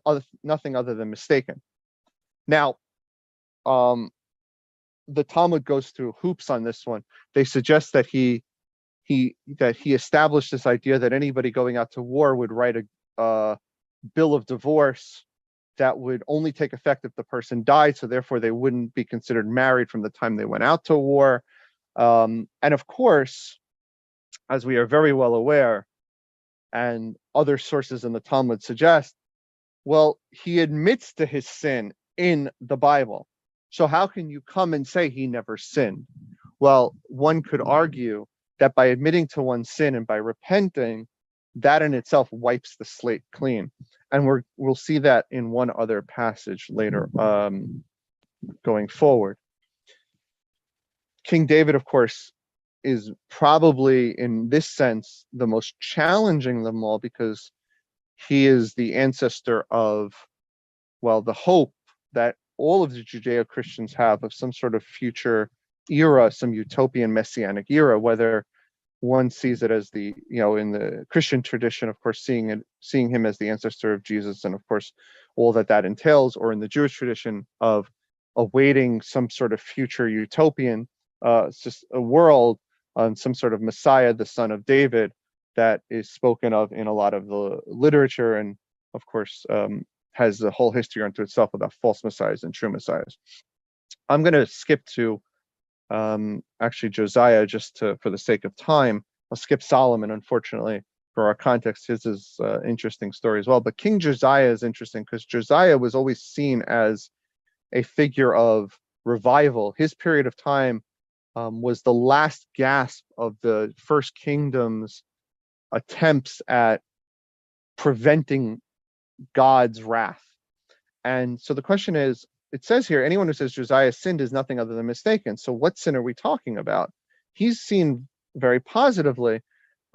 nothing other than mistaken. Now, the Talmud goes through hoops on this one. They suggest that he established this idea that anybody going out to war would write a bill of divorce that would only take effect if the person died, so therefore they wouldn't be considered married from the time they went out to war. And of course, as we are very well aware, and other sources in the Talmud suggest, well, he admits to his sin in the Bible. So how can you come and say he never sinned? Well, one could argue that by admitting to one's sin and by repenting, that in itself wipes the slate clean. And we'll see that in one other passage later going forward. King David, of course, is probably in this sense the most challenging of them all, because he is the ancestor of, well, the hope that all of the Judeo-Christians have of some sort of future era, some utopian messianic era, whether one sees it as the, in the Christian tradition, of course, seeing him as the ancestor of Jesus, and of course, all that entails, or in the Jewish tradition of awaiting some sort of future utopian, it's just a world on some sort of Messiah, the son of David, that is spoken of in a lot of the literature, and of course, has the whole history unto itself about false messiahs and true messiahs. I'm going to skip to actually Josiah, just for the sake of time. I'll skip Solomon, unfortunately, for our context. His is an interesting story as well. But King Josiah is interesting because Josiah was always seen as a figure of revival. His period of time was the last gasp of the First Kingdom's attempts at preventing God's wrath. And so the question is, it says here, anyone who says Josiah sinned is nothing other than mistaken. So what sin are we talking about? He's seen very positively,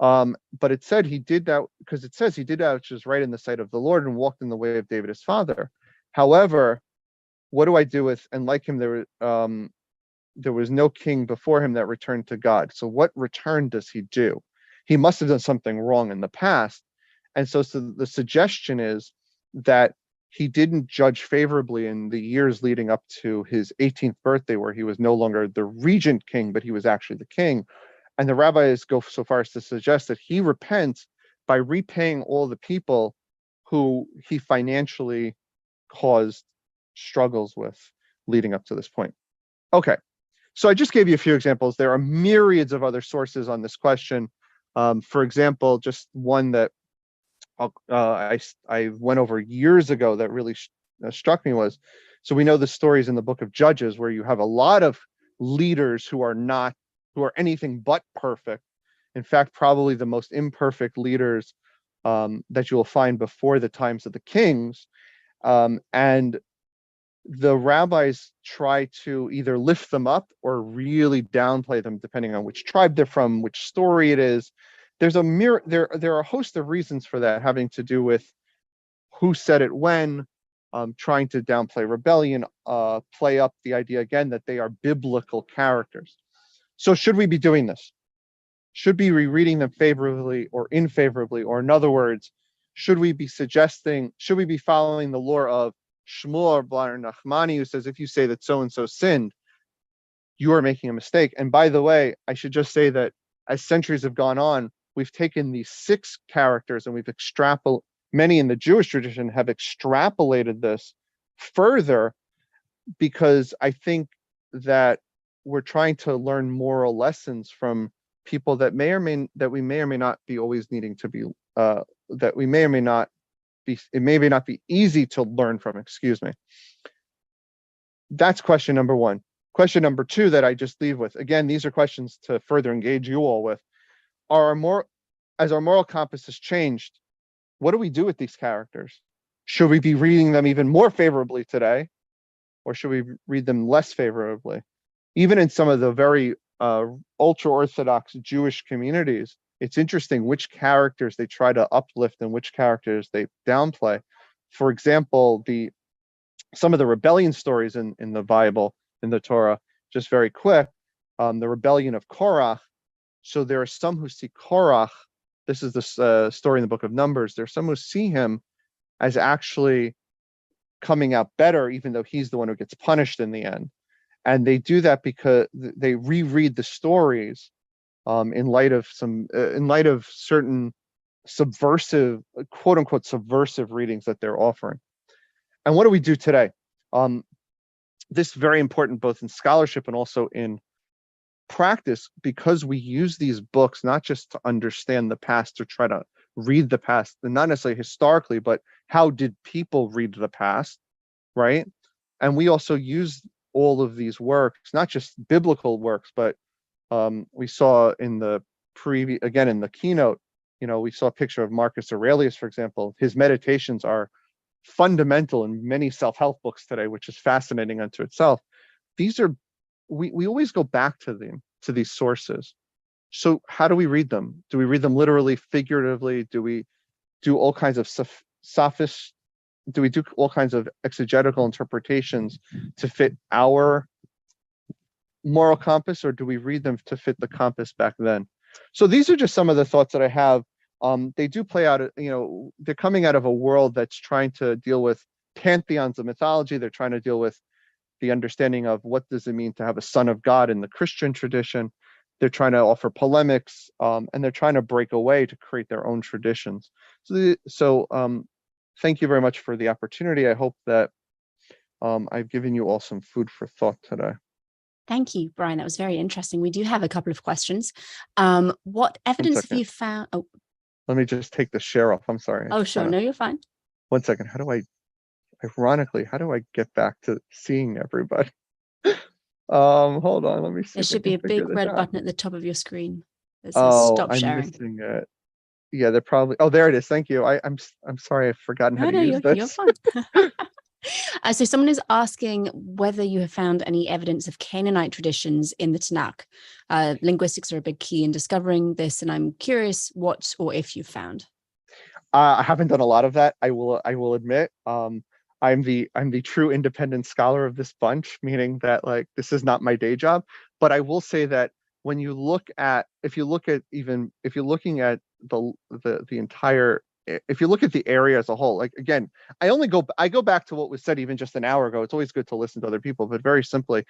but it said he did that because it says he did that which is right in the sight of the Lord and walked in the way of David his father. However, what do I do with, and like him, there was no king before him that returned to God. So what return does he do? He must have done something wrong in the past. And so the suggestion is that he didn't judge favorably in the years leading up to his 18th birthday, where he was no longer the regent king, but he was actually the king. And the rabbis go so far as to suggest that he repents by repaying all the people who he financially caused struggles with leading up to this point. Okay, So I just gave you a few examples. There are myriads of other sources on this question. For example, just one that I went over years ago that really struck me was, so we know the stories in the book of Judges where you have a lot of leaders who are anything but perfect. In fact, probably the most imperfect leaders that you will find before the times of the kings. And the rabbis try to either lift them up or really downplay them, depending on which tribe they're from, which story it is. There are a host of reasons for that, having to do with who said it when, trying to downplay rebellion, play up the idea again that they are biblical characters. So should we be doing this? Should we be reading them favorably or unfavorably? Or in other words, should we be following the lore of Shmuel bar Nachmani, who says, if you say that so-and-so sinned, you are making a mistake. And by the way, I should just say that as centuries have gone on, we've taken these 6 characters and we've many in the Jewish tradition have extrapolated this further, because I think that we're trying to learn moral lessons from people that we may or may not be always needing to be, that we may or may not be, it may not be easy to learn from, excuse me. That's question number 1. Question number 2 that I just leave with, again, these are questions to further engage you all with. As our moral compass has changed, what do we do with these characters? Should we be reading them even more favorably today, or should we read them less favorably? Even in some of the very ultra-Orthodox Jewish communities, it's interesting which characters they try to uplift and which characters they downplay. For example, some of the rebellion stories in the Bible, in the Torah, just very quick, the rebellion of Korach. So there are some who see Korach, this is the story in the book of Numbers, there's some who see him as actually coming out better, even though he's the one who gets punished in the end. And they do that because they reread the stories in light of certain subversive, quote unquote, subversive readings that they're offering. And what do we do today? This is very important both in scholarship and also in practice, because we use these books not just to understand the past or try to read the past, and not necessarily historically, but how did people read the past, right? And we also use all of these works, not just biblical works, but we saw in the in the keynote, we saw a picture of Marcus Aurelius, for example. His meditations are fundamental in many self-help books today, which is fascinating unto itself. These are, we always go back to these sources. So how do we read them? Do we read them literally, figuratively? Do we do all kinds of do we do all kinds of exegetical interpretations to fit our moral compass, or do we read them to fit the compass back then? So these are just some of the thoughts that I have. They do play out, they're coming out of a world that's trying to deal with pantheons of mythology. They're trying to deal with the understanding of what does it mean to have a son of God in the Christian tradition. They're trying to offer polemics, and they're trying to break away to create their own traditions. So thank you very much for the opportunity. I hope that I've given you all some food for thought today. Thank you, Brian. That was very interesting. We do have a couple of questions. What evidence have you found? Oh, let me just take the share off. I'm sorry. Oh, sure. No, you're fine. 1 second. Ironically, how do I get back to seeing everybody? Hold on. Let me see. There should be a big red button at the top of your screen that says stop sharing. I'm missing it. Yeah, they're probably. Oh, there it is. Thank you. I'm sorry. I've forgotten how to use this. You're fine. So someone is asking whether you have found any evidence of Canaanite traditions in the Tanakh. Linguistics are a big key in discovering this, and I'm curious what or if you've found. I haven't done a lot of that. I will admit. I'm the true independent scholar of this bunch, meaning that this is not my day job. But I will say that when you look at, if you're looking at the entire. If you look at the area as a whole, again, I go back to what was said even just an hour ago. It's always good to listen to other people, but very simply,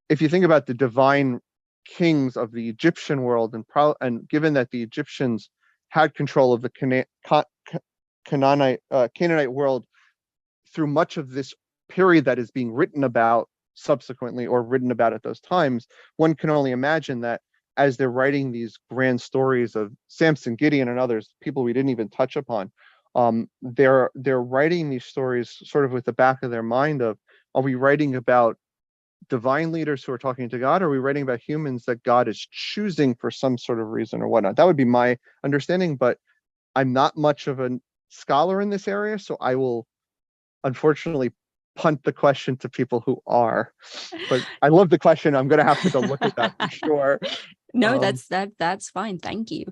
if you think about the divine kings of the Egyptian world, and given that the Egyptians had control of the Canaanite world through much of this period that is being written about subsequently or written about at those times, one can only imagine that as they're writing these grand stories of Samson, Gideon, and others, people we didn't even touch upon, they're writing these stories sort of with the back of their mind of, are we writing about divine leaders who are talking to God, or are we writing about humans that God is choosing for some sort of reason or whatnot? That would be my understanding, but I'm not much of a scholar in this area, so I will unfortunately punt the question to people who are. But I love the question. I'm going to have to go look at that for sure. No, that's fine. Thank you.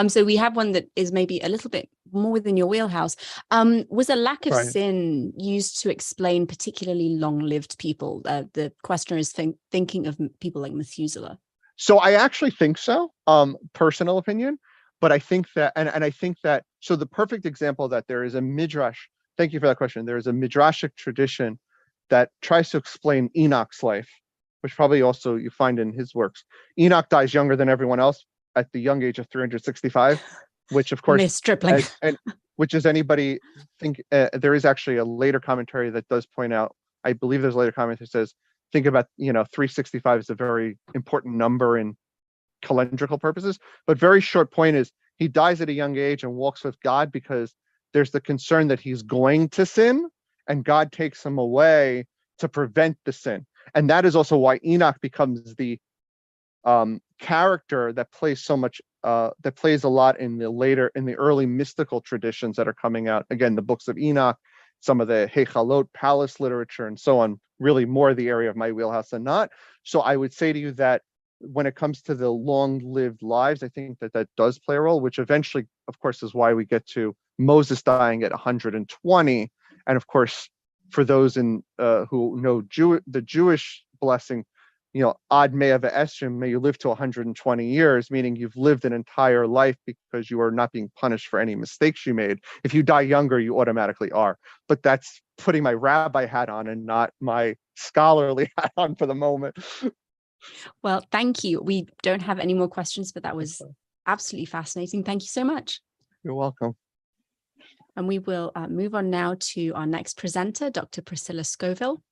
So we have one that is maybe a little bit more within your wheelhouse. Was a lack of sin used to explain particularly long-lived people? The questioner is thinking of people like Methuselah. So I actually think so, personal opinion, but I think that, and I think that, so the perfect example of that, there is a midrash. Thank you for that question. There is a midrashic tradition that tries to explain Enoch's life, which probably also you find in his works. Enoch dies younger than everyone else at the young age of 365, which of course, and which is anybody think, there is actually a later commentary that does point out, I believe there's a later commentary that says, think about, 365 is a very important number in calendrical purposes, but very short point is he dies at a young age and walks with God because there's the concern that he's going to sin and God takes him away to prevent the sin. And that is also why Enoch becomes the character that plays so much, that plays a lot in the early mystical traditions that are coming out. Again, the books of Enoch, some of the Hechalot palace literature and so on, really more the area of my wheelhouse than not. So I would say to you that when it comes to the long-lived lives, I think that does play a role, which eventually, of course, is why we get to Moses dying at 120. And of course, for those who know the Jewish blessing, Ad Mea V'Esrim, may you live to 120 years, meaning you've lived an entire life because you are not being punished for any mistakes you made. If you die younger, you automatically are. But that's putting my rabbi hat on and not my scholarly hat on for the moment. Well, thank you. We don't have any more questions, but that was absolutely fascinating. Thank you so much. You're welcome. And we will move on now to our next presenter, Dr. Priscilla Scoville.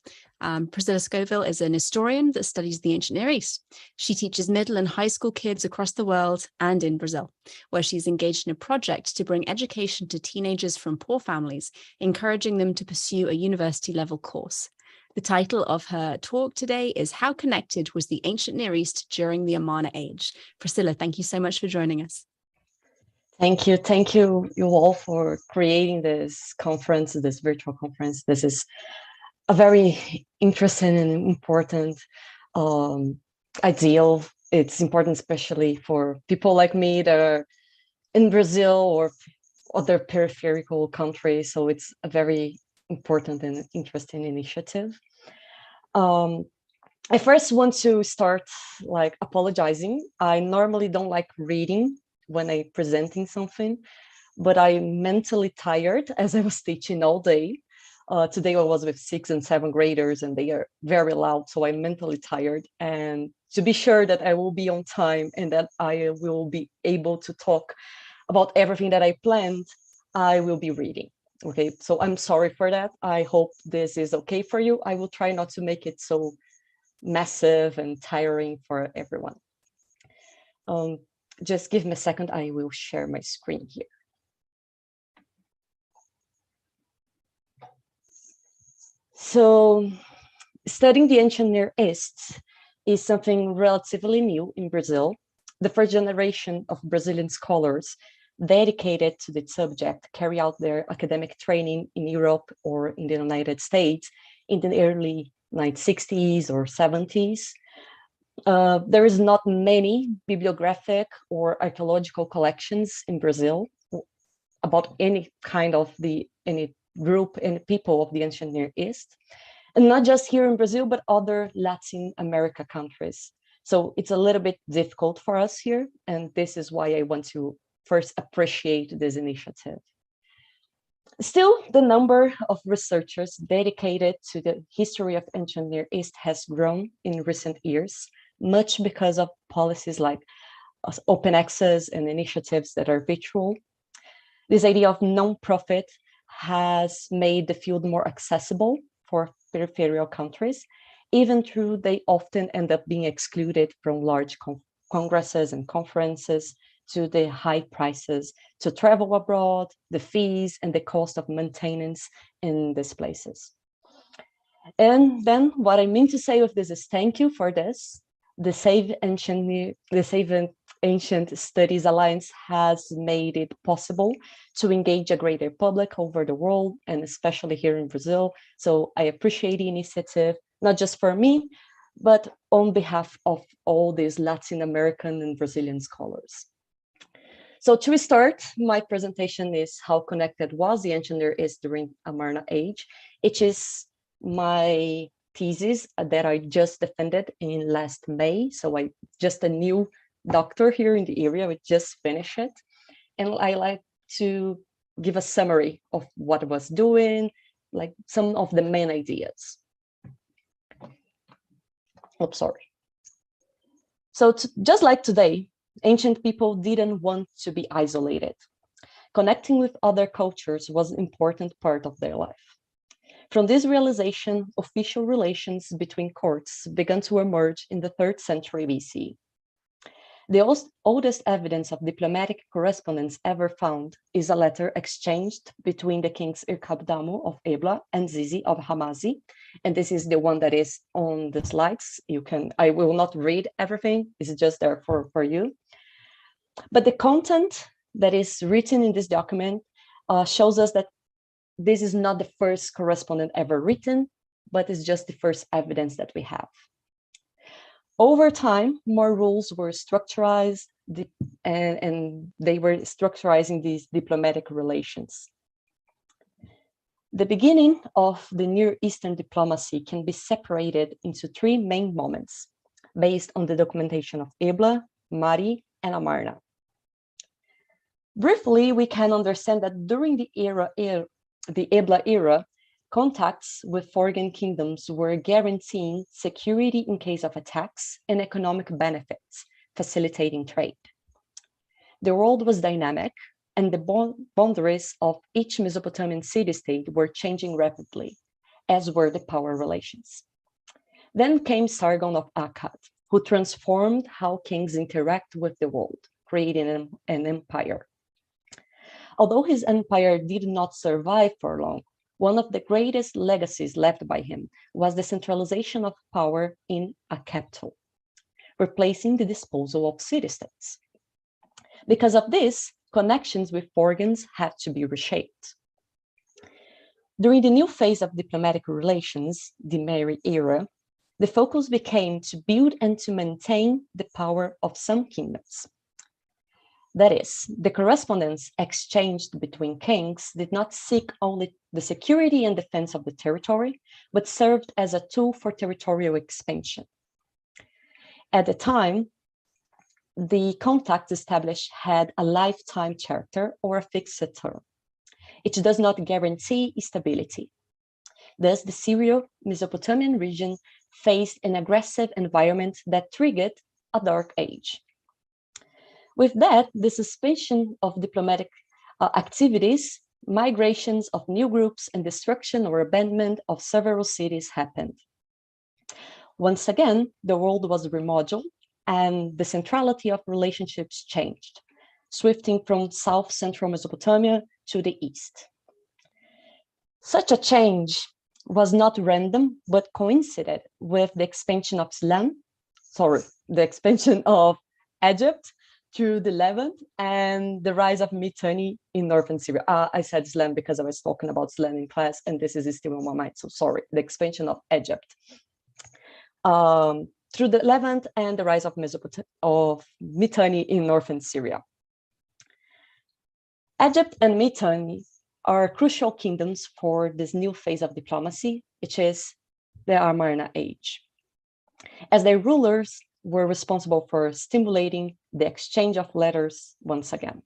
Priscilla Scoville is an historian that studies the ancient Near East. She teaches middle and high school kids across the world and in Brazil, where she's engaged in a project to bring education to teenagers from poor families, encouraging them to pursue a university-level course. The title of her talk today is How Connected Was the Ancient Near East During the Amarna Age? Priscilla, thank you so much for joining us. Thank you you all for creating this conference, this virtual conference. This is a very interesting and important ideal. It's important especially for people like me that are in Brazil or other peripheral countries. So it's a very important and interesting initiative. I first want to start apologizing. I normally don't like reading when I'm presenting something, but I'm mentally tired as I was teaching all day. Today I was with 6th and 7th graders and they are very loud, so I'm mentally tired. And to be sure that I will be on time and that I will be able to talk about everything that I planned, I will be reading. Okay, so I'm sorry for that. I hope this is okay for you. I will try not to make it so massive and tiring for everyone. Just give me a second. I will share my screen here. So studying the ancient Near East is something relatively new in Brazil. The first generation of Brazilian scholars dedicated to the subject carry out their academic training in Europe or in the United States in the early 1960s or 70s. There is not many bibliographic or archaeological collections in Brazil about any kind of any group and people of the ancient Near East, and not just here in Brazil, but other Latin America countries. So it's a little bit difficult for us here, and this is why I want to first appreciate this initiative. Still, the number of researchers dedicated to the history of ancient Near East has grown in recent years, much because of policies like open access and initiatives that are virtual. This idea of non-profit has made the field more accessible for peripheral countries, even though they often end up being excluded from large congresses and conferences, to the high prices to travel abroad, the fees, and the cost of maintenance in these places. And then what I mean to say with this is thank you for this. The Save Ancient Studies Alliance has made it possible to engage a greater public over the world, and especially here in Brazil. So I appreciate the initiative, not just for me, but on behalf of all these Latin American and Brazilian scholars. So to start, my presentation is how connected was the ancient Near East during Amarna age. It is my thesis that I just defended in last May. So I just a new doctor here in the area, we just finished it. And I like to give a summary of what I was doing, like some of the main ideas. Oh, sorry. So just like today, ancient people didn't want to be isolated. Connecting with other cultures was an important part of their life. From this realization, official relations between courts began to emerge in the 3rd century BC. The oldest evidence of diplomatic correspondence ever found is a letter exchanged between the kings Irkabdamu of Ebla and Zizi of Hamazi. And this is the one that is on the slides. I will not read everything, it's just there for you. But the content that is written in this document shows us that this is not the first correspondence ever written, but it's just the first evidence that we have. Over time, more rules were structurized, and they were structurizing these diplomatic relations. The beginning of the Near Eastern diplomacy can be separated into 3 main moments, based on the documentation of Ebla, Mari, and Amarna. Briefly, we can understand that during the Ebla era, contacts with foreign kingdoms were guaranteeing security in case of attacks and economic benefits, facilitating trade. The world was dynamic, and the boundaries of each Mesopotamian city-state were changing rapidly, as were the power relations. Then came Sargon of Akkad, who transformed how kings interact with the world, creating an empire. Although his empire did not survive for long, one of the greatest legacies left by him was the centralization of power in a capital, replacing the disposal of city-states. Because of this, connections with foreigners had to be reshaped. During the new phase of diplomatic relations, the Mari era, the focus became to build and to maintain the power of some kingdoms. That is, the correspondence exchanged between kings did not seek only the security and defense of the territory, but served as a tool for territorial expansion. At the time, the contract established had a lifetime charter or a fixed term. It does not guarantee stability. Thus, the Syro-Mesopotamian region faced an aggressive environment that triggered a dark age. With that, the suspension of diplomatic activities, migrations of new groups, and destruction or abandonment of several cities happened. Once again, the world was remodeled and the centrality of relationships changed, shifting from south-central Mesopotamia to the east. Such a change was not random, but coincided with the expansion of Egypt through the Levant and the rise of Mitanni in northern Syria. I said Islam because I was talking about Islam in class, and this is still on my mind, so sorry. The expansion of Egypt through the Levant and the rise of Mitanni in northern Syria. Egypt and Mitanni are crucial kingdoms for this new phase of diplomacy, which is the Amarna age, as their rulers were responsible for stimulating the exchange of letters once again.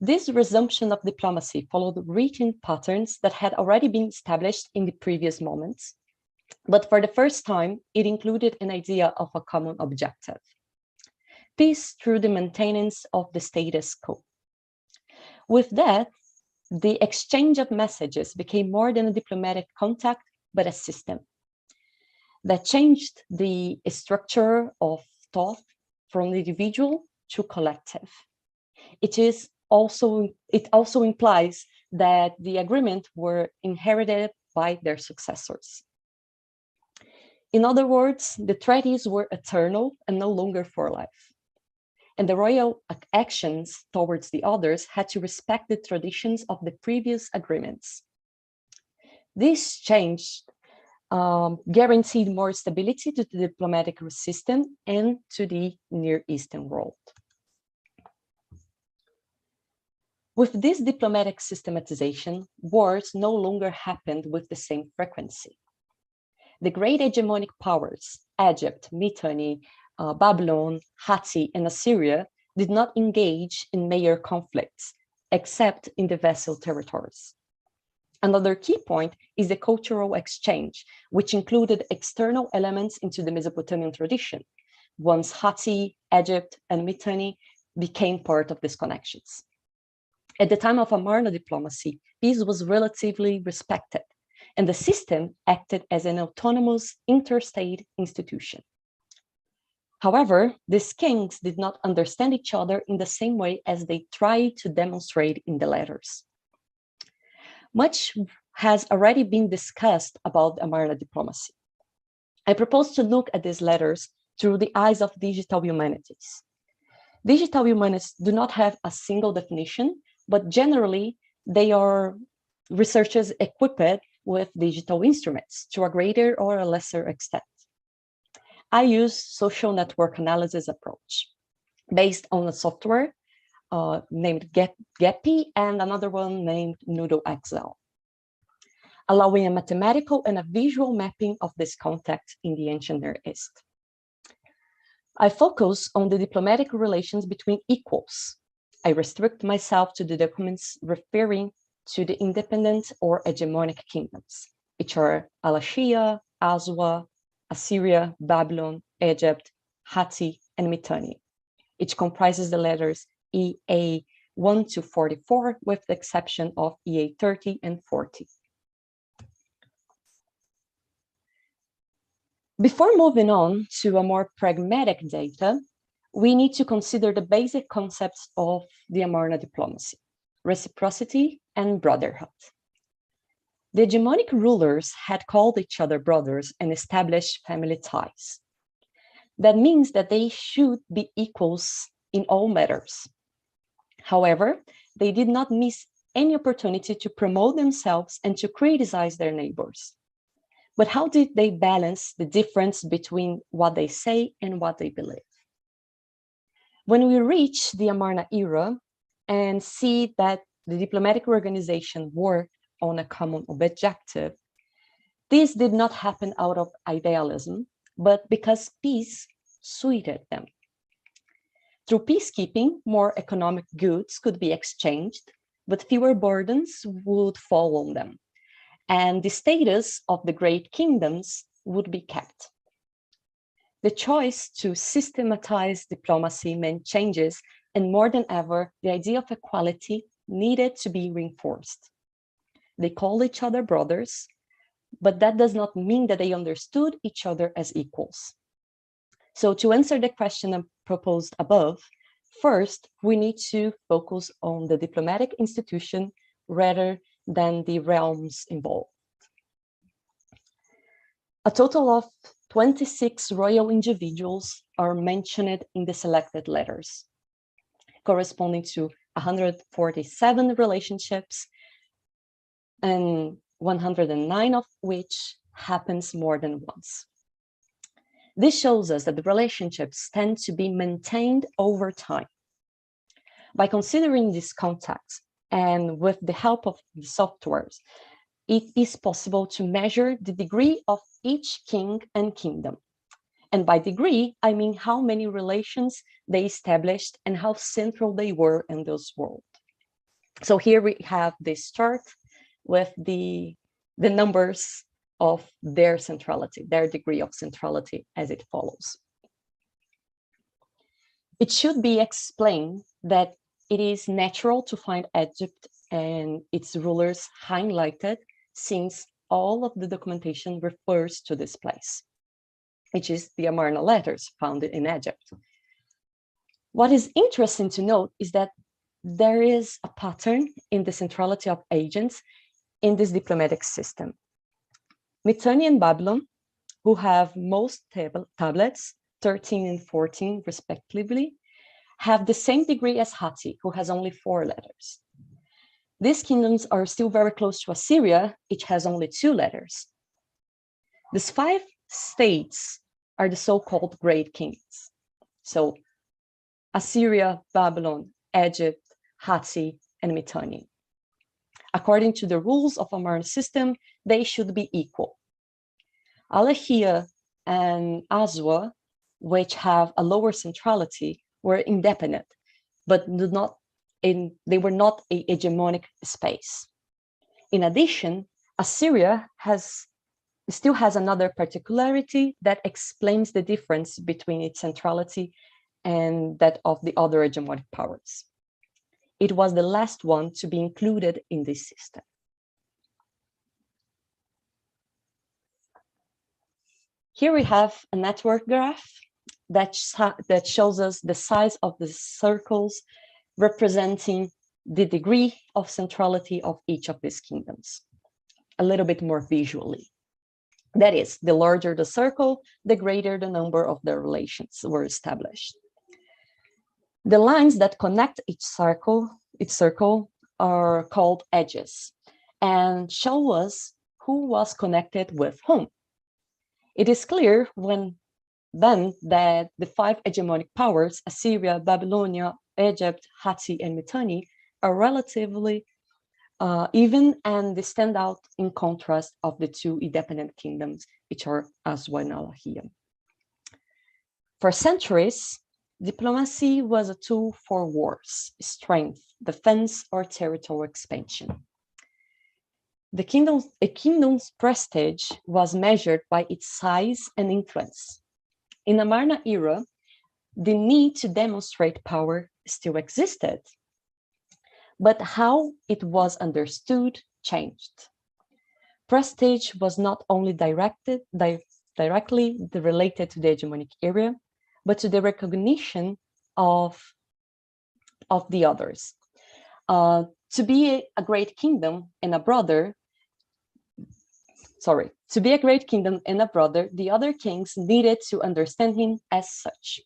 This resumption of diplomacy followed written patterns that had already been established in the previous moments, but for the first time, it included an idea of a common objective: peace through the maintenance of the status quo. With that, the exchange of messages became more than a diplomatic contact, but a system. that changed the structure of thought from individual to collective. It also implies that the agreement were inherited by their successors. In other words, the treaties were eternal and no longer for life. And the royal actions towards the others had to respect the traditions of the previous agreements. This change guaranteed more stability to the diplomatic system and to the Near Eastern world. With this diplomatic systematization, wars no longer happened with the same frequency. The great hegemonic powers, Egypt, Mitanni, Babylon, Hatti, and Assyria, did not engage in major conflicts, except in the vassal territories. Another key point is the cultural exchange, which included external elements into the Mesopotamian tradition, once Hatti, Egypt, and Mitanni became part of these connections. At the time of Amarna diplomacy, peace was relatively respected, and the system acted as an autonomous interstate institution. However, these kings did not understand each other in the same way as they tried to demonstrate in the letters. Much has already been discussed about Amarna diplomacy. I propose to look at these letters through the eyes of digital humanities. Digital humanities do not have a single definition, but generally they are researchers equipped with digital instruments to a greater or a lesser extent. I use social network analysis approach based on a software named Gepi and another one named Noodle XL, allowing a mathematical and a visual mapping of this context in the ancient Near East. I focus on the diplomatic relations between equals. I restrict myself to the documents referring to the independent or hegemonic kingdoms, which are Alashia, Aswa, Assyria, Babylon, Egypt, Hatti, and Mitanni. It comprises the letters EA 1 to 44, with the exception of EA 30 and 40. Before moving on to a more pragmatic data, we need to consider the basic concepts of the Amarna diplomacy: reciprocity and brotherhood. The hegemonic rulers had called each other brothers and established family ties. That means that they should be equals in all matters. However, they did not miss any opportunity to promote themselves and to criticize their neighbors. But how did they balance the difference between what they say and what they believe? When we reach the Amarna era and see that the diplomatic organization worked on a common objective, this did not happen out of idealism, but because peace suited them. Through peacekeeping, more economic goods could be exchanged, but fewer burdens would fall on them, and the status of the great kingdoms would be kept. The choice to systematize diplomacy meant changes, and more than ever, the idea of equality needed to be reinforced. They called each other brothers, but that does not mean that they understood each other as equals. So to answer the question I proposed above, first, we need to focus on the diplomatic institution rather than the realms involved. A total of 26 royal individuals are mentioned in the selected letters, corresponding to 147 relationships, and 109 of which happens more than once. This shows us that the relationships tend to be maintained over time. By considering this context and with the help of the softwares, it is possible to measure the degree of each king and kingdom. And by degree, I mean how many relations they established and how central they were in this world. So here we have this chart with the numbers of their centrality, their degree of centrality as it follows. It should be explained that it is natural to find Egypt and its rulers highlighted, since all of the documentation refers to this place. which is the Amarna letters found in Egypt. What is interesting to note is that there is a pattern in the centrality of agents in this diplomatic system. Mitanni and Babylon, who have most tablets, 13 and 14 respectively, have the same degree as Hatti, who has only 4 letters. These kingdoms are still very close to Assyria, which has only 2 letters. These 5 states are the so-called Great Kings. So Assyria, Babylon, Egypt, Hatti, and Mitanni. According to the rules of Amarna system, they should be equal. Alahia and Aswa, which have a lower centrality, were independent, but they were not a hegemonic space. In addition, Assyria still has another particularity that explains the difference between its centrality and that of the other hegemonic powers. It was the last one to be included in this system. Here we have a network graph that shows us the size of the circles representing the degree of centrality of each of these kingdoms, a little bit more visually. That is, the larger the circle, the greater the number of their relations were established. The lines that connect each circle are called edges and show us who was connected with whom. It is clear then that the 5 hegemonic powers, Assyria, Babylonia, Egypt, Hatti, and Mitanni, are relatively even, and they stand out in contrast of the 2 independent kingdoms, which are Aswa and Alahia. For centuries, diplomacy was a tool for wars, strength, defense, or territorial expansion. A kingdom's prestige was measured by its size and influence. In the Amarna era, the need to demonstrate power still existed, but how it was understood changed. Prestige was not only directly related to the hegemonic area, but to the recognition of the others. To be a great kingdom and a brother, the other kings needed to understand him as such.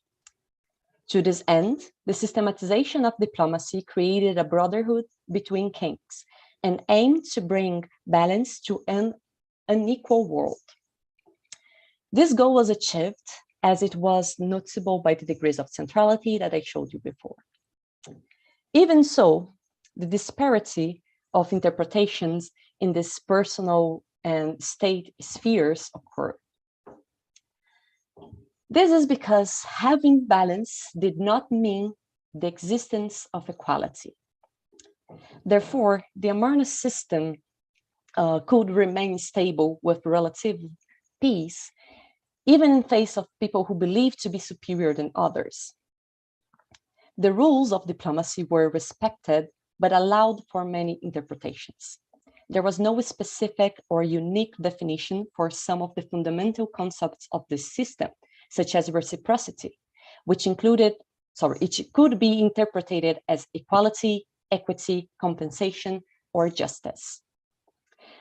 To this end, the systematization of diplomacy created a brotherhood between kings and aimed to bring balance to an unequal world. This goal was achieved as it was noticeable by the degrees of centrality that I showed you before. Even so, the disparity of interpretations in these personal and state spheres occurred. This is because having balance did not mean the existence of equality. Therefore, the Amarna system could remain stable with relative peace, even in face of people who believed to be superior than others. The rules of diplomacy were respected, but allowed for many interpretations. There was no specific or unique definition for some of the fundamental concepts of this system, such as reciprocity, which could be interpreted as equality, equity, compensation, or justice.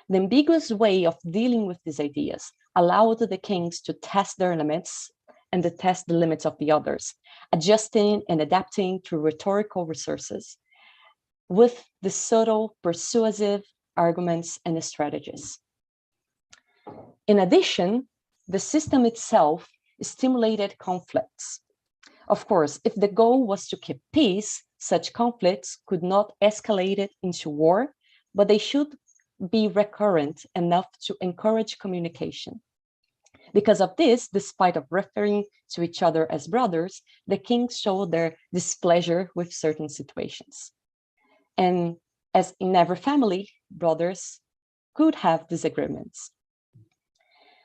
The ambiguous way of dealing with these ideas allowed the kings to test their limits and to test the limits of the others, adjusting and adapting to rhetorical resources with the subtle, persuasive arguments and strategies. In addition, the system itself stimulated conflicts. Of course, if the goal was to keep peace, such conflicts could not escalate into war, but they should be recurrent enough to encourage communication. Because of this, despite of referring to each other as brothers, the kings showed their displeasure with certain situations. And as in every family, brothers could have disagreements.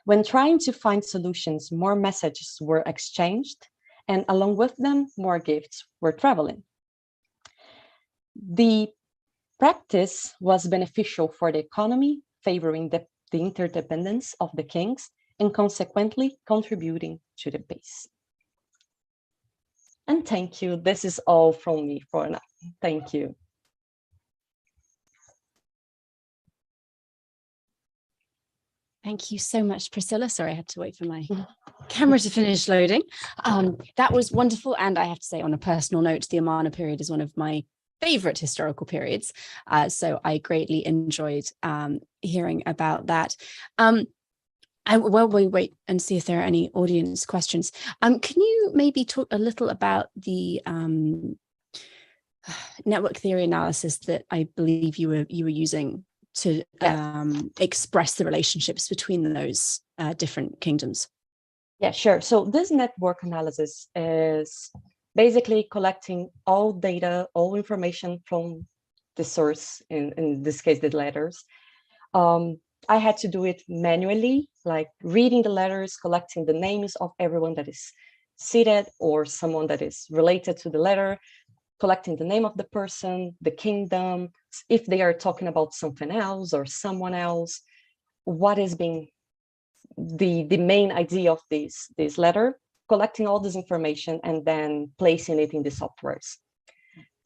When trying to find solutions, more messages were exchanged, and along with them, more gifts were traveling. The practice was beneficial for the economy, favoring the interdependence of the kings, and consequently contributing to the peace. And thank you. This is all from me for now. Thank you. Thank you so much, Priscilla. Sorry, I had to wait for my camera to finish loading. That was wonderful. And I have to say, on a personal note, the Amarna period is one of my favorite historical periods. So I greatly enjoyed hearing about that. Well, we wait and see if there are any audience questions. Can you maybe talk a little about the network theory analysis that I believe you were using to express the relationships between those different kingdoms? Yeah, sure. So this network analysis is basically collecting all data, all information from the source, in this case, the letters. I had to do it manually, like reading the letters, collecting the names of everyone that is seated or someone that is related to the letter, collecting the name of the person, the kingdom, if they are talking about something else or someone else, what is being the main idea of this letter, collecting all this information and then placing it in the softwares.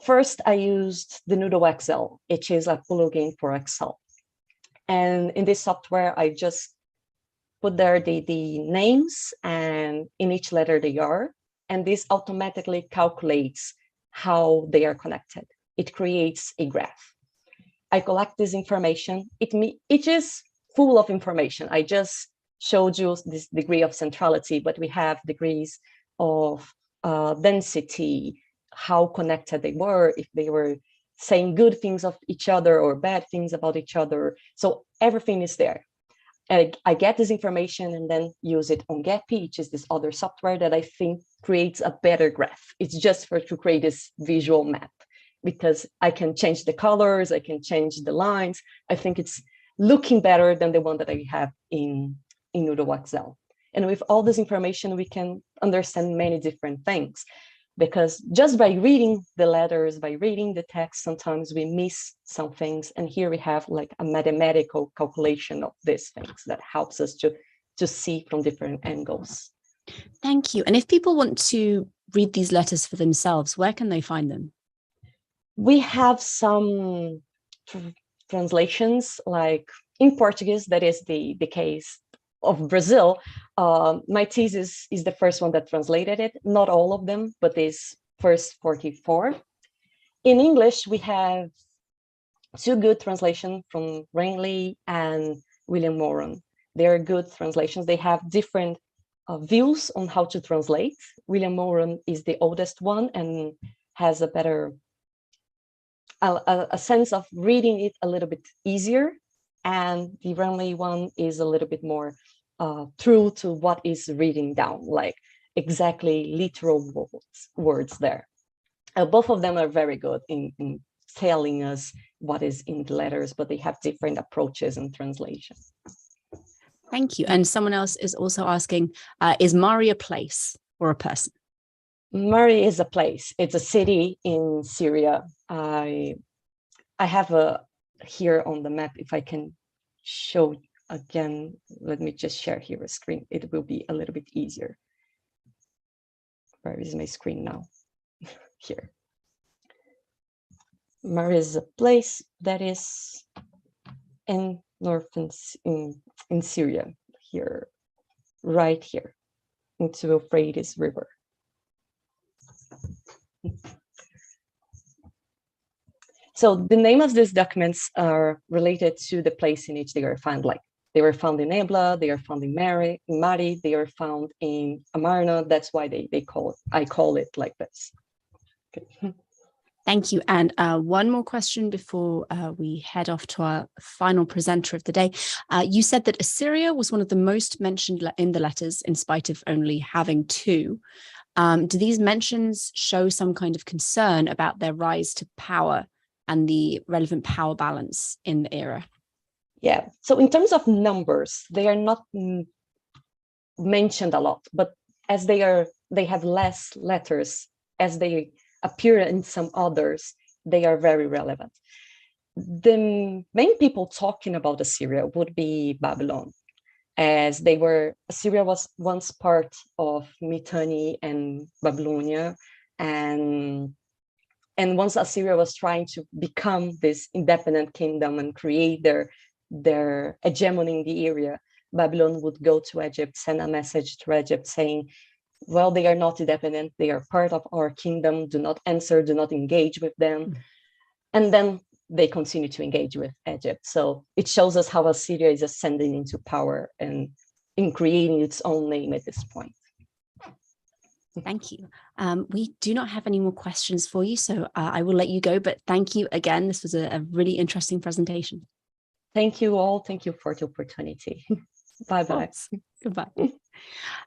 First, I used the Noodle Excel, which is a plugin for Excel. And in this software, I just put there the names and in each letter they are, and this automatically calculates how they are connected. It creates a graph. I collect this information. It is full of information. I just showed you this degree of centrality, but we have degrees of density, how connected they were, if they were saying good things of each other or bad things about each other. So everything is there. And I get this information and then use it on Geppi, which is this other software that I think creates a better graph. It's just to create this visual map, because I can change the colors, I can change the lines. I think it's looking better than the one that I have in Noodle Excel. And with all this information, we can understand many different things, because just by reading the letters, by reading the text, sometimes we miss some things. And here we have like a mathematical calculation of these things that helps us to see from different angles. Thank you. And if people want to read these letters for themselves, where can they find them? We have some translations, like in Portuguese, that is the case of Brazil. My thesis is the first one that translated it, not all of them, but these first 44. In English, we have two good translations from Rainley and William Moran. They're good translations. They have different views on how to translate. William Moran is the oldest one and has a better a sense of reading it a little bit easier, and the Rainley one is a little bit more true to what is reading down, like exactly literal words there. Both of them are very good in telling us what is in the letters, but they have different approaches and translation. Thank you. And someone else is also asking, is Mari a place or a person? Mari is a place. It's a city in Syria. I have here on the map, if I can show again, let me just share here a screen. It will be a little bit easier. Where is my screen now? Here. Mari is a place that is in northern in Syria, here, right here, into Euphrates River. So the name of these documents are related to the place in which they are found. Like they were found in Ebla, they are found in Mari, they are found in Amarna. That's why I call it like this. Okay. Thank you. And one more question before we head off to our final presenter of the day. You said that Assyria was one of the most mentioned in the letters, in spite of only having two. Do these mentions show some kind of concern about their rise to power and the relevant power balance in the era? Yeah, so in terms of numbers, they are not mentioned a lot, but as they have less letters, as they appear in some others, they are very relevant. The main people talking about Assyria would be Babylon. as Assyria was once part of Mitanni and Babylonia, and once Assyria was trying to become this independent kingdom and create their hegemony in the area, Babylon would go to Egypt, send a message to Egypt saying, well, they are not independent, they are part of our kingdom, do not answer, do not engage with them. And then they continue to engage with Egypt. So it shows us how Assyria is ascending into power and in creating its own name at this point. Thank you. We do not have any more questions for you, so I will let you go, but thank you again. This was a really interesting presentation. Thank you all. Thank you for the opportunity. Bye-bye. Goodbye.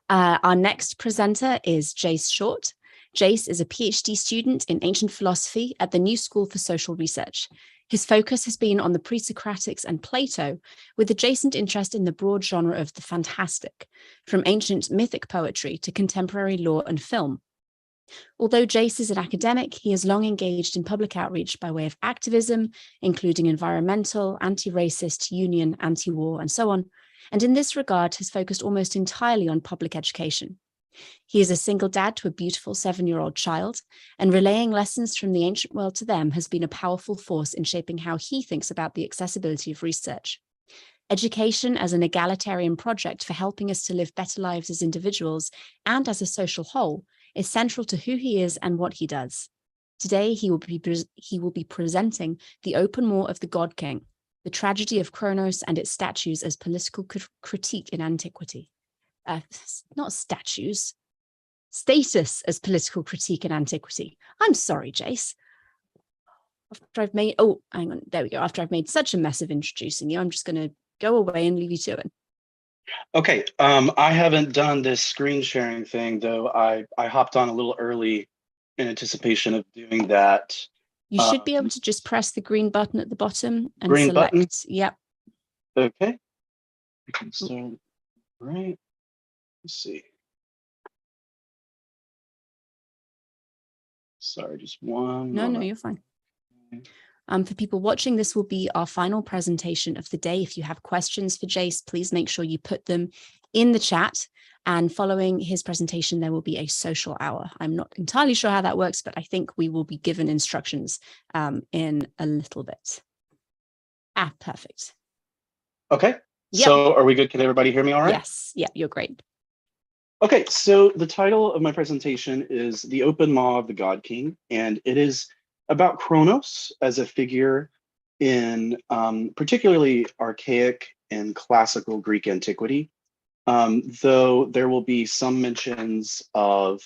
Our next presenter is Jace Short. Jace is a PhD student in ancient philosophy at the New School for Social Research. His focus has been on the pre-Socratics and Plato, with adjacent interest in the broad genre of the fantastic, from ancient mythic poetry to contemporary law and film. Although Jace is an academic, he has long engaged in public outreach by way of activism, including environmental, anti-racist, union, anti-war, and so on, and in this regard has focused almost entirely on public education. He is a single dad to a beautiful 7-year-old child, and relaying lessons from the ancient world to them has been a powerful force in shaping how he thinks about the accessibility of research. Education as an egalitarian project for helping us to live better lives as individuals and as a social whole is central to who he is and what he does. Today, he will be presenting The Open Maw of the God King, the tragedy of Kronos and its statues as political critique in Antiquity. Not statues, status as political critique in Antiquity. I'm sorry, Jace. After I've made, oh, hang on, there we go. After I've made such a mess of introducing you, I'm just going to go away and leave you to it. Okay, I haven't done this screen sharing thing, though. I hopped on a little early in anticipation of doing that. You should be able to just press the green button at the bottom and green select. Button? Yep. Okay. We can start right. Let's see. Sorry, just one. No, you're fine. For people watching, this will be our final presentation of the day. If you have questions for Jace, please make sure you put them in the chat. And following his presentation, there will be a social hour. I'm not entirely sure how that works, but I think we will be given instructions in a little bit. Perfect. Okay. Yep. So are we good? Can everybody hear me all right? Yes. Yeah, you're great. Okay, so the title of my presentation is The Open Maw of the God King, and it is about Kronos as a figure in particularly archaic and classical Greek antiquity, though there will be some mentions of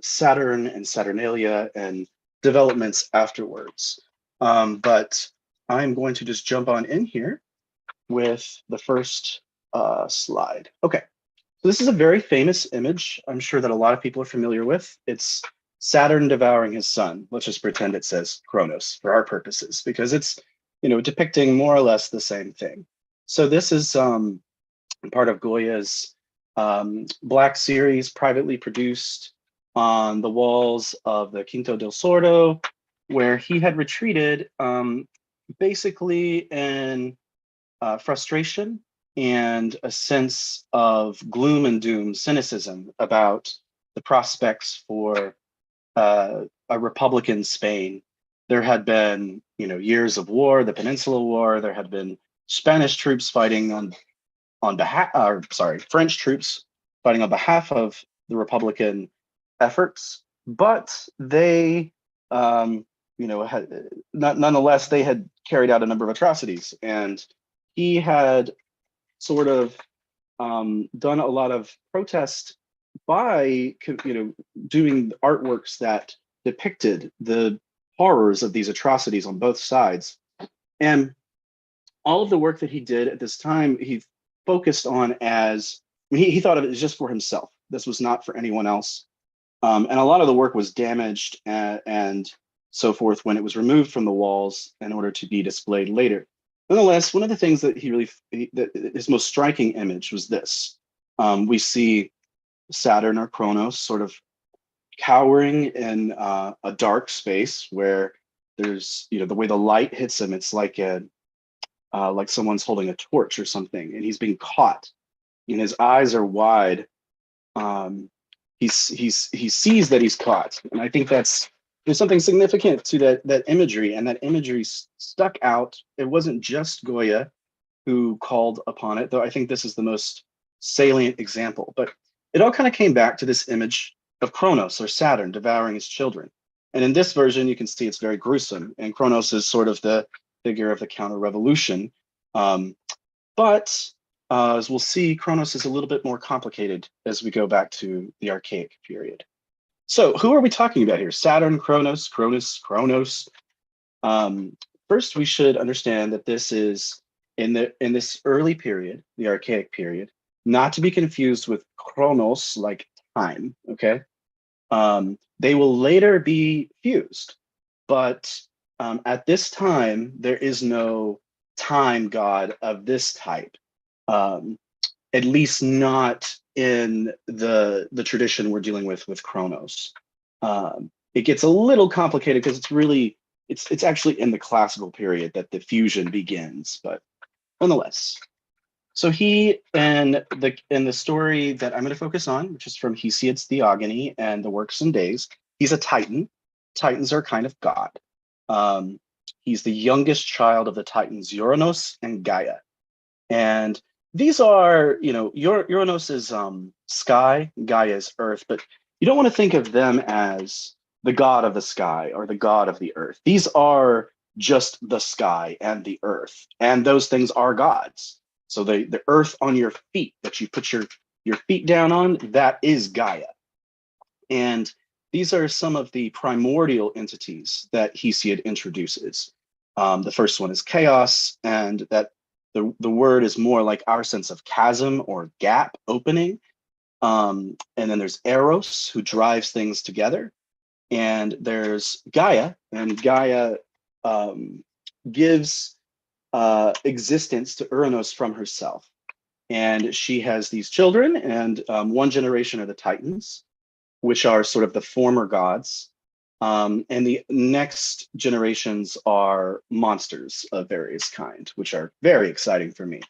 Saturn and Saturnalia and developments afterwards. But I'm going to just jump on in here with the first slide. Okay. So this is a very famous image. I'm sure that a lot of people are familiar with. It's Saturn devouring his son. Let's just pretend it says Kronos for our purposes, because it's, depicting more or less the same thing. So this is part of Goya's Black series, privately produced on the walls of the Quinto del Sordo, where he had retreated basically in frustration and a sense of gloom and doom, cynicism about the prospects for a Republican Spain. There had been, years of war, the Peninsula War. There had been Spanish troops fighting on behalf, French troops fighting on behalf of the Republican efforts, but they, nonetheless, they had carried out a number of atrocities, and he had sort of done a lot of protest by doing artworks that depicted the horrors of these atrocities on both sides. And all of the work that he did at this time, he focused on as, he thought of it as just for himself. This was not for anyone else. And a lot of the work was damaged and so forth when it was removed from the walls in order to be displayed later. Nonetheless, one of the things that his most striking image was this. We see Saturn or Kronos sort of cowering in a dark space where there's, the way the light hits him, it's like a like someone's holding a torch or something, and he's being caught, and his eyes are wide. He sees that he's caught, and I think there's something significant to that imagery, and that imagery stuck out. It wasn't just Goya who called upon it, though I think this is the most salient example. But it all kind of came back to this image of Kronos, or Saturn, devouring his children. And in this version, you can see it's very gruesome, and Kronos is sort of the figure of the counter-revolution. But as we'll see, Kronos is a little bit more complicated as we go back to the Archaic period. So who are we talking about here? Saturn, Kronos. First, we should understand that this is in this early period, the Archaic period, not to be confused with Kronos, like time, okay? They will later be fused, but at this time, there is no time god of this type, at least not in the tradition we're dealing with Kronos. It gets a little complicated because it's actually in the classical period that the fusion begins, but nonetheless. So he, in the story that I'm going to focus on, which is from Hesiod's Theogony and the Works and Days, he's a Titan. Titans are kind of god. He's the youngest child of the Titans Uranos and Gaia. And these are, Uranos is sky, Gaia is earth, but you don't want to think of them as the god of the sky or the god of the earth. These are just the sky and the earth, and those things are gods. So the earth on your feet that you put your feet down on, that is Gaia. And these are some of the primordial entities that Hesiod introduces. The first one is chaos, and that the word is more like our sense of chasm or gap, opening. And then there's Eros, who drives things together. And there's Gaia, and Gaia gives existence to Uranos from herself. And she has these children, and one generation are the Titans, which are sort of the former gods. And the next generations are monsters of various kind, which are very exciting for me.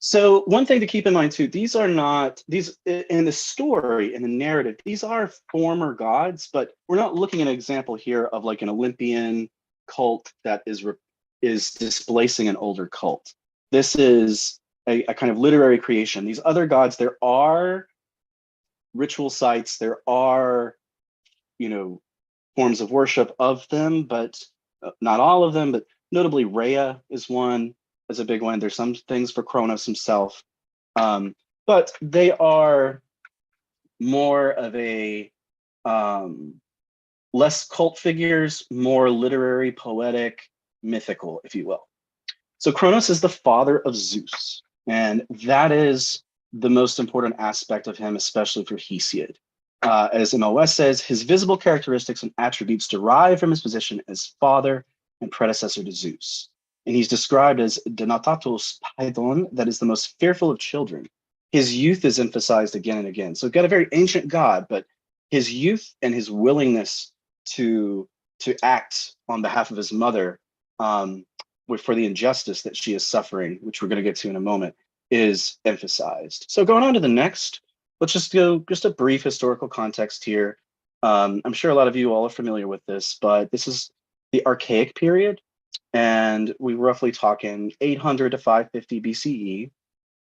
So one thing to keep in mind too, these in the story, in the narrative, these are former gods, but we're not looking at an example here of like an Olympian cult that is displacing an older cult. This is a kind of literary creation. These other gods, there are ritual sites, there are, forms of worship of them, but not all of them, but notably Rhea is a big one. There's some things for Kronos himself, but they are more of a less cult figures, more literary, poetic, mythical, if you will. So Kronos is the father of Zeus, and that is the most important aspect of him, especially for Hesiod. As MOS says, his visible characteristics and attributes derive from his position as father and predecessor to Zeus. And he's described as Denatatos Python, that is the most fearful of children. His youth is emphasized again and again. So we've got a very ancient god, but his youth and his willingness to act on behalf of his mother for the injustice that she is suffering, which we're going to get to in a moment, is emphasized. So going on to the next, let's just a brief historical context here. I'm sure a lot of you all are familiar with this, but this is the Archaic period, and we roughly talking 800 to 550 BCE.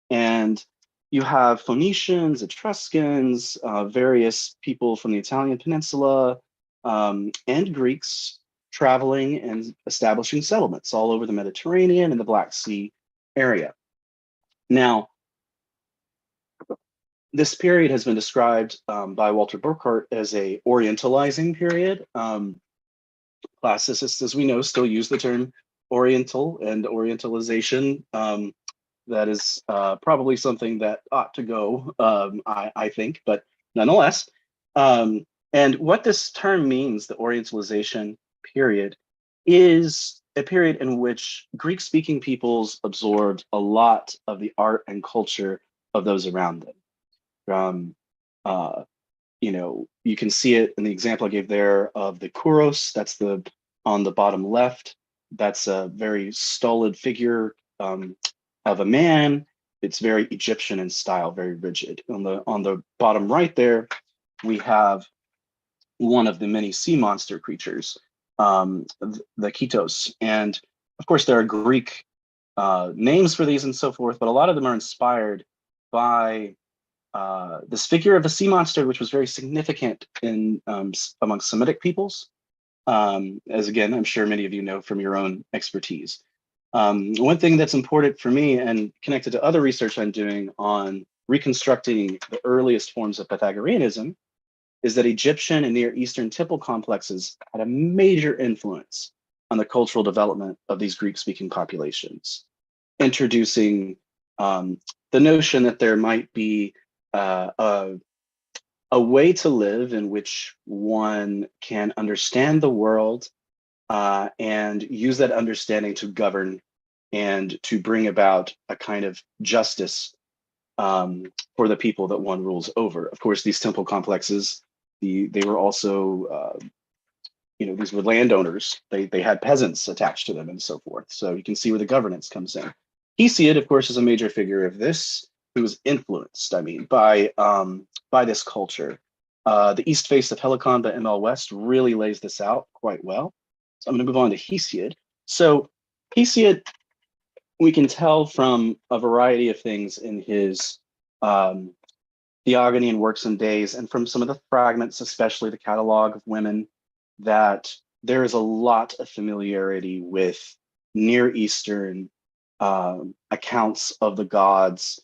And you have Phoenicians, Etruscans, various people from the Italian peninsula, and Greeks traveling and establishing settlements all over the Mediterranean and the Black Sea area. Now, this period has been described by Walter Burkhardt as a orientalizing period. Classicists, as we know, still use the term Oriental and Orientalization. That is probably something that ought to go, I think, but nonetheless. And what this term means, the Orientalization period, is a period in which Greek-speaking peoples absorbed a lot of the art and culture of those around them. You can see it in the example I gave there of the Kouros, that's on the bottom left. That's a very stolid figure of a man. It's very Egyptian in style, very rigid. On the bottom right there, we have one of the many sea monster creatures, the Ketos. And of course, there are Greek names for these and so forth, but a lot of them are inspired by this figure of the sea monster, which was very significant in among Semitic peoples, as again, I'm sure many of you know from your own expertise. One thing that's important for me and connected to other research I'm doing on reconstructing the earliest forms of Pythagoreanism is that Egyptian and Near Eastern temple complexes had a major influence on the cultural development of these Greek-speaking populations, introducing the notion that there might be a way to live in which one can understand the world and use that understanding to govern and to bring about a kind of justice for the people that one rules over. Of course, these temple complexes, they were also, these were landowners. They had peasants attached to them and so forth. So you can see where the governance comes in. Hesiod, of course, is a major figure of this, who was influenced, by this culture. The East Face of Helicon by M.L. West really lays this out quite well. So I'm going to move on to Hesiod. So Hesiod, we can tell from a variety of things in his Theogony and Works and Days, and from some of the fragments, especially the Catalogue of Women, that there is a lot of familiarity with Near Eastern accounts of the gods,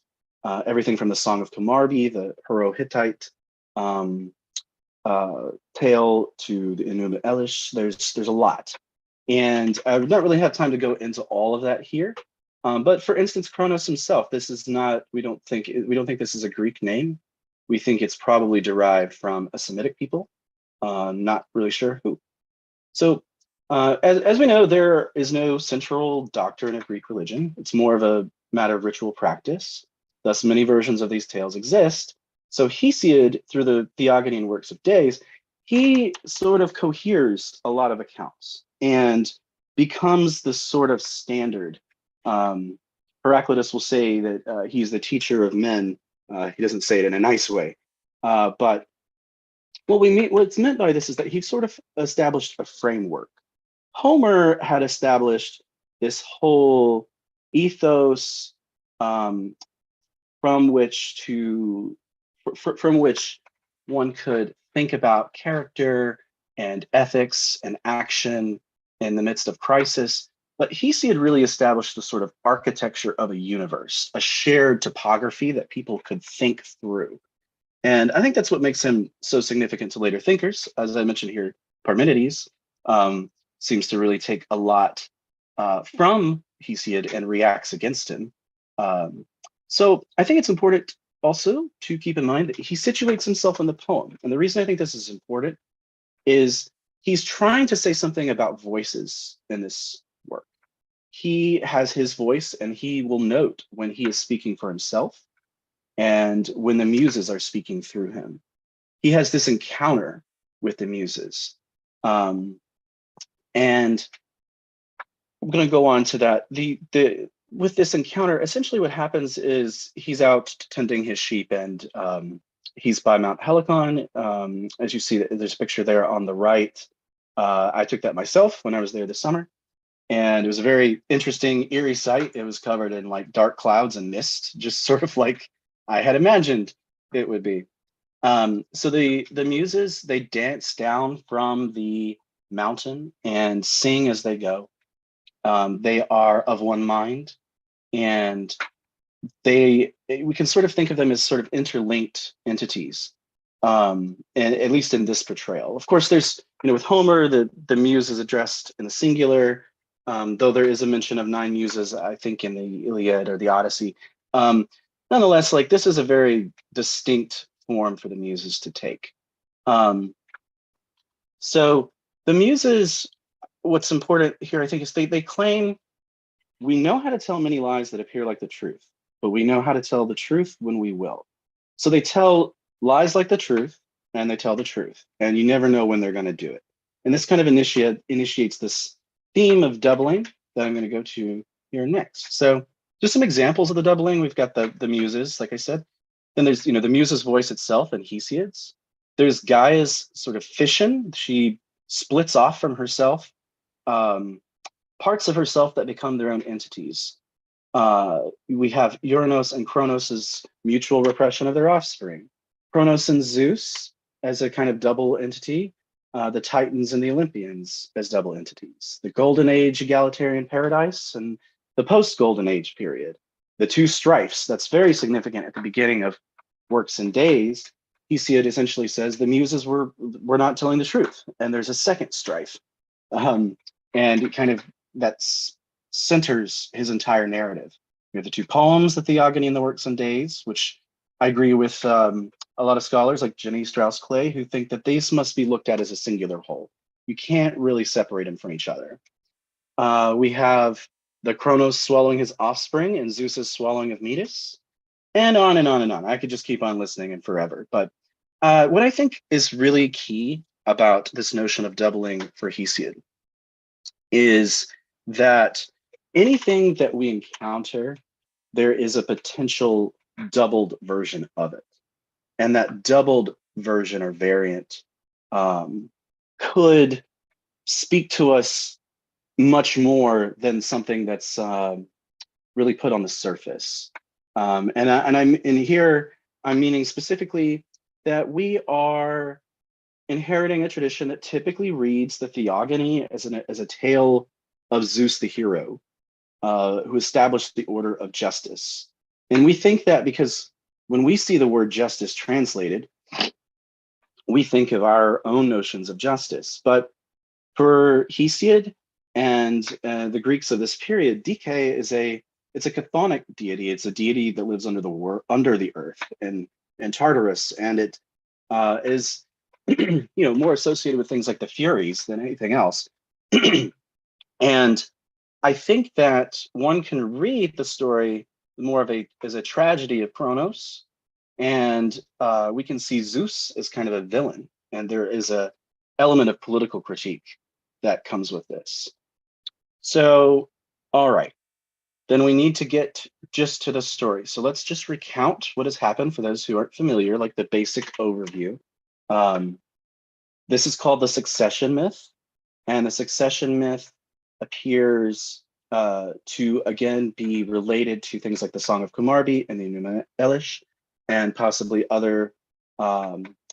everything from the Song of Hammurabi, the Hero-Hittite tale, to the Enuma Elish. There's a lot, and I would not really have time to go into all of that here. But for instance, Kronos himself, this is not. We don't think this is a Greek name. We think it's probably derived from a Semitic people. Not really sure who. So as we know, there is no central doctrine of Greek religion. It's more of a matter of ritual practice. Thus, many versions of these tales exist. So Hesiod, through the Theogony and Works of Days, he sort of coheres a lot of accounts and becomes the sort of standard. Heraclitus will say that he's the teacher of men. He doesn't say it in a nice way, but what's meant by this is that he sort of established a framework. Homer had established this whole ethos from which one could think about character and ethics and action in the midst of crisis. But Hesiod really established the sort of architecture of a universe, a shared topography that people could think through. And I think that's what makes him so significant to later thinkers. As I mentioned here, Parmenides seems to really take a lot from Hesiod and reacts against him. So I think it's important also to keep in mind that he situates himself in the poem. And the reason I think this is important is he's trying to say something about voices in this work. He has his voice, and he will note when he is speaking for himself and when the muses are speaking through him. He has this encounter with the muses. And I'm going to go on to that. With this encounter, essentially what happens is he's out tending his sheep, and he's by Mount Helicon. As you see, there's a picture there on the right. I took that myself when I was there this summer. And it was a very interesting, eerie sight. It was covered in like dark clouds and mist, just sort of like I had imagined it would be. So the muses, they dance down from the mountain and sing as they go. They are of one mind, and we can sort of think of them as sort of interlinked entities, and at least in this portrayal. Of course, there's, with Homer, the muse is addressed in the singular, though there is a mention of 9 muses, I think, in the Iliad or the Odyssey. Nonetheless, like, this is a very distinct form for the muses to take. So the muses, what's important here, I think, is they claim we know how to tell many lies that appear like the truth, but we know how to tell the truth when we will. So they tell lies like the truth, and they tell the truth, and you never know when they're going to do it. And this kind of initiates this theme of doubling that I'm going to go to here next. So just some examples of the doubling. We've got the muses, like I said. Then there's, the muse's voice itself and Hesiod's. There's Gaia's sort of fission. She splits off from herself, parts of herself that become their own entities. We have Uranos and Kronos' mutual repression of their offspring. Kronos and Zeus as a kind of double entity. The Titans and the Olympians as double entities. The Golden Age egalitarian paradise and the post-Golden Age period. The two strifes, that's very significant at the beginning of Works and Days. Hesiod essentially says the muses were not telling the truth, and there's a second strife. And it kind of, that centers his entire narrative. We have the two poems, the Theogony and the Works and Days, which I agree with a lot of scholars like Jenny Strauss-Clay, who think that these must be looked at as a singular whole. You can't really separate them from each other. We have the Kronos swallowing his offspring and Zeus's swallowing of Metis, and on and on and on. I could just keep on listening and forever. But what I think is really key about this notion of doubling for Hesiod is that anything that we encounter, there is a potential doubled version of it. And that doubled version or variant could speak to us much more than something that's really put on the surface. And I'm in here, I'm meaning specifically that we are inheriting a tradition that typically reads the Theogony as a tale of Zeus the hero, who established the order of justice. And we think that because when we see the word justice translated, we think of our own notions of justice. But for Hesiod and the Greeks of this period, Dike is it's a chthonic deity. It's a deity that lives under the earth and Tartarus, and it is more associated with things like the Furies than anything else. And I think that one can read the story more as a tragedy of Kronos, and we can see Zeus as kind of a villain, and there is a element of political critique that comes with this. So, all right, then we need to get just to the story. So let's just recount what has happened for those who aren't familiar, like the basic overview. This is called the succession myth, and the succession myth appears to again be related to things like the Song of Hammurabi and the Enuma Elish, and possibly other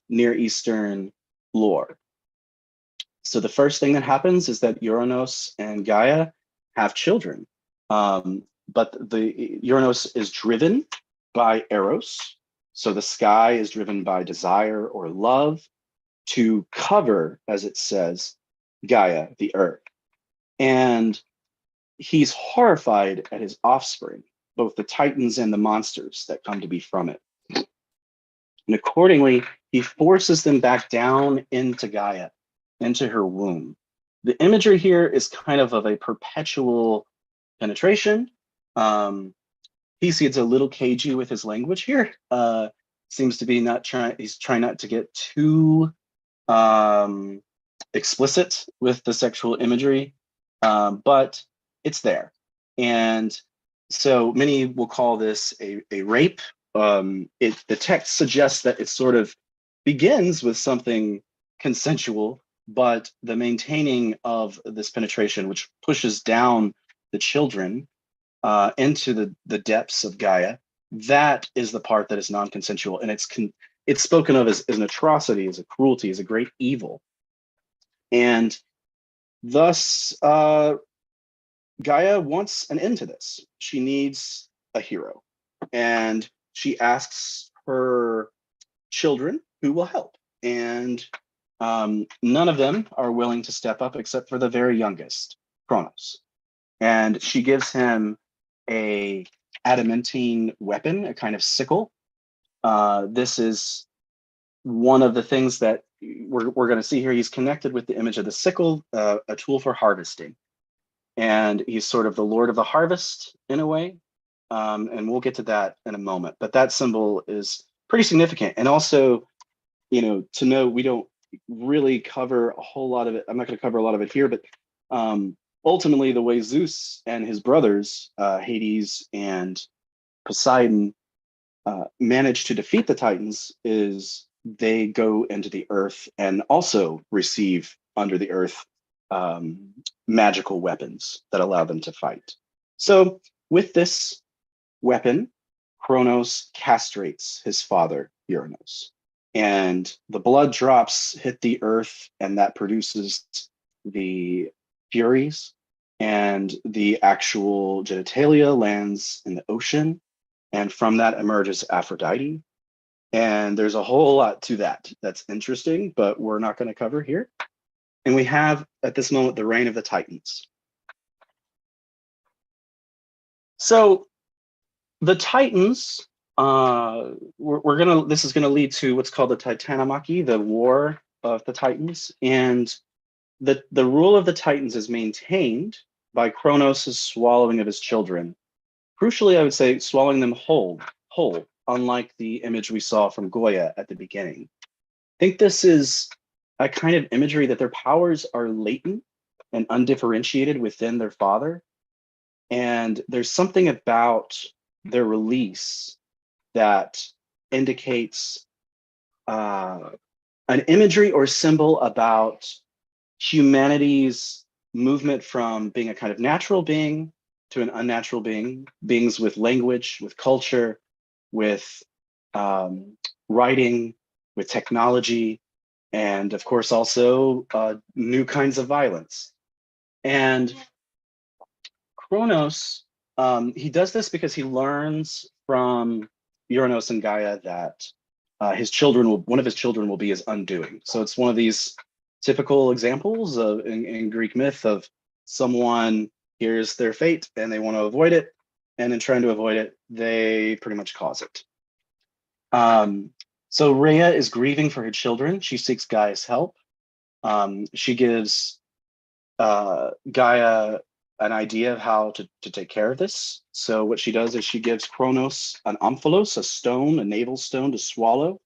Near Eastern lore. So the first thing that happens is that Uranos and Gaia have children, but the Uranos is driven by Eros. So the sky is driven by desire or love to cover, as it says, Gaia, the earth. And he's horrified at his offspring, both the Titans and the monsters that come to be from it. And accordingly, he forces them back down into Gaia, into her womb. The imagery here is kind of a perpetual penetration. Hesiod's a little cagey with his language here. Seems to be he's trying not to get too explicit with the sexual imagery, but it's there. And so many will call this a rape. The text suggests that it sort of begins with something consensual, but the maintaining of this penetration, which pushes down the children into the depths of Gaia, that is the part that is non-consensual, and it's spoken of as an atrocity, as a cruelty, as a great evil. And thus, Gaia wants an end to this. She needs a hero, and she asks her children who will help. And none of them are willing to step up except for the very youngest, Kronos. And she gives him a adamantine weapon, a kind of sickle. This is one of the things that we're going to see here. He's connected with the image of the sickle, a tool for harvesting. And he's sort of the Lord of the harvest in a way. And we'll get to that in a moment. But that symbol is pretty significant. And also, to know we don't really cover a whole lot of it. I'm not going to cover a lot of it here, but ultimately, the way Zeus and his brothers, Hades and Poseidon, manage to defeat the Titans is they go into the earth and also receive under the earth magical weapons that allow them to fight. So with this weapon, Kronos castrates his father, Uranus, and the blood drops hit the earth, and that produces the Furies, and the actual genitalia lands in the ocean, and from that emerges Aphrodite. And there's a whole lot to that that's interesting, but we're not going to cover here. And we have, at this moment, the reign of the Titans. So the Titans, this is gonna lead to what's called the Titanomachy, the war of the Titans. And the rule of the Titans is maintained by Kronos' swallowing of his children. Crucially, I would say swallowing them whole, unlike the image we saw from Goya at the beginning. I think this is a kind of imagery that their powers are latent and undifferentiated within their father. And there's something about their release that indicates an imagery or symbol about humanity's movement from being a kind of natural being to an unnatural being, beings with language, with culture, with writing, with technology, and of course also new kinds of violence. And Kronos, he does this because he learns from Uranus and Gaia that one of his children will be his undoing. So it's one of these typical examples of in Greek myth of someone hears their fate and they want to avoid it, and in trying to avoid it, they pretty much cause it. So Rhea is grieving for her children. She seeks Gaia's help. She gives Gaia an idea of how to take care of this. So what she does is she gives Kronos an omphalos, a stone, a navel stone to swallow.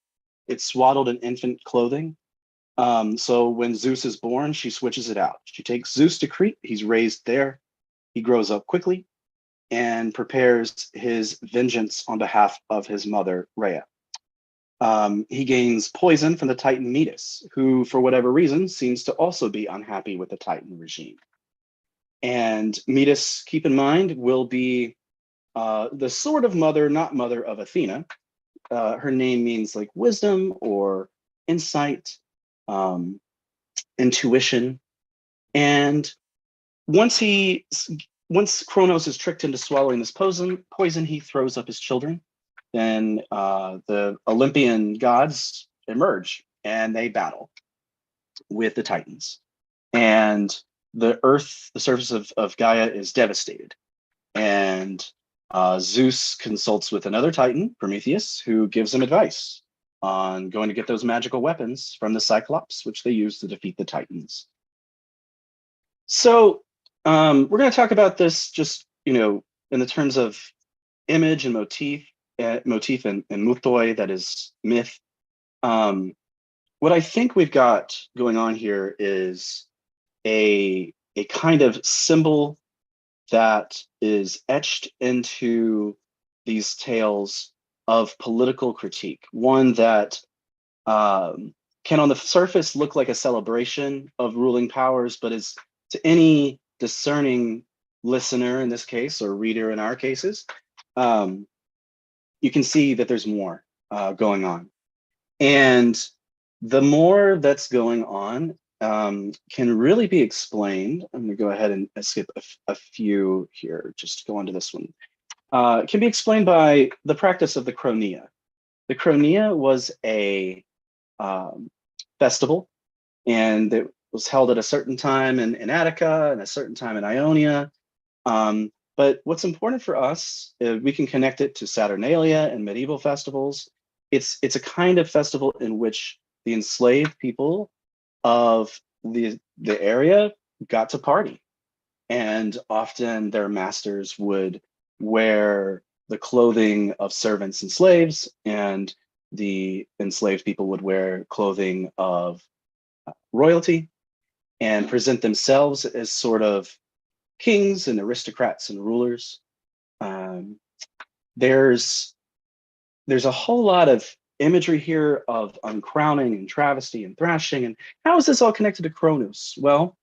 It's swaddled in infant clothing. So when Zeus is born, she switches it out. She takes Zeus to Crete. He's raised there. He grows up quickly and prepares his vengeance on behalf of his mother, Rhea. He gains poison from the Titan Metis, who, for whatever reason, seems to also be unhappy with the Titan regime. And Metis, keep in mind, will be the sort of mother, not mother of Athena. Her name means like wisdom or insight, intuition. And once Kronos is tricked into swallowing this poison, he throws up his children. Then the Olympian gods emerge and they battle with the Titans. And the earth, the surface of Gaia is devastated. And Zeus consults with another Titan, Prometheus, who gives him advice on going to get those magical weapons from the Cyclops, which they use to defeat the Titans. So we're going to talk about this just, in the terms of image and motif and mythoi, that is myth. What I think we've got going on here is a kind of symbol that is etched into these tales of political critique, one that can on the surface look like a celebration of ruling powers, but is to any discerning listener in this case, or reader in our cases, you can see that there's more going on. And the more that's going on can really be explained. I'm going to go ahead and skip a few here, just to go on to this one. It can be explained by the practice of the Chronia. The Chronia was a festival, and it was held at a certain time in Attica and a certain time in Ionia. But what's important for us, we can connect it to Saturnalia and medieval festivals. It's a kind of festival in which the enslaved people of the area got to party. And often their masters would wear the clothing of servants and slaves, and the enslaved people would wear clothing of royalty and present themselves as sort of kings and aristocrats and rulers. There's a whole lot of imagery here of uncrowning and travesty and thrashing. And how is this all connected to Kronos? Well,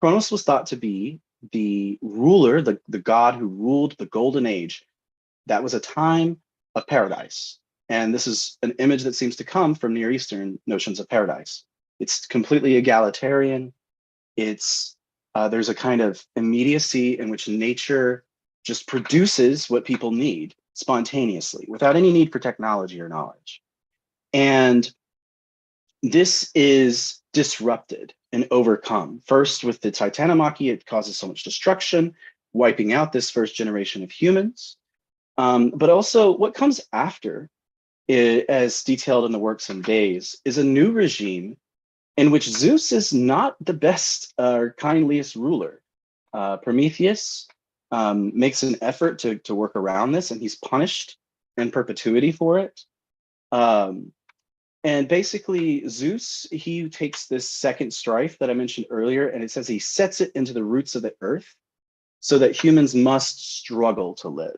Kronos was thought to be the ruler, the god who ruled the golden age. That was a time of paradise. And this is an image that seems to come from Near Eastern notions of paradise. It's completely egalitarian. It's there's a kind of immediacy in which nature just produces what people need spontaneously without any need for technology or knowledge. And this is disrupted and overcome. First, with the Titanomachy, it causes so much destruction, wiping out this first generation of humans. But also what comes after, as detailed in the works and days, is a new regime in which Zeus is not the best or kindliest ruler. Prometheus makes an effort to work around this, and he's punished in perpetuity for it. And basically, Zeus, he takes this second strife that I mentioned earlier, and it says he sets it into the roots of the earth so that humans must struggle to live.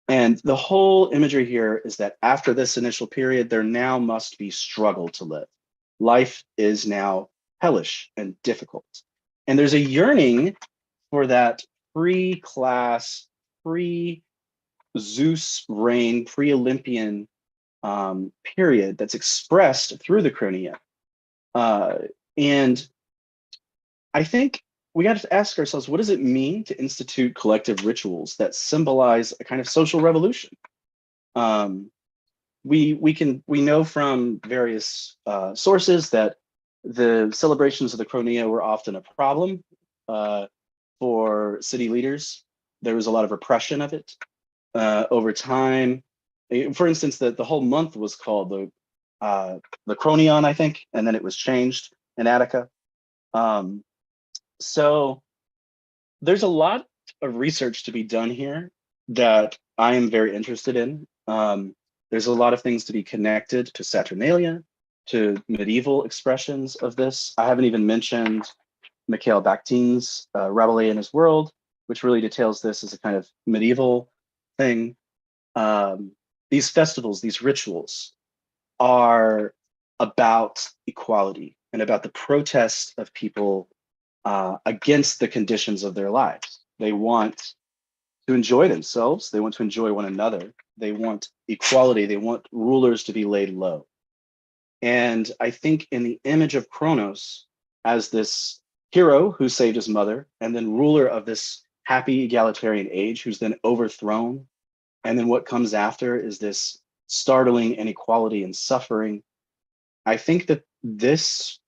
And the whole imagery here is that after this initial period, there now must be struggle to live. Life is now hellish and difficult. And there's a yearning for that pre-class, pre-Zeus reign, pre-Olympian period that's expressed through the Chronia. And I think we got to ask ourselves, what does it mean to institute collective rituals that symbolize a kind of social revolution? We know from various sources that the celebrations of the Chronia were often a problem for city leaders. There was a lot of repression of it over time. For instance, the whole month was called the Chronion, I think, and then it was changed in Attica. So there's a lot of research to be done here that I am very interested in. There's a lot of things to be connected to Saturnalia, to medieval expressions of this. I haven't even mentioned Mikhail Bakhtin's Rabelais in His World, which really details this as a kind of medieval thing. These festivals, these rituals are about equality and about the protest of people against the conditions of their lives. They want to enjoy themselves. They want to enjoy one another. They want equality. They want rulers to be laid low. And I think in the image of Kronos as this hero who saved his mother, and then ruler of this happy egalitarian age who's then overthrown, and then what comes after is this startling inequality and suffering. I think that this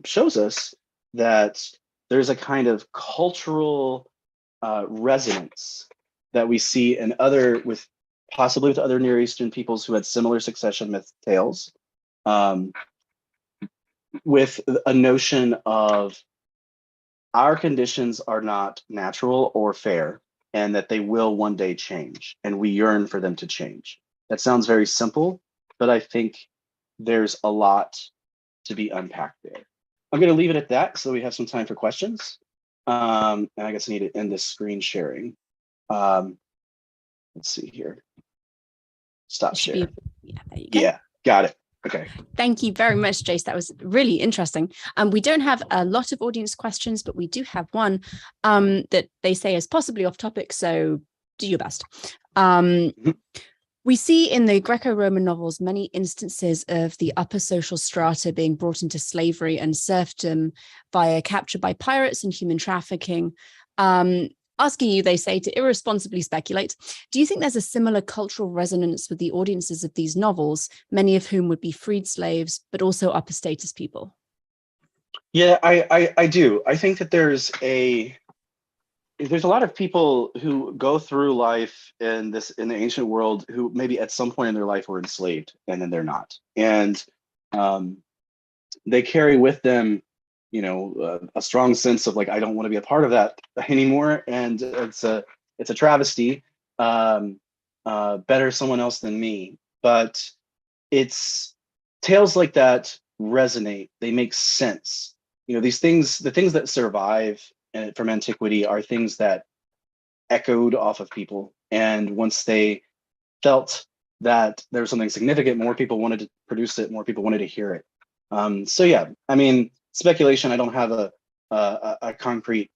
shows us that there's a kind of cultural resonance that we see in possibly with other Near Eastern peoples who had similar succession myth tales, with a notion of our conditions are not natural or fair, and that they will one day change, and we yearn for them to change. That sounds very simple, but I think there's a lot to be unpacked there. I'm going to leave it at that so we have some time for questions. And I guess I need to end this screen sharing. Let's see here. Stop share. Yeah, there you go. Yeah, got it. Okay. Thank you very much, Jace. That was really interesting. We don't have a lot of audience questions, but we do have one that they say is possibly off topic, so do your best. We see in the Greco-Roman novels many instances of the upper social strata being brought into slavery and serfdom via capture by pirates and human trafficking. Asking you, they say, to irresponsibly speculate, do you think there's a similar cultural resonance with the audiences of these novels, many of whom would be freed slaves, but also upper status people? Yeah, I do. I think that there's a lot of people who go through life in the ancient world who maybe at some point in their life were enslaved and then they're not. And they carry with them, a strong sense of like, I don't want to be a part of that anymore. And it's a travesty. Better someone else than me. But it's tales like that resonate. They make sense. The things that survive from antiquity are things that echoed off of people. And once they felt that there was something significant, more people wanted to produce it, more people wanted to hear it. So yeah, I mean, speculation, I don't have a concrete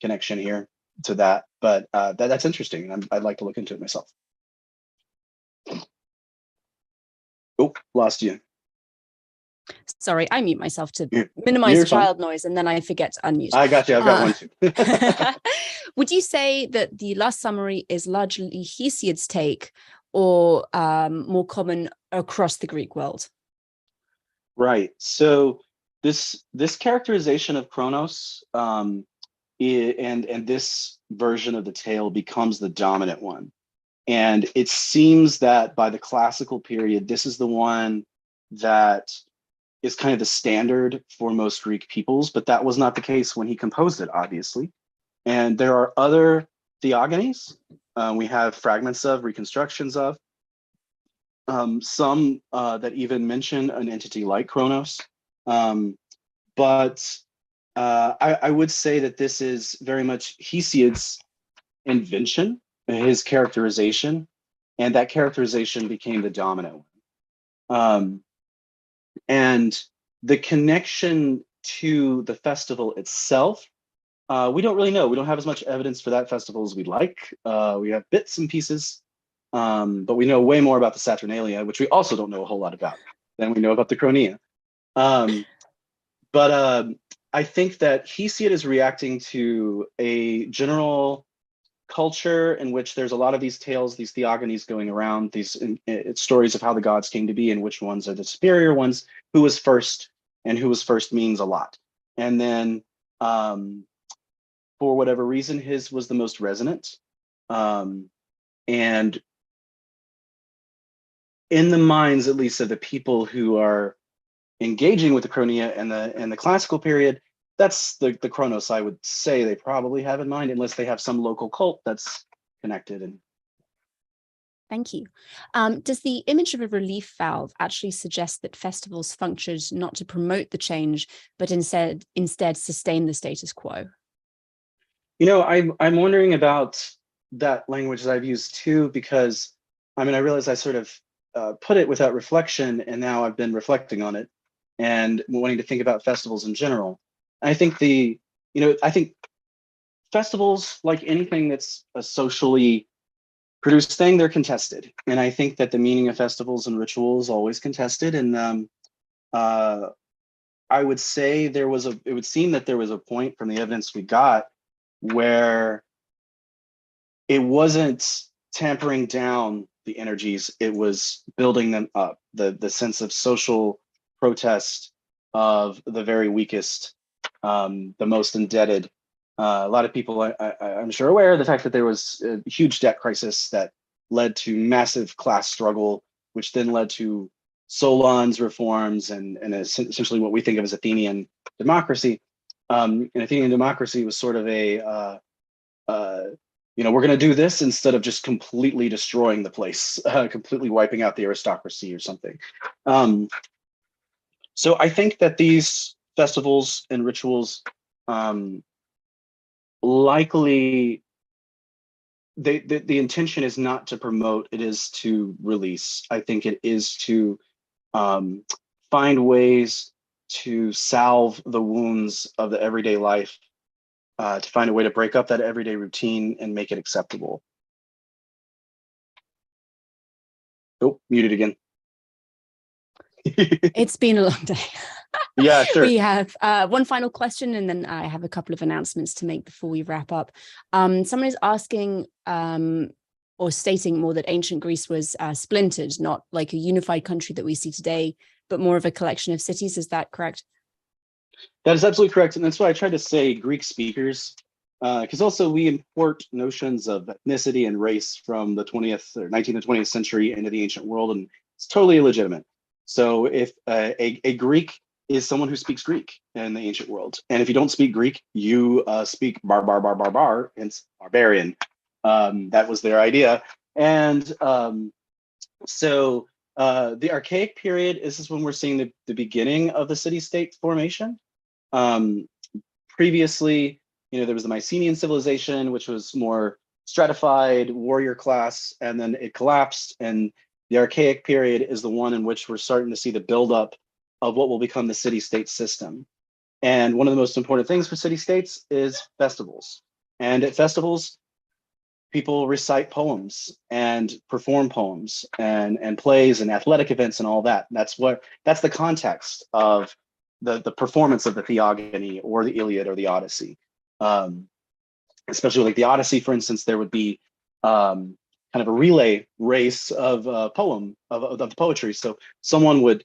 connection here to that, but that's interesting. I'd like to look into it myself. Oh, lost you. Sorry, I mute myself to minimize child noise, and then I forget to unmute. I got you. I've got one too. Would you say that the last summary is largely Hesiod's take, or more common across the Greek world? Right. So this characterization of Kronos and this version of the tale becomes the dominant one. And it seems that by the classical period, this is the one that is kind of the standard for most Greek peoples, but that was not the case when he composed it, obviously. And there are other theogonies. We have fragments of, reconstructions of, some that even mention an entity like Kronos. But I would say that this is very much Hesiod's invention, his characterization, and that characterization became the dominant one. And the connection to the festival itself, we don't really know. We don't have as much evidence for that festival as we'd like. We have bits and pieces, but we know way more about the Saturnalia, which we also don't know a whole lot about, than we know about the Chronia. But I think that Hesiod is reacting to a general culture in which there's a lot of these tales, these theogonies going around, these stories of how the gods came to be and which ones are the superior ones, who was first, and who was first means a lot. And then for whatever reason, his was the most resonant. And in the minds, at least, of the people who are engaging with the Chronia and the classical period, that's the Kronos I would say they probably have in mind, unless they have some local cult that's connected. And thank you. Does the image of a relief valve actually suggest that festivals functioned not to promote the change, but instead sustain the status quo? You know, I'm wondering about that language that I've used too, because I mean, I realize I sort of put it without reflection, and now I've been reflecting on it and wanting to think about festivals in general. I think I think festivals, like anything that's a socially produced thing, they're contested. And I think that the meaning of festivals and rituals is always contested. And I would say it would seem that there was a point from the evidence we got where it wasn't tampering down the energies, it was building them up, the sense of social protest of the very weakest, the most indebted. A lot of people, I'm sure, aware of the fact that there was a huge debt crisis that led to massive class struggle, which then led to Solon's reforms and essentially what we think of as Athenian democracy. And Athenian democracy was sort of a, we're going to do this instead of just completely destroying the place, completely wiping out the aristocracy or something. So I think that these festivals and rituals likely, the intention is not to promote, it is to release. I think it is to find ways to salve the wounds of the everyday life, to find a way to break up that everyday routine and make it acceptable. Oh, muted again. It's been a long day. Yeah, sure. We have one final question, and then I have a couple of announcements to make before we wrap up. Someone is asking or stating more that ancient Greece was splintered, not like a unified country that we see today, but more of a collection of cities. Is that correct? That is absolutely correct. And that's why I tried to say Greek speakers, because also we import notions of ethnicity and race from the 20th or 19th and 20th century into the ancient world, and it's totally illegitimate. So if a Greek is someone who speaks Greek in the ancient world, and if you don't speak Greek, you speak bar, hence barbarian. That was their idea. And so the Archaic period, this is when we're seeing the beginning of the city-state formation. Previously, there was the Mycenaean civilization, which was more stratified warrior class, and then it collapsed. And the Archaic period is the one in which we're starting to see the buildup of what will become the city-state system. And one of the most important things for city-states is festivals. And at festivals, people recite poems and perform poems and plays and athletic events and all that. That's the context of the performance of the Theogony or the Iliad or the Odyssey. Especially like the Odyssey, for instance, there would be kind of a relay race of of poetry. So someone would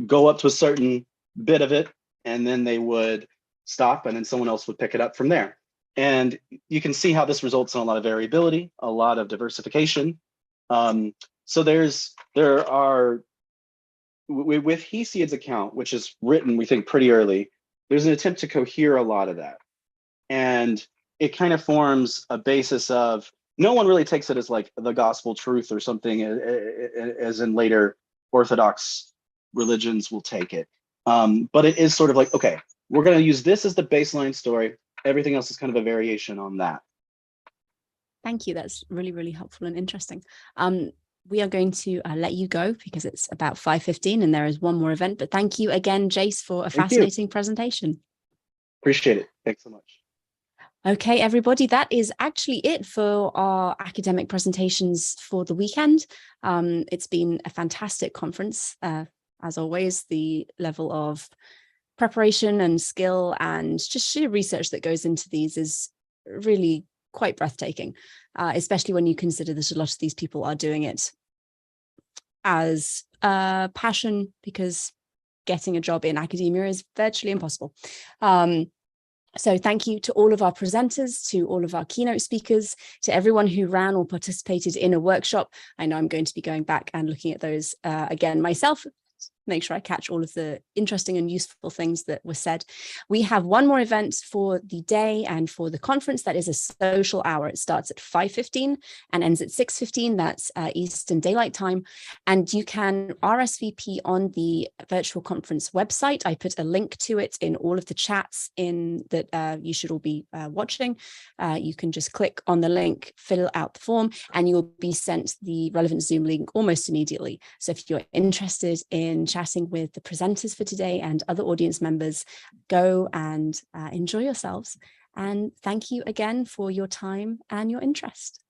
go up to a certain bit of it, and then they would stop, and then someone else would pick it up from there. And you can see how this results in a lot of variability, a lot of diversification. So there are, with Hesiod's account, which is written, we think, pretty early, there's an attempt to cohere a lot of that. And it kind of forms a basis of, no one really takes it as like the gospel truth or something, as in later Orthodox religions will take it. But it is sort of like, okay, we're going to use this as the baseline story. Everything else is kind of a variation on that. Thank you. That's really, really helpful and interesting. We are going to let you go because it's about 5:15 and there is one more event. But thank you again, Jace, for a fascinating presentation. Appreciate it. Thanks so much. Okay, everybody, that is actually it for our academic presentations for the weekend. It's been a fantastic conference. As always, the level of preparation and skill and just sheer research that goes into these is really quite breathtaking, especially when you consider that a lot of these people are doing it as a passion, because getting a job in academia is virtually impossible. So thank you to all of our presenters, to all of our keynote speakers, to everyone who ran or participated in a workshop. I know I'm going to be going back and looking at those again myself, make sure I catch all of the interesting and useful things that were said. We have one more event for the day and for the conference. That is a social hour. It starts at 5:15 and ends at 6:15. That's Eastern Daylight Time. And you can RSVP on the virtual conference website. I put a link to it in all of the chats that you should all be watching. You can just click on the link, fill out the form, and you'll be sent the relevant Zoom link almost immediately. So if you're interested in chatting with the presenters for today and other audience members, go and enjoy yourselves. And thank you again for your time and your interest.